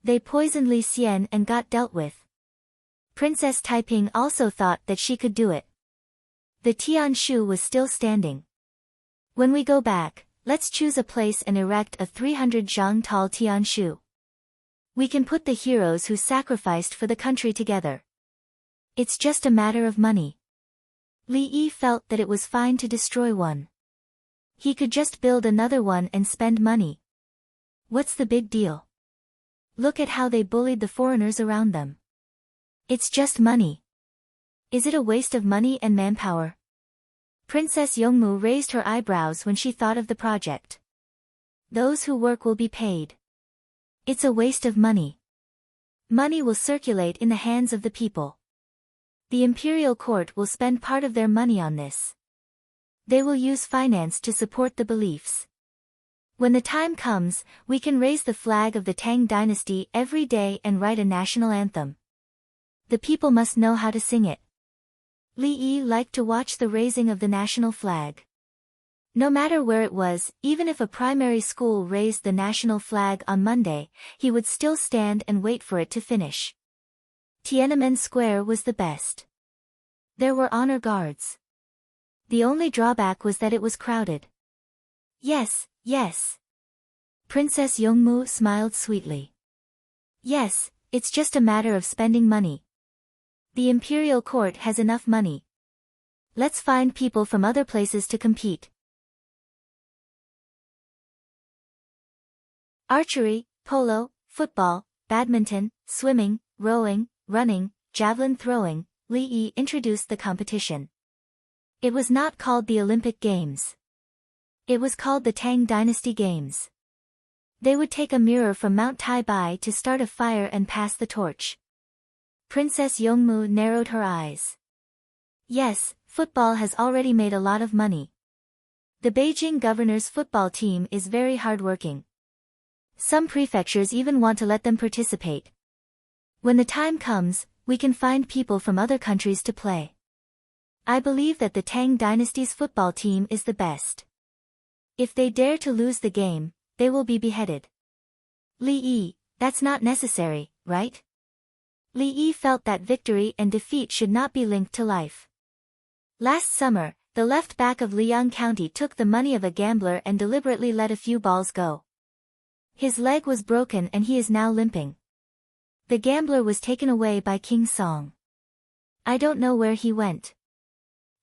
They poisoned Li Xian and got dealt with. Princess Taiping also thought that she could do it. The Tianshu was still standing. When we go back, let's choose a place and erect a 300 zhang tall Tianshu. We can put the heroes who sacrificed for the country together. It's just a matter of money. Li Yi felt that it was fine to destroy one. He could just build another one and spend money. What's the big deal? Look at how they bullied the foreigners around them. It's just money. Is it a waste of money and manpower? Princess Yongmu raised her eyebrows when she thought of the project. Those who work will be paid. It's a waste of money. Money will circulate in the hands of the people. The imperial court will spend part of their money on this. They will use finance to support the beliefs. When the time comes, we can raise the flag of the Tang dynasty every day and write a national anthem. The people must know how to sing it. Li Yi liked to watch the raising of the national flag. No matter where it was, even if a primary school raised the national flag on Monday, he would still stand and wait for it to finish. Tiananmen Square was the best. There were honor guards. The only drawback was that it was crowded. Yes. Yes. Princess Yongmu smiled sweetly. Yes, it's just a matter of spending money. The imperial court has enough money. Let's find people from other places to compete. Archery, polo, football, badminton, swimming, rowing, running, javelin throwing. Li Yi introduced the competition. It was not called the Olympic Games. It was called the Tang Dynasty Games. They would take a mirror from Mount Tai Bai to start a fire and pass the torch. Princess Yongmu narrowed her eyes. Yes, football has already made a lot of money. The Beijing governor's football team is very hardworking. Some prefectures even want to let them participate. When the time comes, we can find people from other countries to play. I believe that the Tang Dynasty's football team is the best. If they dare to lose the game, they will be beheaded. Li Yi, that's not necessary, right? Li Yi felt that victory and defeat should not be linked to life. Last summer, the left back of Liang County took the money of a gambler and deliberately let a few balls go. His leg was broken and he is now limping. The gambler was taken away by King Song. I don't know where he went.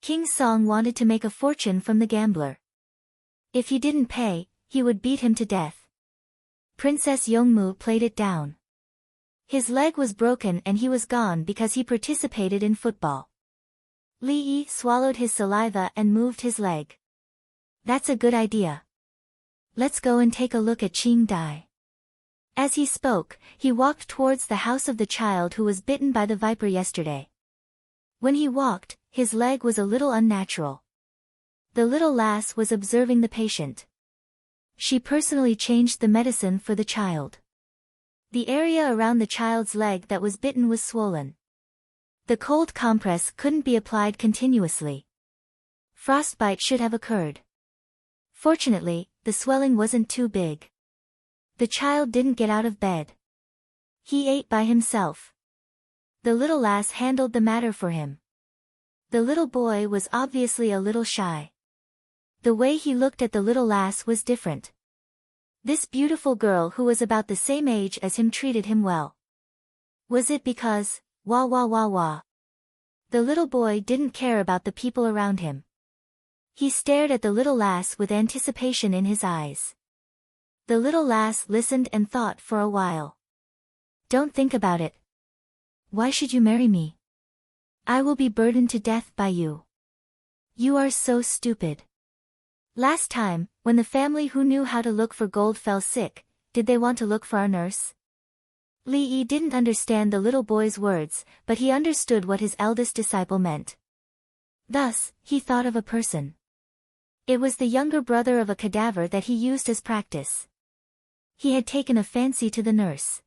King Song wanted to make a fortune from the gambler. If he didn't pay, he would beat him to death. Princess Yongmu played it down. His leg was broken and he was gone because he participated in football. Li Yi swallowed his saliva and moved his leg. That's a good idea. Let's go and take a look at Qing Dai. As he spoke, he walked towards the house of the child who was bitten by the viper yesterday. When he walked, his leg was a little unnatural. The little lass was observing the patient. She personally changed the medicine for the child. The area around the child's leg that was bitten was swollen. The cold compress couldn't be applied continuously. Frostbite should have occurred. Fortunately, the swelling wasn't too big. The child didn't get out of bed. He ate by himself. The little lass handled the matter for him. The little boy was obviously a little shy. The way he looked at the little lass was different. This beautiful girl who was about the same age as him treated him well. Was it because, wah wah wah wah? The little boy didn't care about the people around him. He stared at the little lass with anticipation in his eyes. The little lass listened and thought for a while. Don't think about it. Why should you marry me? I will be burdened to death by you. You are so stupid. Last time, when the family who knew how to look for gold fell sick, did they want to look for a nurse? Li Yi didn't understand the little boy's words, but he understood what his eldest disciple meant. Thus, he thought of a person. It was the younger brother of a cadaver that he used as practice. He had taken a fancy to the nurse.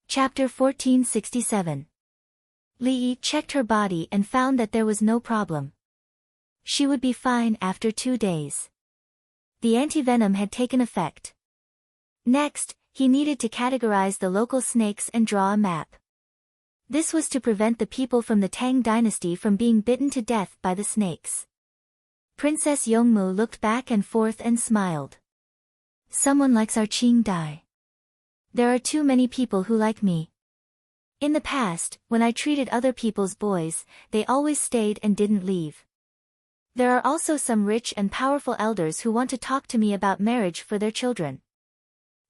Chapter 1467. Li Yi checked her body and found that there was no problem. She would be fine after 2 days. The antivenom had taken effect. Next, he needed to categorize the local snakes and draw a map. This was to prevent the people from the Tang dynasty from being bitten to death by the snakes. Princess Yongmu looked back and forth and smiled. Someone likes our Qing Dai. There are too many people who like me. In the past, when I treated other people's boys, they always stayed and didn't leave. There are also some rich and powerful elders who want to talk to me about marriage for their children.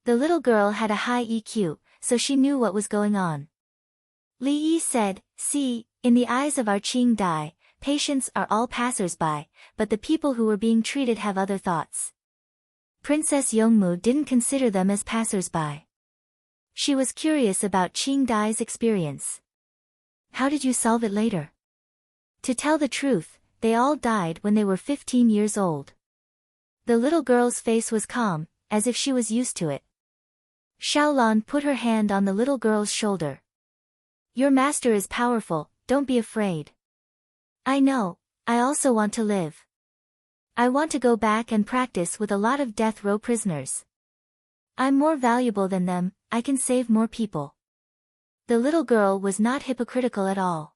The little girl had a high EQ, so she knew what was going on. Li Yi said, see, in the eyes of our Qing Dai, patients are all passers-by, but the people who were being treated have other thoughts. Princess Yongmu didn't consider them as passers-by. She was curious about Qing Dai's experience. How did you solve it later? To tell the truth, they all died when they were 15 years old. The little girl's face was calm, as if she was used to it. Xiaolan put her hand on the little girl's shoulder. Your master is powerful, don't be afraid. I know, I also want to live. I want to go back and practice with a lot of death row prisoners. I'm more valuable than them, I can save more people. The little girl was not hypocritical at all.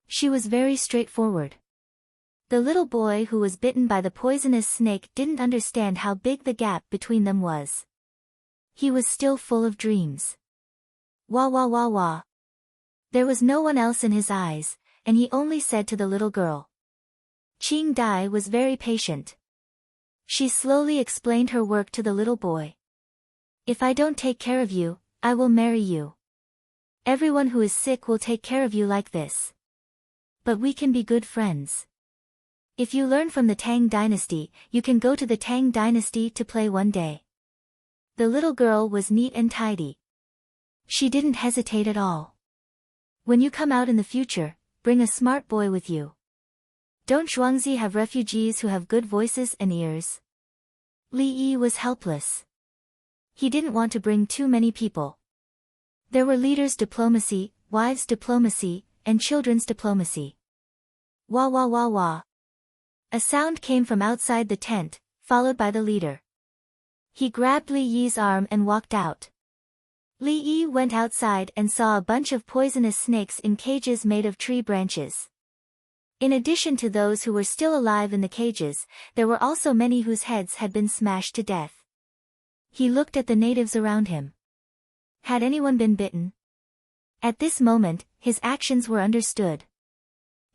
She was very straightforward. The little boy who was bitten by the poisonous snake didn't understand how big the gap between them was. He was still full of dreams. Wah wah wah wah. There was no one else in his eyes, and he only said to the little girl. Qing Dai was very patient. She slowly explained her work to the little boy. If I don't take care of you, I will marry you. Everyone who is sick will take care of you like this. But we can be good friends. If you learn from the Tang dynasty, you can go to the Tang dynasty to play one day. The little girl was neat and tidy. She didn't hesitate at all. When you come out in the future, bring a smart boy with you. Don't Zhuangzi have refugees who have good voices and ears? Li Yi was helpless. He didn't want to bring too many people. There were leaders' diplomacy, wives' diplomacy, and children's diplomacy. Wah wah wah wah. A sound came from outside the tent, followed by the leader. He grabbed Li Yi's arm and walked out. Li Yi went outside and saw a bunch of poisonous snakes in cages made of tree branches. In addition to those who were still alive in the cages, there were also many whose heads had been smashed to death. He looked at the natives around him. Had anyone been bitten? At this moment, his actions were understood.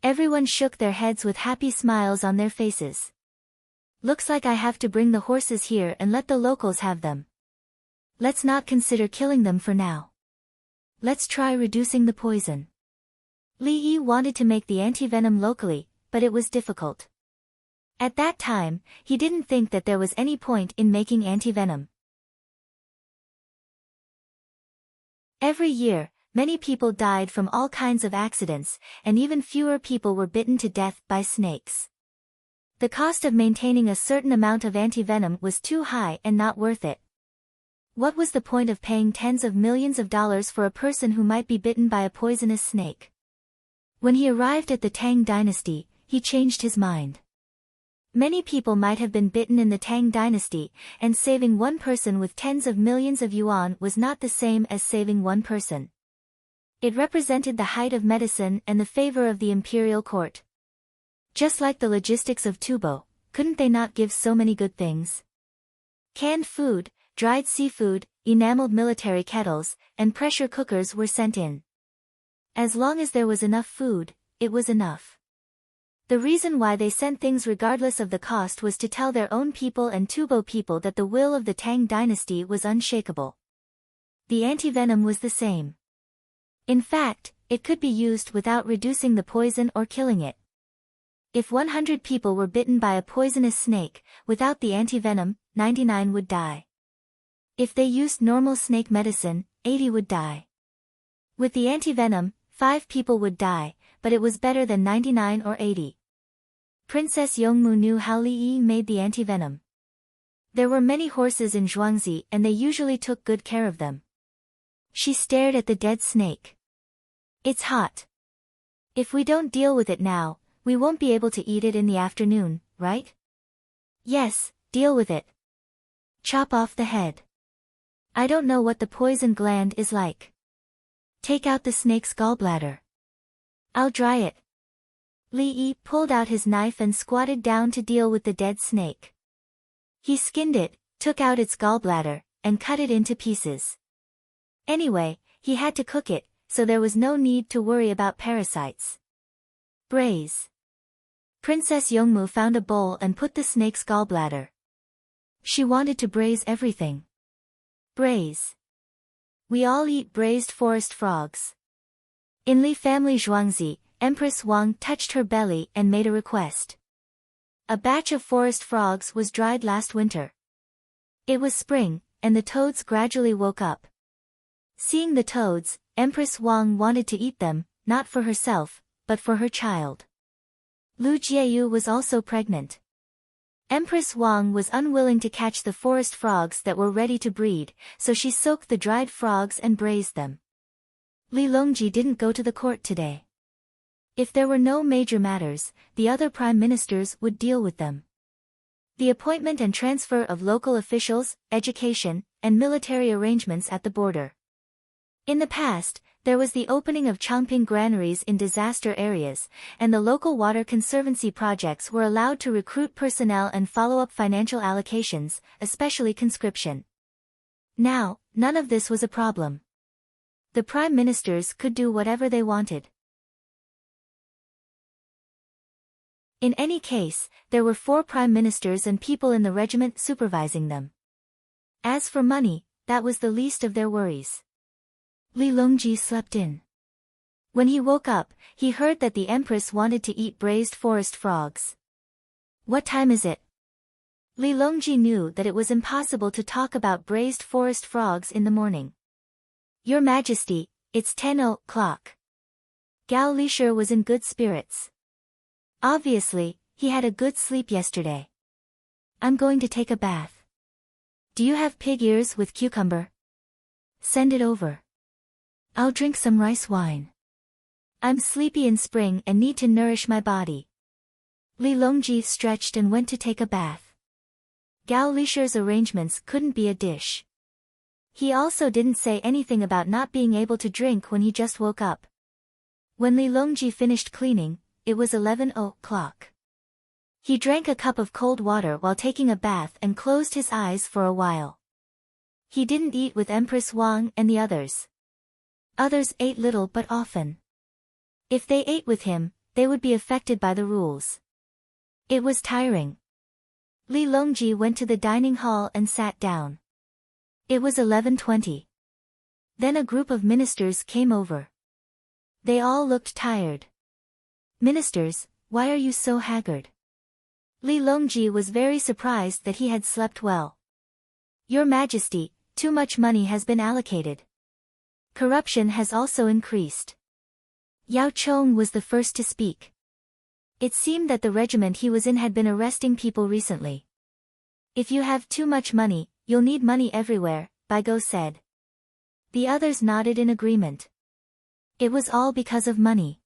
Everyone shook their heads with happy smiles on their faces. Looks like I have to bring the horses here and let the locals have them. Let's not consider killing them for now. Let's try reducing the poison. Li Yi wanted to make the antivenom locally, but it was difficult. At that time, he didn't think that there was any point in making antivenom. Every year, many people died from all kinds of accidents, and even fewer people were bitten to death by snakes. The cost of maintaining a certain amount of antivenom was too high and not worth it. What was the point of paying tens of millions of dollars for a person who might be bitten by a poisonous snake? When he arrived at the Tang dynasty, he changed his mind. Many people might have been bitten in the Tang dynasty, and saving one person with tens of millions of yuan was not the same as saving one person. It represented the height of medicine and the favor of the imperial court. Just like the logistics of Tubo, couldn't they not give so many good things? Canned food, dried seafood, enameled military kettles, and pressure cookers were sent in. As long as there was enough food, it was enough. The reason why they sent things regardless of the cost was to tell their own people and Tubo people that the will of the Tang dynasty was unshakable. The antivenom was the same. In fact, it could be used without reducing the poison or killing it. If 100 people were bitten by a poisonous snake, without the antivenom, 99 would die. If they used normal snake medicine, 80 would die. With the antivenom, 5 people would die, but it was better than 99 or 80. Princess Yongmu knew how Li Yi made the antivenom. There were many horses in Zhuangzi and they usually took good care of them. She stared at the dead snake. It's hot. If we don't deal with it now, we won't be able to eat it in the afternoon, right? Yes, deal with it. Chop off the head. I don't know what the poison gland is like. Take out the snake's gallbladder. I'll dry it. Li Yi pulled out his knife and squatted down to deal with the dead snake. He skinned it, took out its gallbladder, and cut it into pieces. Anyway, he had to cook it, so there was no need to worry about parasites. Braise. Princess Yongmu found a bowl and put the snake's gallbladder. She wanted to braise everything. Braise. We all eat braised forest frogs. In Li family Zhuangzi, Empress Wang touched her belly and made a request. A batch of forest frogs was dried last winter. It was spring, and the toads gradually woke up. Seeing the toads, Empress Wang wanted to eat them, not for herself, but for her child. Lu Jieyu was also pregnant. Empress Wang was unwilling to catch the forest frogs that were ready to breed, so she soaked the dried frogs and braised them. Li Longji didn't go to the court today. If there were no major matters, the other prime ministers would deal with them. The appointment and transfer of local officials, education, and military arrangements at the border. In the past, there was the opening of Changping granaries in disaster areas, and the local water conservancy projects were allowed to recruit personnel and follow up financial allocations, especially conscription. Now, none of this was a problem. The prime ministers could do whatever they wanted. In any case, there were 4 prime ministers and people in the regiment supervising them. As for money, that was the least of their worries. Li Longji slept in. When he woke up, he heard that the empress wanted to eat braised forest frogs. What time is it? Li Longji knew that it was impossible to talk about braised forest frogs in the morning. Your Majesty, it's 10 o'clock. Gao Lisher was in good spirits. Obviously, he had a good sleep yesterday. I'm going to take a bath. Do you have pig ears with cucumber? Send it over. I'll drink some rice wine. I'm sleepy in spring and need to nourish my body. Li Longji stretched and went to take a bath. Gao Lisher's arrangements couldn't be a dish. He also didn't say anything about not being able to drink when he just woke up. When Li Longji finished cleaning, it was 11 o'clock. He drank a cup of cold water while taking a bath and closed his eyes for a while. He didn't eat with Empress Wang and the others. Others ate little but often. If they ate with him, they would be affected by the rules. It was tiring. Li Longji went to the dining hall and sat down. It was 11:20. Then a group of ministers came over. They all looked tired. Ministers, why are you so haggard? Li Longji was very surprised that he had slept well. Your Majesty, too much money has been allocated. Corruption has also increased. Yao Chong was the first to speak. It seemed that the regiment he was in had been arresting people recently. If you have too much money, you'll need money everywhere, Baigo said. The others nodded in agreement. It was all because of money.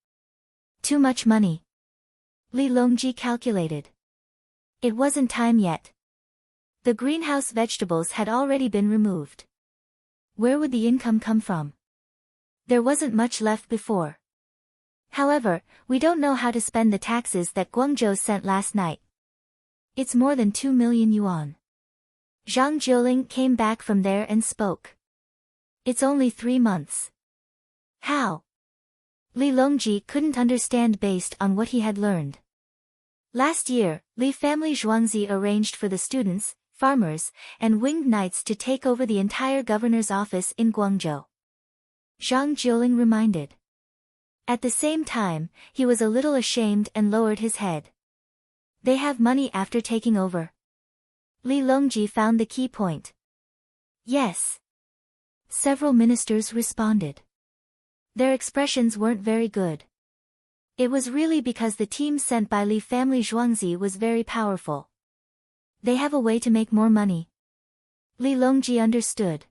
Too much money. Li Longji calculated. It wasn't time yet. The greenhouse vegetables had already been removed. Where would the income come from? There wasn't much left before. However, we don't know how to spend the taxes that Guangzhou sent last night. It's more than 2 million yuan. Zhang Jiuling came back from there and spoke. It's only 3 months. How? Li Longji couldn't understand based on what he had learned. Last year, Li family Zhuangzi arranged for the students, farmers, and winged knights to take over the entire governor's office in Guangzhou. Zhang Jiuling reminded. At the same time, he was a little ashamed and lowered his head. They have money after taking over. Li Longji found the key point. Yes. Several ministers responded. Their expressions weren't very good. It was really because the team sent by Li family Zhuangzi was very powerful. They have a way to make more money. Li Longji understood.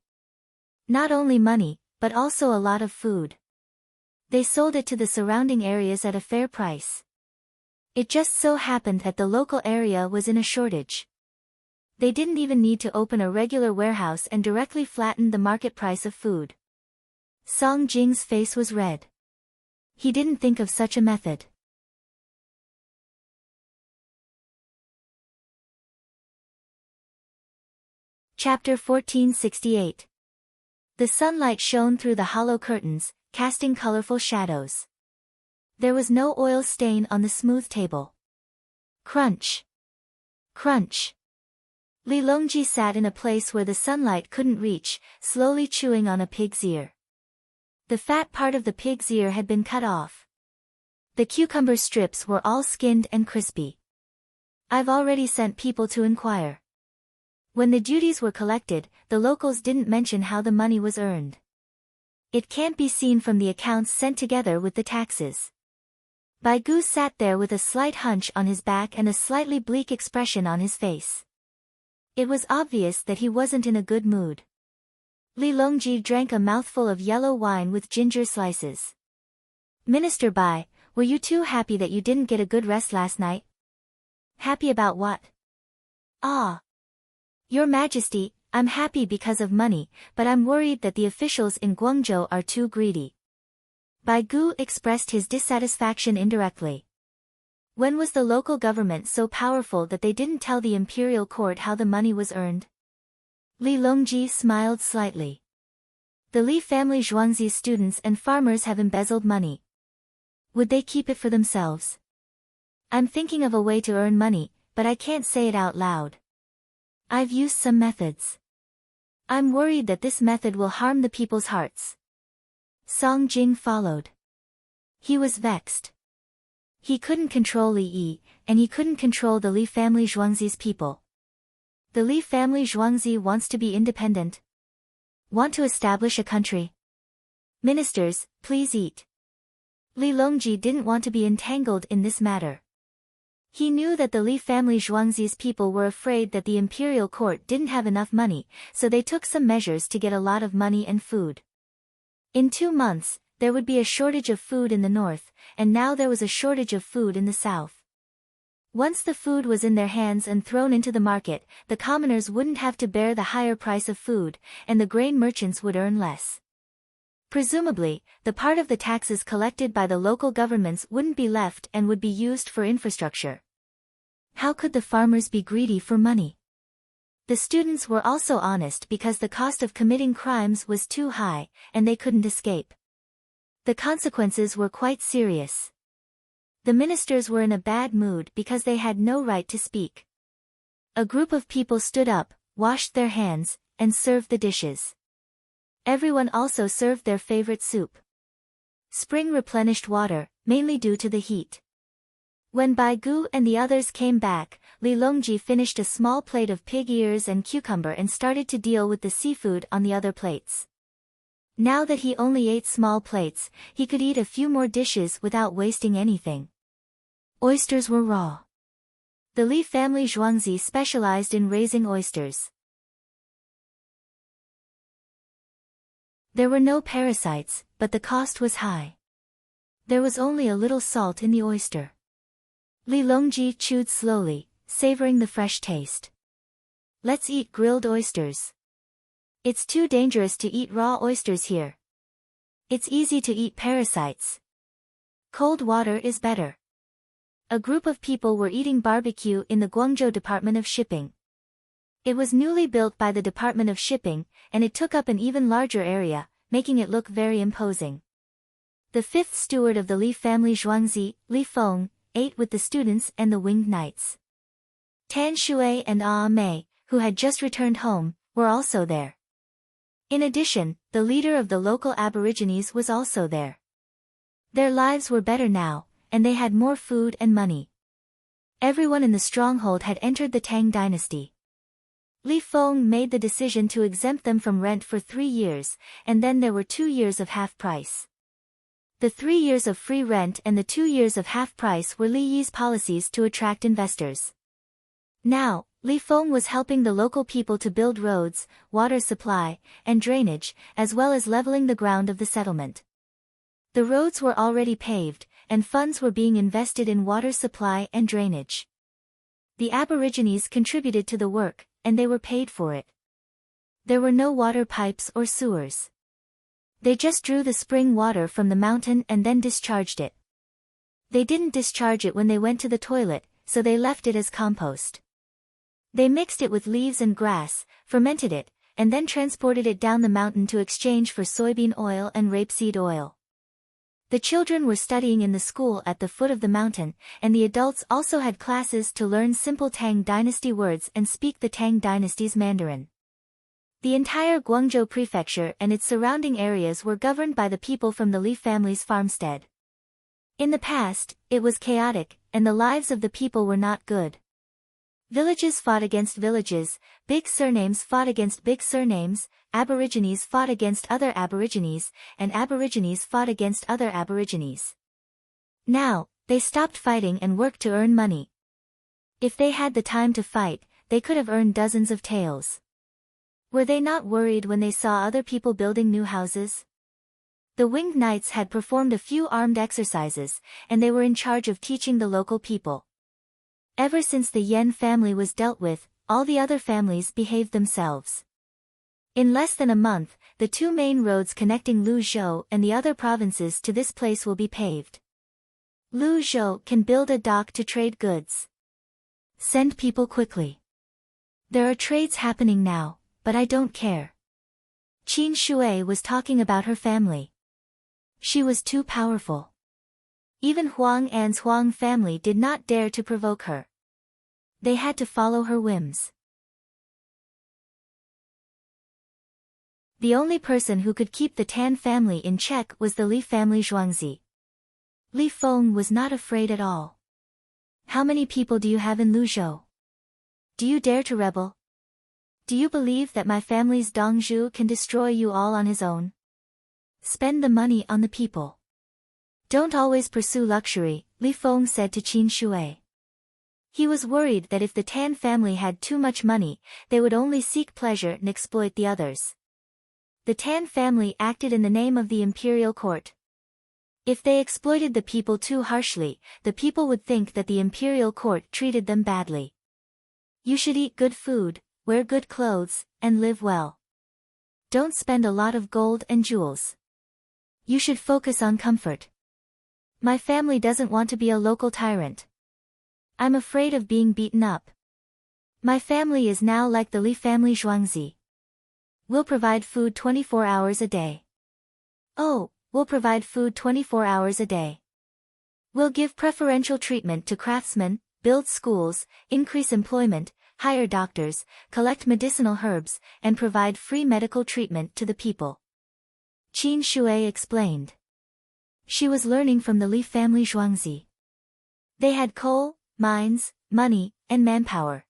Not only money, but also a lot of food. They sold it to the surrounding areas at a fair price. It just so happened that the local area was in a shortage. They didn't even need to open a regular warehouse and directly flattened the market price of food. Song Jing's face was red. He didn't think of such a method. Chapter 1468. The sunlight shone through the hollow curtains, casting colorful shadows. There was no oil stain on the smooth table. Crunch. Crunch. Li Longji sat in a place where the sunlight couldn't reach, slowly chewing on a pig's ear. The fat part of the pig's ear had been cut off. The cucumber strips were all skinned and crispy. I've already sent people to inquire. When the duties were collected, the locals didn't mention how the money was earned. It can't be seen from the accounts sent together with the taxes. Baigu sat there with a slight hunch on his back and a slightly bleak expression on his face. It was obvious that he wasn't in a good mood. Li Longji drank a mouthful of yellow wine with ginger slices. Minister Bai, were you too happy that you didn't get a good rest last night? Happy about what? Ah. Your Majesty, I'm happy because of money, but I'm worried that the officials in Guangzhou are too greedy. Baigu expressed his dissatisfaction indirectly. When was the local government so powerful that they didn't tell the imperial court how the money was earned? Li Longji smiled slightly. The Li family Zhuangzi students and farmers have embezzled money. Would they keep it for themselves? I'm thinking of a way to earn money, but I can't say it out loud. I've used some methods. I'm worried that this method will harm the people's hearts. Song Jing followed. He was vexed. He couldn't control Li Yi, and he couldn't control the Li family Zhuangzi's people. The Li family Zhuangzi wants to be independent. Want to establish a country. Ministers, please eat. Li Longji didn't want to be entangled in this matter. He knew that the Li family Zhuangzi's people were afraid that the imperial court didn't have enough money, so they took some measures to get a lot of money and food. In 2 months, there would be a shortage of food in the north, and now there was a shortage of food in the south. Once the food was in their hands and thrown into the market, the commoners wouldn't have to bear the higher price of food, and the grain merchants would earn less. Presumably, the part of the taxes collected by the local governments wouldn't be left and would be used for infrastructure. How could the farmers be greedy for money? The students were also honest because the cost of committing crimes was too high, and they couldn't escape. The consequences were quite serious. The ministers were in a bad mood because they had no right to speak. A group of people stood up, washed their hands, and served the dishes. Everyone also served their favorite soup. Spring replenished water, mainly due to the heat. When Bai Gu and the others came back, Li Longji finished a small plate of pig ears and cucumber and started to deal with the seafood on the other plates. Now that he only ate small plates, he could eat a few more dishes without wasting anything. Oysters were raw. The Li family Zhuangzi specialized in raising oysters. There were no parasites, but the cost was high. There was only a little salt in the oyster. Li Longji chewed slowly, savoring the fresh taste. Let's eat grilled oysters. It's too dangerous to eat raw oysters here. It's easy to eat parasites. Cold water is better. A group of people were eating barbecue in the Guangzhou Department of Shipping. It was newly built by the Department of Shipping, and it took up an even larger area, making it look very imposing. The fifth steward of the Li family Zhuangzi, Li Feng, ate with the students and the winged knights. Tan Shui and Ah Mei, who had just returned home, were also there. In addition, the leader of the local aborigines was also there. Their lives were better now, and they had more food and money. Everyone in the stronghold had entered the Tang dynasty. Li Feng made the decision to exempt them from rent for 3 years, and then there were 2 years of half price. The 3 years of free rent and the 2 years of half price were Li Yi's policies to attract investors. Now, Li Feng was helping the local people to build roads, water supply, and drainage, as well as leveling the ground of the settlement. The roads were already paved, and funds were being invested in water supply and drainage. The aborigines contributed to the work, and they were paid for it. There were no water pipes or sewers. They just drew the spring water from the mountain and then discharged it. They didn't discharge it when they went to the toilet, so they left it as compost. They mixed it with leaves and grass, fermented it, and then transported it down the mountain to exchange for soybean oil and rapeseed oil. The children were studying in the school at the foot of the mountain, and the adults also had classes to learn simple Tang dynasty words and speak the Tang dynasty's Mandarin. The entire Guangzhou prefecture and its surrounding areas were governed by the people from the Li family's farmstead. In the past, it was chaotic, and the lives of the people were not good. Villages fought against villages, big surnames fought against big surnames, aborigines fought against other aborigines, and aborigines fought against other aborigines. Now, they stopped fighting and worked to earn money. If they had the time to fight, they could have earned dozens of taels. Were they not worried when they saw other people building new houses? The winged knights had performed a few armed exercises, and they were in charge of teaching the local people. Ever since the Yan family was dealt with, all the other families behaved themselves. In less than a month, the 2 main roads connecting Luzhou and the other provinces to this place will be paved. Luzhou can build a dock to trade goods. Send people quickly. There are trades happening now, but I don't care. Qin Shui was talking about her family. She was too powerful. Even Huang An's Huang family did not dare to provoke her. They had to follow her whims. The only person who could keep the Tan family in check was the Li family Zhuangzi. Li Feng was not afraid at all. How many people do you have in Luzhou? Do you dare to rebel? Do you believe that my family's Dongzhu can destroy you all on his own? Spend the money on the people. Don't always pursue luxury, Li Feng said to Qin Shui. He was worried that if the Tan family had too much money, they would only seek pleasure and exploit the others. The Tan family acted in the name of the imperial court. If they exploited the people too harshly, the people would think that the imperial court treated them badly. You should eat good food, wear good clothes, and live well. Don't spend a lot of gold and jewels. You should focus on comfort. My family doesn't want to be a local tyrant. I'm afraid of being beaten up. My family is now like the Li family Zhuangzi. We'll provide food 24 hours a day. Oh, we'll provide food 24 hours a day. We'll give preferential treatment to craftsmen, build schools, increase employment, hire doctors, collect medicinal herbs, and provide free medical treatment to the people. Qin Shui explained. She was learning from the Li family Zhuangzi. They had coal, mines, money, and manpower.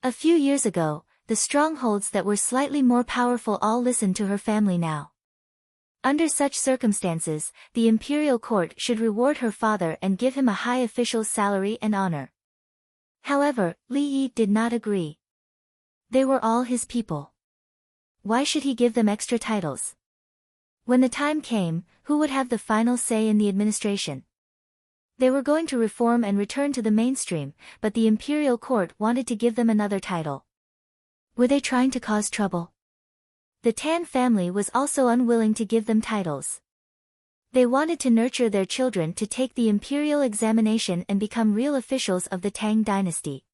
A few years ago, the strongholds that were slightly more powerful all listened to her family now. Under such circumstances, the imperial court should reward her father and give him a high official's salary and honor. However, Li Yi did not agree. They were all his people. Why should he give them extra titles? When the time came, who would have the final say in the administration? They were going to reform and return to the mainstream, but the imperial court wanted to give them another title. Were they trying to cause trouble? The Tan family was also unwilling to give them titles. They wanted to nurture their children to take the imperial examination and become real officials of the Tang dynasty.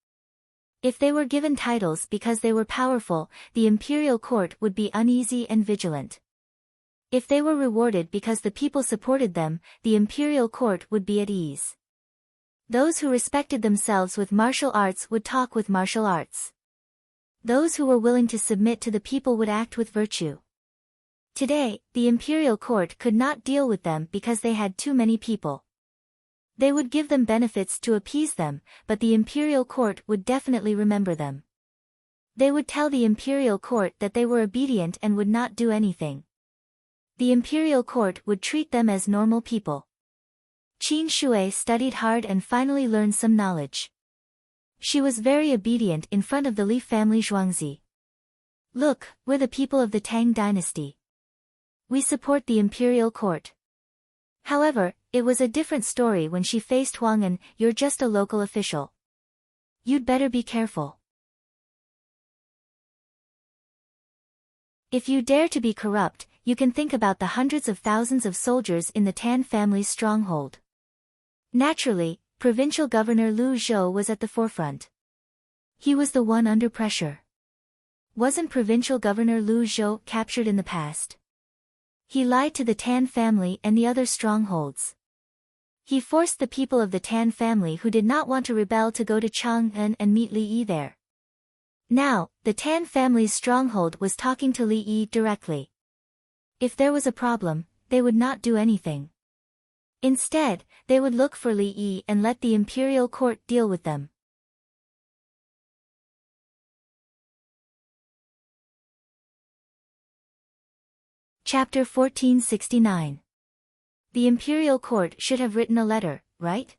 If they were given titles because they were powerful, the imperial court would be uneasy and vigilant. If they were rewarded because the people supported them, the imperial court would be at ease. Those who respected themselves with martial arts would talk with martial arts. Those who were willing to submit to the people would act with virtue. Today, the imperial court could not deal with them because they had too many people. They would give them benefits to appease them, but the imperial court would definitely remember them. They would tell the imperial court that they were obedient and would not do anything. The imperial court would treat them as normal people. Qin Shui studied hard and finally learned some knowledge. She was very obedient in front of the Li family Zhuangzi. Look, we're the people of the Tang dynasty. We support the imperial court. However, it was a different story when she faced Huang An. You're just a local official. You'd better be careful. If you dare to be corrupt, you can think about the hundreds of thousands of soldiers in the Tan family's stronghold. Naturally, Provincial Governor Lu Zhou was at the forefront. He was the one under pressure. Wasn't Provincial Governor Lu Zhou captured in the past? He lied to the Tan family and the other strongholds. He forced the people of the Tan family who did not want to rebel to go to Chang'an and meet Li Yi there. Now, the Tan family's stronghold was talking to Li Yi directly. If there was a problem, they would not do anything. Instead, they would look for Li Yi and let the imperial court deal with them. Chapter 1469. The imperial court should have written a letter, right?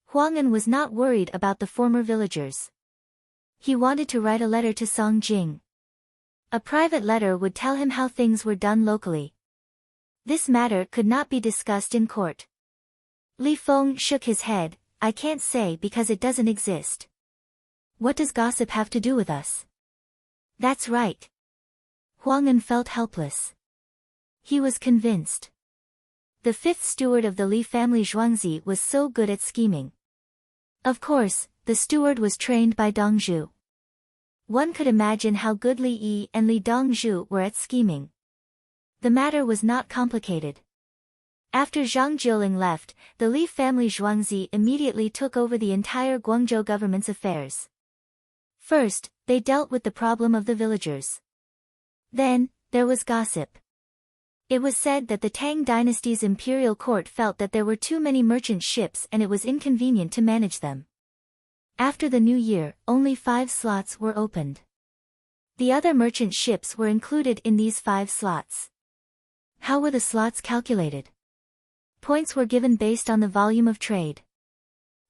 Huang An was not worried about the former villagers. He wanted to write a letter to Song Jing. A private letter would tell him how things were done locally. This matter could not be discussed in court. Li Feng shook his head. I can't say because it doesn't exist. What does gossip have to do with us? That's right. Huang An felt helpless. He was convinced. The fifth steward of the Li family Zhuangzi was so good at scheming. Of course, the steward was trained by Dongzhu. One could imagine how good Li Yi and Li Dongzhu were at scheming. The matter was not complicated. After Zhang Jiuling left, the Li family Zhuangzi immediately took over the entire Guangzhou government's affairs. First, they dealt with the problem of the villagers. Then, there was gossip. It was said that the Tang dynasty's imperial court felt that there were too many merchant ships and it was inconvenient to manage them. After the new year, only 5 slots were opened. The other merchant ships were included in these 5 slots. How were the slots calculated? Points were given based on the volume of trade.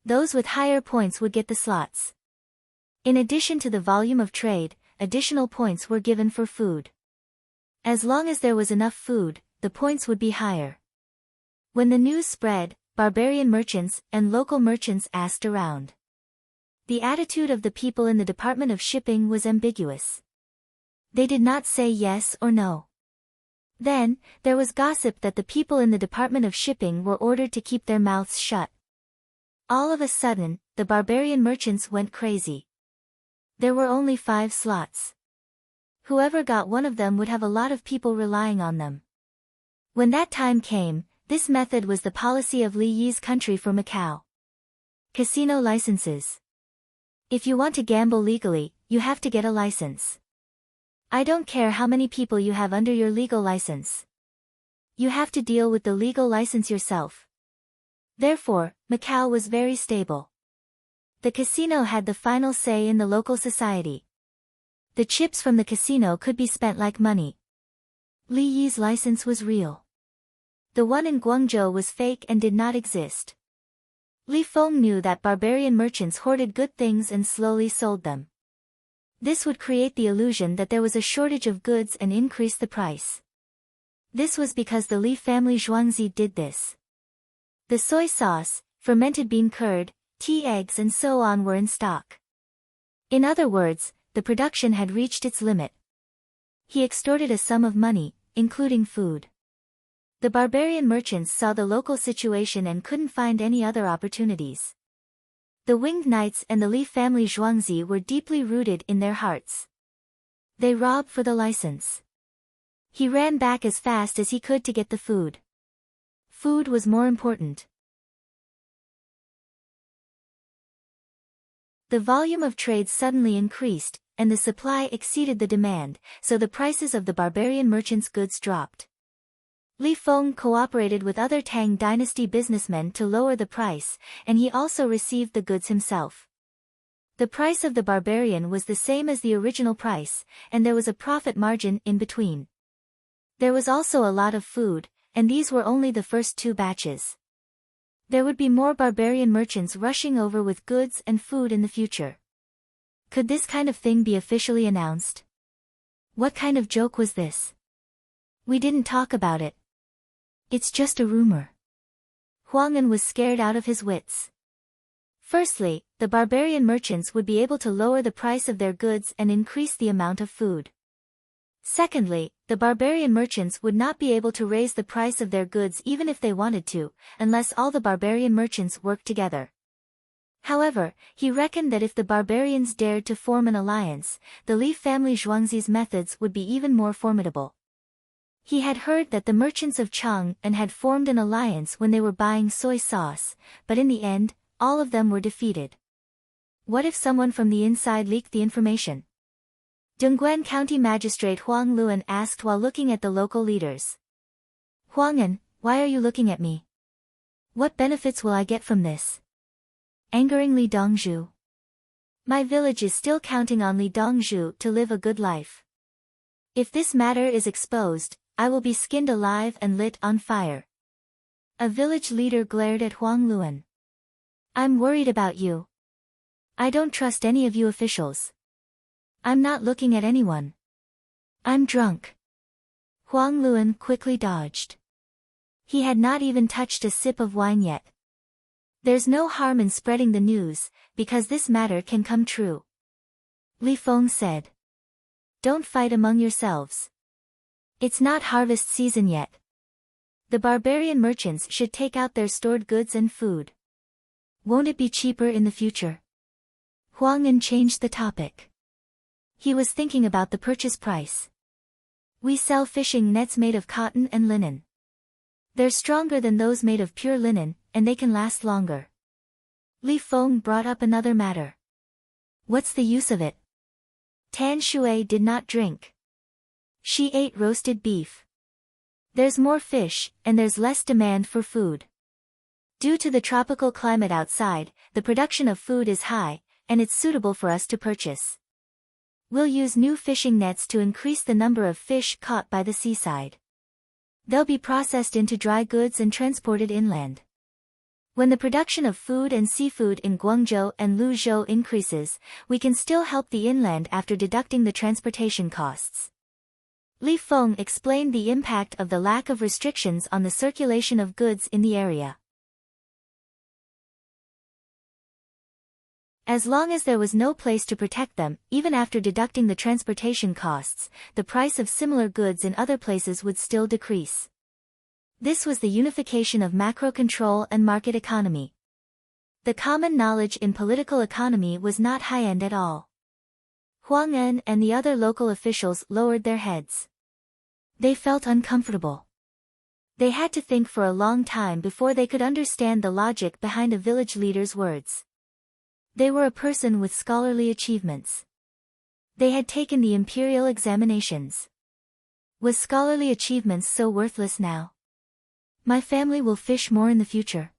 Those with higher points would get the slots. In addition to the volume of trade, additional points were given for food. As long as there was enough food, the points would be higher. When the news spread, barbarian merchants and local merchants asked around. The attitude of the people in the Department of Shipping was ambiguous. They did not say yes or no. Then, there was gossip that the people in the Department of Shipping were ordered to keep their mouths shut. All of a sudden, the barbarian merchants went crazy. There were only 5 slots. Whoever got one of them would have a lot of people relying on them. When that time came, this method was the policy of Li Yi's country for Macau. Casino licenses. If you want to gamble legally, you have to get a license. I don't care how many people you have under your legal license. You have to deal with the legal license yourself. Therefore, Macau was very stable. The casino had the final say in the local society. The chips from the casino could be spent like money. Li Yi's license was real. The one in Guangzhou was fake and did not exist. Li Feng knew that barbarian merchants hoarded good things and slowly sold them. This would create the illusion that there was a shortage of goods and increase the price. This was because the Li family Zhuangzi did this. The soy sauce, fermented bean curd, tea eggs and so on were in stock. In other words, the production had reached its limit. He extorted a sum of money, including food. The barbarian merchants saw the local situation and couldn't find any other opportunities. The Winged Knights and the Li family Zhuangzi were deeply rooted in their hearts. They robbed for the license. He ran back as fast as he could to get the food. Food was more important. The volume of trade suddenly increased, and the supply exceeded the demand, so the prices of the barbarian merchants' goods dropped. Li Feng cooperated with other Tang dynasty businessmen to lower the price, and he also received the goods himself. The price of the barbarian was the same as the original price, and there was a profit margin in between. There was also a lot of food, and these were only the first 2 batches. There would be more barbarian merchants rushing over with goods and food in the future. Could this kind of thing be officially announced? What kind of joke was this? We didn't talk about it. It's just a rumor. Huang'an was scared out of his wits. Firstly, the barbarian merchants would be able to lower the price of their goods and increase the amount of food. Secondly, the barbarian merchants would not be able to raise the price of their goods even if they wanted to, unless all the barbarian merchants worked together. However, he reckoned that if the barbarians dared to form an alliance, the Li family Zhuangzi's methods would be even more formidable. He had heard that the merchants of Chang'an had formed an alliance when they were buying soy sauce, but in the end, all of them were defeated. What if someone from the inside leaked the information? Dongguan County Magistrate Huang Luan asked while looking at the local leaders. Huang'an, why are you looking at me? What benefits will I get from this? Angering Li Dongzhu. My village is still counting on Li Dongzhu to live a good life. If this matter is exposed, I will be skinned alive and lit on fire. A village leader glared at Huang Luan. I'm worried about you. I don't trust any of you officials. I'm not looking at anyone. I'm drunk. Huang Luan quickly dodged. He had not even touched a sip of wine yet. There's no harm in spreading the news, because this matter can come true. Li Feng said. Don't fight among yourselves. It's not harvest season yet. The barbarian merchants should take out their stored goods and food. Won't it be cheaper in the future? Huang'an changed the topic. He was thinking about the purchase price. We sell fishing nets made of cotton and linen. They're stronger than those made of pure linen, and they can last longer. Li Feng brought up another matter. What's the use of it? Tan Shui did not drink. She ate roasted beef. There's more fish, and there's less demand for food. Due to the tropical climate outside, the production of food is high, and it's suitable for us to purchase. We'll use new fishing nets to increase the number of fish caught by the seaside. They'll be processed into dry goods and transported inland. When the production of food and seafood in Guangzhou and Luzhou increases, we can still help the inland after deducting the transportation costs. Li Feng explained the impact of the lack of restrictions on the circulation of goods in the area. As long as there was no place to protect them, even after deducting the transportation costs, the price of similar goods in other places would still decrease. This was the unification of macro control and market economy. The common knowledge in political economy was not high-end at all. Huang En and the other local officials lowered their heads. They felt uncomfortable. They had to think for a long time before they could understand the logic behind a village leader's words. They were a person with scholarly achievements. They had taken the imperial examinations. Was scholarly achievements so worthless now? My family will fish more in the future.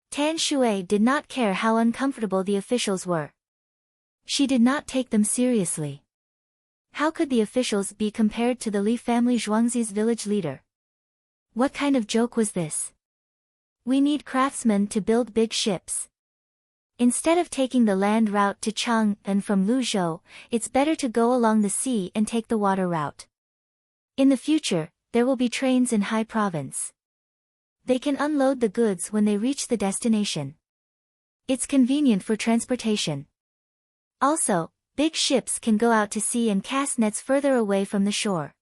Tan Shui did not care how uncomfortable the officials were. She did not take them seriously. How could the officials be compared to the Li family Zhuangzi's village leader? What kind of joke was this? We need craftsmen to build big ships. Instead of taking the land route to Chang'an from Luzhou, it's better to go along the sea and take the water route. In the future, there will be trains in Hai Province. They can unload the goods when they reach the destination. It's convenient for transportation. Also, big ships can go out to sea and cast nets further away from the shore.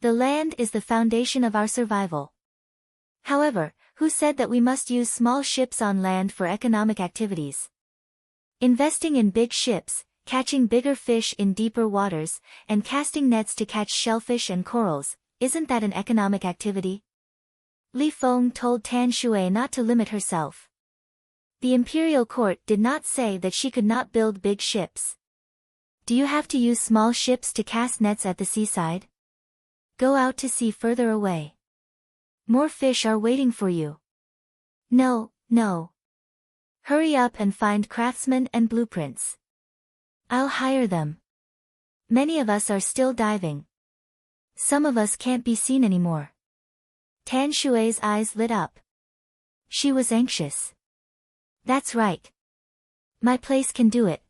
The land is the foundation of our survival. However, who said that we must use small ships on land for economic activities? Investing in big ships, catching bigger fish in deeper waters, and casting nets to catch shellfish and corals, isn't that an economic activity? Li Feng told Tan Shui not to limit herself. The imperial court did not say that she could not build big ships. Do you have to use small ships to cast nets at the seaside? Go out to sea further away. More fish are waiting for you. No, no. Hurry up and find craftsmen and blueprints. I'll hire them. Many of us are still diving. Some of us can't be seen anymore. Tan Shui's eyes lit up. She was anxious. That's right. My place can do it.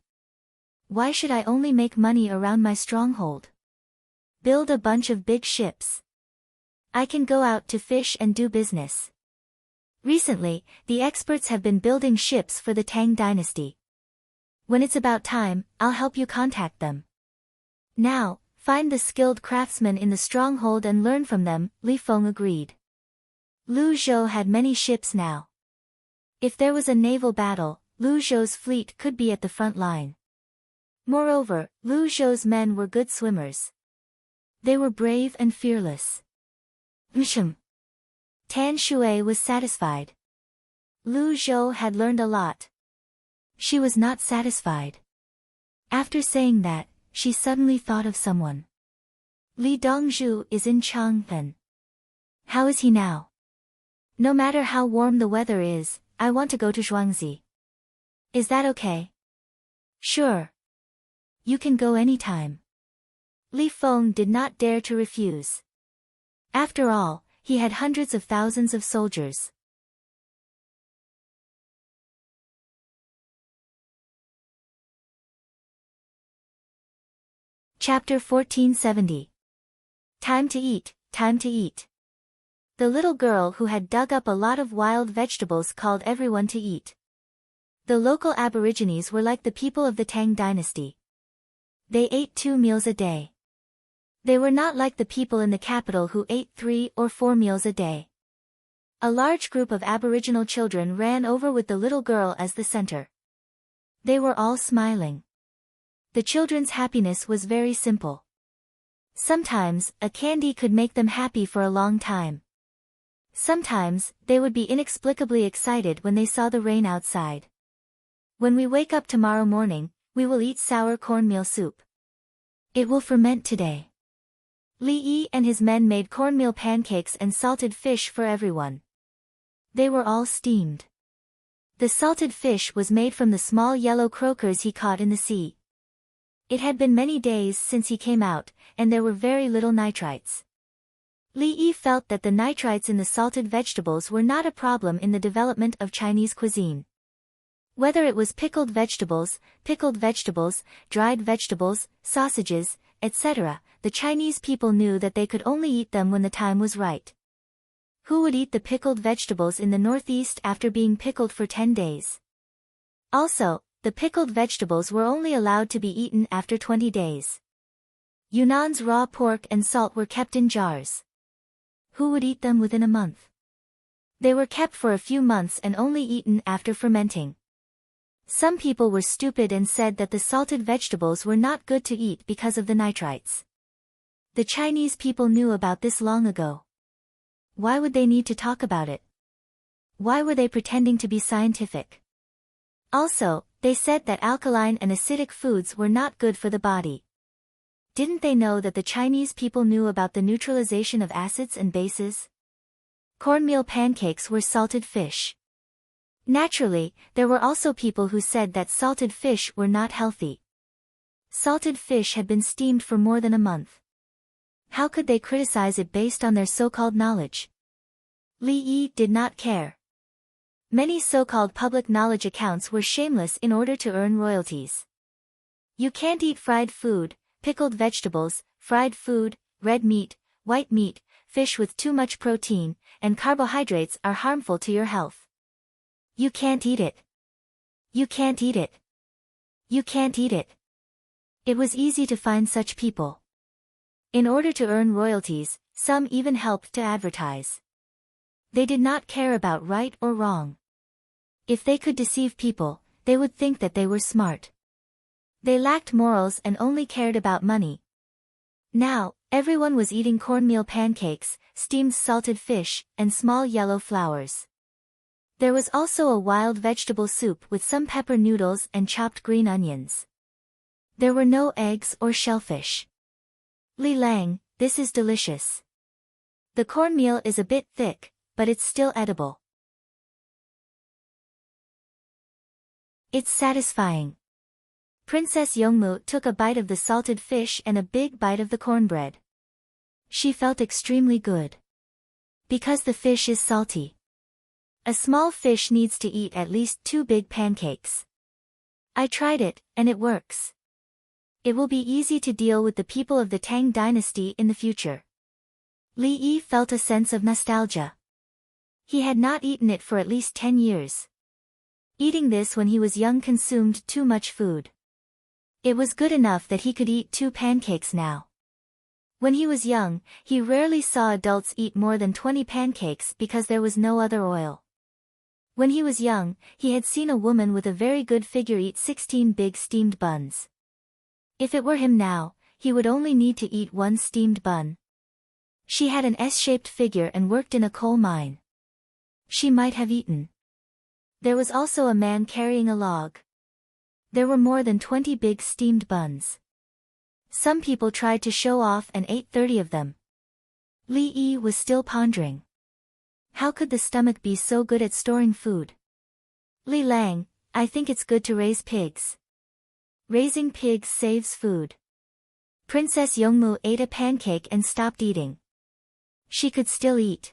Why should I only make money around my stronghold? Build a bunch of big ships. I can go out to fish and do business. Recently, the experts have been building ships for the Tang dynasty. When it's about time, I'll help you contact them. Now, find the skilled craftsmen in the stronghold and learn from them, Li Feng agreed. Luzhou had many ships now. If there was a naval battle, Luzhou's fleet could be at the front line. Moreover, Luzhou's men were good swimmers. They were brave and fearless. Tan Shui was satisfied. Luzhou had learned a lot. She was not satisfied. After saying that, she suddenly thought of someone. Li Dongzhu is in Chang'an. How is he now? No matter how warm the weather is, I want to go to Zhuangzi. Is that okay? Sure. You can go anytime. Li Feng did not dare to refuse. After all, he had hundreds of thousands of soldiers. Chapter 1470. Time to eat, time to eat. The little girl who had dug up a lot of wild vegetables called everyone to eat. The local aborigines were like the people of the Tang dynasty. They ate 2 meals a day. They were not like the people in the capital who ate 3 or 4 meals a day. A large group of aboriginal children ran over with the little girl as the center. They were all smiling. The children's happiness was very simple. Sometimes, a candy could make them happy for a long time. Sometimes, they would be inexplicably excited when they saw the rain outside. When we wake up tomorrow morning, we will eat sour cornmeal soup. It will ferment today. Li Yi and his men made cornmeal pancakes and salted fish for everyone. They were all steamed. The salted fish was made from the small yellow croakers he caught in the sea. It had been many days since he came out, and there were very little nitrites. Li Yi felt that the nitrites in the salted vegetables were not a problem in the development of Chinese cuisine. Whether it was pickled vegetables, dried vegetables, sausages, etc., the Chinese people knew that they could only eat them when the time was right. Who would eat the pickled vegetables in the Northeast after being pickled for 10 days? Also, the pickled vegetables were only allowed to be eaten after 20 days. Yunnan's raw pork and salt were kept in jars. Who would eat them within a month? They were kept for a few months and only eaten after fermenting. Some people were stupid and said that the salted vegetables were not good to eat because of the nitrites. The Chinese people knew about this long ago. Why would they need to talk about it? Why were they pretending to be scientific? Also, they said that alkaline and acidic foods were not good for the body. Didn't they know that the Chinese people knew about the neutralization of acids and bases? Cornmeal pancakes were salted fish. Naturally, there were also people who said that salted fish were not healthy. Salted fish had been steamed for more than a month. How could they criticize it based on their so-called knowledge? Li Yi did not care. Many so-called public knowledge accounts were shameless in order to earn royalties. You can't eat fried food, pickled vegetables, fried food, red meat, white meat, fish with too much protein, and carbohydrates are harmful to your health. You can't eat it. You can't eat it. You can't eat it. It was easy to find such people. In order to earn royalties, some even helped to advertise. They did not care about right or wrong. If they could deceive people, they would think that they were smart. They lacked morals and only cared about money. Now, everyone was eating cornmeal pancakes, steamed salted fish, and small yellow flowers. There was also a wild vegetable soup with some pepper noodles and chopped green onions. There were no eggs or shellfish. Li Lang, this is delicious. The cornmeal is a bit thick, but it's still edible. It's satisfying. Princess Yongmu took a bite of the salted fish and a big bite of the cornbread. She felt extremely good. Because the fish is salty. A small fish needs to eat at least 2 big pancakes. I tried it, and it works. It will be easy to deal with the people of the Tang dynasty in the future. Li Yi felt a sense of nostalgia. He had not eaten it for at least 10 years. Eating this when he was young consumed too much food. It was good enough that he could eat 2 pancakes now. When he was young, he rarely saw adults eat more than 20 pancakes because there was no other oil. When he was young, he had seen a woman with a very good figure eat 16 big steamed buns. If it were him now, he would only need to eat 1 steamed bun. She had an S-shaped figure and worked in a coal mine. She might have eaten. There was also a man carrying a log. There were more than 20 big steamed buns. Some people tried to show off and ate 30 of them. Li Yi was still pondering. How could the stomach be so good at storing food? Li Lang, I think it's good to raise pigs. Raising pigs saves food. Princess Yongmu ate a pancake and stopped eating. She could still eat.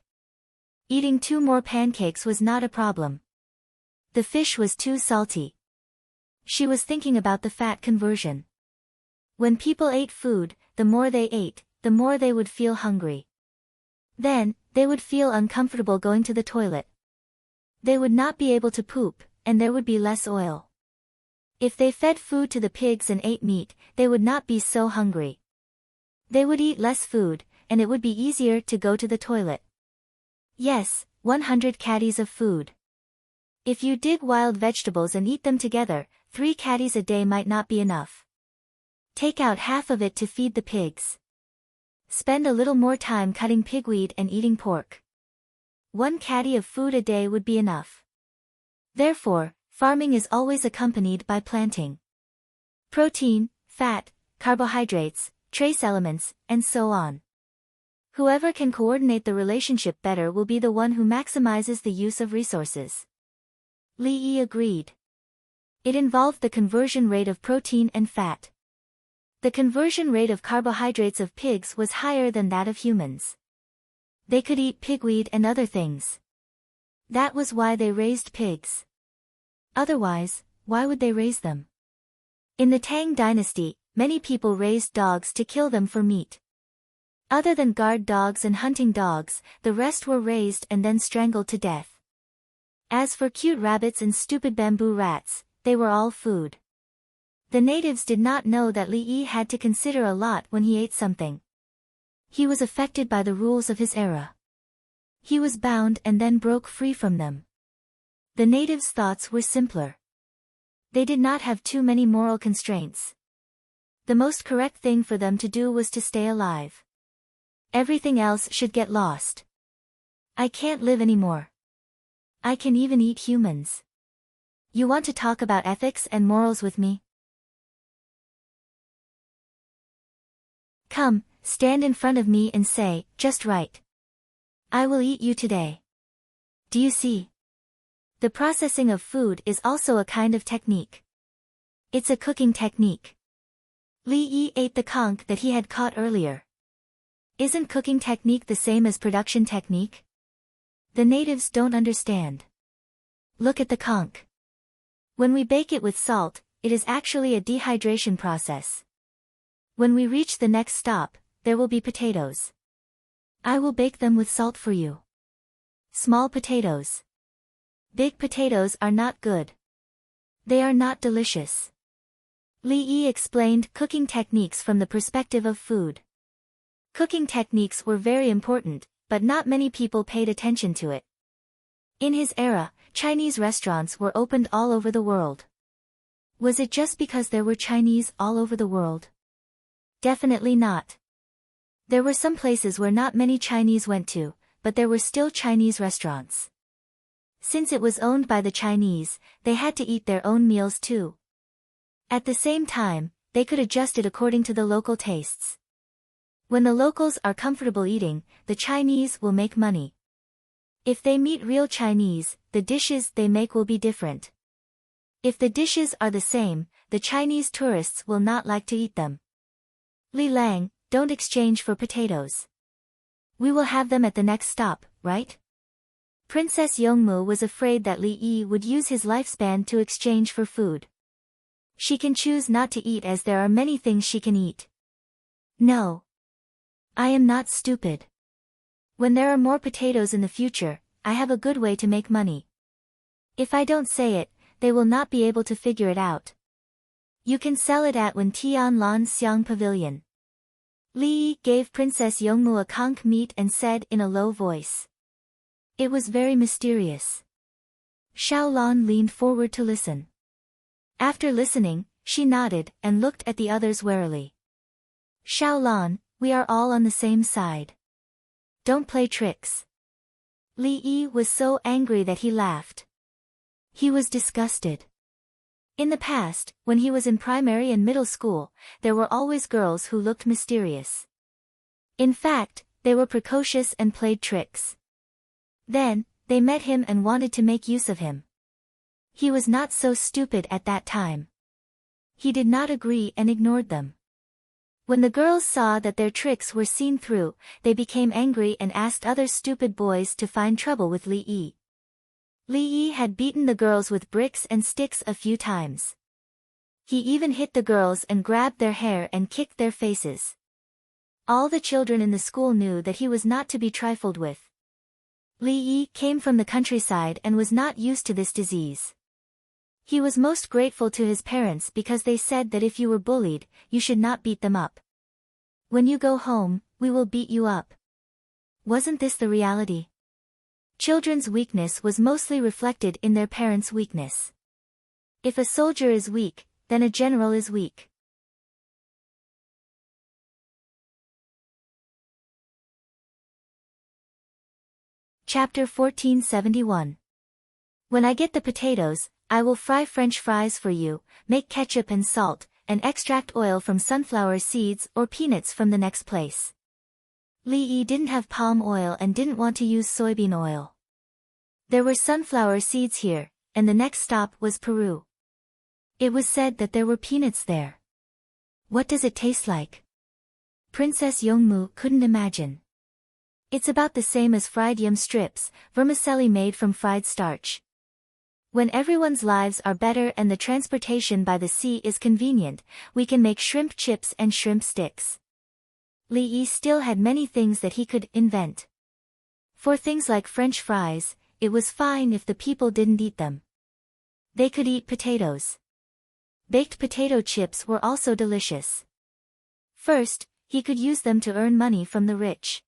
Eating 2 more pancakes was not a problem. The fish was too salty. She was thinking about the fat conversion. When people ate food, the more they ate, the more they would feel hungry. Then, they would feel uncomfortable going to the toilet. They would not be able to poop, and there would be less oil. If they fed food to the pigs and ate meat, they would not be so hungry. They would eat less food, and it would be easier to go to the toilet. Yes, 100 caddies of food. If you dig wild vegetables and eat them together, 3 caddies a day might not be enough. Take out half of it to feed the pigs. Spend a little more time cutting pigweed and eating pork. 1 caddy of food a day would be enough. Therefore, farming is always accompanied by planting. Protein, fat, carbohydrates, trace elements, and so on. Whoever can coordinate the relationship better will be the one who maximizes the use of resources. Li Yi agreed. It involved the conversion rate of protein and fat. The conversion rate of carbohydrates of pigs was higher than that of humans. They could eat pigweed and other things. That was why they raised pigs. Otherwise, why would they raise them? In the Tang dynasty, many people raised dogs to kill them for meat. Other than guard dogs and hunting dogs, the rest were raised and then strangled to death. As for cute rabbits and stupid bamboo rats, they were all food. The natives did not know that Li Yi had to consider a lot when he ate something. He was affected by the rules of his era. He was bound and then broke free from them. The natives' thoughts were simpler. They did not have too many moral constraints. The most correct thing for them to do was to stay alive. Everything else should get lost. I can't live anymore. I can even eat humans. You want to talk about ethics and morals with me? Come, stand in front of me and say, just right. I will eat you today. Do you see? The processing of food is also a kind of technique. It's a cooking technique. Li Yi ate the conch that he had caught earlier. Isn't cooking technique the same as production technique? The natives don't understand. Look at the conch. When we bake it with salt, it is actually a dehydration process. When we reach the next stop, there will be potatoes. I will bake them with salt for you. Small potatoes. Big potatoes are not good. They are not delicious. Li Yi explained cooking techniques from the perspective of food. Cooking techniques were very important, but not many people paid attention to it. In his era, Chinese restaurants were opened all over the world. Was it just because there were Chinese all over the world? Definitely not. There were some places where not many Chinese went to, but there were still Chinese restaurants. Since it was owned by the Chinese, they had to eat their own meals too. At the same time, they could adjust it according to the local tastes. When the locals are comfortable eating, the Chinese will make money. If they meet real Chinese, the dishes they make will be different. If the dishes are the same, the Chinese tourists will not like to eat them. Li Lang, don't exchange for potatoes. We will have them at the next stop, right? Princess Yongmu was afraid that Li Yi would use his lifespan to exchange for food. She can choose not to eat as there are many things she can eat. No. I am not stupid. When there are more potatoes in the future, I have a good way to make money. If I don't say it, they will not be able to figure it out. You can sell it at Wen Tian Lan Xiang Pavilion. Li Yi gave Princess Yongmu a conch meat and said in a low voice. It was very mysterious. Xiao Lan leaned forward to listen. After listening, she nodded and looked at the others warily. Xiao Lan, we are all on the same side. Don't play tricks. Li Yi was so angry that he laughed. He was disgusted. In the past, when he was in primary and middle school, there were always girls who looked mysterious. In fact, they were precocious and played tricks. Then, they met him and wanted to make use of him. He was not so stupid at that time. He did not agree and ignored them. When the girls saw that their tricks were seen through, they became angry and asked other stupid boys to find trouble with Li Yi. Li Yi had beaten the girls with bricks and sticks a few times. He even hit the girls and grabbed their hair and kicked their faces. All the children in the school knew that he was not to be trifled with. Li Yi came from the countryside and was not used to this disease. He was most grateful to his parents because they said that if you were bullied, you should not beat them up. When you go home, we will beat you up. Wasn't this the reality? Children's weakness was mostly reflected in their parents' weakness. If a soldier is weak, then a general is weak. Chapter 1471. When I get the potatoes, I will fry French fries for you, make ketchup and salt, and extract oil from sunflower seeds or peanuts from the next place. Lee didn't have palm oil and didn't want to use soybean oil. There were sunflower seeds here, and the next stop was Peru. It was said that there were peanuts there. What does it taste like? Princess Yongmu couldn't imagine. It's about the same as fried yum strips, vermicelli made from fried starch. When everyone's lives are better and the transportation by the sea is convenient, we can make shrimp chips and shrimp sticks. Lee still had many things that he could invent. For things like French fries, it was fine if the people didn't eat them. They could eat potatoes. Baked potato chips were also delicious. First, he could use them to earn money from the rich.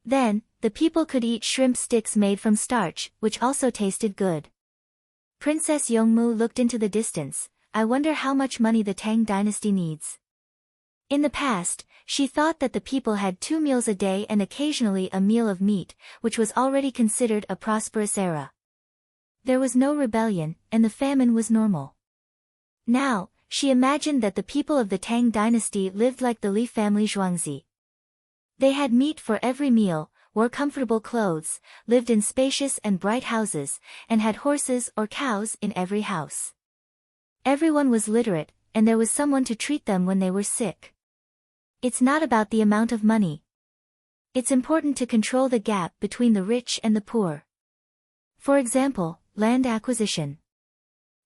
Then, the people could eat shrimp sticks made from starch, which also tasted good. Princess Yongmu looked into the distance. I wonder how much money the Tang dynasty needs. In the past, she thought that the people had 2 meals a day and occasionally a meal of meat, which was already considered a prosperous era. There was no rebellion, and the famine was normal. Now, she imagined that the people of the Tang dynasty lived like the Li family Zhuangzi. They had meat for every meal, wore comfortable clothes, lived in spacious and bright houses, and had horses or cows in every house. Everyone was literate, and there was someone to treat them when they were sick. It's not about the amount of money. It's important to control the gap between the rich and the poor. For example, land acquisition.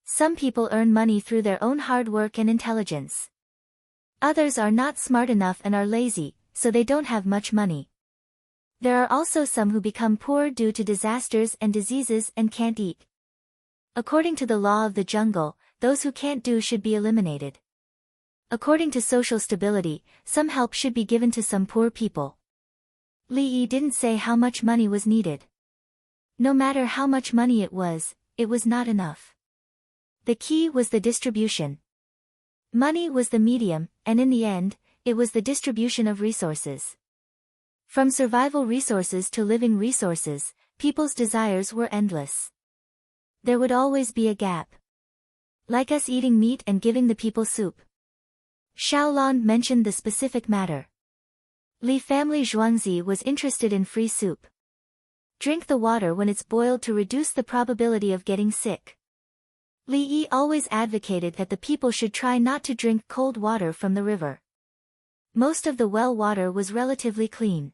Some people earn money through their own hard work and intelligence. Others are not smart enough and are lazy, so they don't have much money. There are also some who become poor due to disasters and diseases and can't eat. According to the law of the jungle, those who can't do should be eliminated. According to social stability, some help should be given to some poor people. Lee didn't say how much money was needed. No matter how much money it was not enough. The key was the distribution. Money was the medium, and in the end, it was the distribution of resources. From survival resources to living resources, people's desires were endless. There would always be a gap. Like us eating meat and giving the people soup. Xiaolon mentioned the specific matter. Li family Zhuangzi was interested in free soup. Drink the water when it's boiled to reduce the probability of getting sick. Li always advocated that the people should try not to drink cold water from the river. Most of the well water was relatively clean.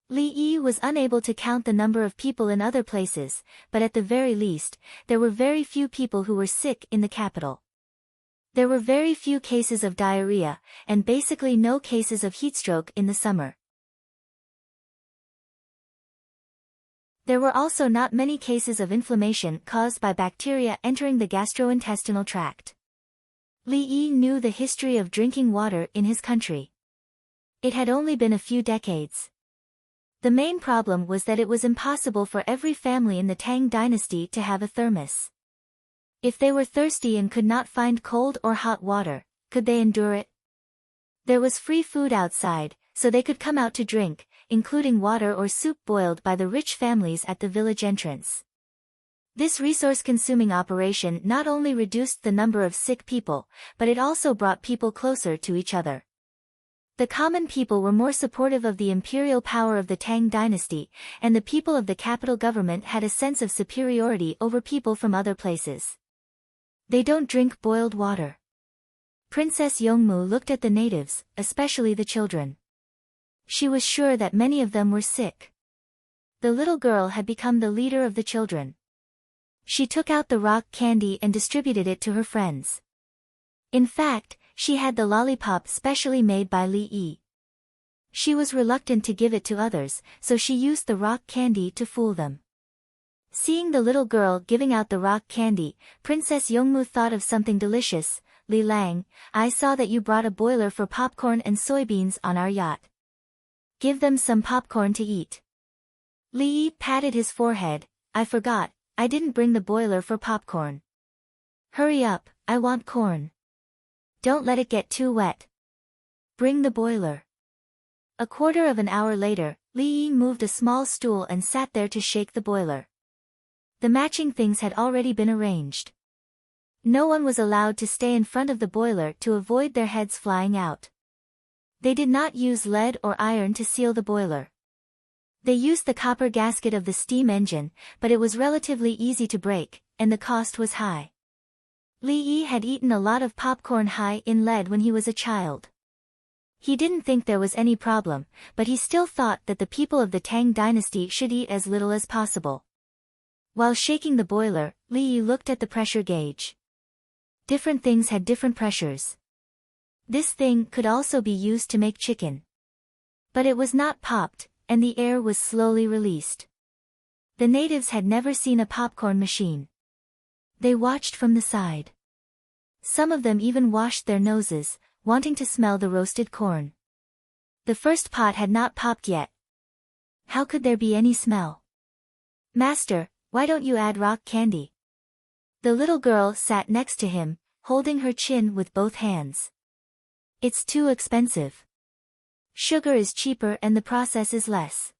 Li was unable to count the number of people in other places, but at the very least, there were very few people who were sick in the capital. There were very few cases of diarrhea, and basically no cases of heatstroke in the summer. There were also not many cases of inflammation caused by bacteria entering the gastrointestinal tract. Li knew the history of drinking water in his country. It had only been a few decades. The main problem was that it was impossible for every family in the Tang dynasty to have a thermos. If they were thirsty and could not find cold or hot water, could they endure it? There was free food outside, so they could come out to drink, including water or soup boiled by the rich families at the village entrance. This resource-consuming operation not only reduced the number of sick people, but it also brought people closer to each other. The common people were more supportive of the imperial power of the Tang dynasty, and the people of the capital government had a sense of superiority over people from other places. They don't drink boiled water. Princess Yongmu looked at the natives, especially the children. She was sure that many of them were sick. The little girl had become the leader of the children. She took out the rock candy and distributed it to her friends. In fact, she had the lollipop specially made by Li. She was reluctant to give it to others, so she used the rock candy to fool them. Seeing the little girl giving out the rock candy, Princess Yongmu thought of something delicious. Li Lang, I saw that you brought a boiler for popcorn and soybeans on our yacht. Give them some popcorn to eat. Li patted his forehead. I forgot, I didn't bring the boiler for popcorn. Hurry up, I want corn. Don't let it get too wet. Bring the boiler. A quarter of an hour later, Li Yi moved a small stool and sat there to shake the boiler. The matching things had already been arranged. No one was allowed to stay in front of the boiler to avoid their heads flying out. They did not use lead or iron to seal the boiler. They used the copper gasket of the steam engine, but it was relatively easy to break, and the cost was high. Li Yi had eaten a lot of popcorn high in lead when he was a child. He didn't think there was any problem, but he still thought that the people of the Tang dynasty should eat as little as possible. While shaking the boiler, Li Yi looked at the pressure gauge. Different things had different pressures. This thing could also be used to make chicken. But it was not popped, and the air was slowly released. The natives had never seen a popcorn machine. They watched from the side. Some of them even washed their noses, wanting to smell the roasted corn. The first pot had not popped yet. How could there be any smell? "Master, why don't you add rock candy?" The little girl sat next to him, holding her chin with both hands. "It's too expensive. Sugar is cheaper and the process is less.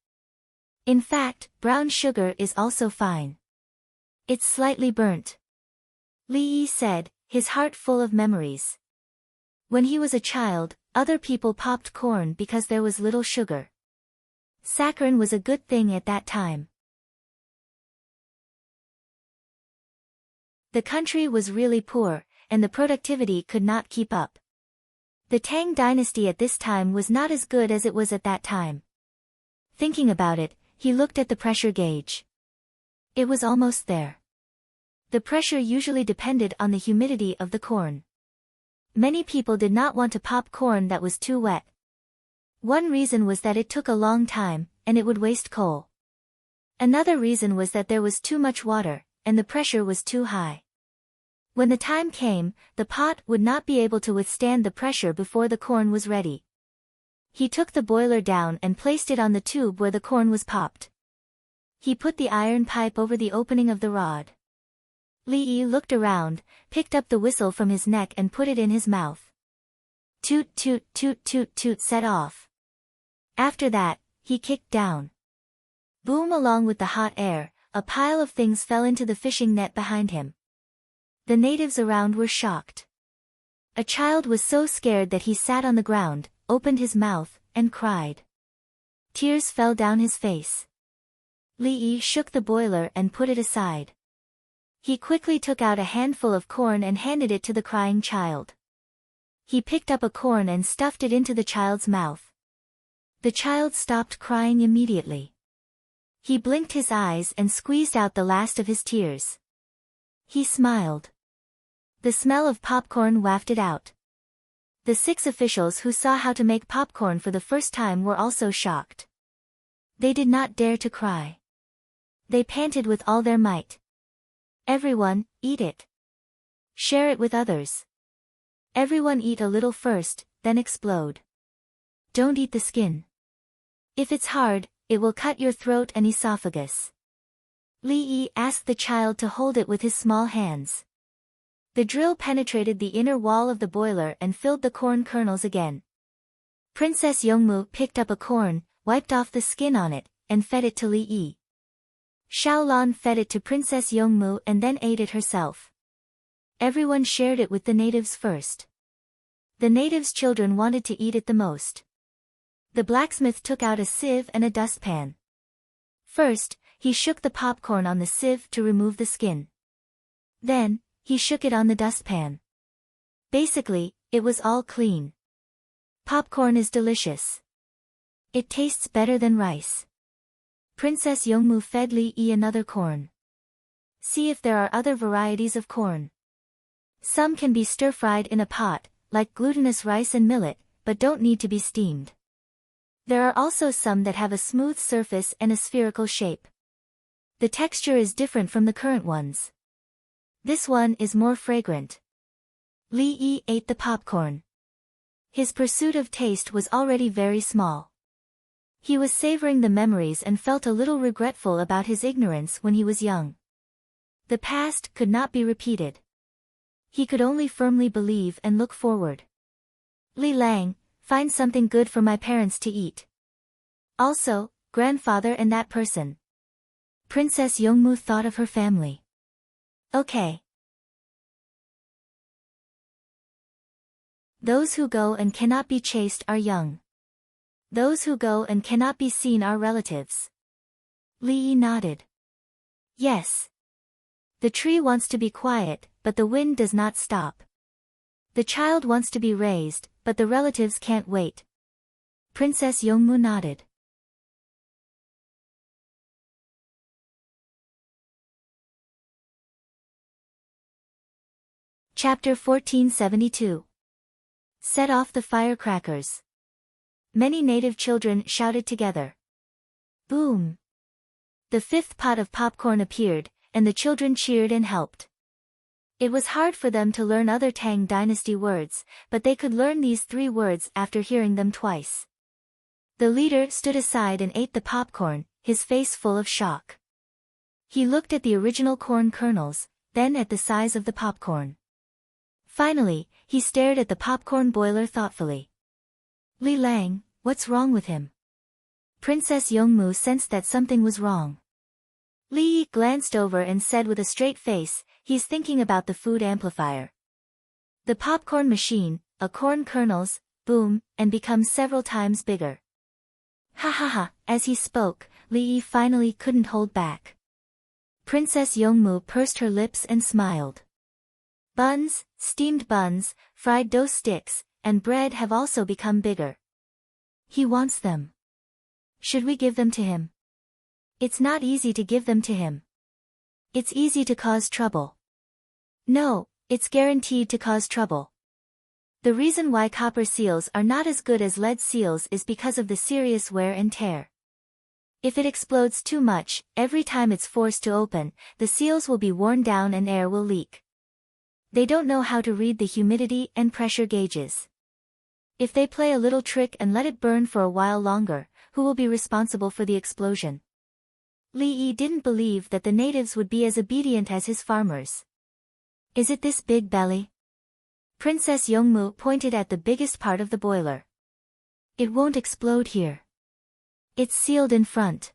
In fact, brown sugar is also fine. It's slightly burnt." Li Yi said, his heart full of memories. When he was a child, other people popped corn because there was little sugar. Saccharin was a good thing at that time. The country was really poor, and the productivity could not keep up. The Tang dynasty at this time was not as good as it was at that time. Thinking about it, he looked at the pressure gauge. It was almost there. The pressure usually depended on the humidity of the corn. Many people did not want to pop corn that was too wet. One reason was that it took a long time, and it would waste coal. Another reason was that there was too much water, and the pressure was too high. When the time came, the pot would not be able to withstand the pressure before the corn was ready. He took the boiler down and placed it on the tube where the corn was popped. He put the iron pipe over the opening of the rod. Li Yi looked around, picked up the whistle from his neck and put it in his mouth. Toot toot toot toot toot set off. After that, he kicked down. Boom! Along with the hot air, a pile of things fell into the fishing net behind him. The natives around were shocked. A child was so scared that he sat on the ground, opened his mouth, and cried. Tears fell down his face. Li Yi shook the boiler and put it aside. He quickly took out a handful of corn and handed it to the crying child. He picked up a corn and stuffed it into the child's mouth. The child stopped crying immediately. He blinked his eyes and squeezed out the last of his tears. He smiled. The smell of popcorn wafted out. The 6 officials who saw how to make popcorn for the first time were also shocked. They did not dare to cry. They panted with all their might. "Everyone, eat it. Share it with others. Everyone eat a little first, then explode. Don't eat the skin. If it's hard, it will cut your throat and esophagus." Li Yi asked the child to hold it with his small hands. The drill penetrated the inner wall of the boiler and filled the corn kernels again. Princess Yongmu picked up a corn, wiped off the skin on it, and fed it to Li Yi. Xiaolan fed it to Princess Yongmu and then ate it herself. Everyone shared it with the natives first. The natives' children wanted to eat it the most. The blacksmith took out a sieve and a dustpan. First, he shook the popcorn on the sieve to remove the skin. Then, he shook it on the dustpan. Basically, it was all clean. Popcorn is delicious. It tastes better than rice. Princess Yongmu fed Li Yi another corn. See if there are other varieties of corn. Some can be stir-fried in a pot, like glutinous rice and millet, but don't need to be steamed. There are also some that have a smooth surface and a spherical shape. The texture is different from the current ones. This one is more fragrant. Li Yi ate the popcorn. His pursuit of taste was already very small. He was savoring the memories and felt a little regretful about his ignorance when he was young. The past could not be repeated. He could only firmly believe and look forward. Li Lang, find something good for my parents to eat. Also, grandfather and that person. Princess Yongmu thought of her family. Okay. Those who go and cannot be chased are young. Those who go and cannot be seen are relatives. Li Yi nodded. Yes. The tree wants to be quiet, but the wind does not stop. The child wants to be raised, but the relatives can't wait. Princess Yongmu nodded. Chapter 1472. Set off the firecrackers. Many native children shouted together. Boom! The fifth pot of popcorn appeared, and the children cheered and helped. It was hard for them to learn other Tang dynasty words, but they could learn these 3 words after hearing them twice. The leader stood aside and ate the popcorn, his face full of shock. He looked at the original corn kernels, then at the size of the popcorn. Finally, he stared at the popcorn boiler thoughtfully. Li Lang, what's wrong with him? Princess Yongmu sensed that something was wrong. Li Yi glanced over and said with a straight face, he's thinking about the food amplifier. The popcorn machine, a corn kernels, boom, and becomes several times bigger. Ha ha ha, as he spoke, Li Yi finally couldn't hold back. Princess Yongmu pursed her lips and smiled. Buns, steamed buns, fried dough sticks, and bread have also become bigger. He wants them. Should we give them to him? It's not easy to give them to him. It's easy to cause trouble. No, it's guaranteed to cause trouble. The reason why copper seals are not as good as lead seals is because of the serious wear and tear. If it explodes too much, every time it's forced to open, the seals will be worn down and air will leak. They don't know how to read the humidity and pressure gauges. If they play a little trick and let it burn for a while longer, who will be responsible for the explosion? Li Yi didn't believe that the natives would be as obedient as his farmers. Is it this big belly? Princess Yongmu pointed at the biggest part of the boiler. It won't explode here. It's sealed in front.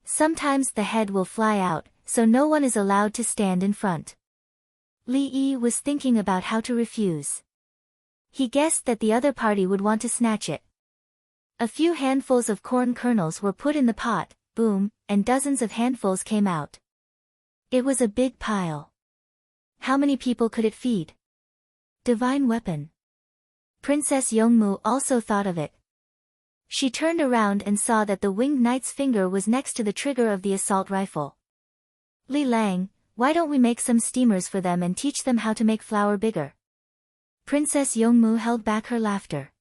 Sometimes the head will fly out, so no one is allowed to stand in front. Li Yi was thinking about how to refuse. He guessed that the other party would want to snatch it. A few handfuls of corn kernels were put in the pot, boom, and dozens of handfuls came out. It was a big pile. How many people could it feed? Divine weapon. Princess Yongmu also thought of it. She turned around and saw that the winged knight's finger was next to the trigger of the assault rifle. Li Lang, why don't we make some steamers for them and teach them how to make flour bigger? Princess Yongmu held back her laughter.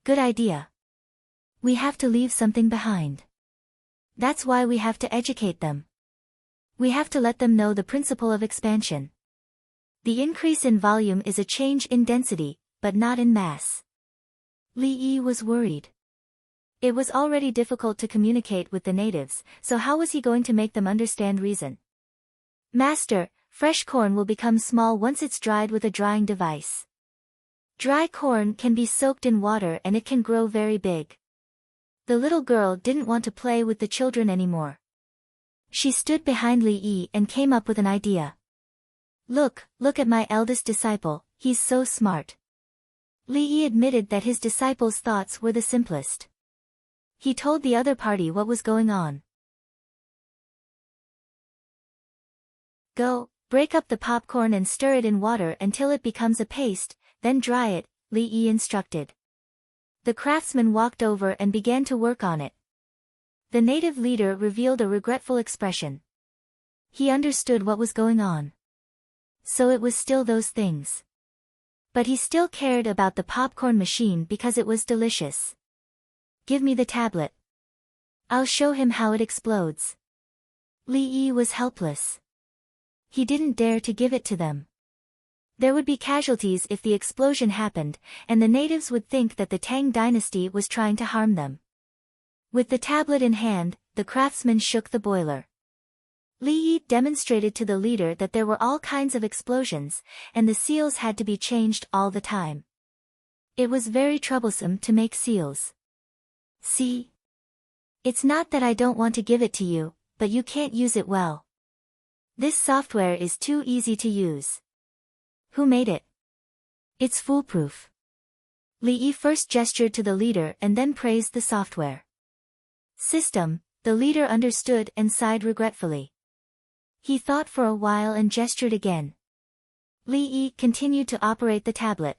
Good idea. We have to leave something behind. That's why we have to educate them. We have to let them know the principle of expansion. The increase in volume is a change in density, but not in mass. Li Yi was worried. It was already difficult to communicate with the natives, so how was he going to make them understand reason? Master, fresh corn will become small once it's dried with a drying device. Dry corn can be soaked in water and it can grow very big. The little girl didn't want to play with the children anymore. She stood behind Li Yi and came up with an idea. Look at my eldest disciple, he's so smart. Li Yi admitted that his disciple's thoughts were the simplest. He told the other party what was going on. Go, break up the popcorn and stir it in water until it becomes a paste, then dry it, Li Yi instructed. The craftsman walked over and began to work on it. The native leader revealed a regretful expression. He understood what was going on. So it was still those things. But he still cared about the popcorn machine because it was delicious. Give me the tablet. I'll show him how it explodes. Li Yi was helpless. He didn't dare to give it to them. There would be casualties if the explosion happened, and the natives would think that the Tang dynasty was trying to harm them. With the tablet in hand, the craftsman shook the boiler. Li Yi demonstrated to the leader that there were all kinds of explosions, and the seals had to be changed all the time. It was very troublesome to make seals. See? It's not that I don't want to give it to you, but you can't use it well. This software is too easy to use. Who made it? It's foolproof. Li Yi first gestured to the leader and then praised the software system. The leader understood and sighed regretfully. He thought for a while and gestured again. Li Yi continued to operate the tablet.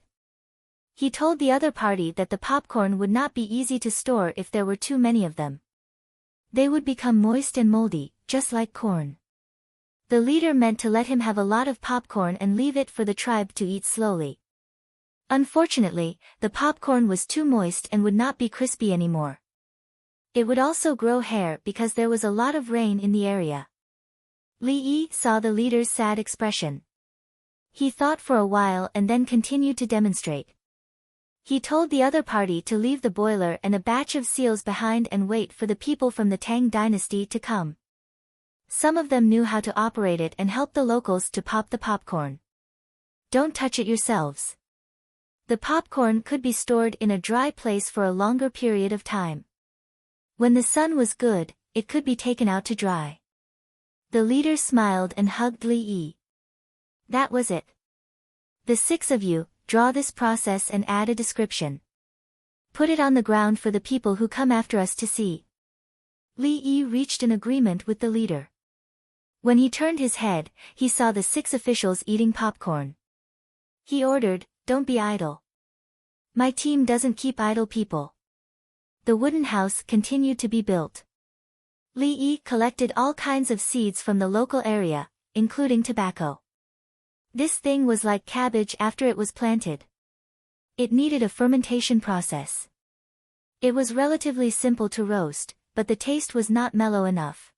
He told the other party that the popcorn would not be easy to store if there were too many of them. They would become moist and moldy, just like corn. The leader meant to let him have a lot of popcorn and leave it for the tribe to eat slowly. Unfortunately, the popcorn was too moist and would not be crispy anymore. It would also grow hair because there was a lot of rain in the area. Li Yi saw the leader's sad expression. He thought for a while and then continued to demonstrate. He told the other party to leave the boiler and a batch of seals behind and wait for the people from the Tang dynasty to come. Some of them knew how to operate it and helped the locals to pop the popcorn. Don't touch it yourselves. The popcorn could be stored in a dry place for a longer period of time. When the sun was good, it could be taken out to dry. The leader smiled and hugged Li Yi. That was it. The 6 of you, draw this process and add a description. Put it on the ground for the people who come after us to see. Li Yi reached an agreement with the leader. When he turned his head, he saw the 6 officials eating popcorn. He ordered, "Don't be idle. My team doesn't keep idle people." The wooden house continued to be built. Li Yi collected all kinds of seeds from the local area, including tobacco. This thing was like cabbage after it was planted. It needed a fermentation process. It was relatively simple to roast, but the taste was not mellow enough.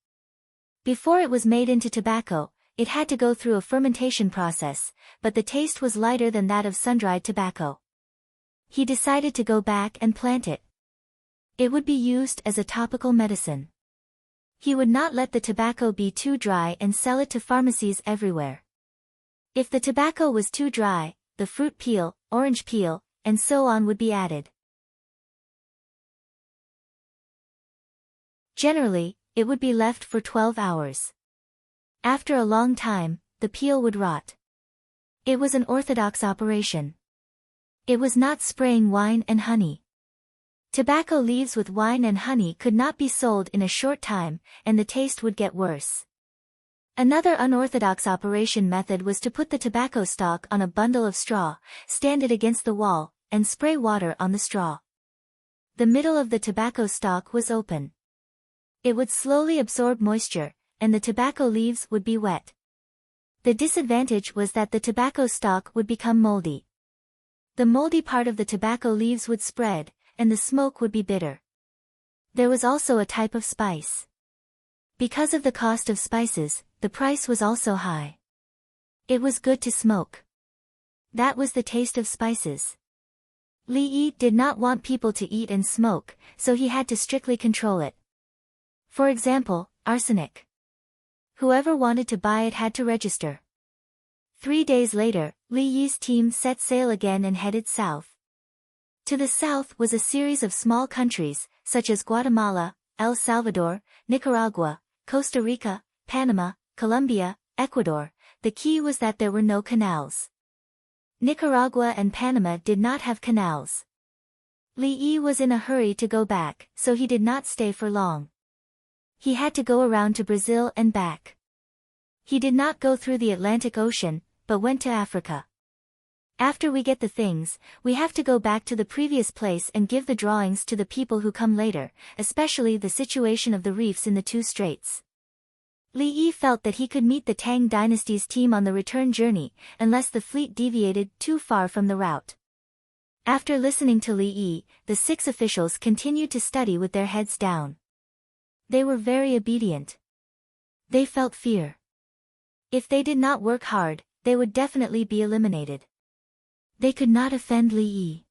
Before it was made into tobacco, it had to go through a fermentation process, but the taste was lighter than that of sun-dried tobacco. He decided to go back and plant it. It would be used as a topical medicine. He would not let the tobacco be too dry and sell it to pharmacies everywhere. If the tobacco was too dry, the fruit peel, orange peel, and so on would be added. Generally, it would be left for 12 hours. After a long time, the peel would rot. It was an orthodox operation. It was not spraying wine and honey. Tobacco leaves with wine and honey could not be sold in a short time, and the taste would get worse. Another unorthodox operation method was to put the tobacco stalk on a bundle of straw, stand it against the wall, and spray water on the straw. The middle of the tobacco stalk was open. It would slowly absorb moisture, and the tobacco leaves would be wet. The disadvantage was that the tobacco stalk would become moldy. The moldy part of the tobacco leaves would spread, and the smoke would be bitter. There was also a type of spice. Because of the cost of spices, the price was also high. It was good to smoke. That was the taste of spices. Li Yi did not want people to eat and smoke, so he had to strictly control it. For example, arsenic. Whoever wanted to buy it had to register. 3 days later, Li Yi's team set sail again and headed south. To the south was a series of small countries, such as Guatemala, El Salvador, Nicaragua, Costa Rica, Panama, Colombia, Ecuador. The key was that there were no canals. Nicaragua and Panama did not have canals. Li Yi was in a hurry to go back, so he did not stay for long. He had to go around to Brazil and back. He did not go through the Atlantic Ocean, but went to Africa. After we get the things, we have to go back to the previous place and give the drawings to the people who come later, especially the situation of the reefs in the 2 straits. Li Yi felt that he could meet the Tang dynasty's team on the return journey, unless the fleet deviated too far from the route. After listening to Li Yi, the 6 officials continued to study with their heads down. They were very obedient. They felt fear. If they did not work hard, they would definitely be eliminated. They could not offend Li Yi.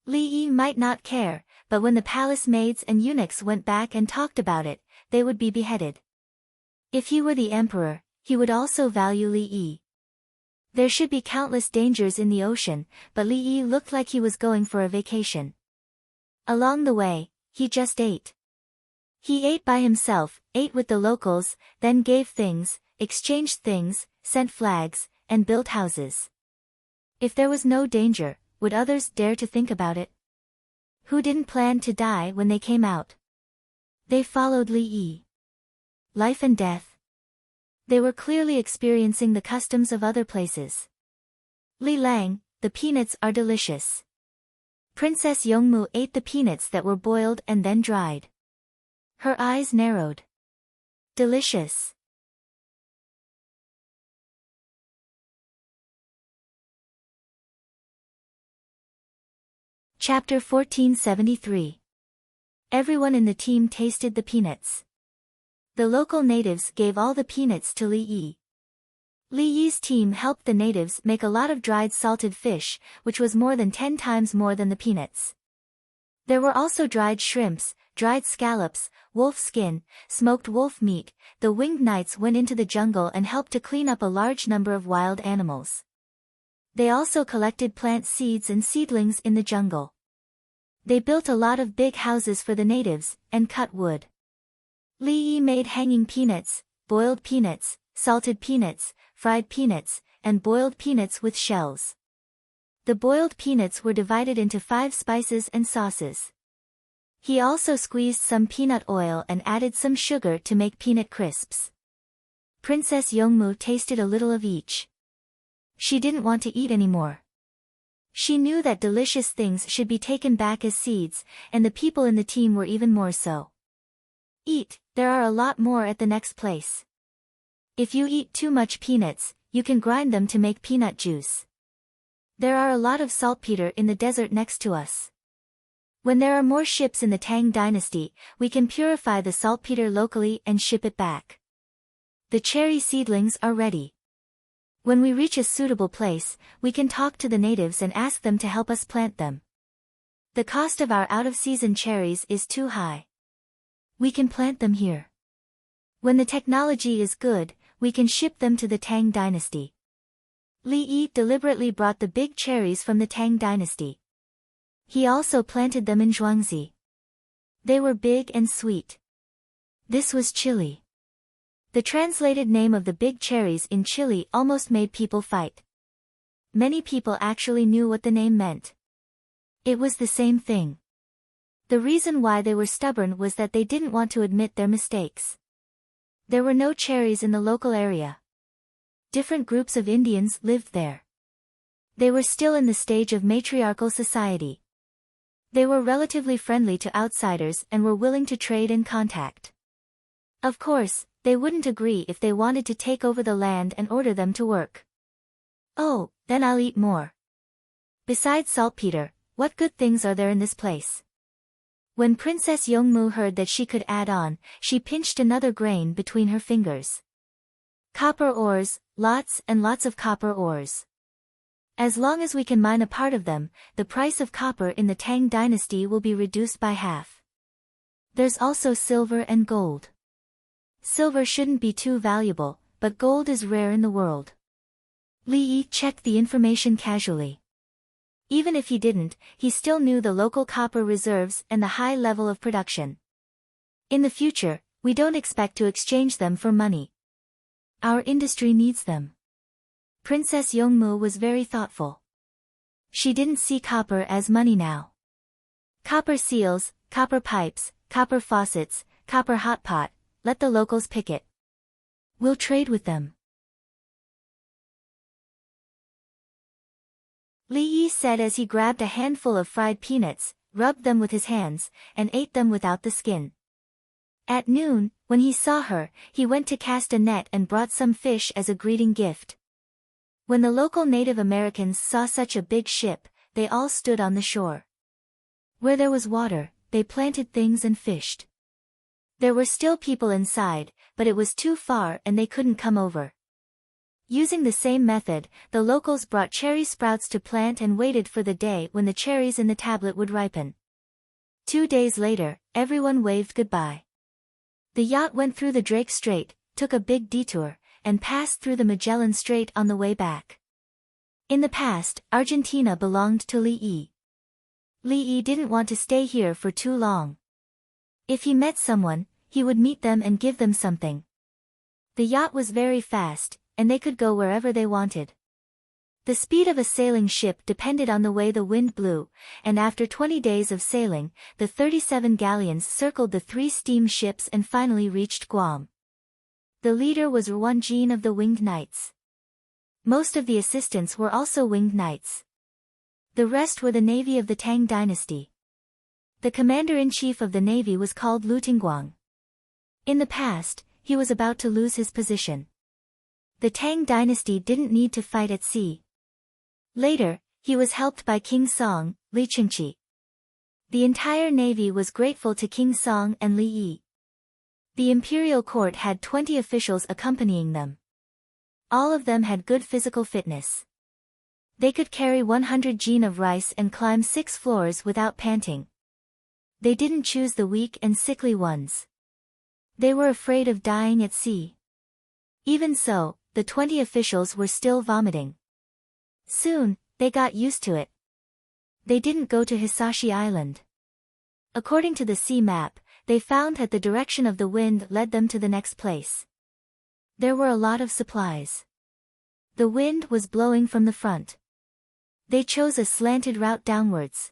Li Yi might not care, but when the palace maids and eunuchs went back and talked about it, they would be beheaded. If he were the emperor, he would also value Li Yi. There should be countless dangers in the ocean, but Li Yi looked like he was going for a vacation. Along the way, he just ate. He ate by himself, ate with the locals, then gave things, exchanged things, sent flags, and built houses. If there was no danger, would others dare to think about it? Who didn't plan to die when they came out? They followed Li Yi. Life and death. They were clearly experiencing the customs of other places. Li Lang, the peanuts are delicious. Princess Yongmu ate the peanuts that were boiled and then dried. Her eyes narrowed. Delicious. Chapter 1473. Everyone in the team tasted the peanuts. The local natives gave all the peanuts to Li Yi. Li Yi's team helped the natives make a lot of dried salted fish, which was more than 10 times more than the peanuts. There were also dried shrimps, dried scallops, wolf skin, smoked wolf meat. The winged knights went into the jungle and helped to clean up a large number of wild animals. They also collected plant seeds and seedlings in the jungle. They built a lot of big houses for the natives, and cut wood. Li Yi made hanging peanuts, boiled peanuts, salted peanuts, fried peanuts, and boiled peanuts with shells. The boiled peanuts were divided into 5 spices and sauces. He also squeezed some peanut oil and added some sugar to make peanut crisps. Princess Yongmu tasted a little of each. She didn't want to eat anymore. She knew that delicious things should be taken back as seeds, and the people in the team were even more so. Eat, there are a lot more at the next place. If you eat too much peanuts, you can grind them to make peanut juice. There are a lot of saltpeter in the desert next to us. When there are more ships in the Tang dynasty, we can purify the saltpeter locally and ship it back. The cherry seedlings are ready. When we reach a suitable place, we can talk to the natives and ask them to help us plant them. The cost of our out-of-season cherries is too high. We can plant them here. When the technology is good, we can ship them to the Tang dynasty. Li Yi deliberately brought the big cherries from the Tang dynasty. He also planted them in Zhuangzi. They were big and sweet. This was chili. The translated name of the big cherries in Chile almost made people fight. Many people actually knew what the name meant. It was the same thing. The reason why they were stubborn was that they didn't want to admit their mistakes. There were no cherries in the local area. Different groups of Indians lived there. They were still in the stage of matriarchal society. They were relatively friendly to outsiders and were willing to trade and contact. Of course, they wouldn't agree if they wanted to take over the land and order them to work. Oh, then I'll eat more. Besides saltpeter, what good things are there in this place? When Princess Yongmu heard that she could add on, she pinched another grain between her fingers. Copper ores, lots and lots of copper ores. As long as we can mine a part of them, the price of copper in the Tang dynasty will be reduced by half. There's also silver and gold. Silver shouldn't be too valuable, but gold is rare in the world. Li Yi checked the information casually. Even if he didn't, he still knew the local copper reserves and the high level of production. In the future, we don't expect to exchange them for money. Our industry needs them. Princess Yongmu was very thoughtful. She didn't see copper as money now. Copper seals, copper pipes, copper faucets, copper hot pot. Let the locals pick it. We'll trade with them. Li Yi said as he grabbed a handful of fried peanuts, rubbed them with his hands, and ate them without the skin. At noon, when he saw her, he went to cast a net and brought some fish as a greeting gift. When the local Native Americans saw such a big ship, they all stood on the shore. Where there was water, they planted things and fished. There were still people inside, but it was too far and they couldn't come over. Using the same method, the locals brought cherry sprouts to plant and waited for the day when the cherries in the tablet would ripen. 2 days later, everyone waved goodbye. The yacht went through the Drake Strait, took a big detour, and passed through the Magellan Strait on the way back. In the past, Argentina belonged to Li Yi. Li Yi didn't want to stay here for too long. If he met someone, he would meet them and give them something. The yacht was very fast, and they could go wherever they wanted. The speed of a sailing ship depended on the way the wind blew, and after 20 days of sailing, the 37 galleons circled the 3 steam ships and finally reached Guam. The leader was Ruanjin of the Winged Knights. Most of the assistants were also Winged Knights. The rest were the navy of the Tang dynasty. The commander-in-chief of the navy was called Lu Tingguang. In the past, he was about to lose his position. The Tang dynasty didn't need to fight at sea. Later, he was helped by King Song, Li Qingqi. The entire navy was grateful to King Song and Li Yi. The imperial court had 20 officials accompanying them. All of them had good physical fitness. They could carry 100 jin of rice and climb 6 floors without panting. They didn't choose the weak and sickly ones. They were afraid of dying at sea. Even so, the 20 officials were still vomiting. Soon, they got used to it. They didn't go to Hisashi Island. According to the sea map, they found that the direction of the wind led them to the next place. There were a lot of supplies. The wind was blowing from the front. They chose a slanted route downwards.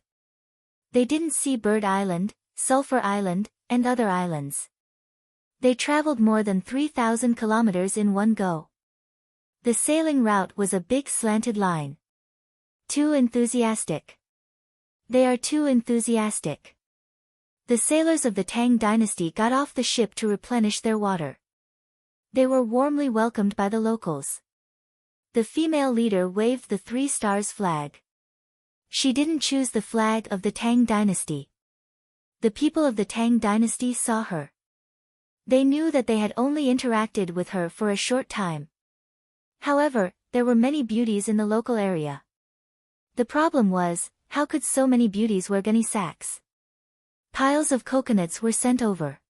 They didn't see Bird Island, Sulphur Island, and other islands. They traveled more than 3,000 kilometers in one go. The sailing route was a big slanted line. Too enthusiastic. They are too enthusiastic. The sailors of the Tang dynasty got off the ship to replenish their water. They were warmly welcomed by the locals. The female leader waved the 3 stars flag. She didn't choose the flag of the Tang dynasty. The people of the Tang dynasty saw her. They knew that they had only interacted with her for a short time. However, there were many beauties in the local area. The problem was, how could so many beauties wear gunny sacks? Piles of coconuts were sent over.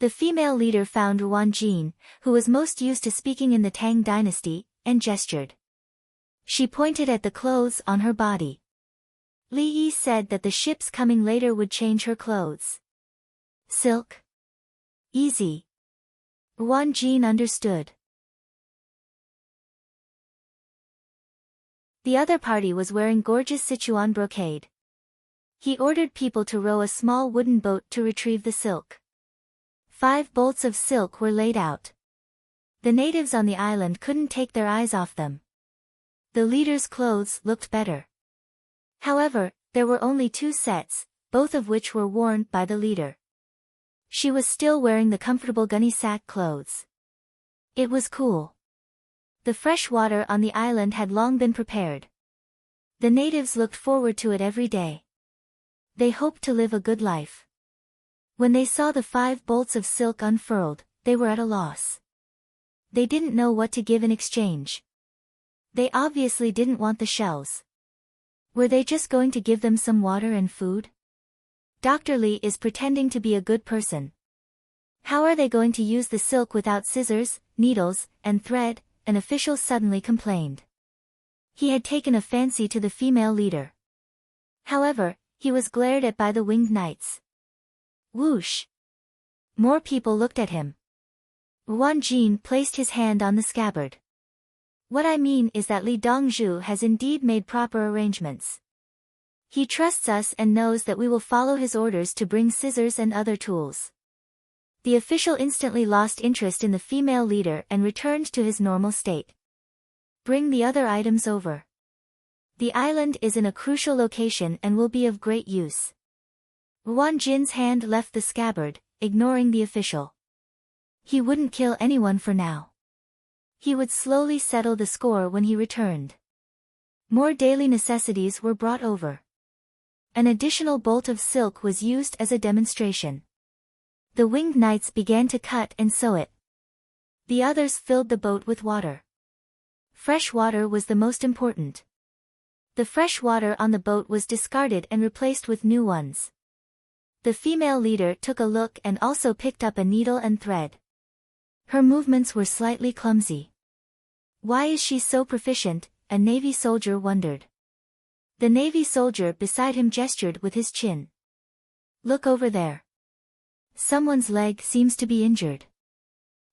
The female leader found Ruanjin, who was most used to speaking in the Tang dynasty, and gestured. She pointed at the clothes on her body. Li Yi said that the ships coming later would change her clothes. Silk. Easy. Ruanjin understood. The other party was wearing gorgeous Sichuan brocade. He ordered people to row a small wooden boat to retrieve the silk. 5 bolts of silk were laid out. The natives on the island couldn't take their eyes off them. The leader's clothes looked better. However, there were only 2 sets, both of which were worn by the leader. She was still wearing the comfortable gunny sack clothes. It was cool. The fresh water on the island had long been prepared. The natives looked forward to it every day. They hoped to live a good life. When they saw the 5 bolts of silk unfurled, they were at a loss. They didn't know what to give in exchange. They obviously didn't want the shells. Were they just going to give them some water and food? Dr. Li is pretending to be a good person. How are they going to use the silk without scissors, needles, and thread? An official suddenly complained. He had taken a fancy to the female leader. However, he was glared at by the Winged Knights. Whoosh! More people looked at him. Ruanjin placed his hand on the scabbard. What I mean is that Li Dongzhu has indeed made proper arrangements. He trusts us and knows that we will follow his orders to bring scissors and other tools. The official instantly lost interest in the female leader and returned to his normal state. Bring the other items over. The island is in a crucial location and will be of great use. Ruanjin's hand left the scabbard, ignoring the official. He wouldn't kill anyone for now. He would slowly settle the score when he returned. More daily necessities were brought over. An additional bolt of silk was used as a demonstration. The Winged Knights began to cut and sew it. The others filled the boat with water. Fresh water was the most important. The fresh water on the boat was discarded and replaced with new ones. The female leader took a look and also picked up a needle and thread. Her movements were slightly clumsy. Why is she so proficient? A Navy soldier wondered. The Navy soldier beside him gestured with his chin. Look over there. Someone's leg seems to be injured.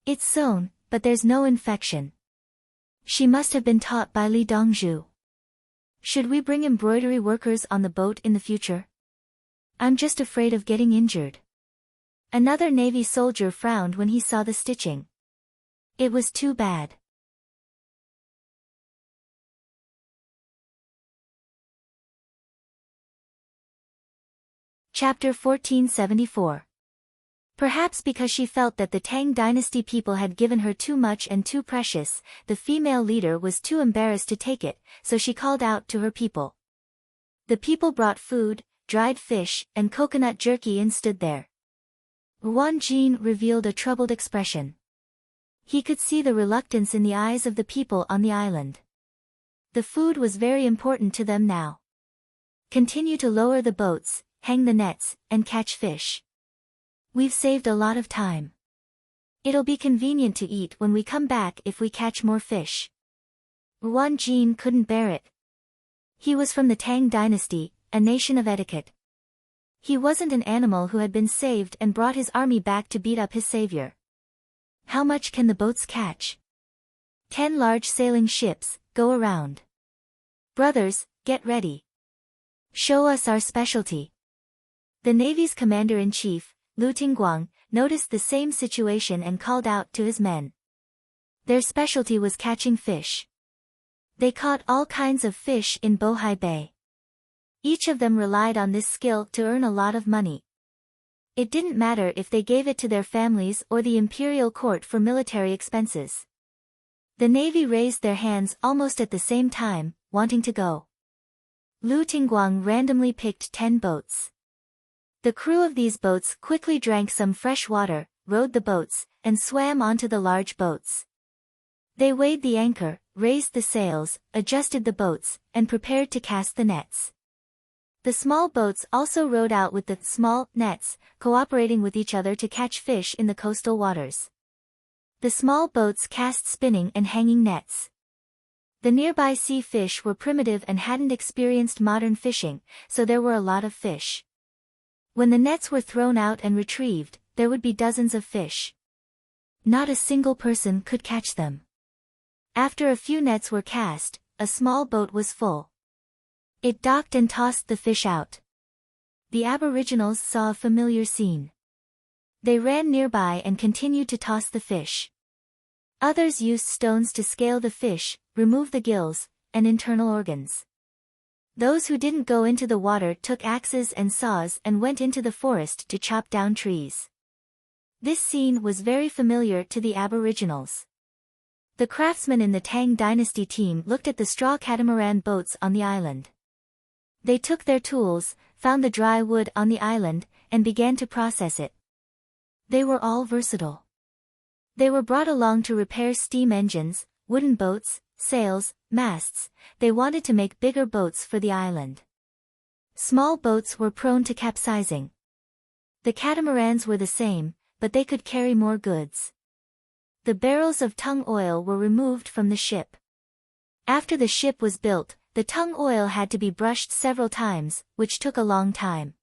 It's sewn, but there's no infection. She must have been taught by Li Dongzhu. Should we bring embroidery workers on the boat in the future? I'm just afraid of getting injured. Another Navy soldier frowned when he saw the stitching. It was too bad. Chapter 1474. Perhaps because she felt that the Tang dynasty people had given her too much and too precious, the female leader was too embarrassed to take it, so she called out to her people. The people brought food, dried fish, and coconut jerky and stood there. Wan Jin revealed a troubled expression. He could see the reluctance in the eyes of the people on the island. The food was very important to them now. Continue to lower the boats, hang the nets, and catch fish. We've saved a lot of time. It'll be convenient to eat when we come back if we catch more fish. Wan Jin couldn't bear it. He was from the Tang dynasty, a nation of etiquette. He wasn't an animal who had been saved and brought his army back to beat up his savior. How much can the boats catch? 10 large sailing ships, go around. Brothers, get ready. Show us our specialty. The Navy's commander-in-chief, Lu Tingguang, noticed the same situation and called out to his men. Their specialty was catching fish. They caught all kinds of fish in Bohai Bay. Each of them relied on this skill to earn a lot of money. It didn't matter if they gave it to their families or the imperial court for military expenses. The Navy raised their hands almost at the same time, wanting to go. Lu Tingguang randomly picked 10 boats. The crew of these boats quickly drank some fresh water, rowed the boats, and swam onto the large boats. They weighed the anchor, raised the sails, adjusted the boats, and prepared to cast the nets. The small boats also rowed out with the small nets, cooperating with each other to catch fish in the coastal waters. The small boats cast spinning and hanging nets. The nearby sea fish were primitive and hadn't experienced modern fishing, so there were a lot of fish. When the nets were thrown out and retrieved, there would be dozens of fish. Not a single person could catch them. After a few nets were cast, a small boat was full. It docked and tossed the fish out. The aboriginals saw a familiar scene. They ran nearby and continued to toss the fish. Others used stones to scale the fish, remove the gills, and internal organs. Those who didn't go into the water took axes and saws and went into the forest to chop down trees. This scene was very familiar to the aboriginals. The craftsmen in the Tang dynasty team looked at the straw catamaran boats on the island. They took their tools, found the dry wood on the island, and began to process it. They were all versatile. They were brought along to repair steam engines, wooden boats, sails, masts. They wanted to make bigger boats for the island. Small boats were prone to capsizing. The catamarans were the same, but they could carry more goods. The barrels of tung oil were removed from the ship. After the ship was built, the tung oil had to be brushed several times, which took a long time.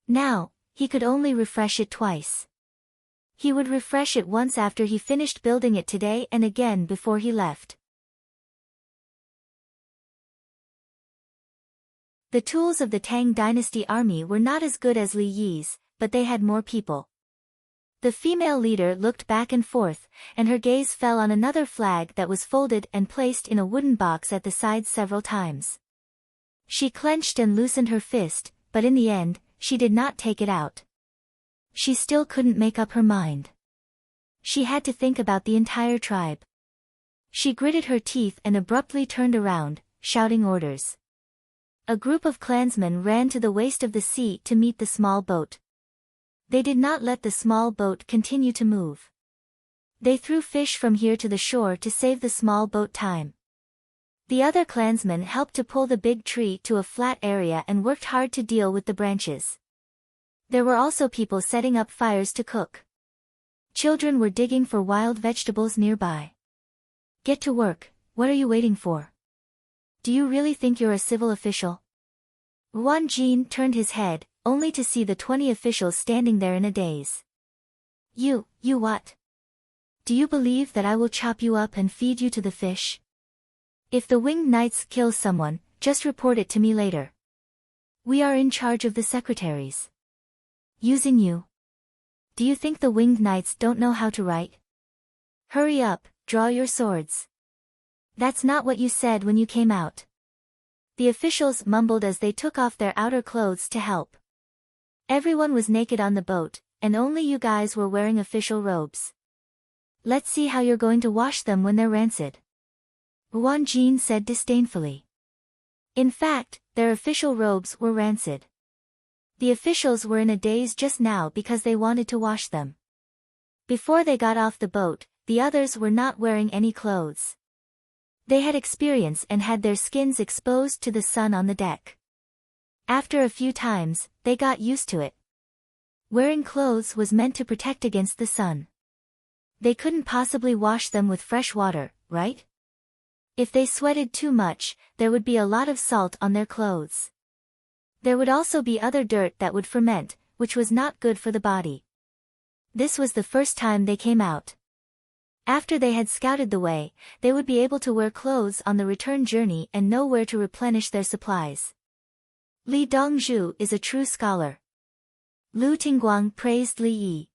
Now, he could only refresh it twice. He would refresh it once after he finished building it today and again before he left. The tools of the Tang dynasty army were not as good as Li Yi's, but they had more people. The female leader looked back and forth, and her gaze fell on another flag that was folded and placed in a wooden box at the side several times. She clenched and loosened her fist, but in the end, she did not take it out. She still couldn't make up her mind. She had to think about the entire tribe. She gritted her teeth and abruptly turned around, shouting orders. A group of clansmen ran to the waist of the sea to meet the small boat. They did not let the small boat continue to move. They threw fish from here to the shore to save the small boat time. The other clansmen helped to pull the big tree to a flat area and worked hard to deal with the branches. There were also people setting up fires to cook. Children were digging for wild vegetables nearby. Get to work, what are you waiting for? Do you really think you're a civil official? Wan Jin turned his head, only to see the 20 officials standing there in a daze. You what? Do you believe that I will chop you up and feed you to the fish? If the winged knights kill someone, just report it to me later. We are in charge of the secretaries. Using you. Do you think the winged knights don't know how to write? Hurry up, draw your swords. That's not what you said when you came out. The officials mumbled as they took off their outer clothes to help. Everyone was naked on the boat, and only you guys were wearing official robes. Let's see how you're going to wash them when they're rancid. Wang Jin said disdainfully. In fact, their official robes were rancid. The officials were in a daze just now because they wanted to wash them. Before they got off the boat, the others were not wearing any clothes. They had experience and had their skins exposed to the sun on the deck. After a few times, they got used to it. Wearing clothes was meant to protect against the sun. They couldn't possibly wash them with fresh water, right? If they sweated too much, there would be a lot of salt on their clothes. There would also be other dirt that would ferment, which was not good for the body. This was the first time they came out. After they had scouted the way, they would be able to wear clothes on the return journey and know where to replenish their supplies. Li Dongzhu is a true scholar. Lu Tingguang praised Li Yi.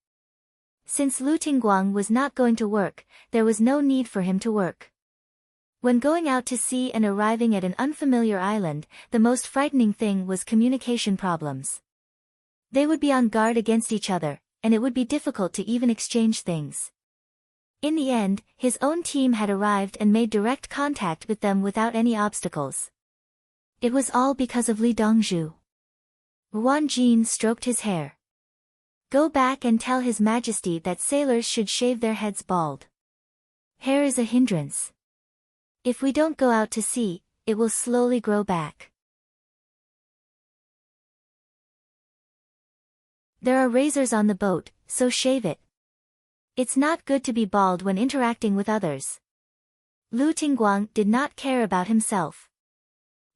Since Lu Tingguang was not going to work, there was no need for him to work. When going out to sea and arriving at an unfamiliar island, the most frightening thing was communication problems. They would be on guard against each other, and it would be difficult to even exchange things. In the end, his own team had arrived and made direct contact with them without any obstacles. It was all because of Li Dongzhu. Wang Jin stroked his hair. Go back and tell His Majesty that sailors should shave their heads bald. Hair is a hindrance. If we don't go out to sea, it will slowly grow back. There are razors on the boat, so shave it. It's not good to be bald when interacting with others. Lu Tingguang did not care about himself.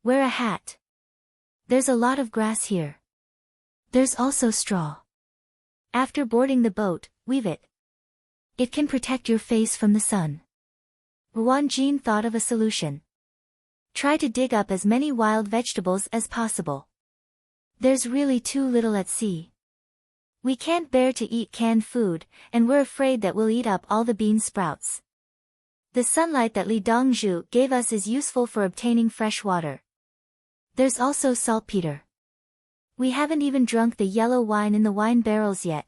Wear a hat. There's a lot of grass here. There's also straw. After boarding the boat, weave it. It can protect your face from the sun. Wang Jin thought of a solution. Try to dig up as many wild vegetables as possible. There's really too little at sea. We can't bear to eat canned food, and we're afraid that we'll eat up all the bean sprouts. The sunlight that Li Dongzhu gave us is useful for obtaining fresh water. There's also saltpeter. We haven't even drunk the yellow wine in the wine barrels yet.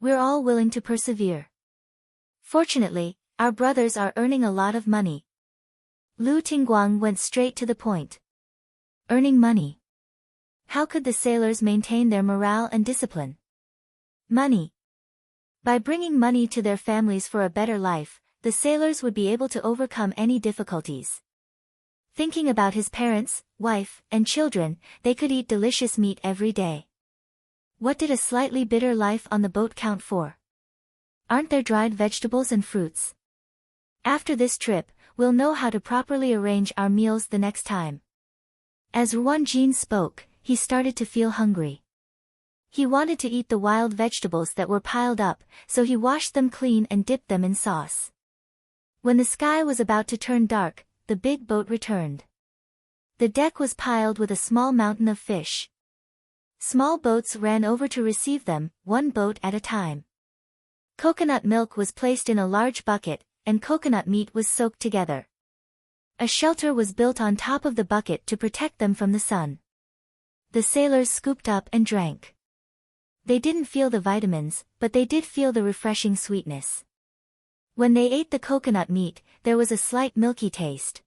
We're all willing to persevere. Fortunately, our brothers are earning a lot of money. Lu Tingguang went straight to the point. Earning money. How could the sailors maintain their morale and discipline? Money. By bringing money to their families for a better life, the sailors would be able to overcome any difficulties. Thinking about his parents, wife, and children, they could eat delicious meat every day. What did a slightly bitter life on the boat count for? Aren't there dried vegetables and fruits? After this trip, we'll know how to properly arrange our meals the next time. As Wang Jin spoke, he started to feel hungry. He wanted to eat the wild vegetables that were piled up, so he washed them clean and dipped them in sauce. When the sky was about to turn dark, the big boat returned. The deck was piled with a small mountain of fish. Small boats ran over to receive them, one boat at a time. Coconut milk was placed in a large bucket, and coconut meat was soaked together. A shelter was built on top of the bucket to protect them from the sun. The sailors scooped up and drank. They didn't feel the vitamins, but they did feel the refreshing sweetness. When they ate the coconut meat, there was a slight milky taste.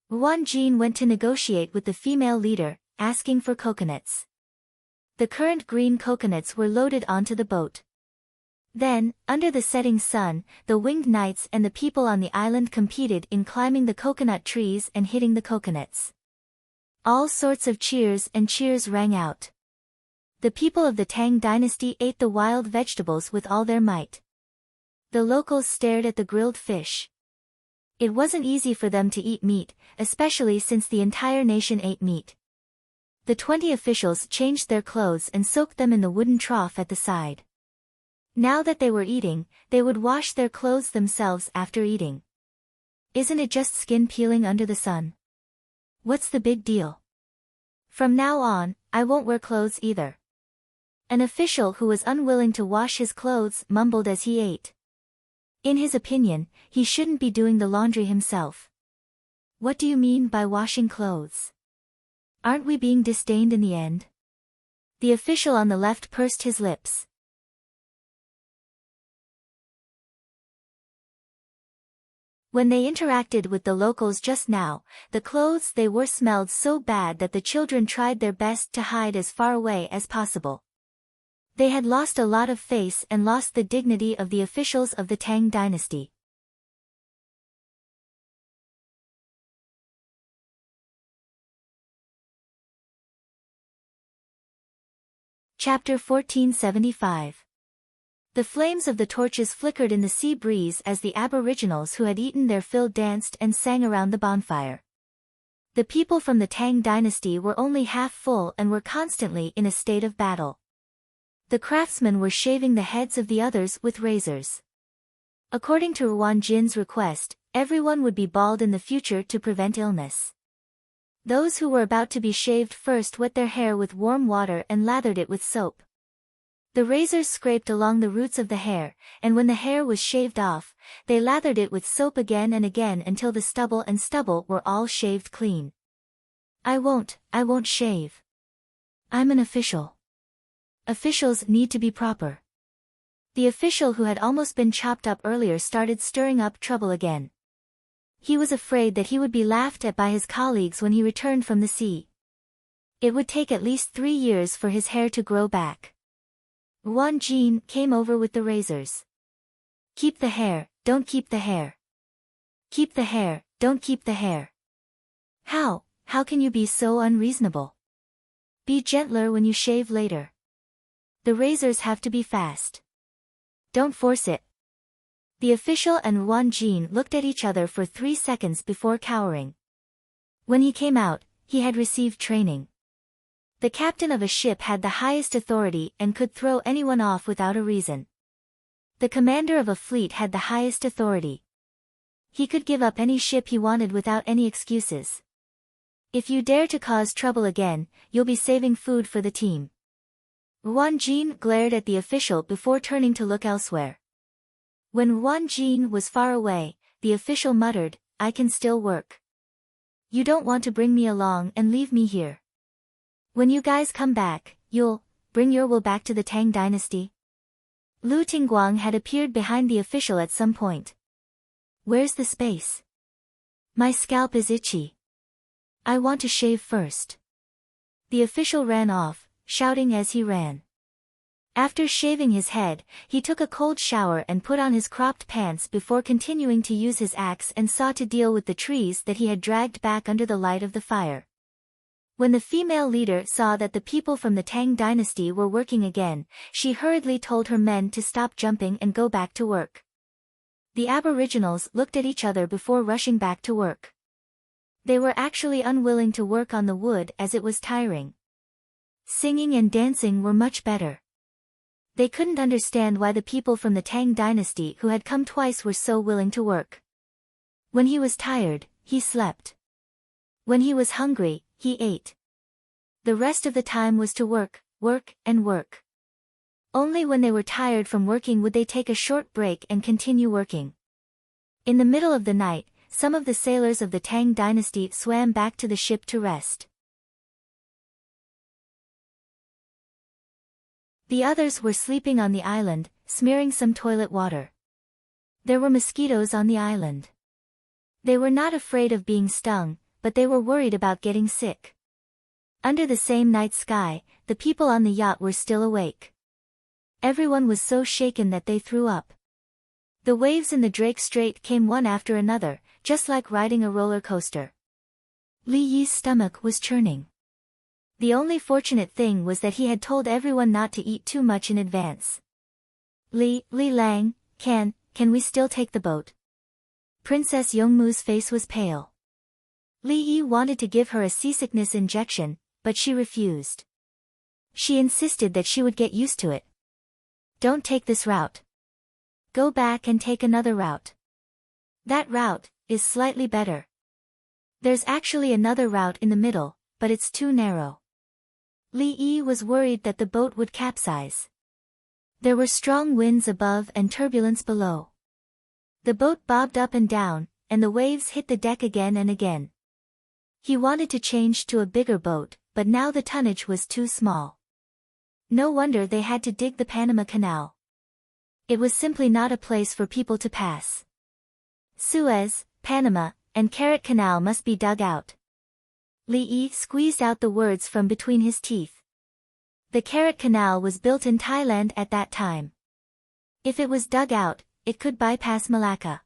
Wang Jin went to negotiate with the female leader, asking for coconuts. The current green coconuts were loaded onto the boat. Then, under the setting sun, the winged knights and the people on the island competed in climbing the coconut trees and hitting the coconuts. All sorts of cheers and cheers rang out. The people of the Tang dynasty ate the wild vegetables with all their might. The locals stared at the grilled fish. It wasn't easy for them to eat meat, especially since the entire nation ate meat. The 20 officials changed their clothes and soaked them in the wooden trough at the side. Now that they were eating, they would wash their clothes themselves after eating. Isn't it just skin peeling under the sun? What's the big deal? From now on, I won't wear clothes either. An official who was unwilling to wash his clothes mumbled as he ate. In his opinion, he shouldn't be doing the laundry himself. What do you mean by washing clothes? Aren't we being disdained in the end? The official on the left pursed his lips. When they interacted with the locals just now, the clothes they wore smelled so bad that the children tried their best to hide as far away as possible. They had lost a lot of face and lost the dignity of the officials of the Tang dynasty. Chapter 1475. The flames of the torches flickered in the sea breeze as the aboriginals who had eaten their fill danced and sang around the bonfire. The people from the Tang dynasty were only half full and were constantly in a state of battle. The craftsmen were shaving the heads of the others with razors. According to Ruan Jin's request, everyone would be bald in the future to prevent illness. Those who were about to be shaved first wet their hair with warm water and lathered it with soap. The razors scraped along the roots of the hair, and when the hair was shaved off, they lathered it with soap again and again until the stubble were all shaved clean. I won't shave. I'm an official. Officials need to be proper. The official who had almost been chopped up earlier started stirring up trouble again. He was afraid that he would be laughed at by his colleagues when he returned from the sea. It would take at least 3 years for his hair to grow back. Ruan Jin came over with the razors. Keep the hair, don't keep the hair. Keep the hair, don't keep the hair. How can you be so unreasonable? Be gentler when you shave later. The razors have to be fast. Don't force it. The official and Ruan Jin looked at each other for 3 seconds before cowering. When he came out, he had received training. The captain of a ship had the highest authority and could throw anyone off without a reason. The commander of a fleet had the highest authority. He could give up any ship he wanted without any excuses. If you dare to cause trouble again, you'll be saving food for the team. Ruan Jin glared at the official before turning to look elsewhere. When Ruan Jin was far away, the official muttered, I can still work. You don't want to bring me along and leave me here. When you guys come back, you'll bring your will back to the Tang dynasty? Lu Tingguang had appeared behind the official at some point. Where's the space? My scalp is itchy. I want to shave first. The official ran off, shouting as he ran. After shaving his head, he took a cold shower and put on his cropped pants before continuing to use his axe and saw to deal with the trees that he had dragged back under the light of the fire. When the female leader saw that the people from the Tang dynasty were working again, she hurriedly told her men to stop jumping and go back to work. The aboriginals looked at each other before rushing back to work. They were actually unwilling to work on the wood as it was tiring. Singing and dancing were much better. They couldn't understand why the people from the Tang dynasty who had come twice were so willing to work. When he was tired, he slept. When he was hungry, he ate. The rest of the time was to work, work, and work. Only when they were tired from working would they take a short break and continue working. In the middle of the night, some of the sailors of the Tang dynasty swam back to the ship to rest. The others were sleeping on the island, smearing some toilet water. There were mosquitoes on the island. They were not afraid of being stung, but they were worried about getting sick. Under the same night sky, the people on the yacht were still awake. Everyone was so shaken that they threw up. The waves in the Drake Strait came one after another, just like riding a roller coaster. Li Yi's stomach was churning. The only fortunate thing was that he had told everyone not to eat too much in advance. Li Lang, can we still take the boat? Princess Yongmu's face was pale. Li Yi wanted to give her a seasickness injection, but she refused. She insisted that she would get used to it. Don't take this route. Go back and take another route. That route is slightly better. There's actually another route in the middle, but it's too narrow. Li Yi was worried that the boat would capsize. There were strong winds above and turbulence below. The boat bobbed up and down, and the waves hit the deck again and again. He wanted to change to a bigger boat, but now the tonnage was too small. No wonder they had to dig the Panama Canal. It was simply not a place for people to pass. Suez, Panama, and Carrot Canal must be dug out. Li Yi squeezed out the words from between his teeth. The Carrot Canal was built in Thailand at that time. If it was dug out, it could bypass Malacca.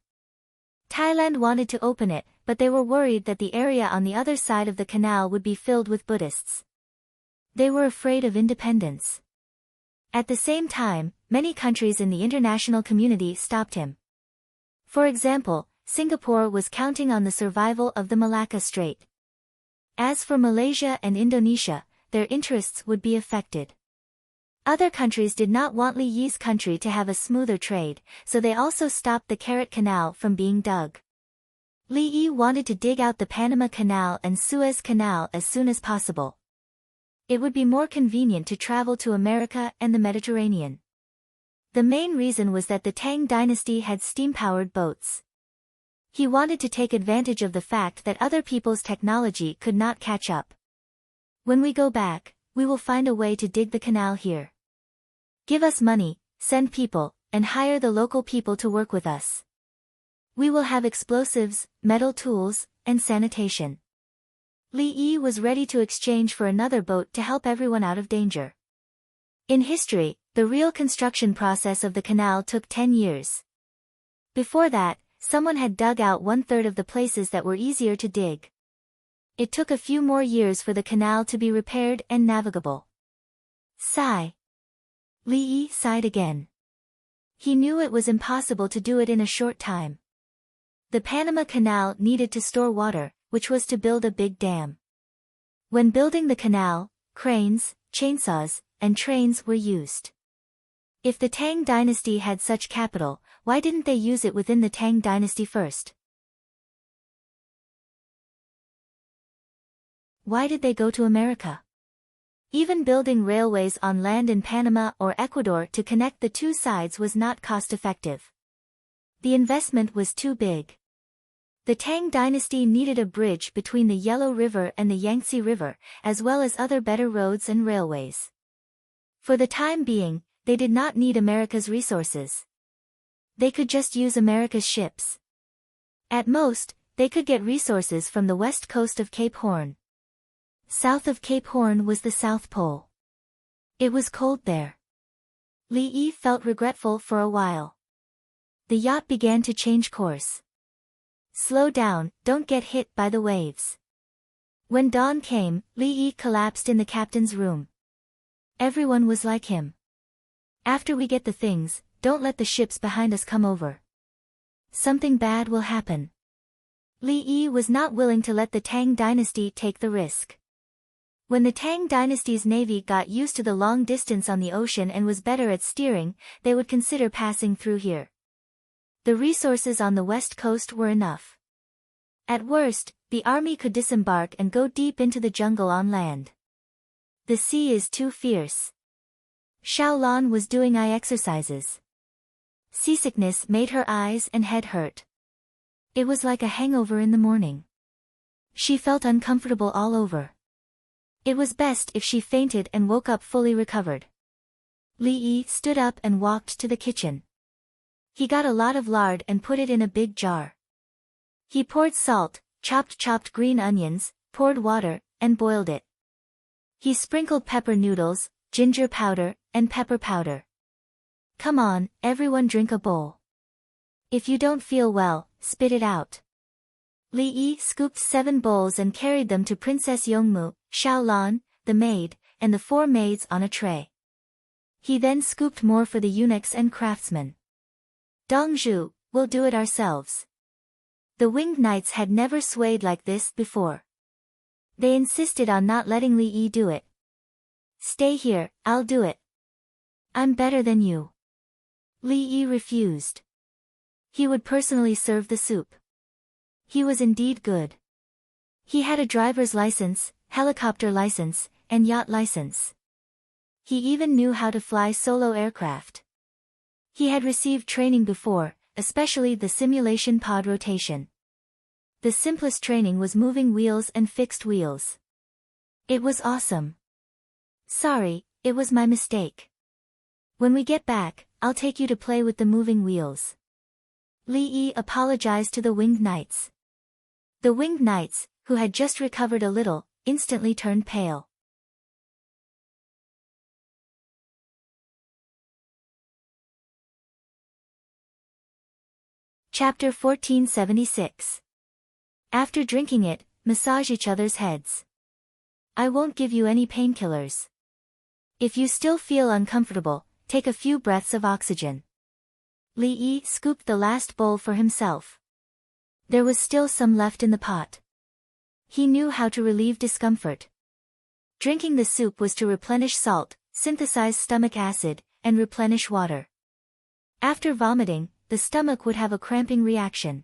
Thailand wanted to open it, but they were worried that the area on the other side of the canal would be filled with Buddhists. They were afraid of independence. At the same time, many countries in the international community stopped him. For example, Singapore was counting on the survival of the Malacca Strait. As for Malaysia and Indonesia, their interests would be affected. Other countries did not want Li Yi's country to have a smoother trade, so they also stopped the Carrot Canal from being dug. Li Yi wanted to dig out the Panama Canal and Suez Canal as soon as possible. It would be more convenient to travel to America and the Mediterranean. The main reason was that the Tang dynasty had steam-powered boats. He wanted to take advantage of the fact that other people's technology could not catch up. When we go back, we will find a way to dig the canal here. Give us money, send people, and hire the local people to work with us. We will have explosives, metal tools, and sanitation. Li Yi was ready to exchange for another boat to help everyone out of danger. In history, the real construction process of the canal took 10 years. Before that, someone had dug out 1/3 of the places that were easier to dig. It took a few more years for the canal to be repaired and navigable. Sigh. Li Yi sighed again. He knew it was impossible to do it in a short time. The Panama Canal needed to store water, which was to build a big dam. When building the canal, cranes, chainsaws, and trains were used. If the Tang dynasty had such capital, why didn't they use it within the Tang dynasty first? Why did they go to America? Even building railways on land in Panama or Ecuador to connect the two sides was not cost-effective. The investment was too big. The Tang dynasty needed a bridge between the Yellow River and the Yangtze River, as well as other better roads and railways. For the time being, they did not need America's resources. They could just use America's ships. At most, they could get resources from the west coast of Cape Horn. South of Cape Horn was the South Pole. It was cold there. Li Yi felt regretful for a while. The yacht began to change course. Slow down, don't get hit by the waves. When dawn came, Li Yi collapsed in the captain's room. Everyone was like him. After we get the things, don't let the ships behind us come over. Something bad will happen. Li Yi was not willing to let the Tang dynasty take the risk. When the Tang dynasty's navy got used to the long distance on the ocean and was better at steering, they would consider passing through here. The resources on the west coast were enough. At worst, the army could disembark and go deep into the jungle on land. The sea is too fierce. Xiaolan was doing eye exercises. Seasickness made her eyes and head hurt. It was like a hangover in the morning. She felt uncomfortable all over. It was best if she fainted and woke up fully recovered. Li Yi stood up and walked to the kitchen. He got a lot of lard and put it in a big jar. He poured salt, chopped green onions, poured water, and boiled it. He sprinkled pepper noodles, ginger powder, and pepper powder. Come on, everyone drink a bowl. If you don't feel well, spit it out. Li Yi scooped 7 bowls and carried them to Princess Yongmu, Xiaolan, the maid, and the 4 maids on a tray. He then scooped more for the eunuchs and craftsmen. Dongzhu, we'll do it ourselves. The winged knights had never swayed like this before. They insisted on not letting Li Yi do it. Stay here, I'll do it. I'm better than you. Li Yi refused. He would personally serve the soup. He was indeed good. He had a driver's license, helicopter license, and yacht license. He even knew how to fly solo aircraft. He had received training before, especially the simulation pod rotation. The simplest training was moving wheels and fixed wheels. It was awesome. Sorry, it was my mistake. When we get back, I'll take you to play with the moving wheels. Li Yi apologized to the winged knights. The winged knights, who had just recovered a little, instantly turned pale. Chapter 1476. After drinking it, massage each other's heads. I won't give you any painkillers. If you still feel uncomfortable, take a few breaths of oxygen. Li Yi scooped the last bowl for himself. There was still some left in the pot. He knew how to relieve discomfort. Drinking the soup was to replenish salt, synthesize stomach acid, and replenish water. After vomiting, the stomach would have a cramping reaction.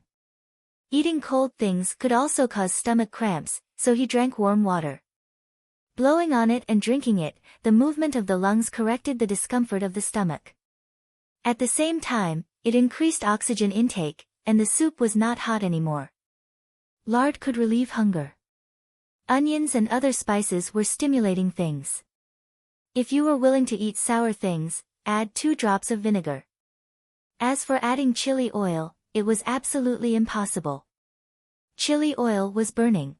Eating cold things could also cause stomach cramps, so he drank warm water. Blowing on it and drinking it, the movement of the lungs corrected the discomfort of the stomach. At the same time, it increased oxygen intake, and the soup was not hot anymore. Lard could relieve hunger. Onions and other spices were stimulating things. If you were willing to eat sour things, add 2 drops of vinegar. As for adding chili oil, it was absolutely impossible. Chili oil was burning.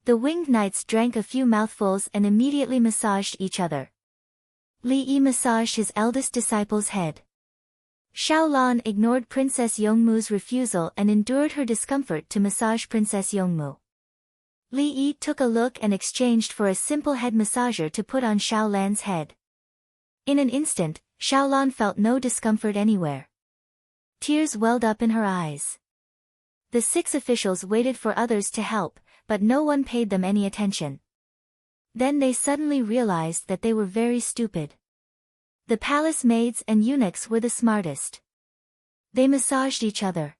The winged knights drank a few mouthfuls and immediately massaged each other. Li Yi massaged his eldest disciple's head. Xiaolan ignored Princess Yongmu's refusal and endured her discomfort to massage Princess Yongmu. Li Yi took a look and exchanged for a simple head massager to put on Xiaolan's head. In an instant, Xiaolan felt no discomfort anywhere. Tears welled up in her eyes. The 6 officials waited for others to help, but no one paid them any attention. Then they suddenly realized that they were very stupid. The palace maids and eunuchs were the smartest. They massaged each other.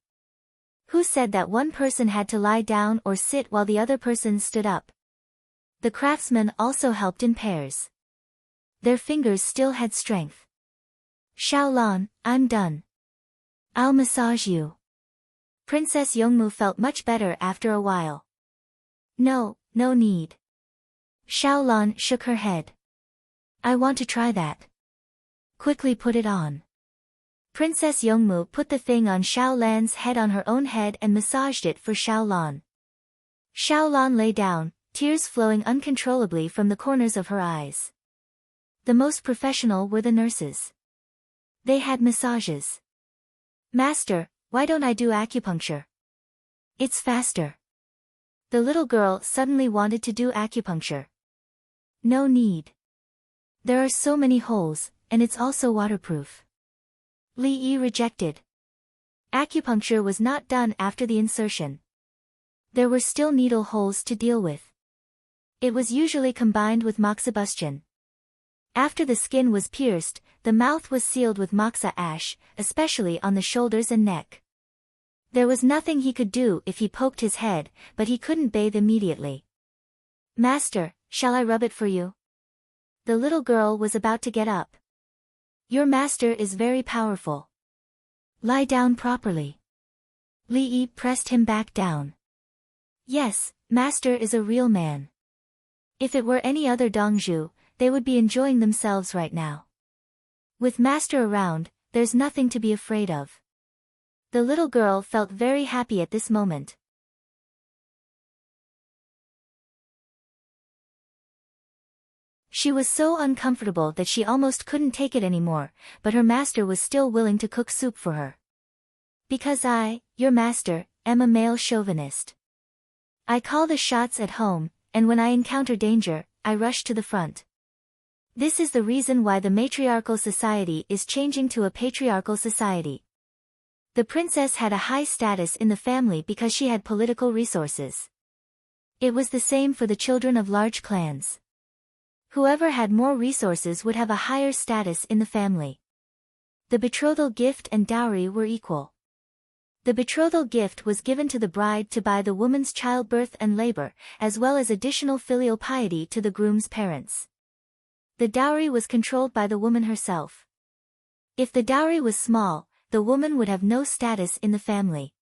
Who said that one person had to lie down or sit while the other person stood up? The craftsmen also helped in pairs. Their fingers still had strength. Xiaolan, I'm done. I'll massage you. Princess Yongmu felt much better after a while. No, no need. Xiaolan shook her head. I want to try that. Quickly put it on. Princess Yongmu put the thing on Xiaolan's head on her own head and massaged it for Xiaolan. Xiaolan lay down, tears flowing uncontrollably from the corners of her eyes. The most professional were the nurses. They had massages. Master, why don't I do acupuncture? It's faster. The little girl suddenly wanted to do acupuncture. No need. There are so many holes, and it's also waterproof. Li Yi rejected. Acupuncture was not done after the insertion. There were still needle holes to deal with. It was usually combined with moxibustion. After the skin was pierced, the mouth was sealed with moxa ash, especially on the shoulders and neck. There was nothing he could do if he poked his head, but he couldn't bathe immediately. Master, shall I rub it for you? The little girl was about to get up. Your master is very powerful. Lie down properly. Li Yi pressed him back down. Yes, master is a real man. If it were any other Dongzhu, they would be enjoying themselves right now. With master around, there's nothing to be afraid of. The little girl felt very happy at this moment. She was so uncomfortable that she almost couldn't take it anymore, but her master was still willing to cook soup for her. Because I, your master, am a male chauvinist. I call the shots at home, and when I encounter danger, I rush to the front. This is the reason why the matriarchal society is changing to a patriarchal society. The princess had a high status in the family because she had political resources. It was the same for the children of large clans. Whoever had more resources would have a higher status in the family. The betrothal gift and dowry were equal. The betrothal gift was given to the bride to buy the woman's childbirth and labor, as well as additional filial piety to the groom's parents. The dowry was controlled by the woman herself. If the dowry was small, the woman would have no status in the family.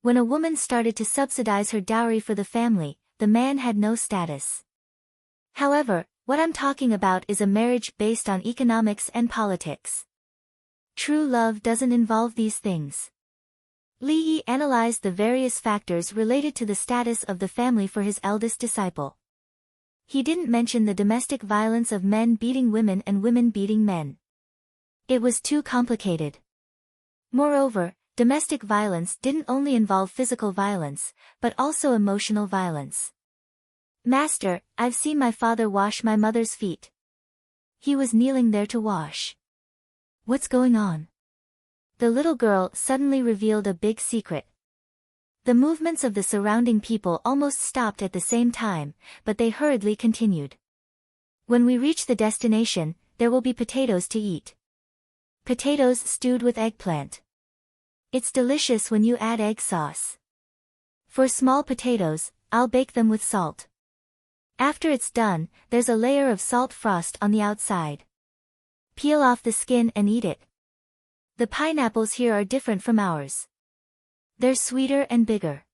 When a woman started to subsidize her dowry for the family, the man had no status. However, what I'm talking about is a marriage based on economics and politics. True love doesn't involve these things. Li Yi analyzed the various factors related to the status of the family for his eldest disciple. He didn't mention the domestic violence of men beating women and women beating men. It was too complicated. Moreover, domestic violence didn't only involve physical violence, but also emotional violence. Master, I've seen my father wash my mother's feet. He was kneeling there to wash. What's going on? The little girl suddenly revealed a big secret. The movements of the surrounding people almost stopped at the same time, but they hurriedly continued. When we reach the destination, there will be potatoes to eat. Potatoes stewed with eggplant. It's delicious when you add egg sauce. For small potatoes, I'll bake them with salt. After it's done, there's a layer of salt frost on the outside. Peel off the skin and eat it. The pineapples here are different from ours. They're sweeter and bigger.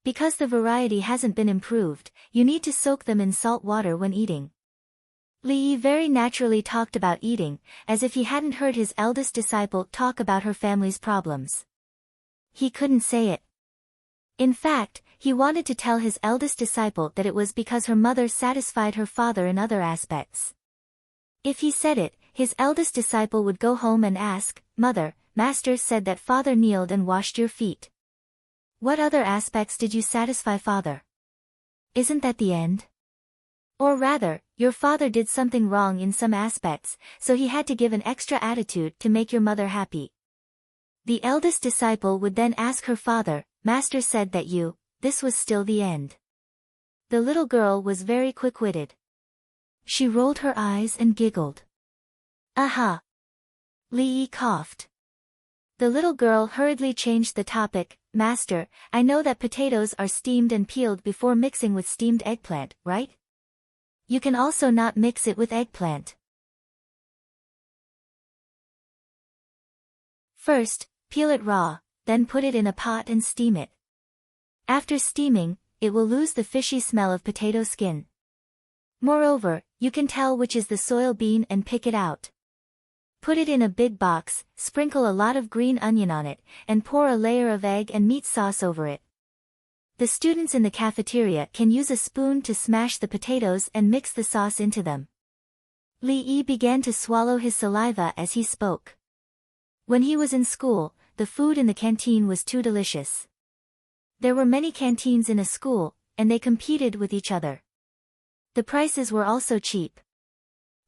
Because the variety hasn't been improved, you need to soak them in salt water when eating. Li Yi very naturally talked about eating, as if he hadn't heard his eldest disciple talk about her family's problems. He couldn't say it. In fact, he wanted to tell his eldest disciple that it was because her mother satisfied her father in other aspects. If he said it, his eldest disciple would go home and ask, "Mother, Master said that father kneeled and washed your feet. What other aspects did you satisfy father? Isn't that the end? Or rather, your father did something wrong in some aspects, so he had to give an extra attitude to make your mother happy." The eldest disciple would then ask her father, "Master said that this was still the end." The little girl was very quick-witted. She rolled her eyes and giggled. Aha! Li Yi coughed. The little girl hurriedly changed the topic. "Master, I know that potatoes are steamed and peeled before mixing with steamed eggplant, right? You can also not mix it with eggplant. First, peel it raw, then put it in a pot and steam it. After steaming, it will lose the fishy smell of potato skin. Moreover, you can tell which is the soil bean and pick it out. Put it in a big box, sprinkle a lot of green onion on it, and pour a layer of egg and meat sauce over it. The students in the cafeteria can use a spoon to smash the potatoes and mix the sauce into them." Li Yi began to swallow his saliva as he spoke. When he was in school, the food in the canteen was too delicious. There were many canteens in a school, and they competed with each other. The prices were also cheap.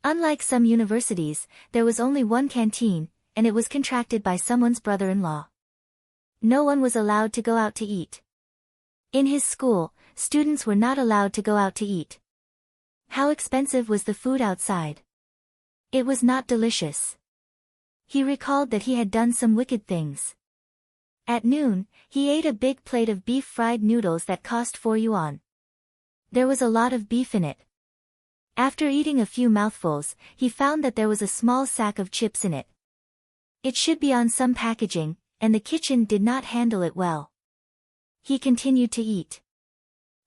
Unlike some universities, there was only one canteen, and it was contracted by someone's brother-in-law. No one was allowed to go out to eat. In his school, students were not allowed to go out to eat. How expensive was the food outside? It was not delicious. He recalled that he had done some wicked things. At noon, he ate a big plate of beef fried noodles that cost 4 yuan. There was a lot of beef in it. After eating a few mouthfuls, he found that there was a small sack of chips in it. It should be on some packaging, and the kitchen did not handle it well. He continued to eat.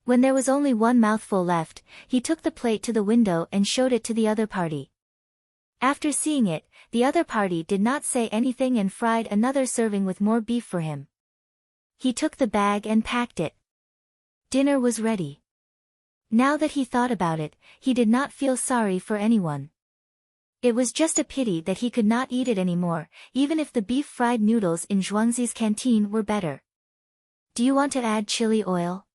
When there was only one mouthful left, he took the plate to the window and showed it to the other party. After seeing it, the other party did not say anything and fried another serving with more beef for him. He took the bag and packed it. Dinner was ready. Now that he thought about it, he did not feel sorry for anyone. It was just a pity that he could not eat it anymore, even if the beef fried noodles in Zhuangzi's canteen were better. "Do you want to add chili oil?"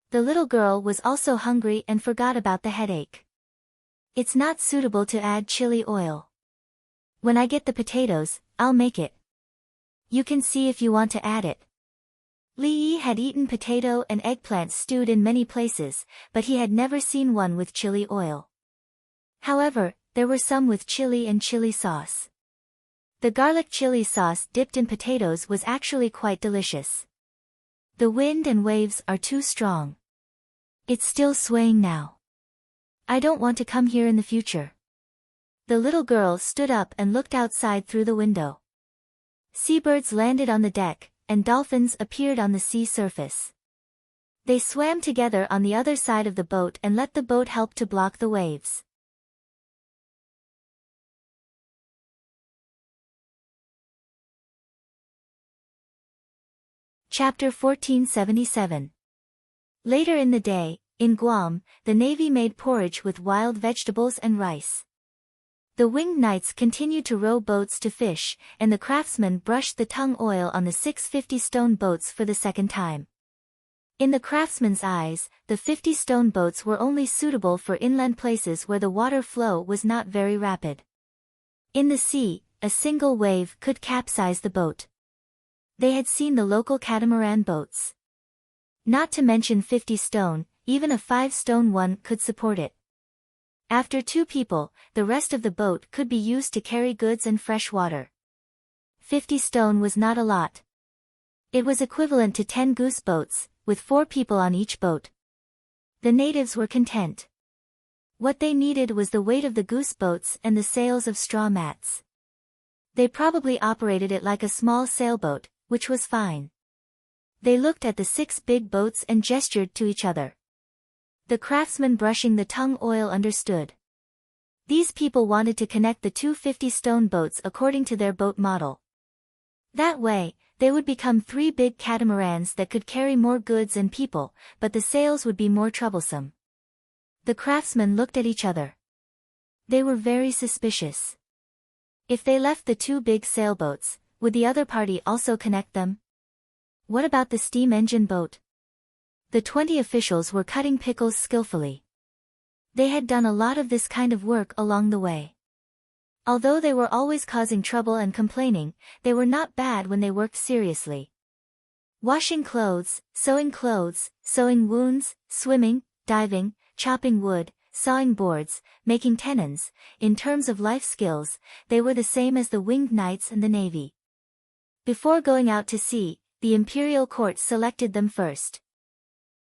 The little girl was also hungry and forgot about the headache. "It's not suitable to add chili oil. When I get the potatoes, I'll make it. You can see if you want to add it." Li Yi had eaten potato and eggplant stewed in many places, but he had never seen one with chili oil. However, there were some with chili and chili sauce. The garlic chili sauce dipped in potatoes was actually quite delicious. The wind and waves are too strong. It's still swaying now. I don't want to come here in the future. The little girl stood up and looked outside through the window. Seabirds landed on the deck, and dolphins appeared on the sea surface. They swam together on the other side of the boat and let the boat help to block the waves. Chapter 1477. Later in the day, in Guam, the Navy made porridge with wild vegetables and rice. The winged knights continued to row boats to fish, and the craftsmen brushed the tung oil on the 650 stone boats for the second time. In the craftsmen's eyes, the 50 stone boats were only suitable for inland places where the water flow was not very rapid. In the sea, a single wave could capsize the boat. They had seen the local catamaran boats. Not to mention 50 stone, even a 5-stone one could support it. After 2 people, the rest of the boat could be used to carry goods and fresh water. 50 stone was not a lot. It was equivalent to 10 goose boats, with 4 people on each boat. The natives were content. What they needed was the weight of the goose boats and the sails of straw mats. They probably operated it like a small sailboat, which was fine. They looked at the 6 big boats and gestured to each other. The craftsman brushing the tung oil understood. These people wanted to connect the 250 stone boats according to their boat model. That way, they would become 3 big catamarans that could carry more goods and people, but the sails would be more troublesome. The craftsmen looked at each other. They were very suspicious. If they left the 2 big sailboats, would the other party also connect them? What about the steam engine boat? The 20 officials were cutting pickles skillfully. They had done a lot of this kind of work along the way. Although they were always causing trouble and complaining, they were not bad when they worked seriously. Washing clothes, sewing wounds, swimming, diving, chopping wood, sawing boards, making tenons, in terms of life skills, they were the same as the winged knights and the navy. Before going out to sea, the imperial court selected them first.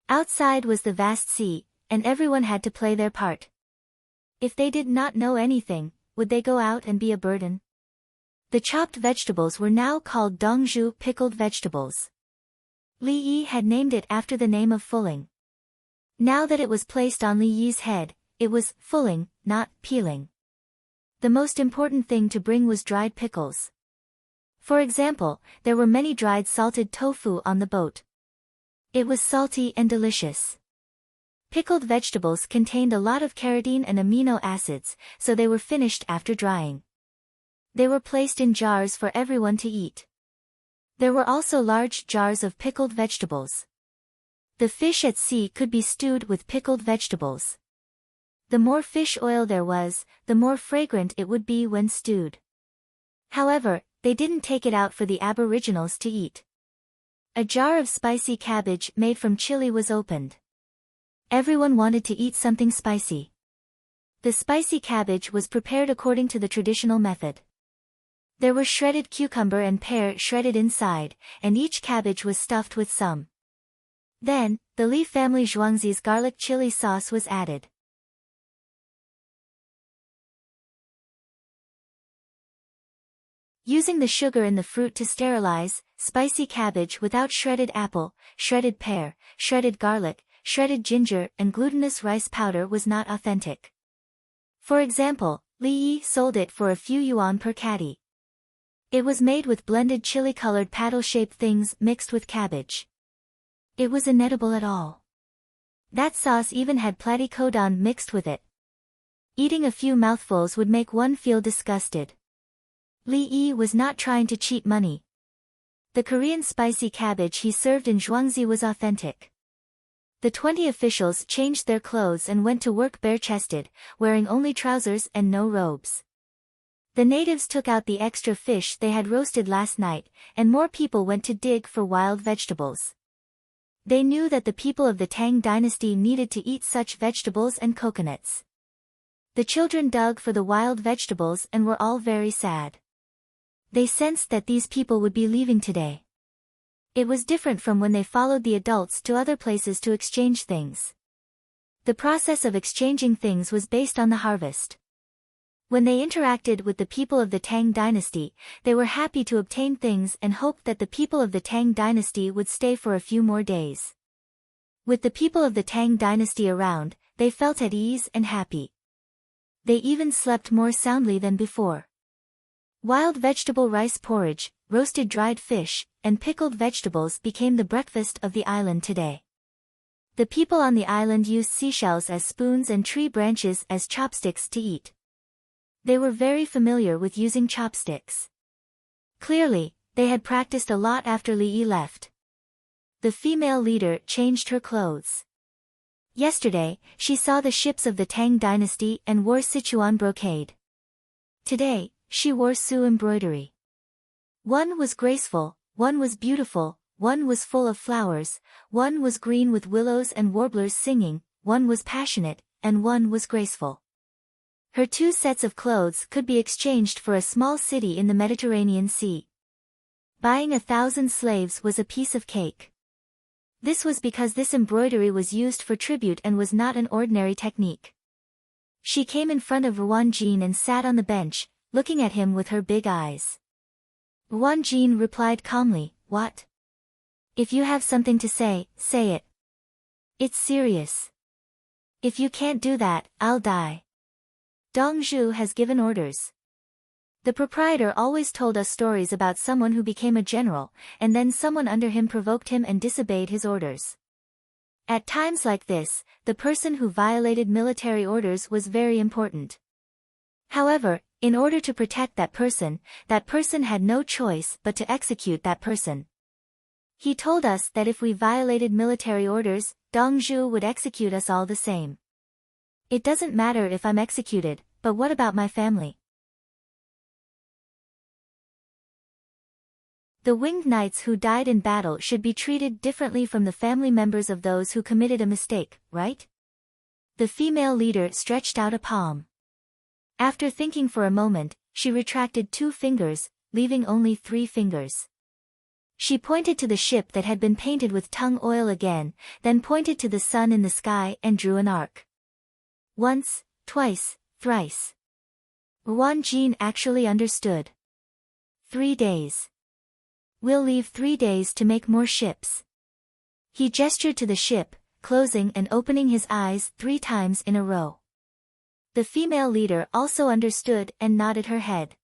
Outside was the vast sea, and everyone had to play their part. If they did not know anything, would they go out and be a burden? The chopped vegetables were now called dongju, pickled vegetables. Li Yi had named it after the name of fulling. Now that it was placed on Li Yi's head, it was fulling, not peeling. The most important thing to bring was dried pickles. For example, there were many dried salted tofu on the boat. It was salty and delicious. Pickled vegetables contained a lot of carotene and amino acids, so they were finished after drying. They were placed in jars for everyone to eat. There were also large jars of pickled vegetables. The fish at sea could be stewed with pickled vegetables. The more fish oil there was, the more fragrant it would be when stewed. However, they didn't take it out for the aboriginals to eat. A jar of spicy cabbage made from chili was opened. Everyone wanted to eat something spicy. The spicy cabbage was prepared according to the traditional method. There were shredded cucumber and pear shredded inside, and each cabbage was stuffed with some. Then, the Li family Zhuangzi's garlic chili sauce was added. Using the sugar in the fruit to sterilize, spicy cabbage without shredded apple, shredded pear, shredded garlic, shredded ginger and glutinous rice powder was not authentic. For example, Li Yi sold it for a few yuan per caddy. It was made with blended chili-colored paddle-shaped things mixed with cabbage. It was inedible at all. That sauce even had platycodon mixed with it. Eating a few mouthfuls would make one feel disgusted. Li Yi was not trying to cheat money. The Korean spicy cabbage he served in Zhuangzi was authentic. The 20 officials changed their clothes and went to work bare-chested, wearing only trousers and no robes. The natives took out the extra fish they had roasted last night, and more people went to dig for wild vegetables. They knew that the people of the Tang dynasty needed to eat such vegetables and coconuts. The children dug for the wild vegetables and were all very sad. They sensed that these people would be leaving today. It was different from when they followed the adults to other places to exchange things. The process of exchanging things was based on the harvest. When they interacted with the people of the Tang dynasty, they were happy to obtain things and hoped that the people of the Tang dynasty would stay for a few more days. With the people of the Tang dynasty around, they felt at ease and happy. They even slept more soundly than before. Wild vegetable rice porridge, roasted dried fish, and pickled vegetables became the breakfast of the island today. The people on the island used seashells as spoons and tree branches as chopsticks to eat. They were very familiar with using chopsticks. Clearly, they had practiced a lot after Li Yi left. The female leader changed her clothes. Yesterday, she saw the ships of the Tang dynasty and wore Sichuan brocade. Today, she wore Su embroidery. One was graceful, one was beautiful, one was full of flowers, one was green with willows and warblers singing, one was passionate, and one was graceful. Her 2 sets of clothes could be exchanged for a small city in the Mediterranean Sea. Buying 1,000 slaves was a piece of cake. This was because this embroidery was used for tribute and was not an ordinary technique. She came in front of Ruan Jin and sat on the bench, looking at him with her big eyes. Ruan Jin replied calmly, "What? If you have something to say, say it. It's serious. If you can't do that, I'll die. Dong Zhu has given orders." The proprietor always told us stories about someone who became a general, and then someone under him provoked him and disobeyed his orders. At times like this, the person who violated military orders was very important. However, in order to protect that person had no choice but to execute that person. He told us that if we violated military orders, Dong Zhu would execute us all the same. It doesn't matter if I'm executed, but what about my family? The winged knights who died in battle should be treated differently from the family members of those who committed a mistake, right? The female leader stretched out a palm. After thinking for a moment, she retracted 2 fingers, leaving only 3 fingers. She pointed to the ship that had been painted with tung oil again, then pointed to the sun in the sky and drew an arc. Once, twice, thrice. Ruan Jin actually understood. 3 days. We'll leave 3 days to make more ships. He gestured to the ship, closing and opening his eyes 3 times in a row. The female leader also understood and nodded her head.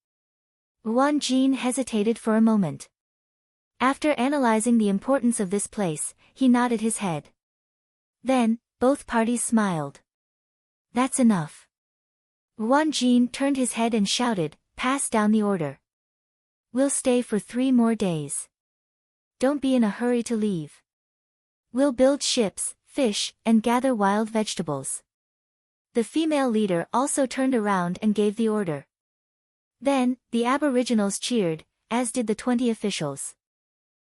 Ruan Jin hesitated for a moment. After analyzing the importance of this place, he nodded his head. Then, both parties smiled. That's enough. Ruan Jin turned his head and shouted, "Pass down the order. We'll stay for 3 more days. Don't be in a hurry to leave. We'll build ships, fish, and gather wild vegetables." The female leader also turned around and gave the order. Then, the aboriginals cheered, as did the 20 officials.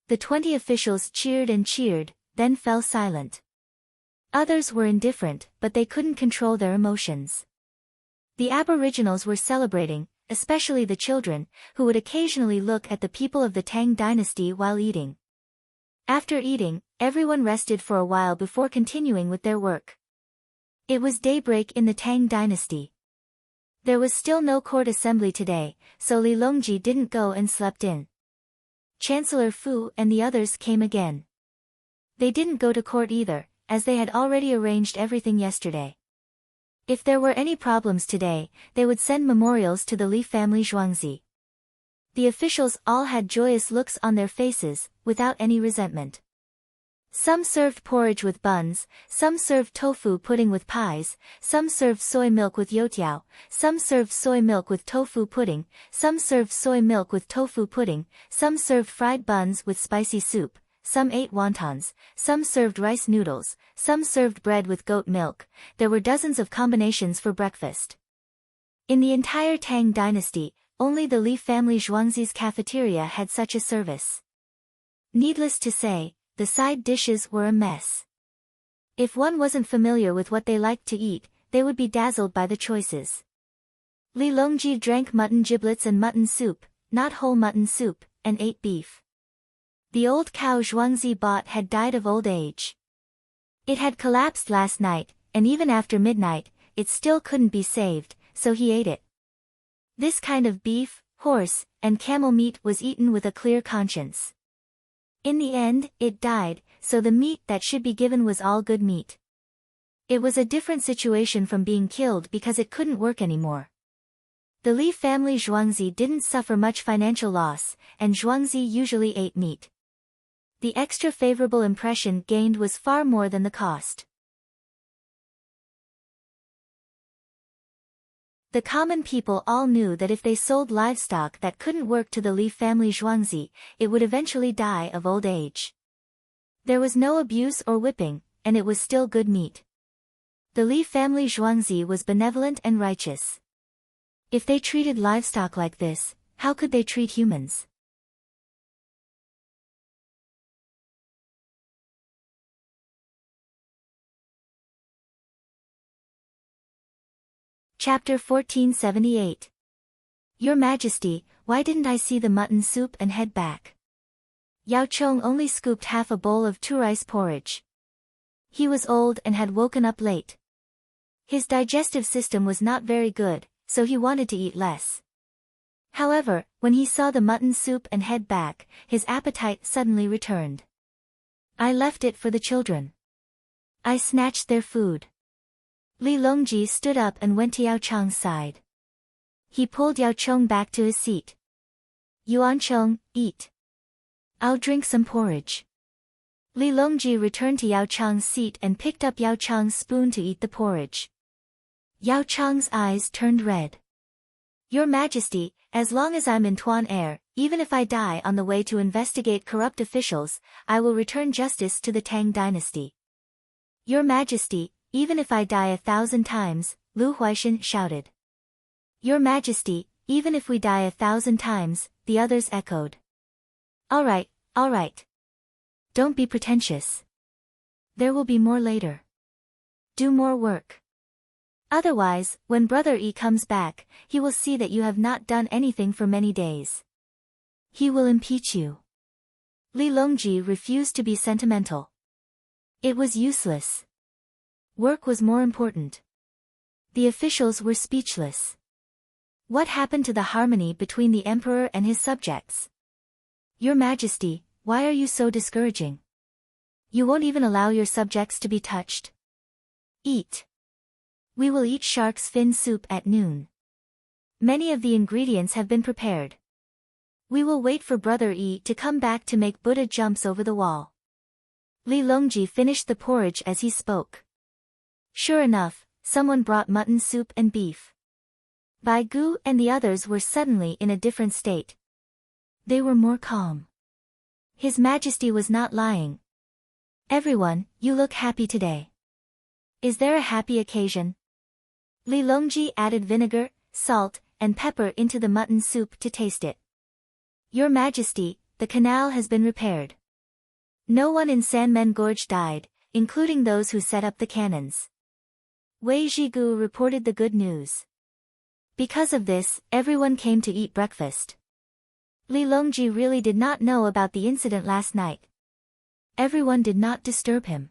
The 20 officials cheered and cheered, then fell silent. Others were indifferent, but they couldn't control their emotions. The aboriginals were celebrating, especially the children, who would occasionally look at the people of the Tang dynasty while eating. After eating, everyone rested for a while before continuing with their work. It was daybreak in the Tang dynasty. There was still no court assembly today, so Li Longji didn't go and slept in. Chancellor Fu and the others came again. They didn't go to court either, as they had already arranged everything yesterday. If there were any problems today, they would send memorials to the Li family Zhuangzi. The officials all had joyous looks on their faces, without any resentment. Some served porridge with buns, some served tofu pudding with pies, some served soy milk with youtiao, some served soy milk with tofu pudding, some served soy milk with tofu pudding, some served fried buns with spicy soup, some ate wontons, some served rice noodles, some served bread with goat milk. There were dozens of combinations for breakfast. In the entire Tang dynasty, only the Li family Zhuangzi's cafeteria had such a service. Needless to say, the side dishes were a mess. If one wasn't familiar with what they liked to eat, they would be dazzled by the choices. Li Longji drank mutton giblets and mutton soup, not whole mutton soup, and ate beef. The old cow Zhuangzi bought had died of old age. It had collapsed last night, and even after midnight, it still couldn't be saved, so he ate it. This kind of beef, horse, and camel meat was eaten with a clear conscience. In the end, it died, so the meat that should be given was all good meat. It was a different situation from being killed because it couldn't work anymore. The Li family Zhuangzi didn't suffer much financial loss, and Zhuangzi usually ate meat. The extra favorable impression gained was far more than the cost. The common people all knew that if they sold livestock that couldn't work to the Li family Zhuangzi, it would eventually die of old age. There was no abuse or whipping, and it was still good meat. The Li family Zhuangzi was benevolent and righteous. If they treated livestock like this, how could they treat humans? Chapter 1478. Your Majesty, why didn't I see the mutton soup and head back? Yao Chong only scooped half a bowl of rice porridge. He was old and had woken up late. His digestive system was not very good, so he wanted to eat less. However, when he saw the mutton soup and head back, his appetite suddenly returned. I left it for the children. I snatched their food. Li Longji stood up and went to Yao Chong's side. He pulled Yao Chong back to his seat. Yuan Chong, eat. I'll drink some porridge. Li Longji returned to Yao Chong's seat and picked up Yao Chong's spoon to eat the porridge. Yao Chong's eyes turned red. Your Majesty, as long as I'm in Tuan Air, even if I die on the way to investigate corrupt officials, I will return justice to the Tang dynasty. Your Majesty, even if I die 1,000 times, Lu Huaishan shouted. Your Majesty, even if we die 1,000 times, the others echoed. All right, all right. Don't be pretentious. There will be more later. Do more work. Otherwise, when Brother Yi comes back, he will see that you have not done anything for many days. He will impeach you. Li Longji refused to be sentimental. It was useless. Work was more important. The officials were speechless. What happened to the harmony between the emperor and his subjects? Your Majesty, why are you so discouraging? You won't even allow your subjects to be touched? Eat. We will eat shark's fin soup at noon. Many of the ingredients have been prepared. We will wait for Brother Yi to come back to make Buddha jumps over the wall. Li Longji finished the porridge as he spoke. Sure enough, someone brought mutton soup and beef. Bai Gu and the others were suddenly in a different state. They were more calm. His Majesty was not lying. Everyone, you look happy today. Is there a happy occasion? Li Longji added vinegar, salt, and pepper into the mutton soup to taste it. Your Majesty, the canal has been repaired. No one in Sanmen Gorge died, including those who set up the cannons. Wei Zhigu reported the good news. Because of this, everyone came to eat breakfast. Li Longji really did not know about the incident last night. Everyone did not disturb him.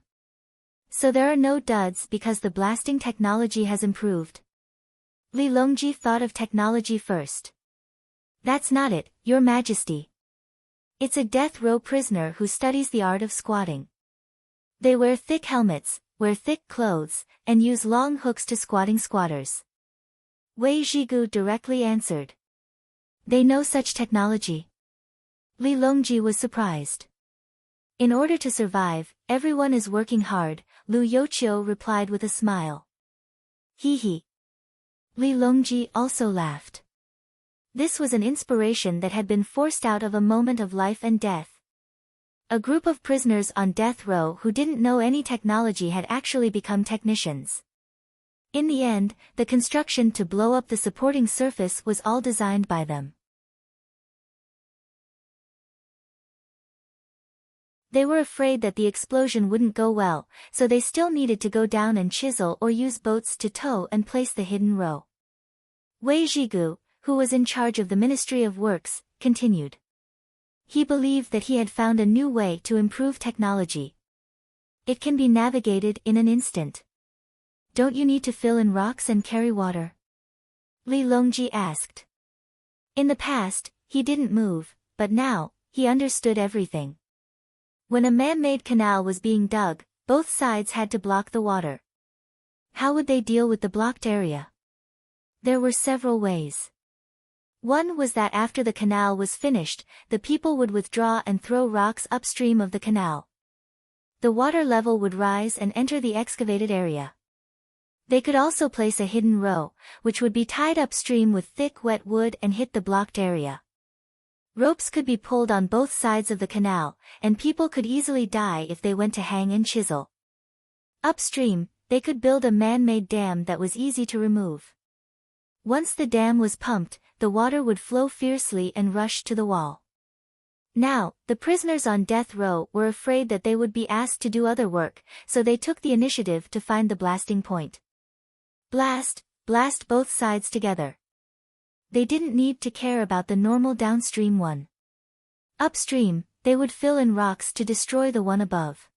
So there are no duds because the blasting technology has improved. Li Longji thought of technology first. That's not it, Your Majesty. It's a death row prisoner who studies the art of squatting. They wear thick helmets, wear thick clothes, and use long hooks to squatting squatters. Wei Zhigu directly answered. They know such technology. Li Longji was surprised. In order to survive, everyone is working hard, Lu Youqiu replied with a smile. Hee hee. Li Longji also laughed. This was an inspiration that had been forced out of a moment of life and death. A group of prisoners on death row who didn't know any technology had actually become technicians. In the end, the construction to blow up the supporting surface was all designed by them. They were afraid that the explosion wouldn't go well, so they still needed to go down and chisel or use boats to tow and place the hidden row. Wei Zhigu, who was in charge of the Ministry of Works, continued. He believed that he had found a new way to improve technology. It can be navigated in an instant. Don't you need to fill in rocks and carry water? Li Longji asked. In the past, he didn't move, but now, he understood everything. When a man-made canal was being dug, both sides had to block the water. How would they deal with the blocked area? There were several ways. One was that after the canal was finished, the people would withdraw and throw rocks upstream of the canal. The water level would rise and enter the excavated area. They could also place a hidden row, which would be tied upstream with thick wet wood and hit the blocked area. Ropes could be pulled on both sides of the canal, and people could easily die if they went to hang and chisel. Upstream, they could build a man-made dam that was easy to remove. Once the dam was pumped, the water would flow fiercely and rush to the wall. Now, the prisoners on death row were afraid that they would be asked to do other work, so they took the initiative to find the blasting point. Blast both sides together. They didn't need to care about the normal downstream one. Upstream, they would fill in rocks to destroy the one above.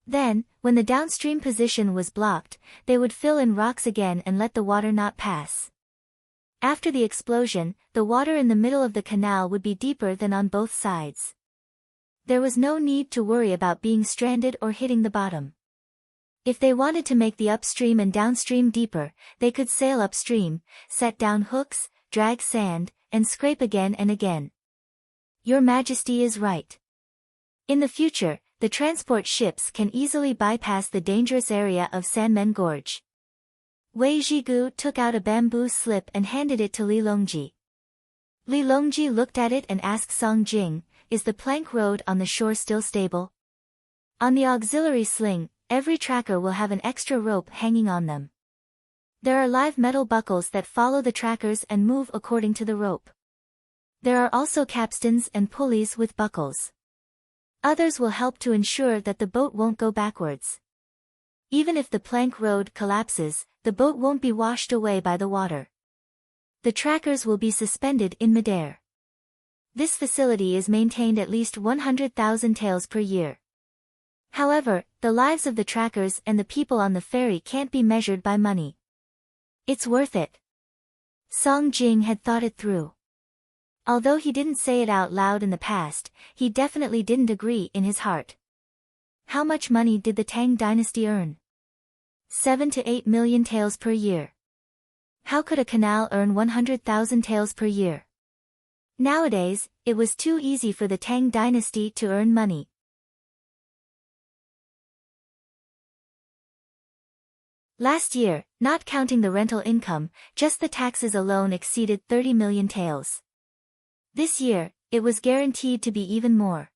Then, when the downstream position was blocked, they would fill in rocks again and let the water not pass. After the explosion, the water in the middle of the canal would be deeper than on both sides. There was no need to worry about being stranded or hitting the bottom. If they wanted to make the upstream and downstream deeper, they could sail upstream, set down hooks, drag sand, and scrape again and again. Your Majesty is right. In the future, the transport ships can easily bypass the dangerous area of Sanmen Gorge. Wei Zhigu took out a bamboo slip and handed it to Li Longji. Li Longji looked at it and asked Song Jing, "Is the plank road on the shore still stable?" On the auxiliary sling, every tracker will have an extra rope hanging on them. There are live metal buckles that follow the trackers and move according to the rope. There are also capstans and pulleys with buckles. Others will help to ensure that the boat won't go backwards. Even if the plank road collapses, the boat won't be washed away by the water. The trackers will be suspended in midair. This facility is maintained at least 100,000 taels per year. However, the lives of the trackers and the people on the ferry can't be measured by money. It's worth it. Song Jing had thought it through. Although he didn't say it out loud in the past, he definitely didn't agree in his heart. How much money did the Tang dynasty earn? 7 to 8 million taels per year. How could a canal earn 100,000 taels per year? Nowadays, it was too easy for the Tang dynasty to earn money. Last year, not counting the rental income, just the taxes alone exceeded 30 million taels. This year, it was guaranteed to be even more.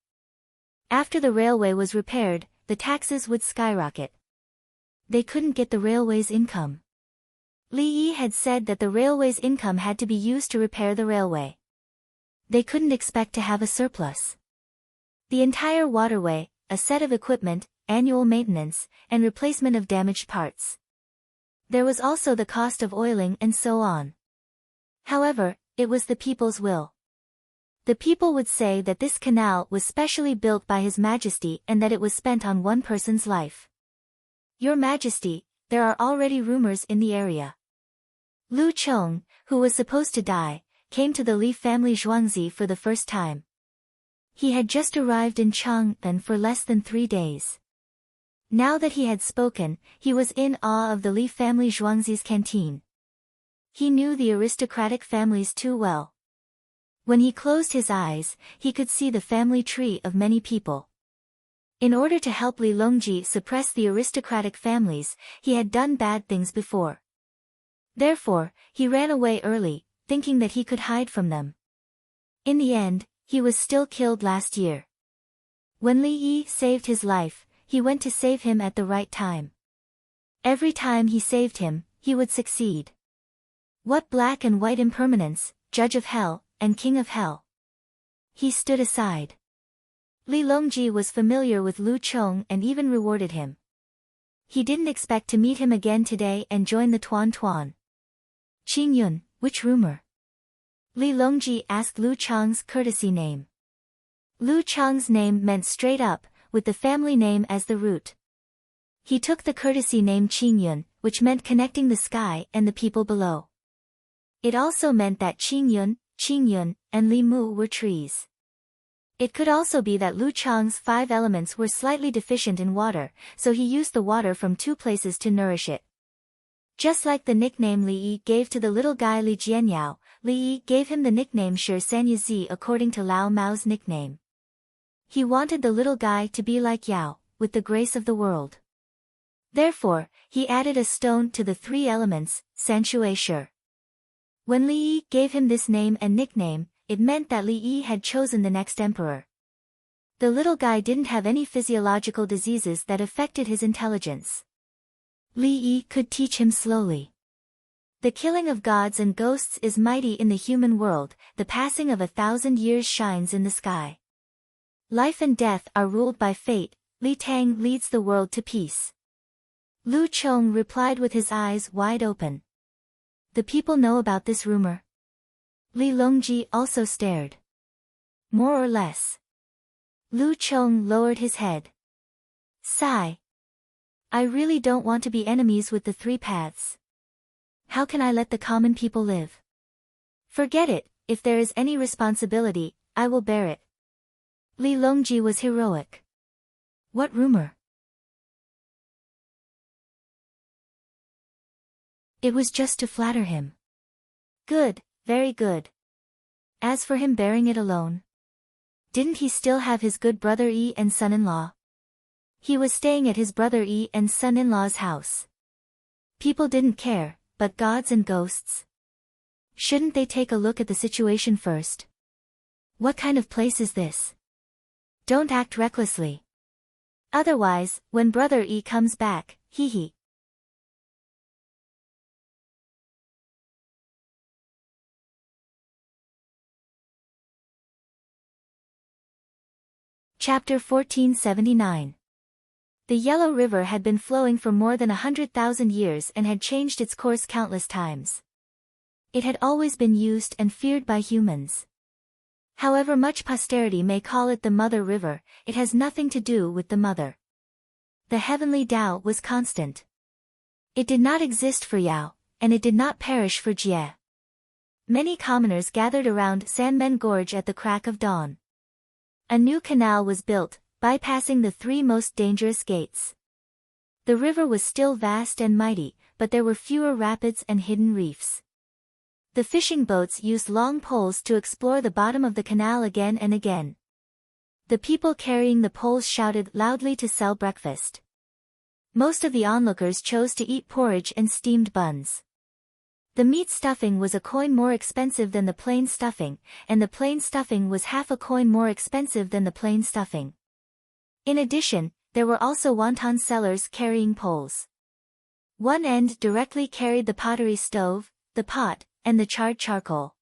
After the railway was repaired, the taxes would skyrocket. They couldn't get the railway's income. Li Yi had said that the railway's income had to be used to repair the railway. They couldn't expect to have a surplus. The entire waterway, a set of equipment, annual maintenance, and replacement of damaged parts. There was also the cost of oiling and so on. However, it was the people's will. The people would say that this canal was specially built by His Majesty and that it was spent on one person's life. Your Majesty, there are already rumors in the area. Lu Chong, who was supposed to die, came to the Li family Zhuangzi for the first time. He had just arrived in Chang'an for less than 3 days. Now that he had spoken, he was in awe of the Li family Zhuangzi's canteen. He knew the aristocratic families too well. When he closed his eyes, he could see the family tree of many people. In order to help Li Longji suppress the aristocratic families, he had done bad things before. Therefore, he ran away early, thinking that he could hide from them. In the end, he was still killed last year. When Li Yi saved his life, he went to save him at the right time. Every time he saved him, he would succeed. What black and white impermanence, Judge of Hell, and King of Hell. He stood aside. Li Longji was familiar with Lu Chong and even rewarded him. He didn't expect to meet him again today and join the Tuan Tuan. Qing Yun, which rumor? Li Longji asked Lu Chang's courtesy name. Lu Chang's name meant straight up, with the family name as the root. He took the courtesy name Qing Yun, which meant connecting the sky and the people below. It also meant that Qing Yun, and Li Mu were trees. It could also be that Lu Chang's 5 elements were slightly deficient in water, so he used the water from 2 places to nourish it. Just like the nickname Li Yi gave to the little guy Li Jianyao, Li Yi gave him the nickname Shi Sanyazi according to Lao Mao's nickname. He wanted the little guy to be like Yao, with the grace of the world. Therefore, he added a stone to the 3 elements, Sanshui Shi. When Li Yi gave him this name and nickname, it meant that Li Yi had chosen the next emperor. The little guy didn't have any physiological diseases that affected his intelligence. Li Yi could teach him slowly. The killing of gods and ghosts is mighty in the human world, the passing of 1,000 years shines in the sky. Life and death are ruled by fate, Li Tang leads the world to peace. Lu Chong replied with his eyes wide open. The people know about this rumor? Li Longji also stared. More or less. Lu Chong lowered his head. Sigh. I really don't want to be enemies with the 3 paths. How can I let the common people live? Forget it, if there is any responsibility, I will bear it. Li Longji was heroic. What rumor? It was just to flatter him. Good, very good. As for him bearing it alone, didn't he still have his good brother Yi and son-in-law? He was staying at his brother Yi and son-in-law's house. People didn't care, but gods and ghosts? Shouldn't they take a look at the situation first? What kind of place is this? Don't act recklessly. Otherwise, when brother Yi comes back, hee. Chapter 1479. The Yellow River had been flowing for more than 100,000 years and had changed its course countless times. It had always been used and feared by humans. However much posterity may call it the Mother River, it has nothing to do with the Mother. The heavenly Tao was constant. It did not exist for Yao, and it did not perish for Jie. Many commoners gathered around Sanmen Gorge at the crack of dawn. A new canal was built, bypassing the 3 most dangerous gates. The river was still vast and mighty, but there were fewer rapids and hidden reefs. The fishing boats used long poles to explore the bottom of the canal again and again. The people carrying the poles shouted loudly to sell breakfast. Most of the onlookers chose to eat porridge and steamed buns. The meat stuffing was a coin more expensive than the plain stuffing, and the plain stuffing was half a coin more expensive than the plain stuffing. In addition, there were also wonton sellers carrying poles. One end directly carried the pottery stove, the pot, and the charred charcoal.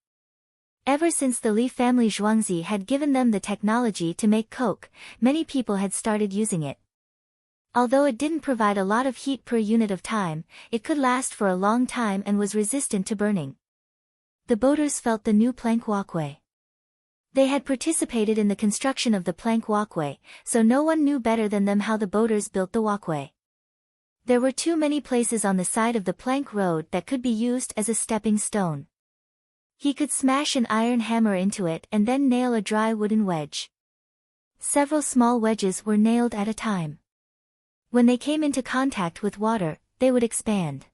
Ever since the Li family Zhuangzi had given them the technology to make coke, many people had started using it. Although it didn't provide a lot of heat per unit of time, it could last for a long time and was resistant to burning. The boaters felt the new plank walkway. They had participated in the construction of the plank walkway, so no one knew better than them how the boaters built the walkway. There were too many places on the side of the plank road that could be used as a stepping stone. He could smash an iron hammer into it and then nail a dry wooden wedge. Several small wedges were nailed at a time. When they came into contact with water, they would expand.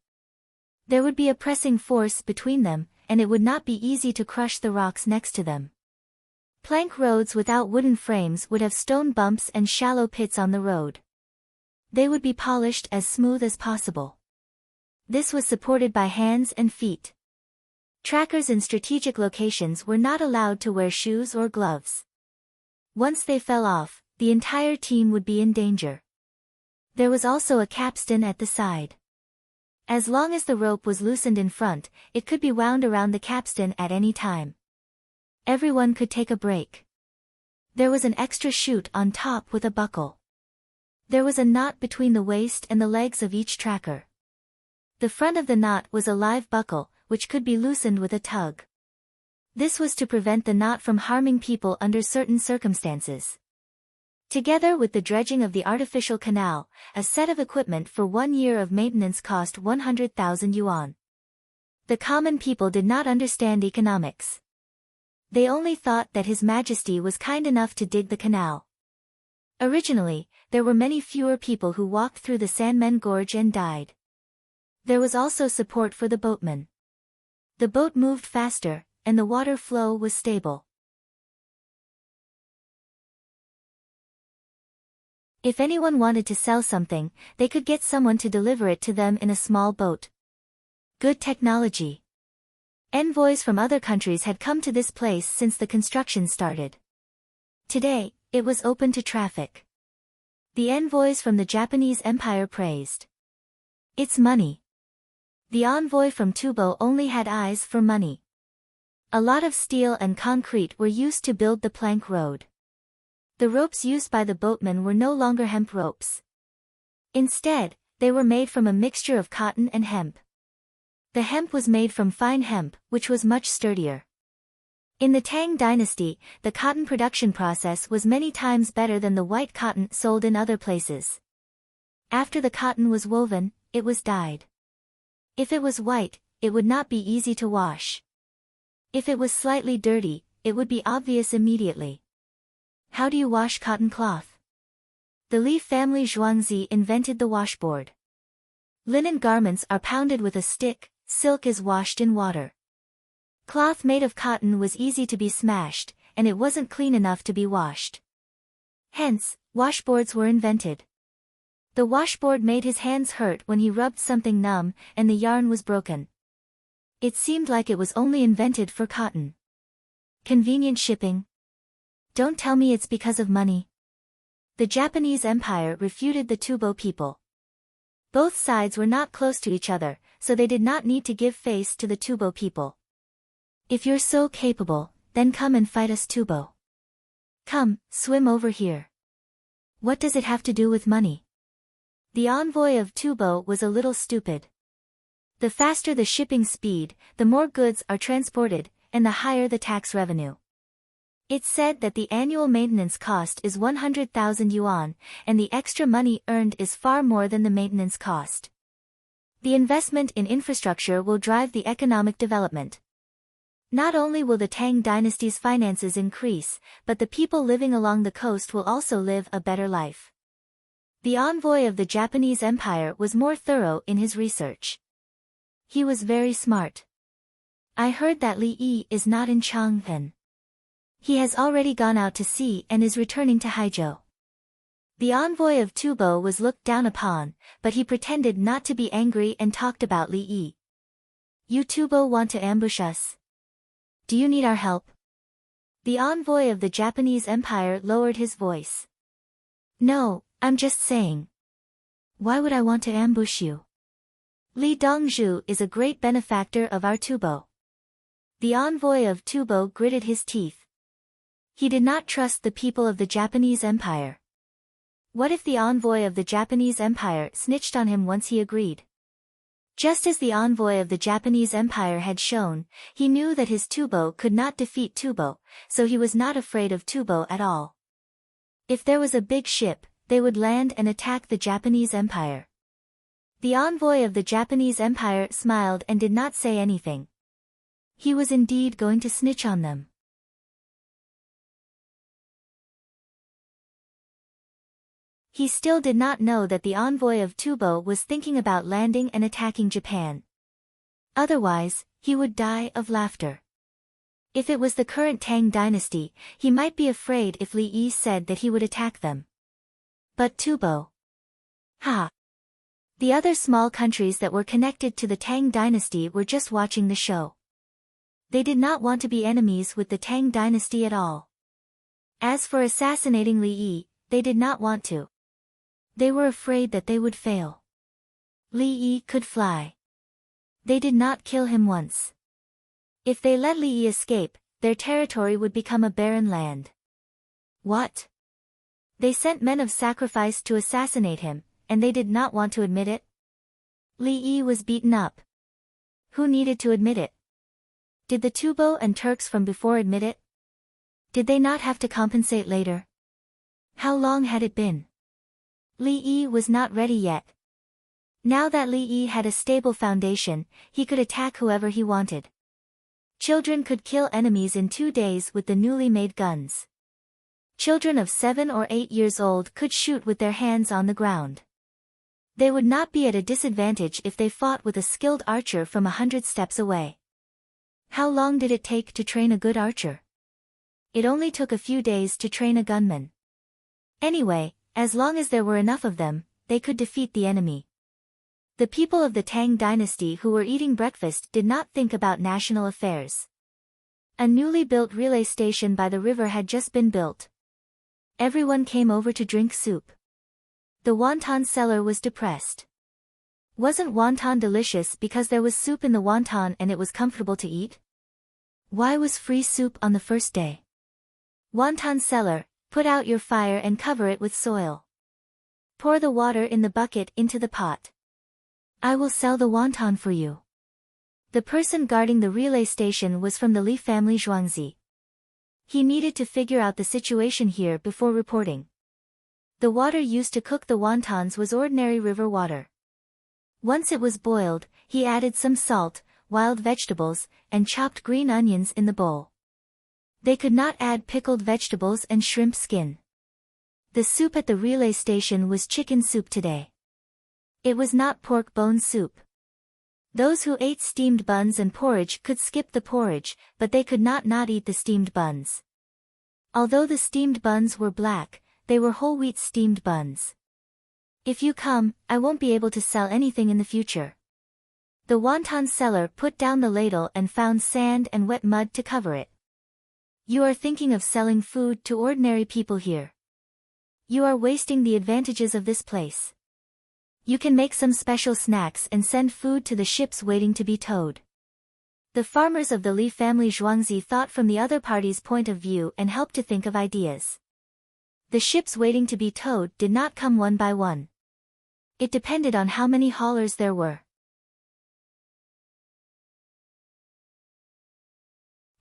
There would be a pressing force between them, and it would not be easy to crush the rocks next to them. Plank roads without wooden frames would have stone bumps and shallow pits on the road. They would be polished as smooth as possible. This was supported by hands and feet. Trackers in strategic locations were not allowed to wear shoes or gloves. Once they fell off, the entire team would be in danger. There was also a capstan at the side. As long as the rope was loosened in front, it could be wound around the capstan at any time. Everyone could take a break. There was an extra chute on top with a buckle. There was a knot between the waist and the legs of each tracker. The front of the knot was a live buckle, which could be loosened with a tug. This was to prevent the knot from harming people under certain circumstances. Together with the dredging of the artificial canal, a set of equipment for 1 year of maintenance cost 100,000 yuan. The common people did not understand economics. They only thought that His Majesty was kind enough to dig the canal. Originally, there were many fewer people who walked through the Sanmen Gorge and died. There was also support for the boatmen. The boat moved faster, and the water flow was stable. If anyone wanted to sell something, they could get someone to deliver it to them in a small boat. Good technology. Envoys from other countries had come to this place since the construction started. Today, it was open to traffic. The envoys from the Japanese Empire praised. It's money. The envoy from Tubo only had eyes for money. A lot of steel and concrete were used to build the plank road. The ropes used by the boatmen were no longer hemp ropes. Instead, they were made from a mixture of cotton and hemp. The hemp was made from fine hemp, which was much sturdier. In the Tang dynasty, the cotton production process was many times better than the white cotton sold in other places. After the cotton was woven, it was dyed. If it was white, it would not be easy to wash. If it was slightly dirty, it would be obvious immediately. How do you wash cotton cloth? The Li family Zhuangzi invented the washboard. Linen garments are pounded with a stick, silk is washed in water. Cloth made of cotton was easy to be smashed, and it wasn't clean enough to be washed. Hence, washboards were invented. The washboard made his hands hurt when he rubbed something numb, and the yarn was broken. It seemed like it was only invented for cotton. Convenient shipping. Don't tell me it's because of money. The Japanese Empire refuted the Tubo people. Both sides were not close to each other, so they did not need to give face to the Tubo people. If you're so capable, then come and fight us Tubo. Come, swim over here. What does it have to do with money? The envoy of Tubo was a little stupid. The faster the shipping speed, the more goods are transported, and the higher the tax revenue. It's said that the annual maintenance cost is 100,000 yuan, and the extra money earned is far more than the maintenance cost. The investment in infrastructure will drive the economic development. Not only will the Tang dynasty's finances increase, but the people living along the coast will also live a better life. The envoy of the Japanese Empire was more thorough in his research. He was very smart. I heard that Li Yi is not in Chang'an. He has already gone out to sea and is returning to Haizhou. The envoy of Tubo was looked down upon, but he pretended not to be angry and talked about Li Yi. You Tubo want to ambush us? Do you need our help? The envoy of the Japanese Empire lowered his voice. No, I'm just saying. Why would I want to ambush you? Li Dongzhu is a great benefactor of our Tubo. The envoy of Tubo gritted his teeth. He did not trust the people of the Japanese Empire. What if the envoy of the Japanese Empire snitched on him once he agreed? Just as the envoy of the Japanese Empire had shown, he knew that his Tubo could not defeat Tubo, so he was not afraid of Tubo at all. If there was a big ship, they would land and attack the Japanese Empire. The envoy of the Japanese Empire smiled and did not say anything. He was indeed going to snitch on them. He still did not know that the envoy of Tubo was thinking about landing and attacking Japan. Otherwise, he would die of laughter. If it was the current Tang dynasty, he might be afraid if Li Yi said that he would attack them. But Tubo. Ha! The other small countries that were connected to the Tang dynasty were just watching the show. They did not want to be enemies with the Tang dynasty at all. As for assassinating Li Yi, they did not want to. They were afraid that they would fail. Li Yi could fly. They did not kill him once. If they let Li Yi escape, their territory would become a barren land. What? They sent men of sacrifice to assassinate him, and they did not want to admit it? Li Yi was beaten up. Who needed to admit it? Did the Tubo and Turks from before admit it? Did they not have to compensate later? How long had it been? Li Yi was not ready yet. Now that Li Yi had a stable foundation, he could attack whoever he wanted. Children could kill enemies in 2 days with the newly made guns. Children of 7 or 8 years old could shoot with their hands on the ground. They would not be at a disadvantage if they fought with a skilled archer from 100 steps away. How long did it take to train a good archer? It only took a few days to train a gunman. Anyway, as long as there were enough of them, they could defeat the enemy. The people of the Tang dynasty who were eating breakfast did not think about national affairs. A newly built relay station by the river had just been built. Everyone came over to drink soup. The wonton seller was depressed. Wasn't wonton delicious because there was soup in the wonton and it was comfortable to eat? Why was free soup on the first day? Wonton seller, put out your fire and cover it with soil. Pour the water in the bucket into the pot. I will sell the wonton for you. The person guarding the relay station was from the Li family Zhuangzi. He needed to figure out the situation here before reporting. The water used to cook the wontons was ordinary river water. Once it was boiled, he added some salt, wild vegetables, and chopped green onions in the bowl. They could not add pickled vegetables and shrimp skin. The soup at the relay station was chicken soup today. It was not pork bone soup. Those who ate steamed buns and porridge could skip the porridge, but they could not eat the steamed buns. Although the steamed buns were black, they were whole wheat steamed buns. If you come, I won't be able to sell anything in the future. The wonton seller put down the ladle and found sand and wet mud to cover it. You are thinking of selling food to ordinary people here. You are wasting the advantages of this place. You can make some special snacks and send food to the ships waiting to be towed. The farmers of the Li family Zhuangzi thought from the other party's point of view and helped to think of ideas. The ships waiting to be towed did not come one by one. It depended on how many haulers there were.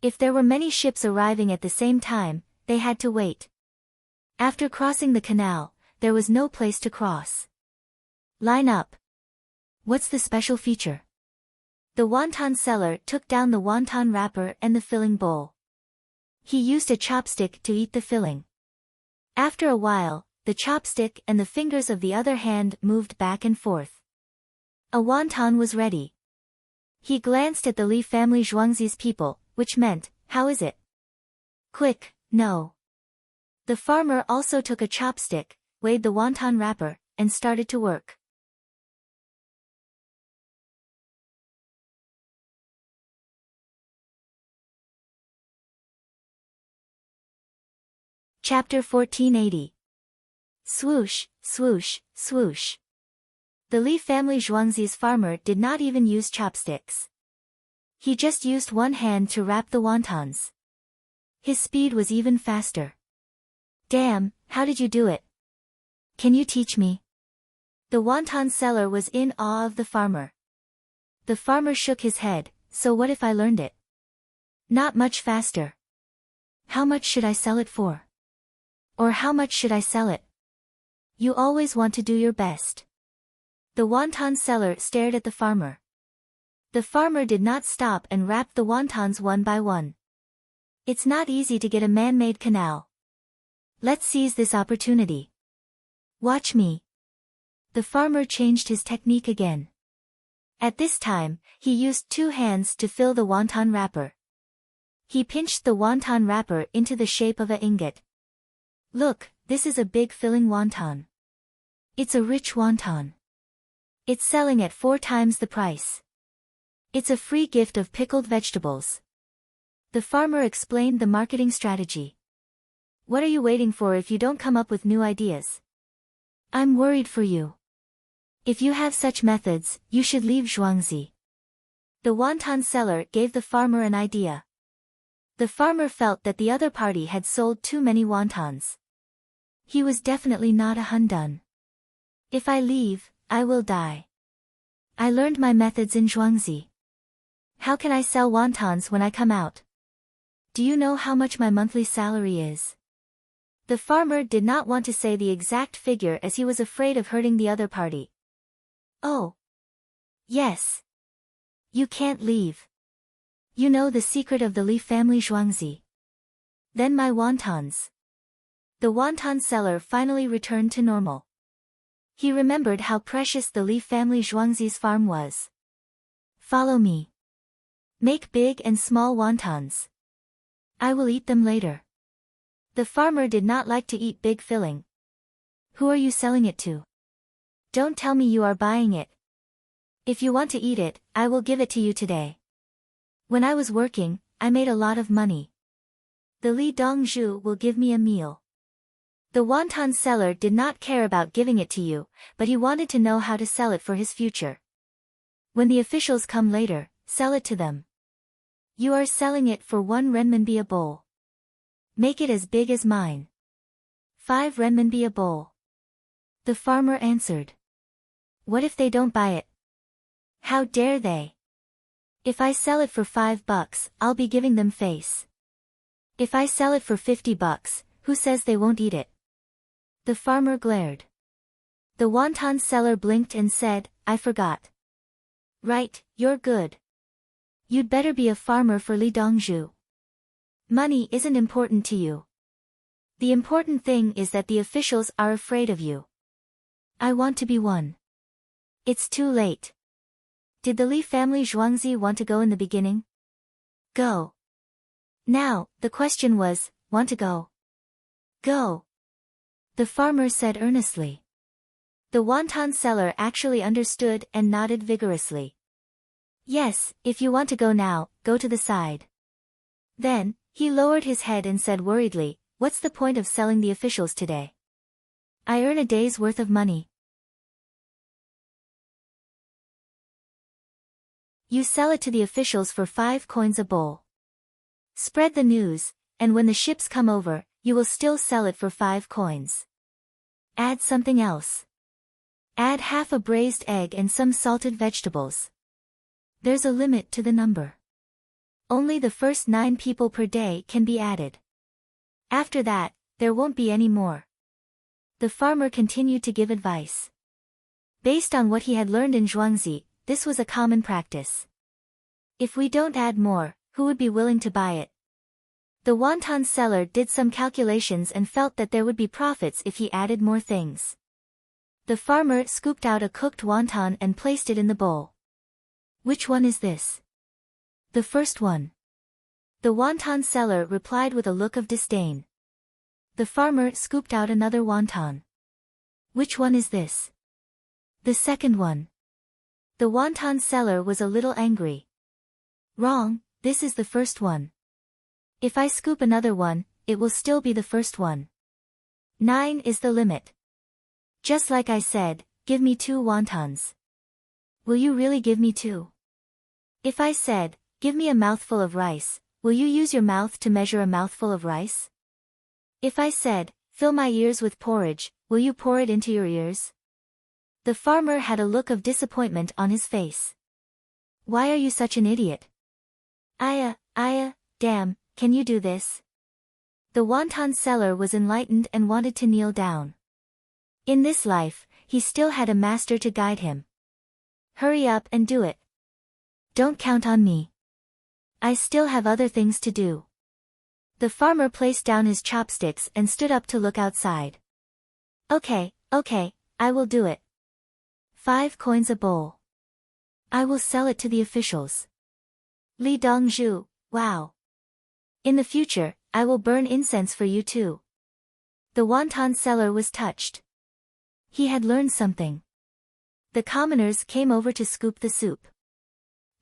If there were many ships arriving at the same time, they had to wait. After crossing the canal, there was no place to cross. Line up. What's the special feature? The wonton seller took down the wonton wrapper and the filling bowl. He used a chopstick to eat the filling. After a while, the chopstick and the fingers of the other hand moved back and forth. A wonton was ready. He glanced at the Li family Zhuangzi's people, which meant, how is it? Quick, no. The farmer also took a chopstick, weighed the wonton wrapper, and started to work. Chapter 1480. Swoosh, swoosh, swoosh. The Li family Zhuangzi's farmer did not even use chopsticks. He just used one hand to wrap the wontons. His speed was even faster. Damn, how did you do it? Can you teach me? The wonton seller was in awe of the farmer. The farmer shook his head, so what if I learned it? Not much faster. How much should I sell it for? Or how much should I sell it? You always want to do your best. The wonton seller stared at the farmer. The farmer did not stop and wrapped the wontons one by one. It's not easy to get a man-made canal. Let's seize this opportunity. Watch me. The farmer changed his technique again. At this time, he used 2 hands to fill the wonton wrapper. He pinched the wonton wrapper into the shape of an ingot. Look, this is a big filling wonton. It's a rich wonton. It's selling at 4 times the price. It's a free gift of pickled vegetables. The farmer explained the marketing strategy. What are you waiting for if you don't come up with new ideas? I'm worried for you. If you have such methods, you should leave Zhuangzi. The wonton seller gave the farmer an idea. The farmer felt that the other party had sold too many wontons. He was definitely not a Hundun. If I leave, I will die. I learned my methods in Zhuangzi. How can I sell wontons when I come out? Do you know how much my monthly salary is? The farmer did not want to say the exact figure as he was afraid of hurting the other party. Oh. Yes. You can't leave. You know the secret of the Li family Zhuangzi. Then my wontons. The wonton seller finally returned to normal. He remembered how precious the Li family Zhuangzi's farm was. Follow me. Make big and small wontons. I will eat them later. The farmer did not like to eat big filling. Who are you selling it to? Don't tell me you are buying it. If you want to eat it, I will give it to you today. When I was working, I made a lot of money. The Li Dongzhu will give me a meal. The wonton seller did not care about giving it to you, but he wanted to know how to sell it for his future. When the officials come later, sell it to them. You are selling it for 1 renminbi a bowl. Make it as big as mine. 5 renminbi a bowl. The farmer answered. What if they don't buy it? How dare they? If I sell it for $5, I'll be giving them face. If I sell it for $50, who says they won't eat it? The farmer glared. The wonton seller blinked and said, I forgot. Right, you're good. You'd better be a farmer for Li Dongzhu. Money isn't important to you. The important thing is that the officials are afraid of you. I want to be one. It's too late. Did the Li family Zhuangzi want to go in the beginning? Go. Now, the question was, want to go? Go. The farmer said earnestly. The wonton seller actually understood and nodded vigorously. Yes, if you want to go now, go to the side. Then, he lowered his head and said worriedly, what's the point of selling the officials today? I earn a day's worth of money. You sell it to the officials for 5 coins a bowl. Spread the news, and when the ships come over, you will still sell it for 5 coins. Add something else. Add half a braised egg and some salted vegetables. There's a limit to the number. Only the first 9 people per day can be added. After that, there won't be any more. The farmer continued to give advice. Based on what he had learned in Zhuangzi, this was a common practice. If we don't add more, who would be willing to buy it? The wonton seller did some calculations and felt that there would be profits if he added more things. The farmer scooped out a cooked wonton and placed it in the bowl. Which one is this? The first one. The wonton seller replied with a look of disdain. The farmer scooped out another wonton. Which one is this? The second one. The wonton seller was a little angry. Wrong, this is the first one. If I scoop another one, it will still be the first one. 9 is the limit. Just like I said, give me 2 wontons. Will you really give me 2? If I said, give me a mouthful of rice, will you use your mouth to measure a mouthful of rice? If I said, fill my ears with porridge, will you pour it into your ears? The farmer had a look of disappointment on his face. Why are you such an idiot? Damn, can you do this? The wonton seller was enlightened and wanted to kneel down. In this life, he still had a master to guide him. Hurry up and do it. Don't count on me. I still have other things to do. The farmer placed down his chopsticks and stood up to look outside. Okay, I will do it. 5 coins a bowl. I will sell it to the officials. Li Dongzhu, wow. In the future, I will burn incense for you too. The wonton seller was touched. He had learned something. The commoners came over to scoop the soup.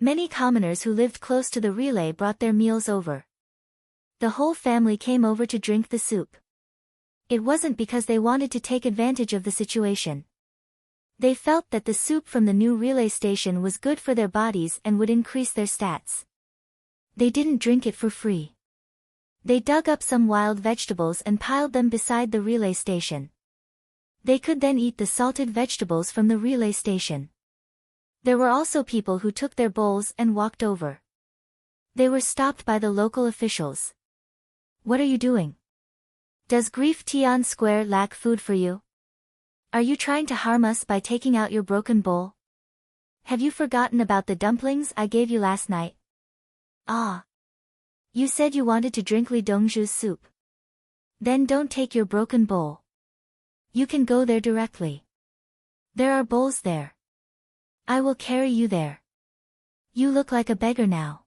Many commoners who lived close to the relay brought their meals over. The whole family came over to drink the soup. It wasn't because they wanted to take advantage of the situation. They felt that the soup from the new relay station was good for their bodies and would increase their stats. They didn't drink it for free. They dug up some wild vegetables and piled them beside the relay station. They could then eat the salted vegetables from the relay station. There were also people who took their bowls and walked over. They were stopped by the local officials. What are you doing? Does Grief Tian Square lack food for you? Are you trying to harm us by taking out your broken bowl? Have you forgotten about the dumplings I gave you last night? Ah. You said you wanted to drink Li Dongzhu's soup. Then don't take your broken bowl. You can go there directly. There are bowls there. I will carry you there. You look like a beggar now.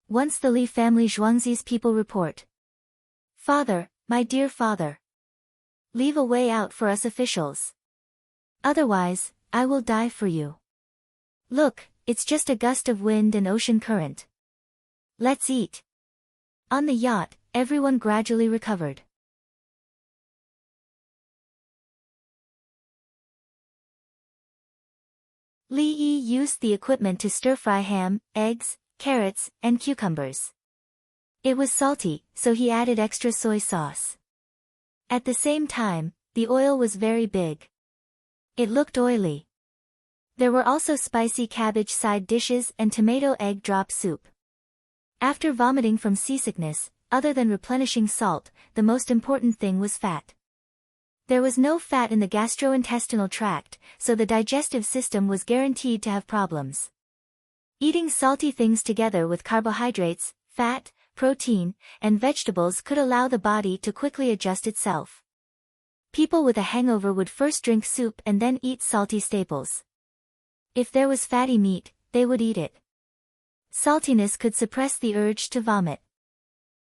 Once the Li family Zhuangzi's people report. Father, my dear father. Leave a way out for us officials. Otherwise, I will die for you. Look, it's just a gust of wind and ocean current. Let's eat. On the yacht, everyone gradually recovered. Li Yi used the equipment to stir-fry ham, eggs, carrots, and cucumbers. It was salty, so he added extra soy sauce. At the same time, the oil was very big. It looked oily. There were also spicy cabbage side dishes and tomato egg drop soup. After vomiting from seasickness, other than replenishing salt, the most important thing was fat. There was no fat in the gastrointestinal tract, so the digestive system was guaranteed to have problems. Eating salty things together with carbohydrates, fat, protein, and vegetables could allow the body to quickly adjust itself. People with a hangover would first drink soup and then eat salty staples. If there was fatty meat, they would eat it. Saltiness could suppress the urge to vomit.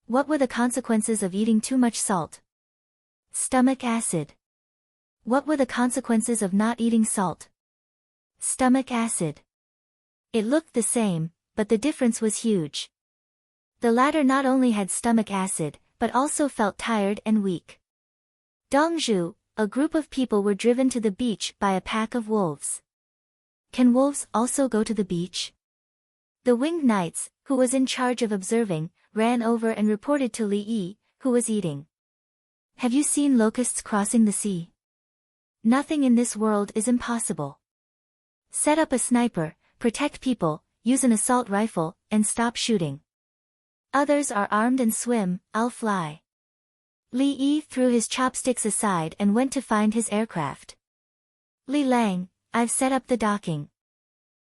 What were the consequences of eating too much salt? Stomach acid. What were the consequences of not eating salt? Stomach acid. It looked the same, but the difference was huge. The latter not only had stomach acid, but also felt tired and weak. Dongzhu, a group of people were driven to the beach by a pack of wolves. Can wolves also go to the beach? The winged knights, who was in charge of observing, ran over and reported to Li Yi, who was eating. Have you seen locusts crossing the sea? Nothing in this world is impossible. Set up a sniper, protect people, use an assault rifle, and stop shooting. Others are armed and swim, I'll fly. Li Yi threw his chopsticks aside and went to find his aircraft. Li Lang, I've set up the docking.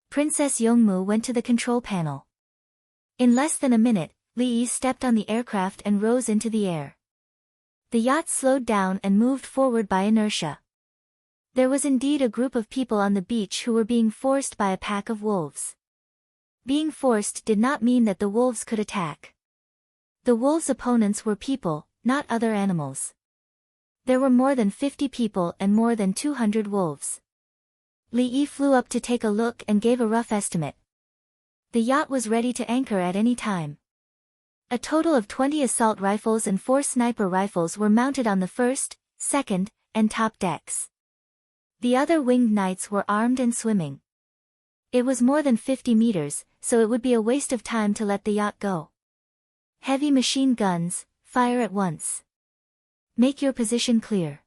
Princess Yongmu went to the control panel. In less than a minute, Li Yi stepped on the aircraft and rose into the air. The yacht slowed down and moved forward by inertia. There was indeed a group of people on the beach who were being forced by a pack of wolves. Being forced did not mean that the wolves could attack. The wolves' opponents were people, not other animals. There were more than 50 people and more than 200 wolves. Li Yi flew up to take a look and gave a rough estimate. The yacht was ready to anchor at any time. A total of 20 assault rifles and 4 sniper rifles were mounted on the first, second, and top decks. The other winged knights were armed and swimming. It was more than 50 meters, so it would be a waste of time to let the yacht go. Heavy machine guns, fire at once. Make your position clear.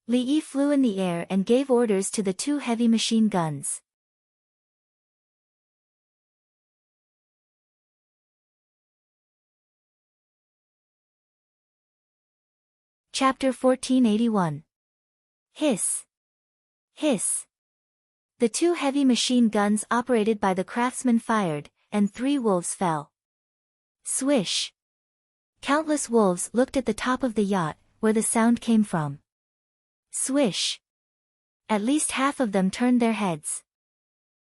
Li Yi flew in the air and gave orders to the 2 heavy machine guns. Chapter 1481. Hiss. Hiss. The 2 heavy machine guns operated by the craftsmen fired, and 3 wolves fell. Swish. Countless wolves looked at the top of the yacht, where the sound came from. Swish. At least half of them turned their heads.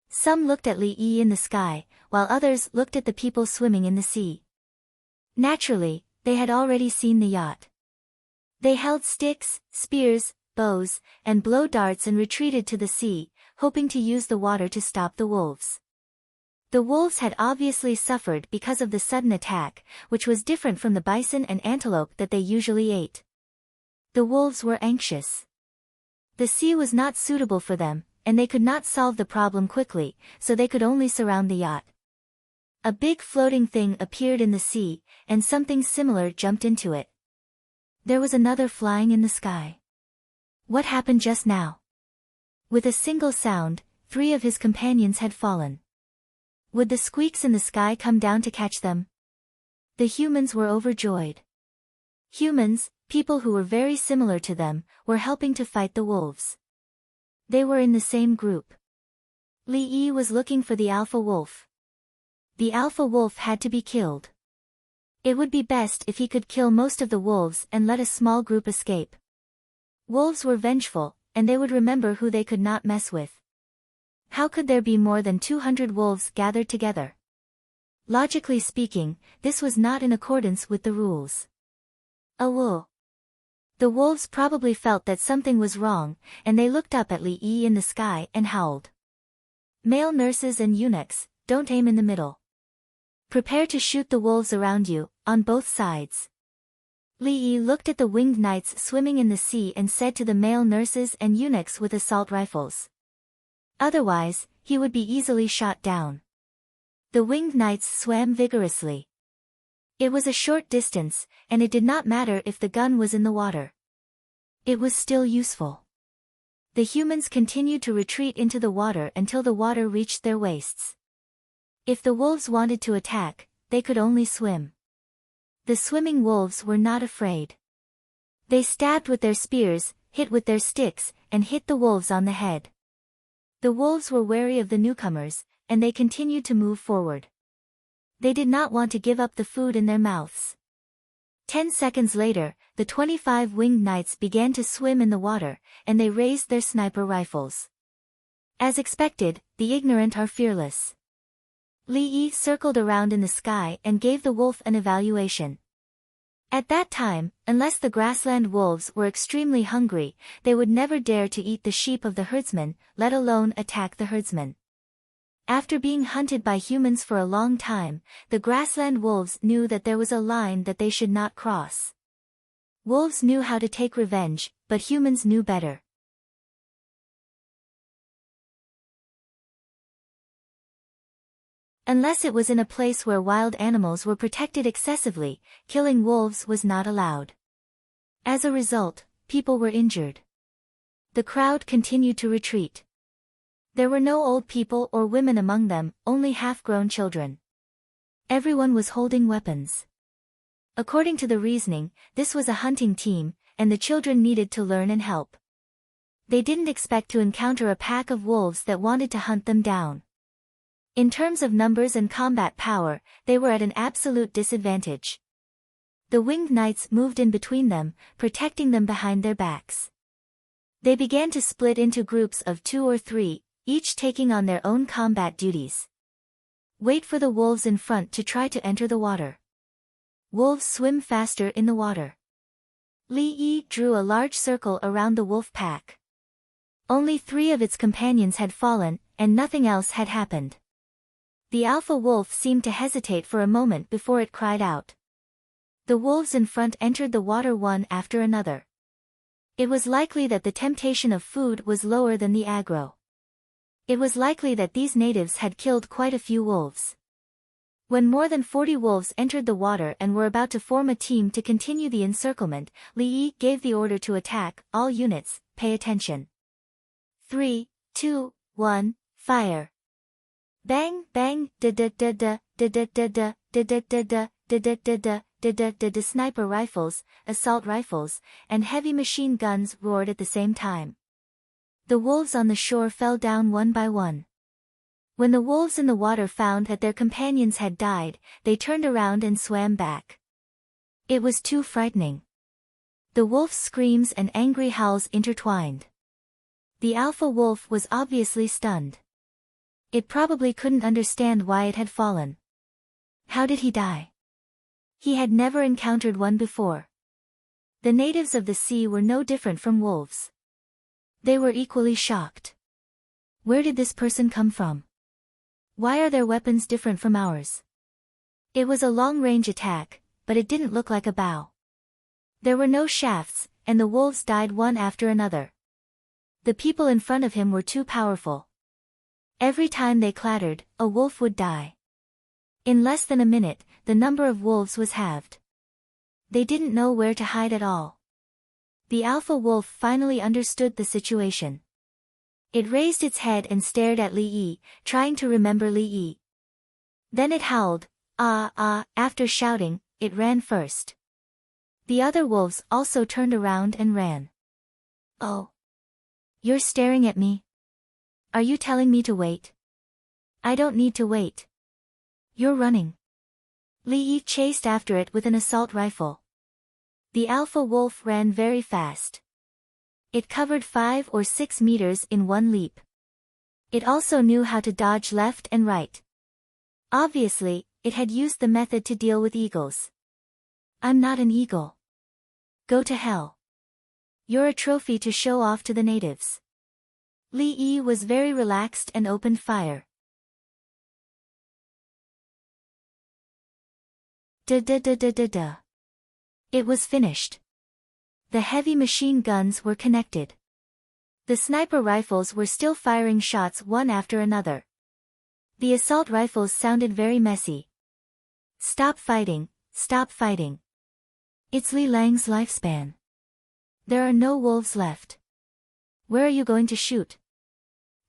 Some looked at Li Yi in the sky, while others looked at the people swimming in the sea. Naturally, they had already seen the yacht. They held sticks, spears, bows, and blow darts and retreated to the sea, hoping to use the water to stop the wolves. The wolves had obviously suffered because of the sudden attack, which was different from the bison and antelope that they usually ate. The wolves were anxious. The sea was not suitable for them, and they could not solve the problem quickly, so they could only surround the yacht. A big floating thing appeared in the sea, and something similar jumped into it. There was another flying in the sky. What happened just now? With a single sound, 3 of his companions had fallen. Would the squeaks in the sky come down to catch them? The humans were overjoyed. Humans, people who were very similar to them, were helping to fight the wolves. They were in the same group. Li Yi was looking for the alpha wolf. The alpha wolf had to be killed. It would be best if he could kill most of the wolves and let a small group escape. Wolves were vengeful, and they would remember who they could not mess with. How could there be more than 200 wolves gathered together? Logically speaking, this was not in accordance with the rules. Awoo. The wolves probably felt that something was wrong, and they looked up at Li Yi in the sky and howled. Male nurses and eunuchs, don't aim in the middle. Prepare to shoot the wolves around you, on both sides. Li Yi looked at the winged knights swimming in the sea and said to the male nurses and eunuchs with assault rifles. Otherwise, he would be easily shot down. The winged knights swam vigorously. It was a short distance, and it did not matter if the gun was in the water. It was still useful. The humans continued to retreat into the water until the water reached their waists. If the wolves wanted to attack, they could only swim. The swimming wolves were not afraid. They stabbed with their spears, hit with their sticks, and hit the wolves on the head. The wolves were wary of the newcomers, and they continued to move forward. They did not want to give up the food in their mouths. 10 seconds later, the 25 winged knights began to swim in the water, and they raised their sniper rifles. As expected, the ignorant are fearless. Li Yi circled around in the sky and gave the wolf an evaluation. At that time, unless the grassland wolves were extremely hungry, they would never dare to eat the sheep of the herdsman, let alone attack the herdsman. After being hunted by humans for a long time, the grassland wolves knew that there was a line that they should not cross. Wolves knew how to take revenge, but humans knew better. Unless it was in a place where wild animals were protected excessively, killing wolves was not allowed. As a result, people were injured. The crowd continued to retreat. There were no old people or women among them, only half-grown children. Everyone was holding weapons. According to the reasoning, this was a hunting team, and the children needed to learn and help. They didn't expect to encounter a pack of wolves that wanted to hunt them down. In terms of numbers and combat power, they were at an absolute disadvantage. The winged knights moved in between them, protecting them behind their backs. They began to split into groups of 2 or 3, each taking on their own combat duties. Wait for the wolves in front to try to enter the water. Wolves swim faster in the water. Li Yi drew a large circle around the wolf pack. Only 3 of its companions had fallen, and nothing else had happened. The alpha wolf seemed to hesitate for a moment before it cried out. The wolves in front entered the water one after another. It was likely that the temptation of food was lower than the aggro. It was likely that these natives had killed quite a few wolves. When more than 40 wolves entered the water and were about to form a team to continue the encirclement, Li Yi gave the order to attack. All units, pay attention. 3, 2, 1, fire. Bang, bang, da-da-da-da, da-da-da-da, da-da-da-da, da-da-da-da, da-da-da-da. Sniper rifles, assault rifles, and heavy machine guns roared at the same time. The wolves on the shore fell down one by one. When the wolves in the water found that their companions had died, they turned around and swam back. It was too frightening. The wolf's screams and angry howls intertwined. The alpha wolf was obviously stunned. It probably couldn't understand why it had fallen. How did he die? He had never encountered one before. The natives of the sea were no different from wolves. They were equally shocked. Where did this person come from? Why are their weapons different from ours? It was a long-range attack, but it didn't look like a bow. There were no shafts, and the wolves died one after another. The people in front of him were too powerful. Every time they clattered, a wolf would die. In less than a minute, the number of wolves was halved. They didn't know where to hide at all. The alpha wolf finally understood the situation. It raised its head and stared at Li Yi, trying to remember Li Yi. Then it howled, "Ah, ah," after shouting, it ran first. The other wolves also turned around and ran. "Oh. You're staring at me? Are you telling me to wait? I don't need to wait. You're running." Li Yi chased after it with an assault rifle. The alpha wolf ran very fast. It covered 5 or 6 meters in one leap. It also knew how to dodge left and right. Obviously, it had used the method to deal with eagles. "I'm not an eagle. Go to hell. You're a trophy to show off to the natives." Li Yi was very relaxed and opened fire. Da. It was finished. The heavy machine guns were connected. The sniper rifles were still firing shots one after another. The assault rifles sounded very messy. "Stop fighting, stop fighting. It's Li Lang's lifespan. There are no wolves left. Where are you going to shoot?"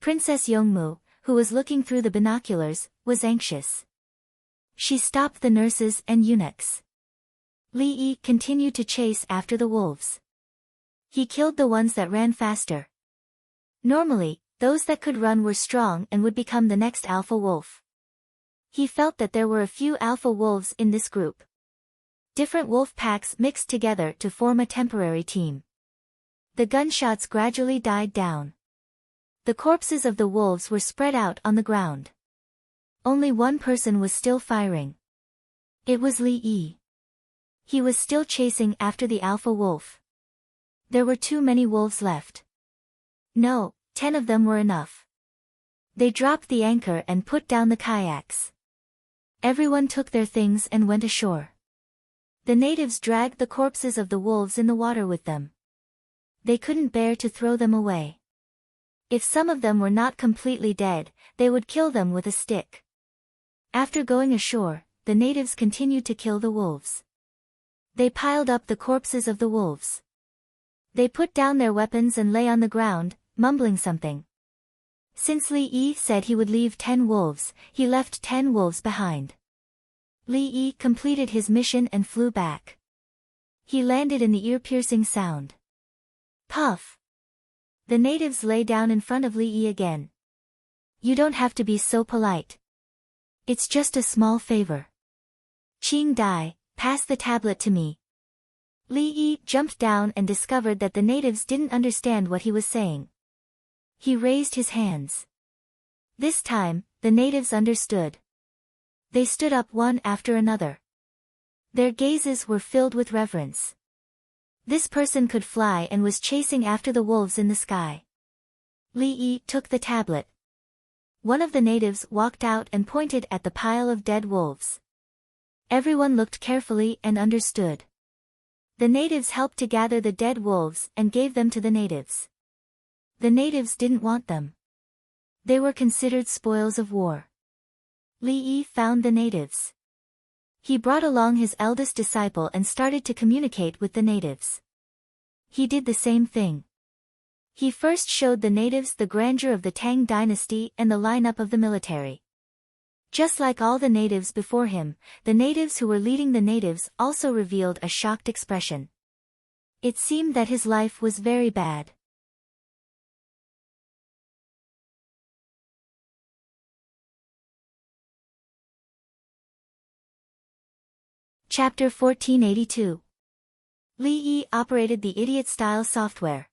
Princess Yongmu, who was looking through the binoculars, was anxious. She stopped the nurses and eunuchs. Li Yi continued to chase after the wolves. He killed the ones that ran faster. Normally, those that could run were strong and would become the next alpha wolf. He felt that there were a few alpha wolves in this group. Different wolf packs mixed together to form a temporary team. The gunshots gradually died down. The corpses of the wolves were spread out on the ground. Only one person was still firing. It was Li Yi. He was still chasing after the alpha wolf. There were too many wolves left. No, 10 of them were enough. They dropped the anchor and put down the kayaks. Everyone took their things and went ashore. The natives dragged the corpses of the wolves in the water with them. They couldn't bear to throw them away. If some of them were not completely dead, they would kill them with a stick. After going ashore, the natives continued to kill the wolves. They piled up the corpses of the wolves. They put down their weapons and lay on the ground, mumbling something. Since Li Yi said he would leave 10 wolves, he left 10 wolves behind. Li Yi completed his mission and flew back. He landed in the ear-piercing sound. Puff! The natives lay down in front of Li Yi again. "You don't have to be so polite. It's just a small favor. Qing Dai, pass the tablet to me." Li Yi jumped down and discovered that the natives didn't understand what he was saying. He raised his hands. This time, the natives understood. They stood up one after another. Their gazes were filled with reverence. This person could fly and was chasing after the wolves in the sky. Li Yi took the tablet. One of the natives walked out and pointed at the pile of dead wolves. Everyone looked carefully and understood. The natives helped to gather the dead wolves and gave them to the natives. The natives didn't want them. They were considered spoils of war. Li Yi found the natives. He brought along his eldest disciple and started to communicate with the natives. He did the same thing. He first showed the natives the grandeur of the Tang dynasty and the lineup of the military. Just like all the natives before him, the natives who were leading the natives also revealed a shocked expression. It seemed that his life was very bad. Chapter 1482. Li Yi operated the idiot-style software.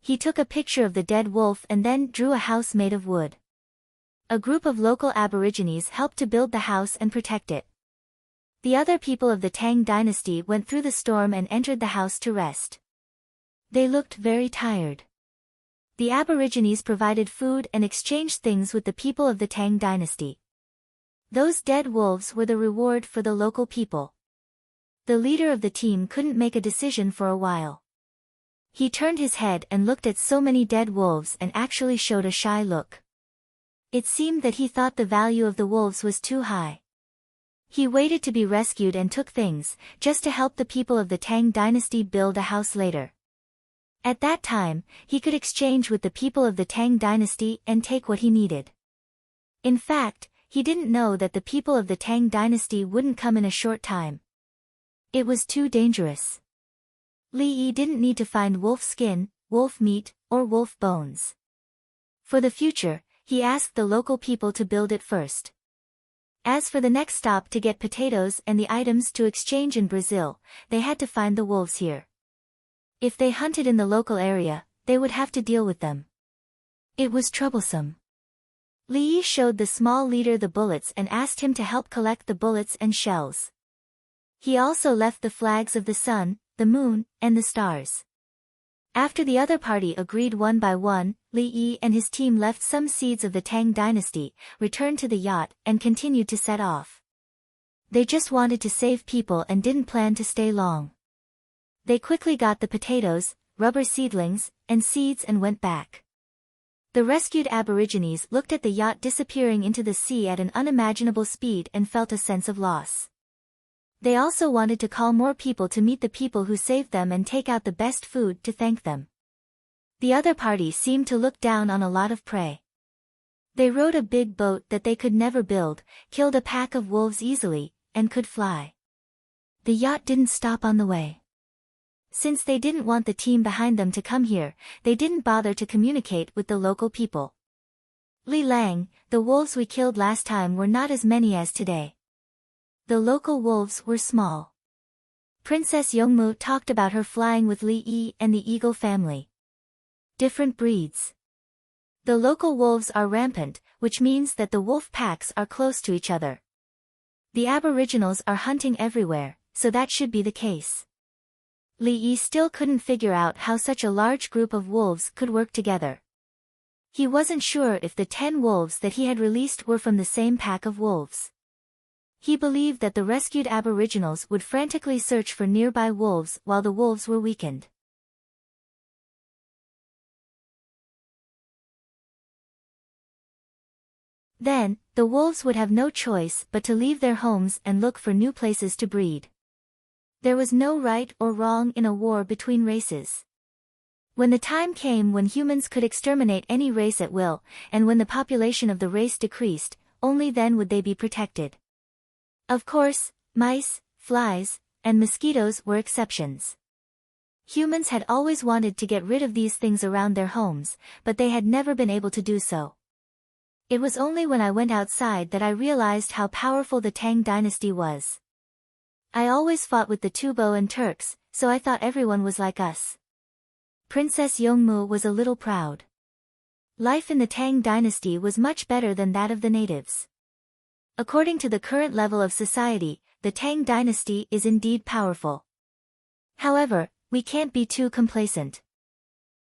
He took a picture of the dead wolf and then drew a house made of wood. A group of local aborigines helped to build the house and protect it. The other people of the Tang dynasty went through the storm and entered the house to rest. They looked very tired. The aborigines provided food and exchanged things with the people of the Tang dynasty. Those dead wolves were the reward for the local people. The leader of the team couldn't make a decision for a while. He turned his head and looked at so many dead wolves and actually showed a shy look. It seemed that he thought the value of the wolves was too high. He waited to be rescued and took things, just to help the people of the Tang dynasty build a house later. At that time, he could exchange with the people of the Tang dynasty and take what he needed. In fact, he didn't know that the people of the Tang dynasty wouldn't come in a short time. It was too dangerous. Li Yi didn't need to find wolf skin, wolf meat, or wolf bones. For the future, he asked the local people to build it first. As for the next stop to get potatoes and the items to exchange in Brazil, they had to find the wolves here. If they hunted in the local area, they would have to deal with them. It was troublesome. Li Yi showed the small leader the bullets and asked him to help collect the bullets and shells. He also left the flags of the sun, the moon, and the stars. After the other party agreed one by one, Li Yi and his team left some seeds of the Tang dynasty, returned to the yacht, and continued to set off. They just wanted to save people and didn't plan to stay long. They quickly got the potatoes, rubber seedlings, and seeds and went back. The rescued Aborigines looked at the yacht disappearing into the sea at an unimaginable speed and felt a sense of loss. They also wanted to call more people to meet the people who saved them and take out the best food to thank them. The other party seemed to look down on a lot of prey. They rowed a big boat that they could never build, killed a pack of wolves easily, and could fly. The yacht didn't stop on the way. Since they didn't want the team behind them to come here, they didn't bother to communicate with the local people. Li Lang, the wolves we killed last time were not as many as today. The local wolves were small. Princess Yongmu talked about her flying with Li Yi and the eagle family. Different breeds. The local wolves are rampant, which means that the wolf packs are close to each other. The aboriginals are hunting everywhere, so that should be the case. Li Yi still couldn't figure out how such a large group of wolves could work together. He wasn't sure if the 10 wolves that he had released were from the same pack of wolves. He believed that the rescued aboriginals would frantically search for nearby wolves while the wolves were weakened. Then, the wolves would have no choice but to leave their homes and look for new places to breed. There was no right or wrong in a war between races. When the time came when humans could exterminate any race at will, and when the population of the race decreased, only then would they be protected. Of course, mice, flies, and mosquitoes were exceptions. Humans had always wanted to get rid of these things around their homes, but they had never been able to do so. It was only when I went outside that I realized how powerful the Tang dynasty was. I always fought with the Tubo and Turks, so I thought everyone was like us. Princess Yongmu was a little proud. Life in the Tang dynasty was much better than that of the natives. According to the current level of society, the Tang dynasty is indeed powerful. However, we can't be too complacent.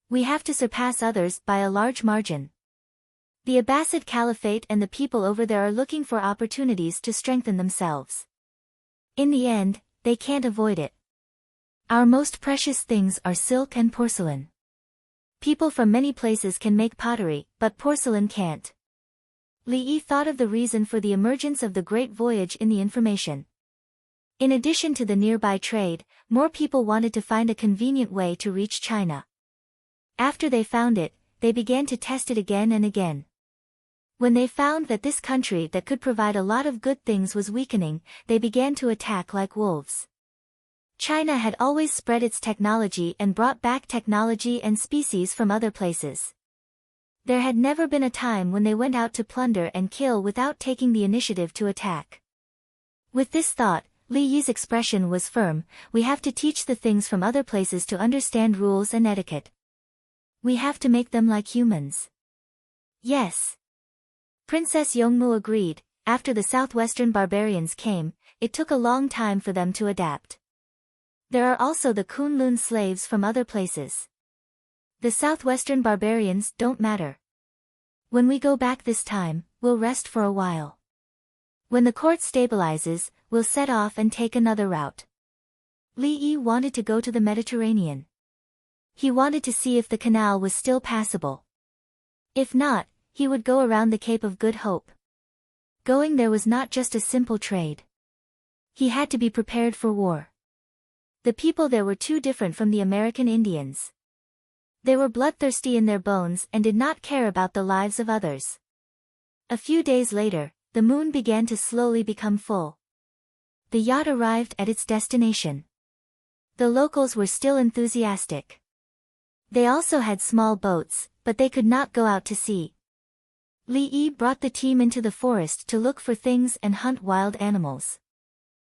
We have to surpass others by a large margin. The Abbasid Caliphate and the people over there are looking for opportunities to strengthen themselves. In the end, they can't avoid it. Our most precious things are silk and porcelain. People from many places can make pottery, but porcelain can't. Li Yi thought of the reason for the emergence of the Great Voyage in the information. In addition to the nearby trade, more people wanted to find a convenient way to reach China. After they found it, they began to test it again and again. When they found that this country that could provide a lot of good things was weakening, they began to attack like wolves. China had always spread its technology and brought back technology and species from other places. There had never been a time when they went out to plunder and kill without taking the initiative to attack. With this thought, Li Yi's expression was firm. We have to teach the things from other places to understand rules and etiquette. We have to make them like humans. Yes. Princess Yongmu agreed. After the southwestern barbarians came, it took a long time for them to adapt. There are also the Kunlun slaves from other places. The southwestern barbarians don't matter. When we go back this time, we'll rest for a while. When the court stabilizes, we'll set off and take another route. Li Yi wanted to go to the Mediterranean. He wanted to see if the canal was still passable. If not, he would go around the Cape of Good Hope. Going there was not just a simple trade. He had to be prepared for war. The people there were too different from the American Indians. They were bloodthirsty in their bones and did not care about the lives of others. A few days later, the moon began to slowly become full. The yacht arrived at its destination. The locals were still enthusiastic. They also had small boats, but they could not go out to sea. Li Yi brought the team into the forest to look for things and hunt wild animals.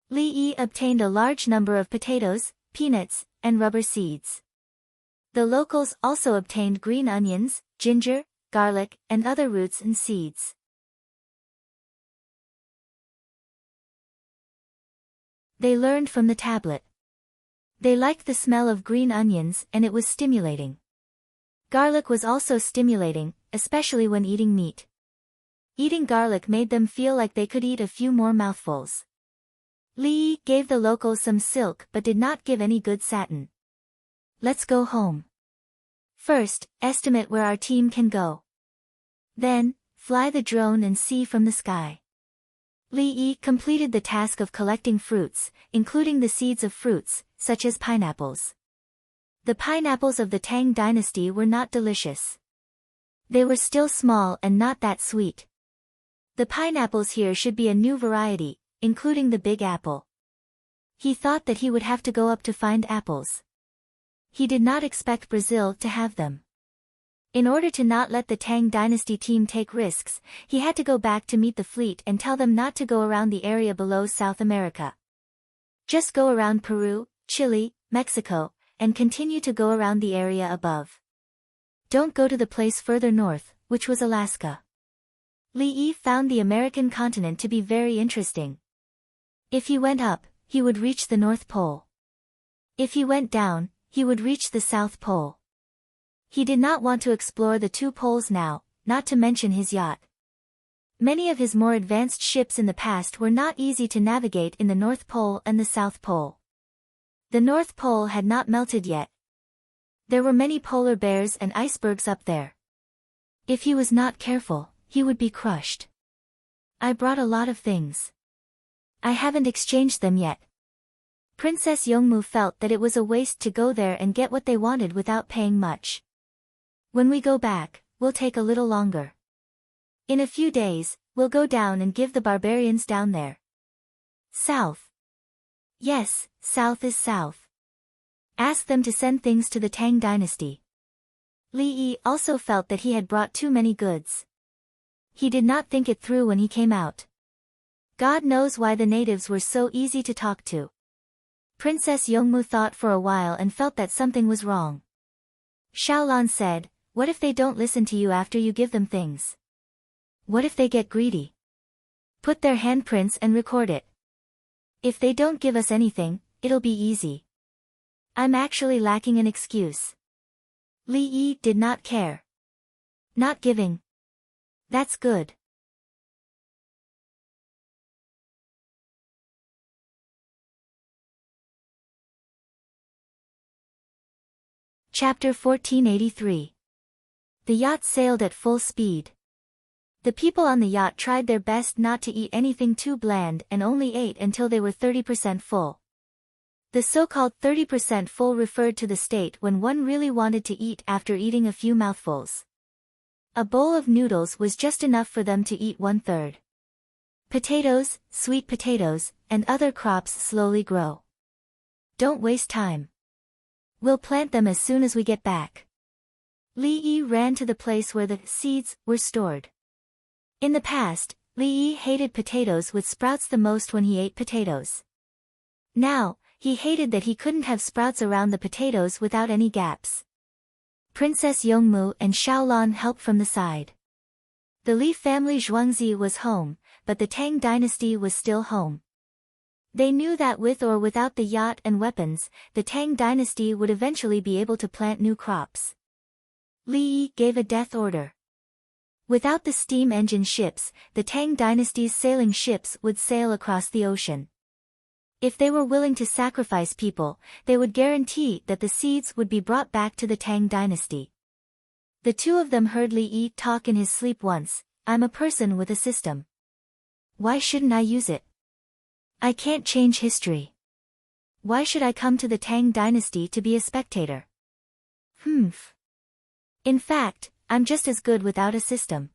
Li Yi obtained a large number of potatoes, peanuts, and rubber seeds. The locals also obtained green onions, ginger, garlic, and other roots and seeds. They learned from the tablet. They liked the smell of green onions and it was stimulating. Garlic was also stimulating, especially when eating meat. Eating garlic made them feel like they could eat a few more mouthfuls. Li Yi gave the locals some silk but did not give any good satin. Let's go home. First, estimate where our team can go. Then, fly the drone and see from the sky. Li Yi completed the task of collecting fruits, including the seeds of fruits, such as pineapples. The pineapples of the Tang dynasty were not delicious. They were still small and not that sweet. The pineapples here should be a new variety, including the big apple. He thought that he would have to go up to find apples. He did not expect Brazil to have them. In order to not let the Tang dynasty team take risks, he had to go back to meet the fleet and tell them not to go around the area below South America. Just go around Peru, Chile, Mexico, and continue to go around the area above. Don't go to the place further north, which was Alaska. Li Yi found the American continent to be very interesting. If he went up, he would reach the North Pole. If he went down, he would reach the South Pole. He did not want to explore the two poles now, not to mention his yacht. Many of his more advanced ships in the past were not easy to navigate in the North Pole and the South Pole. The North Pole had not melted yet. There were many polar bears and icebergs up there. If he was not careful, he would be crushed. I brought a lot of things. I haven't exchanged them yet. Princess Yongmu felt that it was a waste to go there and get what they wanted without paying much. When we go back, we'll take a little longer. In a few days, we'll go down and give the barbarians down there. South. Yes, south is south. Ask them to send things to the Tang dynasty. Li Yi also felt that he had brought too many goods. He did not think it through when he came out. God knows why the natives were so easy to talk to. Princess Yongmu thought for a while and felt that something was wrong. Xiaolan said, "What if they don't listen to you after you give them things? What if they get greedy? Put their handprints and record it. If they don't give us anything, it'll be easy." I'm actually lacking an excuse. Li Yi did not care. Not giving. That's good. Chapter 1483. The yacht sailed at full speed. The people on the yacht tried their best not to eat anything too bland and only ate until they were 30% full. The so-called 30% full referred to the state when one really wanted to eat after eating a few mouthfuls. A bowl of noodles was just enough for them to eat 1/3. Potatoes, sweet potatoes, and other crops slowly grow. Don't waste time. We'll plant them as soon as we get back. Li Yi ran to the place where the seeds were stored. In the past, Li Yi hated potatoes with sprouts the most when he ate potatoes. Now, he hated that he couldn't have sprouts around the potatoes without any gaps. Princess Yongmu and Xiaolan helped from the side. The Li family Zhuangzi was home, but the Tang dynasty was still home. They knew that with or without the yacht and weapons, the Tang dynasty would eventually be able to plant new crops. Li Yi gave a death order. Without the steam engine ships, the Tang dynasty's sailing ships would sail across the ocean. If they were willing to sacrifice people, they would guarantee that the seeds would be brought back to the Tang dynasty. The two of them heard Li Yi talk in his sleep once. I'm a person with a system. Why shouldn't I use it? I can't change history. Why should I come to the Tang dynasty to be a spectator? Humph. In fact, I'm just as good without a system.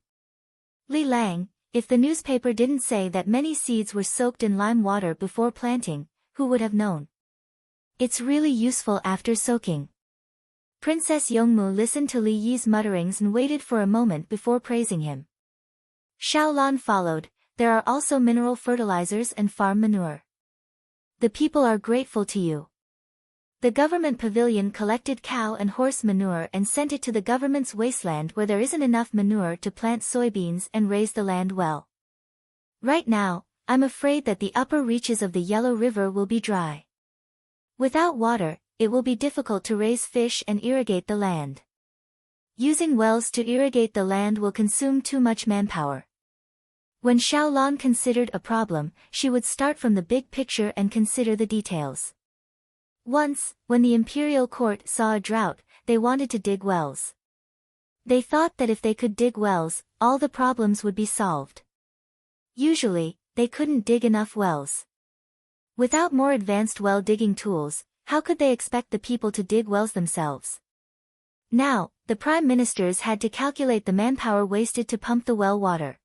Li Lang, if the newspaper didn't say that many seeds were soaked in lime water before planting, who would have known? It's really useful after soaking. Princess Yongmu listened to Li Yi's mutterings and waited for a moment before praising him. Xiaolan followed. There are also mineral fertilizers and farm manure. The people are grateful to you. The government pavilion collected cow and horse manure and sent it to the government's wasteland where there isn't enough manure to plant soybeans and raise the land well. Right now, I'm afraid that the upper reaches of the Yellow River will be dry. Without water, it will be difficult to raise fish and irrigate the land. Using wells to irrigate the land will consume too much manpower. When Xiaolan considered a problem, she would start from the big picture and consider the details. Once, when the imperial court saw a drought, they wanted to dig wells. They thought that if they could dig wells, all the problems would be solved. Usually, they couldn't dig enough wells. Without more advanced well-digging tools, how could they expect the people to dig wells themselves? Now, the prime ministers had to calculate the manpower wasted to pump the well water.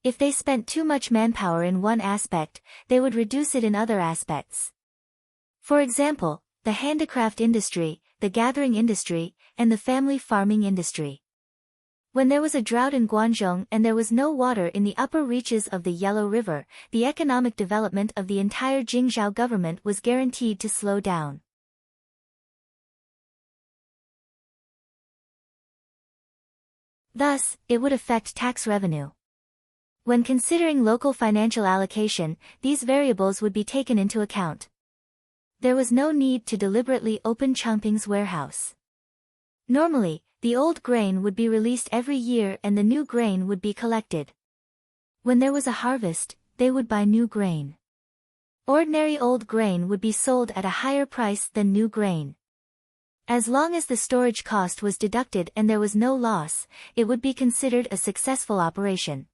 If they spent too much manpower in one aspect, they would reduce it in other aspects. For example, the handicraft industry, the gathering industry, and the family farming industry. When there was a drought in Guangzhou and there was no water in the upper reaches of the Yellow River, the economic development of the entire Jingzhou government was guaranteed to slow down. Thus, it would affect tax revenue. When considering local financial allocation, these variables would be taken into account. There was no need to deliberately open Changping's warehouse. Normally, the old grain would be released every year and the new grain would be collected. When there was a harvest, they would buy new grain. Ordinary old grain would be sold at a higher price than new grain. As long as the storage cost was deducted and there was no loss, it would be considered a successful operation.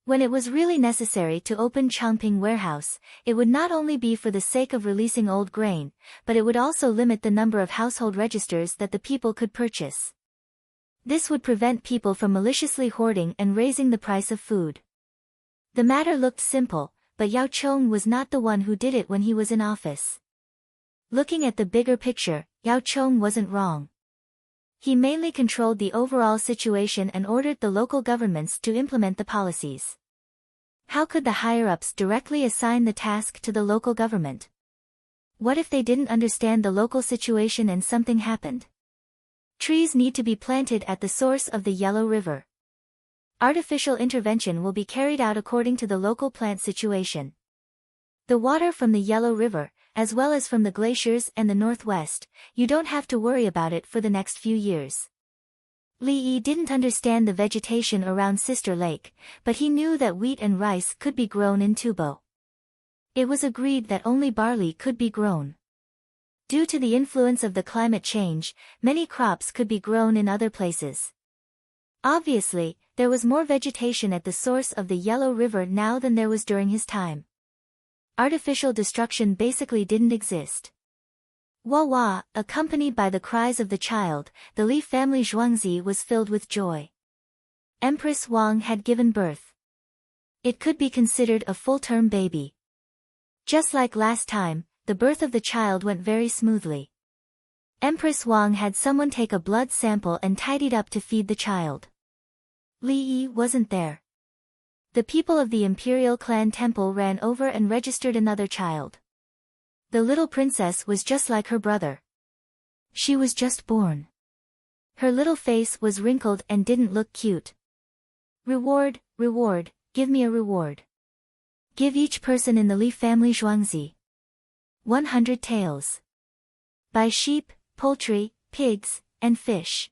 When it was really necessary to open Changping warehouse, it would not only be for the sake of releasing old grain, but it would also limit the number of household registers that the people could purchase. This would prevent people from maliciously hoarding and raising the price of food. The matter looked simple, but Yao Chong was not the one who did it when he was in office. Looking at the bigger picture, Yao Chong wasn't wrong. He mainly controlled the overall situation and ordered the local governments to implement the policies. How could the higher-ups directly assign the task to the local government? What if they didn't understand the local situation and something happened? Trees need to be planted at the source of the Yellow River. Artificial intervention will be carried out according to the local plant situation. The water from the Yellow River, as well as from the glaciers and the northwest, you don't have to worry about it for the next few years. Li Yi didn't understand the vegetation around Sister Lake, but he knew that wheat and rice could be grown in Tubo. It was agreed that only barley could be grown. Due to the influence of the climate change, many crops could be grown in other places. Obviously, there was more vegetation at the source of the Yellow River now than there was during his time. Artificial destruction basically didn't exist. Wah wah, accompanied by the cries of the child, the Li family Zhuangzi was filled with joy. Empress Wang had given birth. It could be considered a full-term baby. Just like last time, the birth of the child went very smoothly. Empress Wang had someone take a blood sample and tidied up to feed the child. Li Yi wasn't there. The people of the imperial clan temple ran over and registered another child. The little princess was just like her brother. She was just born. Her little face was wrinkled and didn't look cute. Reward, reward, give me a reward. Give each person in the Li family Zhuangzi 100 taels. Buy sheep, poultry, pigs, and fish.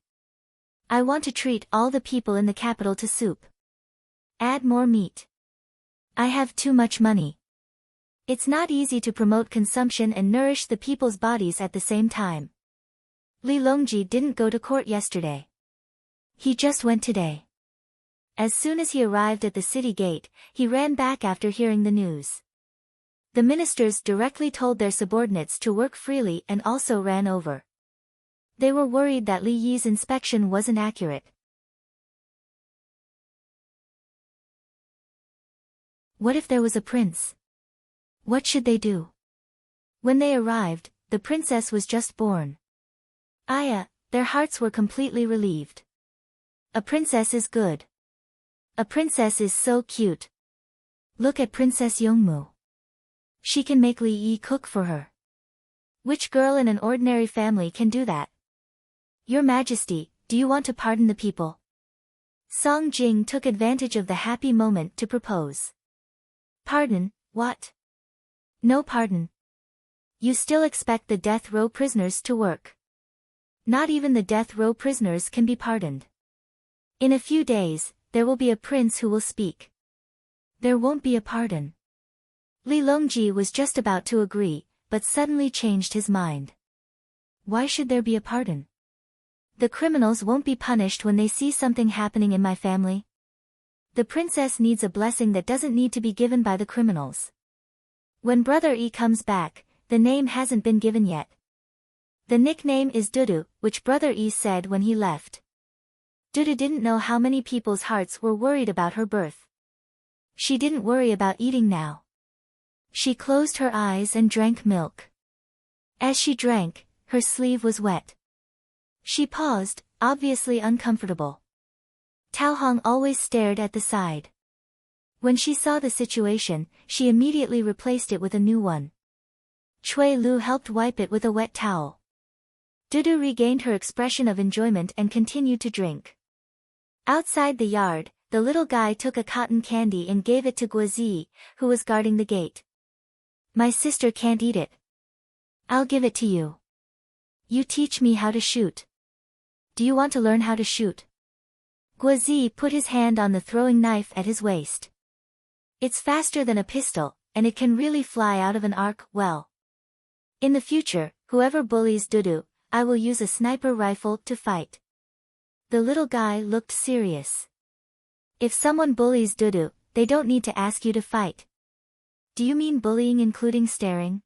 I want to treat all the people in the capital to soup. Add more meat. I have too much money. It's not easy to promote consumption and nourish the people's bodies at the same time. Li Longji didn't go to court yesterday. He just went today. As soon as he arrived at the city gate, he ran back after hearing the news. The ministers directly told their subordinates to work freely and also ran over. They were worried that Li Yi's inspection wasn't accurate. What if there was a prince? What should they do? When they arrived, the princess was just born. Their hearts were completely relieved. A princess is good. A princess is so cute. Look at Princess Yongmu. She can make Li Yi cook for her. Which girl in an ordinary family can do that? Your Majesty, do you want to pardon the people? Song Jing took advantage of the happy moment to propose. Pardon, what? No pardon. You still expect the death row prisoners to work. Not even the death row prisoners can be pardoned. In a few days, there will be a prince who will speak. There won't be a pardon. Li Longji was just about to agree, but suddenly changed his mind. Why should there be a pardon? The criminals won't be punished when they see something happening in my family. The princess needs a blessing that doesn't need to be given by the criminals. When Brother Yi comes back, the name hasn't been given yet. The nickname is Dudu, which Brother Yi said when he left. Dudu didn't know how many people's hearts were worried about her birth. She didn't worry about eating now. She closed her eyes and drank milk. As she drank, her sleeve was wet. She paused, obviously uncomfortable. Tao Hong always stared at the side. When she saw the situation, she immediately replaced it with a new one. Chui Lu helped wipe it with a wet towel. Dudu regained her expression of enjoyment and continued to drink. Outside the yard, the little guy took a cotton candy and gave it to Guozi, who was guarding the gate. My sister can't eat it. I'll give it to you. You teach me how to shoot. Do you want to learn how to shoot? Guozi put his hand on the throwing knife at his waist. It's faster than a pistol, and it can really fly out of an arc well. In the future, whoever bullies Dudu, I will use a sniper rifle to fight. The little guy looked serious. If someone bullies Dudu, they don't need to ask you to fight. Do you mean bullying including staring?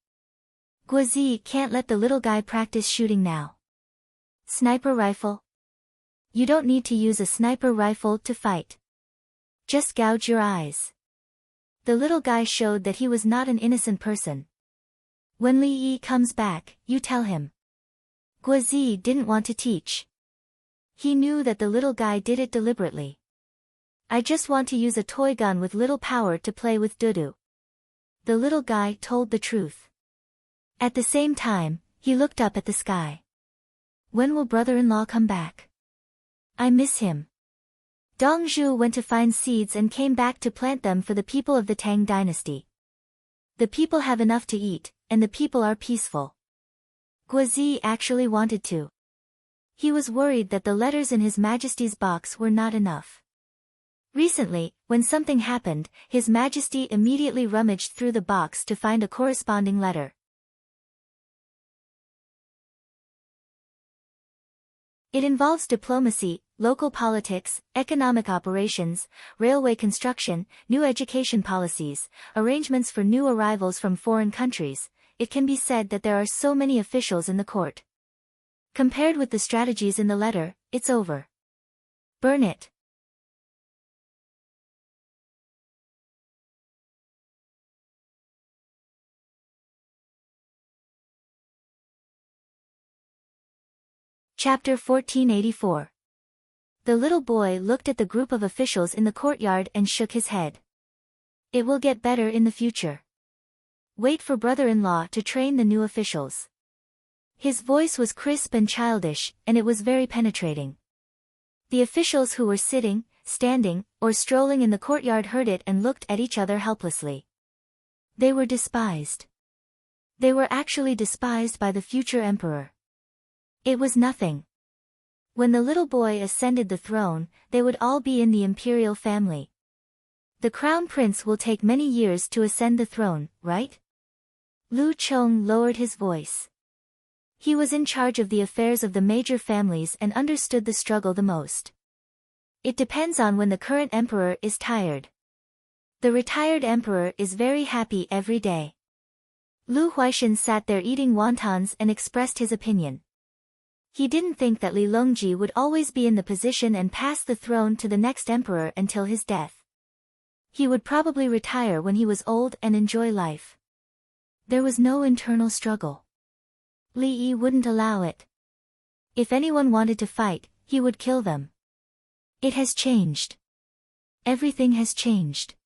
Guozi can't let the little guy practice shooting now. Sniper rifle? You don't need to use a sniper rifle to fight. Just gouge your eyes. The little guy showed that he was not an innocent person. When Li Yi comes back, you tell him. Guozi didn't want to teach. He knew that the little guy did it deliberately. I just want to use a toy gun with little power to play with Dudu. The little guy told the truth. At the same time, he looked up at the sky. When will brother-in-law come back? I miss him. Dong Zhu went to find seeds and came back to plant them for the people of the Tang dynasty. The people have enough to eat, and the people are peaceful. Guozi actually wanted to. He was worried that the letters in His Majesty's box were not enough. Recently, when something happened, His Majesty immediately rummaged through the box to find a corresponding letter. It involves diplomacy, local politics, economic operations, railway construction, new education policies, arrangements for new arrivals from foreign countries. It can be said that there are so many officials in the court. Compared with the strategies in the letter, it's over. Burn it. Chapter 1484. The little boy looked at the group of officials in the courtyard and shook his head. It will get better in the future. Wait for brother-in-law to train the new officials. His voice was crisp and childish, and it was very penetrating. The officials who were sitting, standing, or strolling in the courtyard heard it and looked at each other helplessly. They were despised. They were actually despised by the future emperor. It was nothing. When the little boy ascended the throne, they would all be in the imperial family. The crown prince will take many years to ascend the throne, right? Lu Chong lowered his voice. He was in charge of the affairs of the major families and understood the struggle the most. It depends on when the current emperor is tired. The retired emperor is very happy every day. Lu Huaishan sat there eating wontons and expressed his opinion. He didn't think that Li Longji would always be in the position and pass the throne to the next emperor until his death. He would probably retire when he was old and enjoy life. There was no internal struggle. Li Yi wouldn't allow it. If anyone wanted to fight, he would kill them. It has changed. Everything has changed.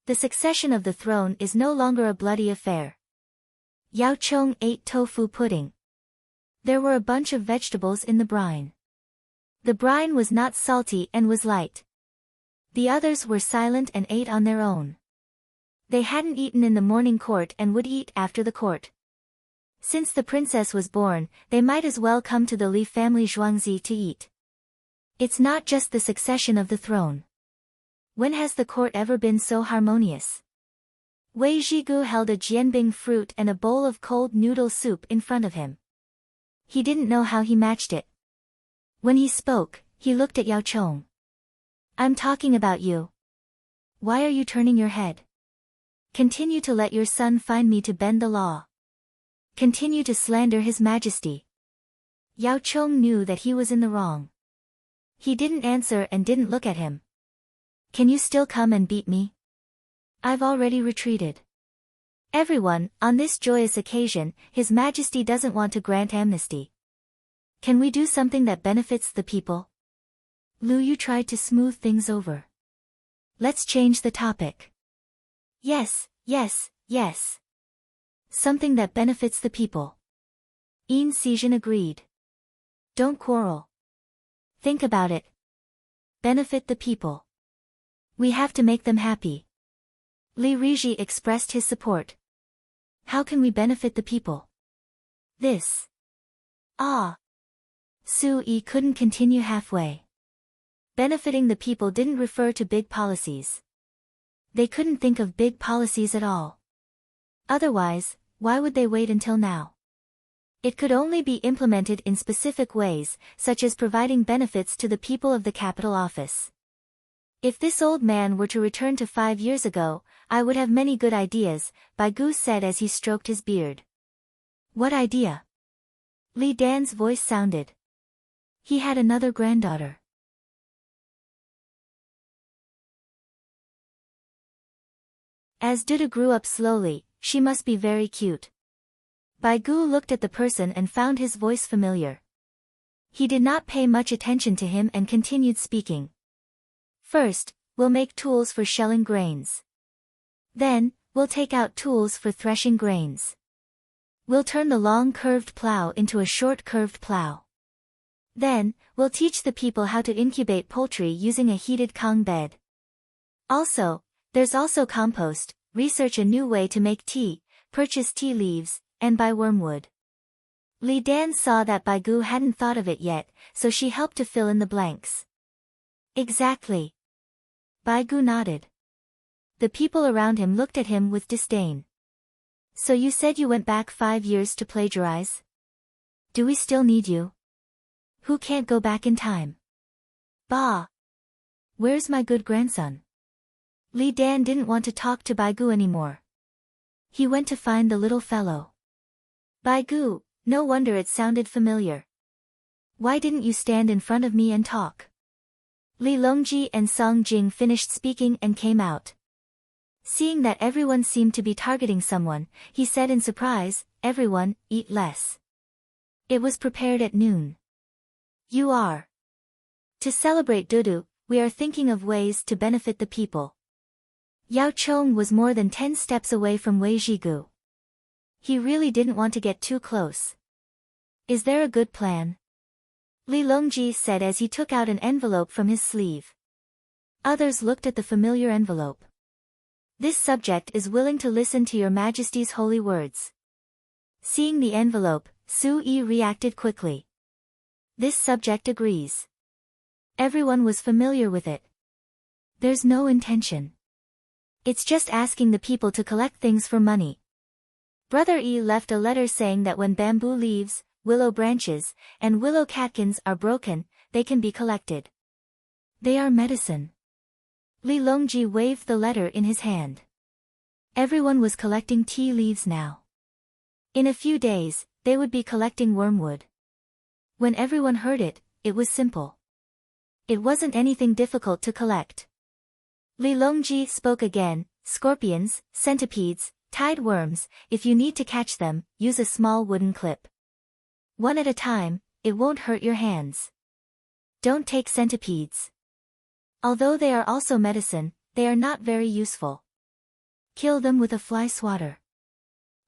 The succession of the throne is no longer a bloody affair. Yao Chong ate tofu pudding. There were a bunch of vegetables in the brine. The brine was not salty and was light. The others were silent and ate on their own. They hadn't eaten in the morning court and would eat after the court. Since the princess was born, they might as well come to the Li family Zhuangzi to eat. It's not just the succession of the throne. When has the court ever been so harmonious? Wei Zhigu held a jianbing fruit and a bowl of cold noodle soup in front of him. He didn't know how he matched it. When he spoke, he looked at Yao Chong. I'm talking about you. Why are you turning your head? Continue to let your son find me to bend the law. Continue to slander his majesty. Yao Chong knew that he was in the wrong. He didn't answer and didn't look at him. Can you still come and beat me? I've already retreated. Everyone, on this joyous occasion, His Majesty doesn't want to grant amnesty. Can we do something that benefits the people? Lu Yu tried to smooth things over. Let's change the topic. Yes, yes, yes. Something that benefits the people. Yin Xizhen agreed. Don't quarrel. Think about it. Benefit the people. We have to make them happy. Li Riji expressed his support. How can we benefit the people? This. Su Yi couldn't continue halfway. Benefiting the people didn't refer to big policies. They couldn't think of big policies at all. Otherwise, why would they wait until now? It could only be implemented in specific ways, such as providing benefits to the people of the capital office. If this old man were to return to 5 years ago, I would have many good ideas, Bai Gu said as he stroked his beard. What idea? Li Dan's voice sounded. He had another granddaughter. As Duda grew up slowly, she must be very cute. Bai Gu looked at the person and found his voice familiar. He did not pay much attention to him and continued speaking. First, we'll make tools for shelling grains. Then, we'll take out tools for threshing grains. We'll turn the long curved plow into a short curved plow. Then, we'll teach the people how to incubate poultry using a heated kang bed. Also, there's also compost, research a new way to make tea, purchase tea leaves, and buy wormwood. Li Dan saw that Bai Gu hadn't thought of it yet, so she helped to fill in the blanks. Exactly. Bai Gu nodded. The people around him looked at him with disdain. So you said you went back 5 years to plagiarize? Do we still need you? Who can't go back in time? Bah! Where's my good grandson? Li Dan didn't want to talk to Bai Gu anymore. He went to find the little fellow. Bai Gu, no wonder it sounded familiar. Why didn't you stand in front of me and talk? Li Longji and Song Jing finished speaking and came out. Seeing that everyone seemed to be targeting someone, he said in surprise, everyone, eat less. It was prepared at noon. You are. To celebrate Dudu, we are thinking of ways to benefit the people. Yao Chong was more than 10 steps away from Wei Zhigu. He really didn't want to get too close. Is there a good plan? Li Longji said as he took out an envelope from his sleeve. Others looked at the familiar envelope. This subject is willing to listen to your Majesty's holy words. Seeing the envelope, Su Yi reacted quickly. This subject agrees. Everyone was familiar with it. There's no intention. It's just asking the people to collect things for money. Brother Yi left a letter saying that when bamboo leaves, willow branches, and willow catkins are broken, they can be collected. They are medicine. Li Longji waved the letter in his hand. Everyone was collecting tea leaves now. In a few days, they would be collecting wormwood. When everyone heard it, it was simple. It wasn't anything difficult to collect. Li Longji spoke again. Scorpions, centipedes, tide worms, if you need to catch them, use a small wooden clip. One at a time, it won't hurt your hands. Don't take centipedes. Although they are also medicine, they are not very useful. Kill them with a fly swatter.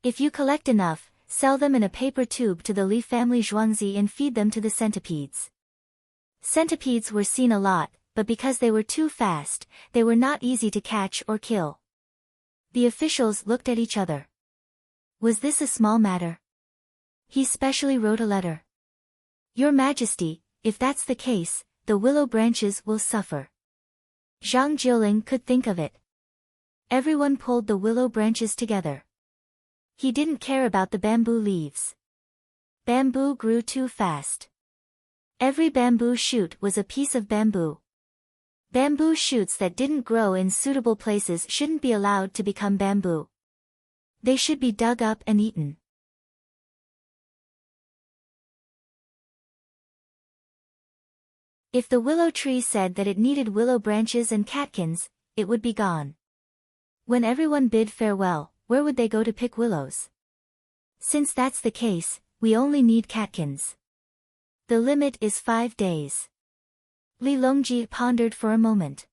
If you collect enough, sell them in a paper tube to the Li family Zhuangzi and feed them to the centipedes. Centipedes were seen a lot, but because they were too fast, they were not easy to catch or kill. The officials looked at each other. Was this a small matter? He specially wrote a letter. Your Majesty, if that's the case, the willow branches will suffer. Zhang Jiuling could think of it. Everyone pulled the willow branches together. He didn't care about the bamboo leaves. Bamboo grew too fast. Every bamboo shoot was a piece of bamboo. Bamboo shoots that didn't grow in suitable places shouldn't be allowed to become bamboo. They should be dug up and eaten. If the willow tree said that it needed willow branches and catkins, it would be gone. When everyone bid farewell, where would they go to pick willows? Since that's the case, we only need catkins. The limit is 5 days. Li Longji pondered for a moment.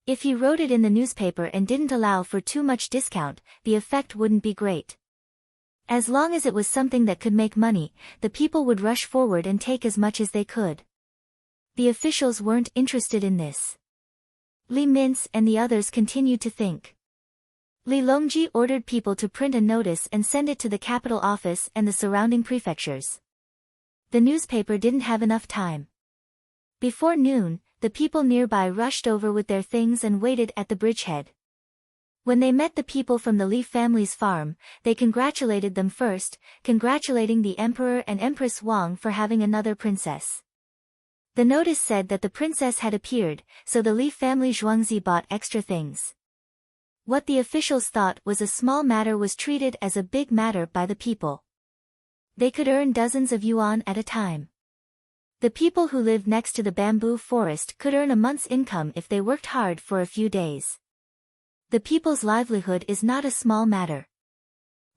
If he wrote it in the newspaper and didn't allow for too much discount, the effect wouldn't be great. As long as it was something that could make money, the people would rush forward and take as much as they could. The officials weren't interested in this. Li Mintz and the others continued to think. Li Longji ordered people to print a notice and send it to the capital office and the surrounding prefectures. The newspaper didn't have enough time. Before noon, the people nearby rushed over with their things and waited at the bridgehead. When they met the people from the Li family's farm, they congratulated them first, congratulating the Emperor and Empress Wang for having another princess. The notice said that the princess had appeared, so the Li family Zhuangzi bought extra things. What the officials thought was a small matter was treated as a big matter by the people. They could earn dozens of yuan at a time. The people who lived next to the bamboo forest could earn a month's income if they worked hard for a few days. The people's livelihood is not a small matter.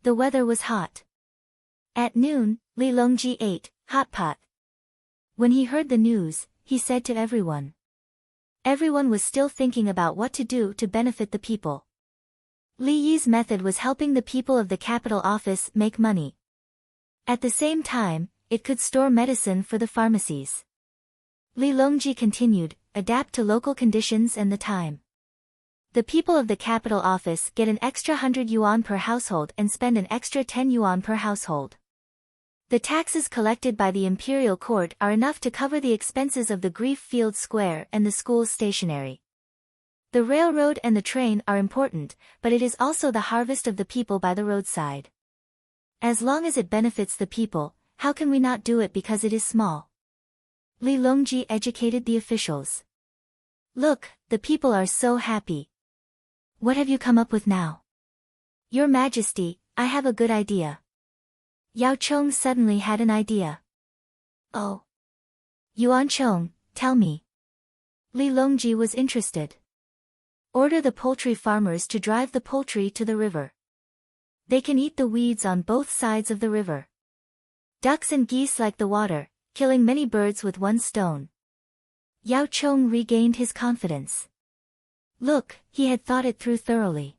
The weather was hot. At noon, Li Longji ate hot pot. When he heard the news, he said to everyone. Everyone was still thinking about what to do to benefit the people. Li Yi's method was helping the people of the capital office make money. At the same time, it could store medicine for the pharmacies. Li Longji continued, adapt to local conditions and the time. The people of the capital office get an extra 100 yuan per household and spend an extra 10 yuan per household. The taxes collected by the imperial court are enough to cover the expenses of the Grief Field Square and the school's stationery. The railroad and the train are important, but it is also the harvest of the people by the roadside. As long as it benefits the people, how can we not do it because it is small? Li Longji educated the officials. Look, the people are so happy. What have you come up with now? Your Majesty, I have a good idea. Yao Chong suddenly had an idea. Oh. Yuan Chong, tell me. Li Longji was interested. Order the poultry farmers to drive the poultry to the river. They can eat the weeds on both sides of the river. Ducks and geese like the water, killing many birds with one stone. Yao Chong regained his confidence. Look, he had thought it through thoroughly.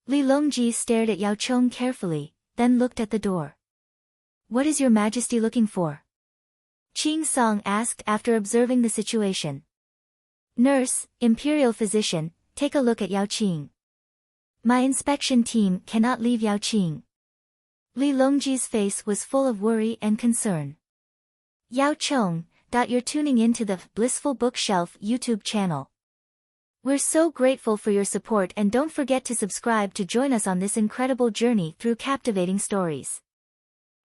Li Longji stared at Yao Chong carefully, then looked at the door. What is your Majesty looking for? Qing Song asked after observing the situation. Nurse, imperial physician, take a look at Yao Qing. My inspection team cannot leave Yao Qing. Li Longji's face was full of worry and concern. Yao Chong, you're tuning into the Blissful Bookshelf YouTube channel. We're so grateful for your support and don't forget to subscribe to join us on this incredible journey through captivating stories.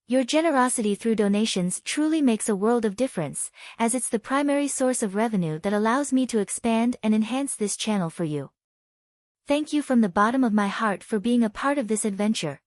Your generosity through donations truly makes a world of difference, as it's the primary source of revenue that allows me to expand and enhance this channel for you. Thank you from the bottom of my heart for being a part of this adventure.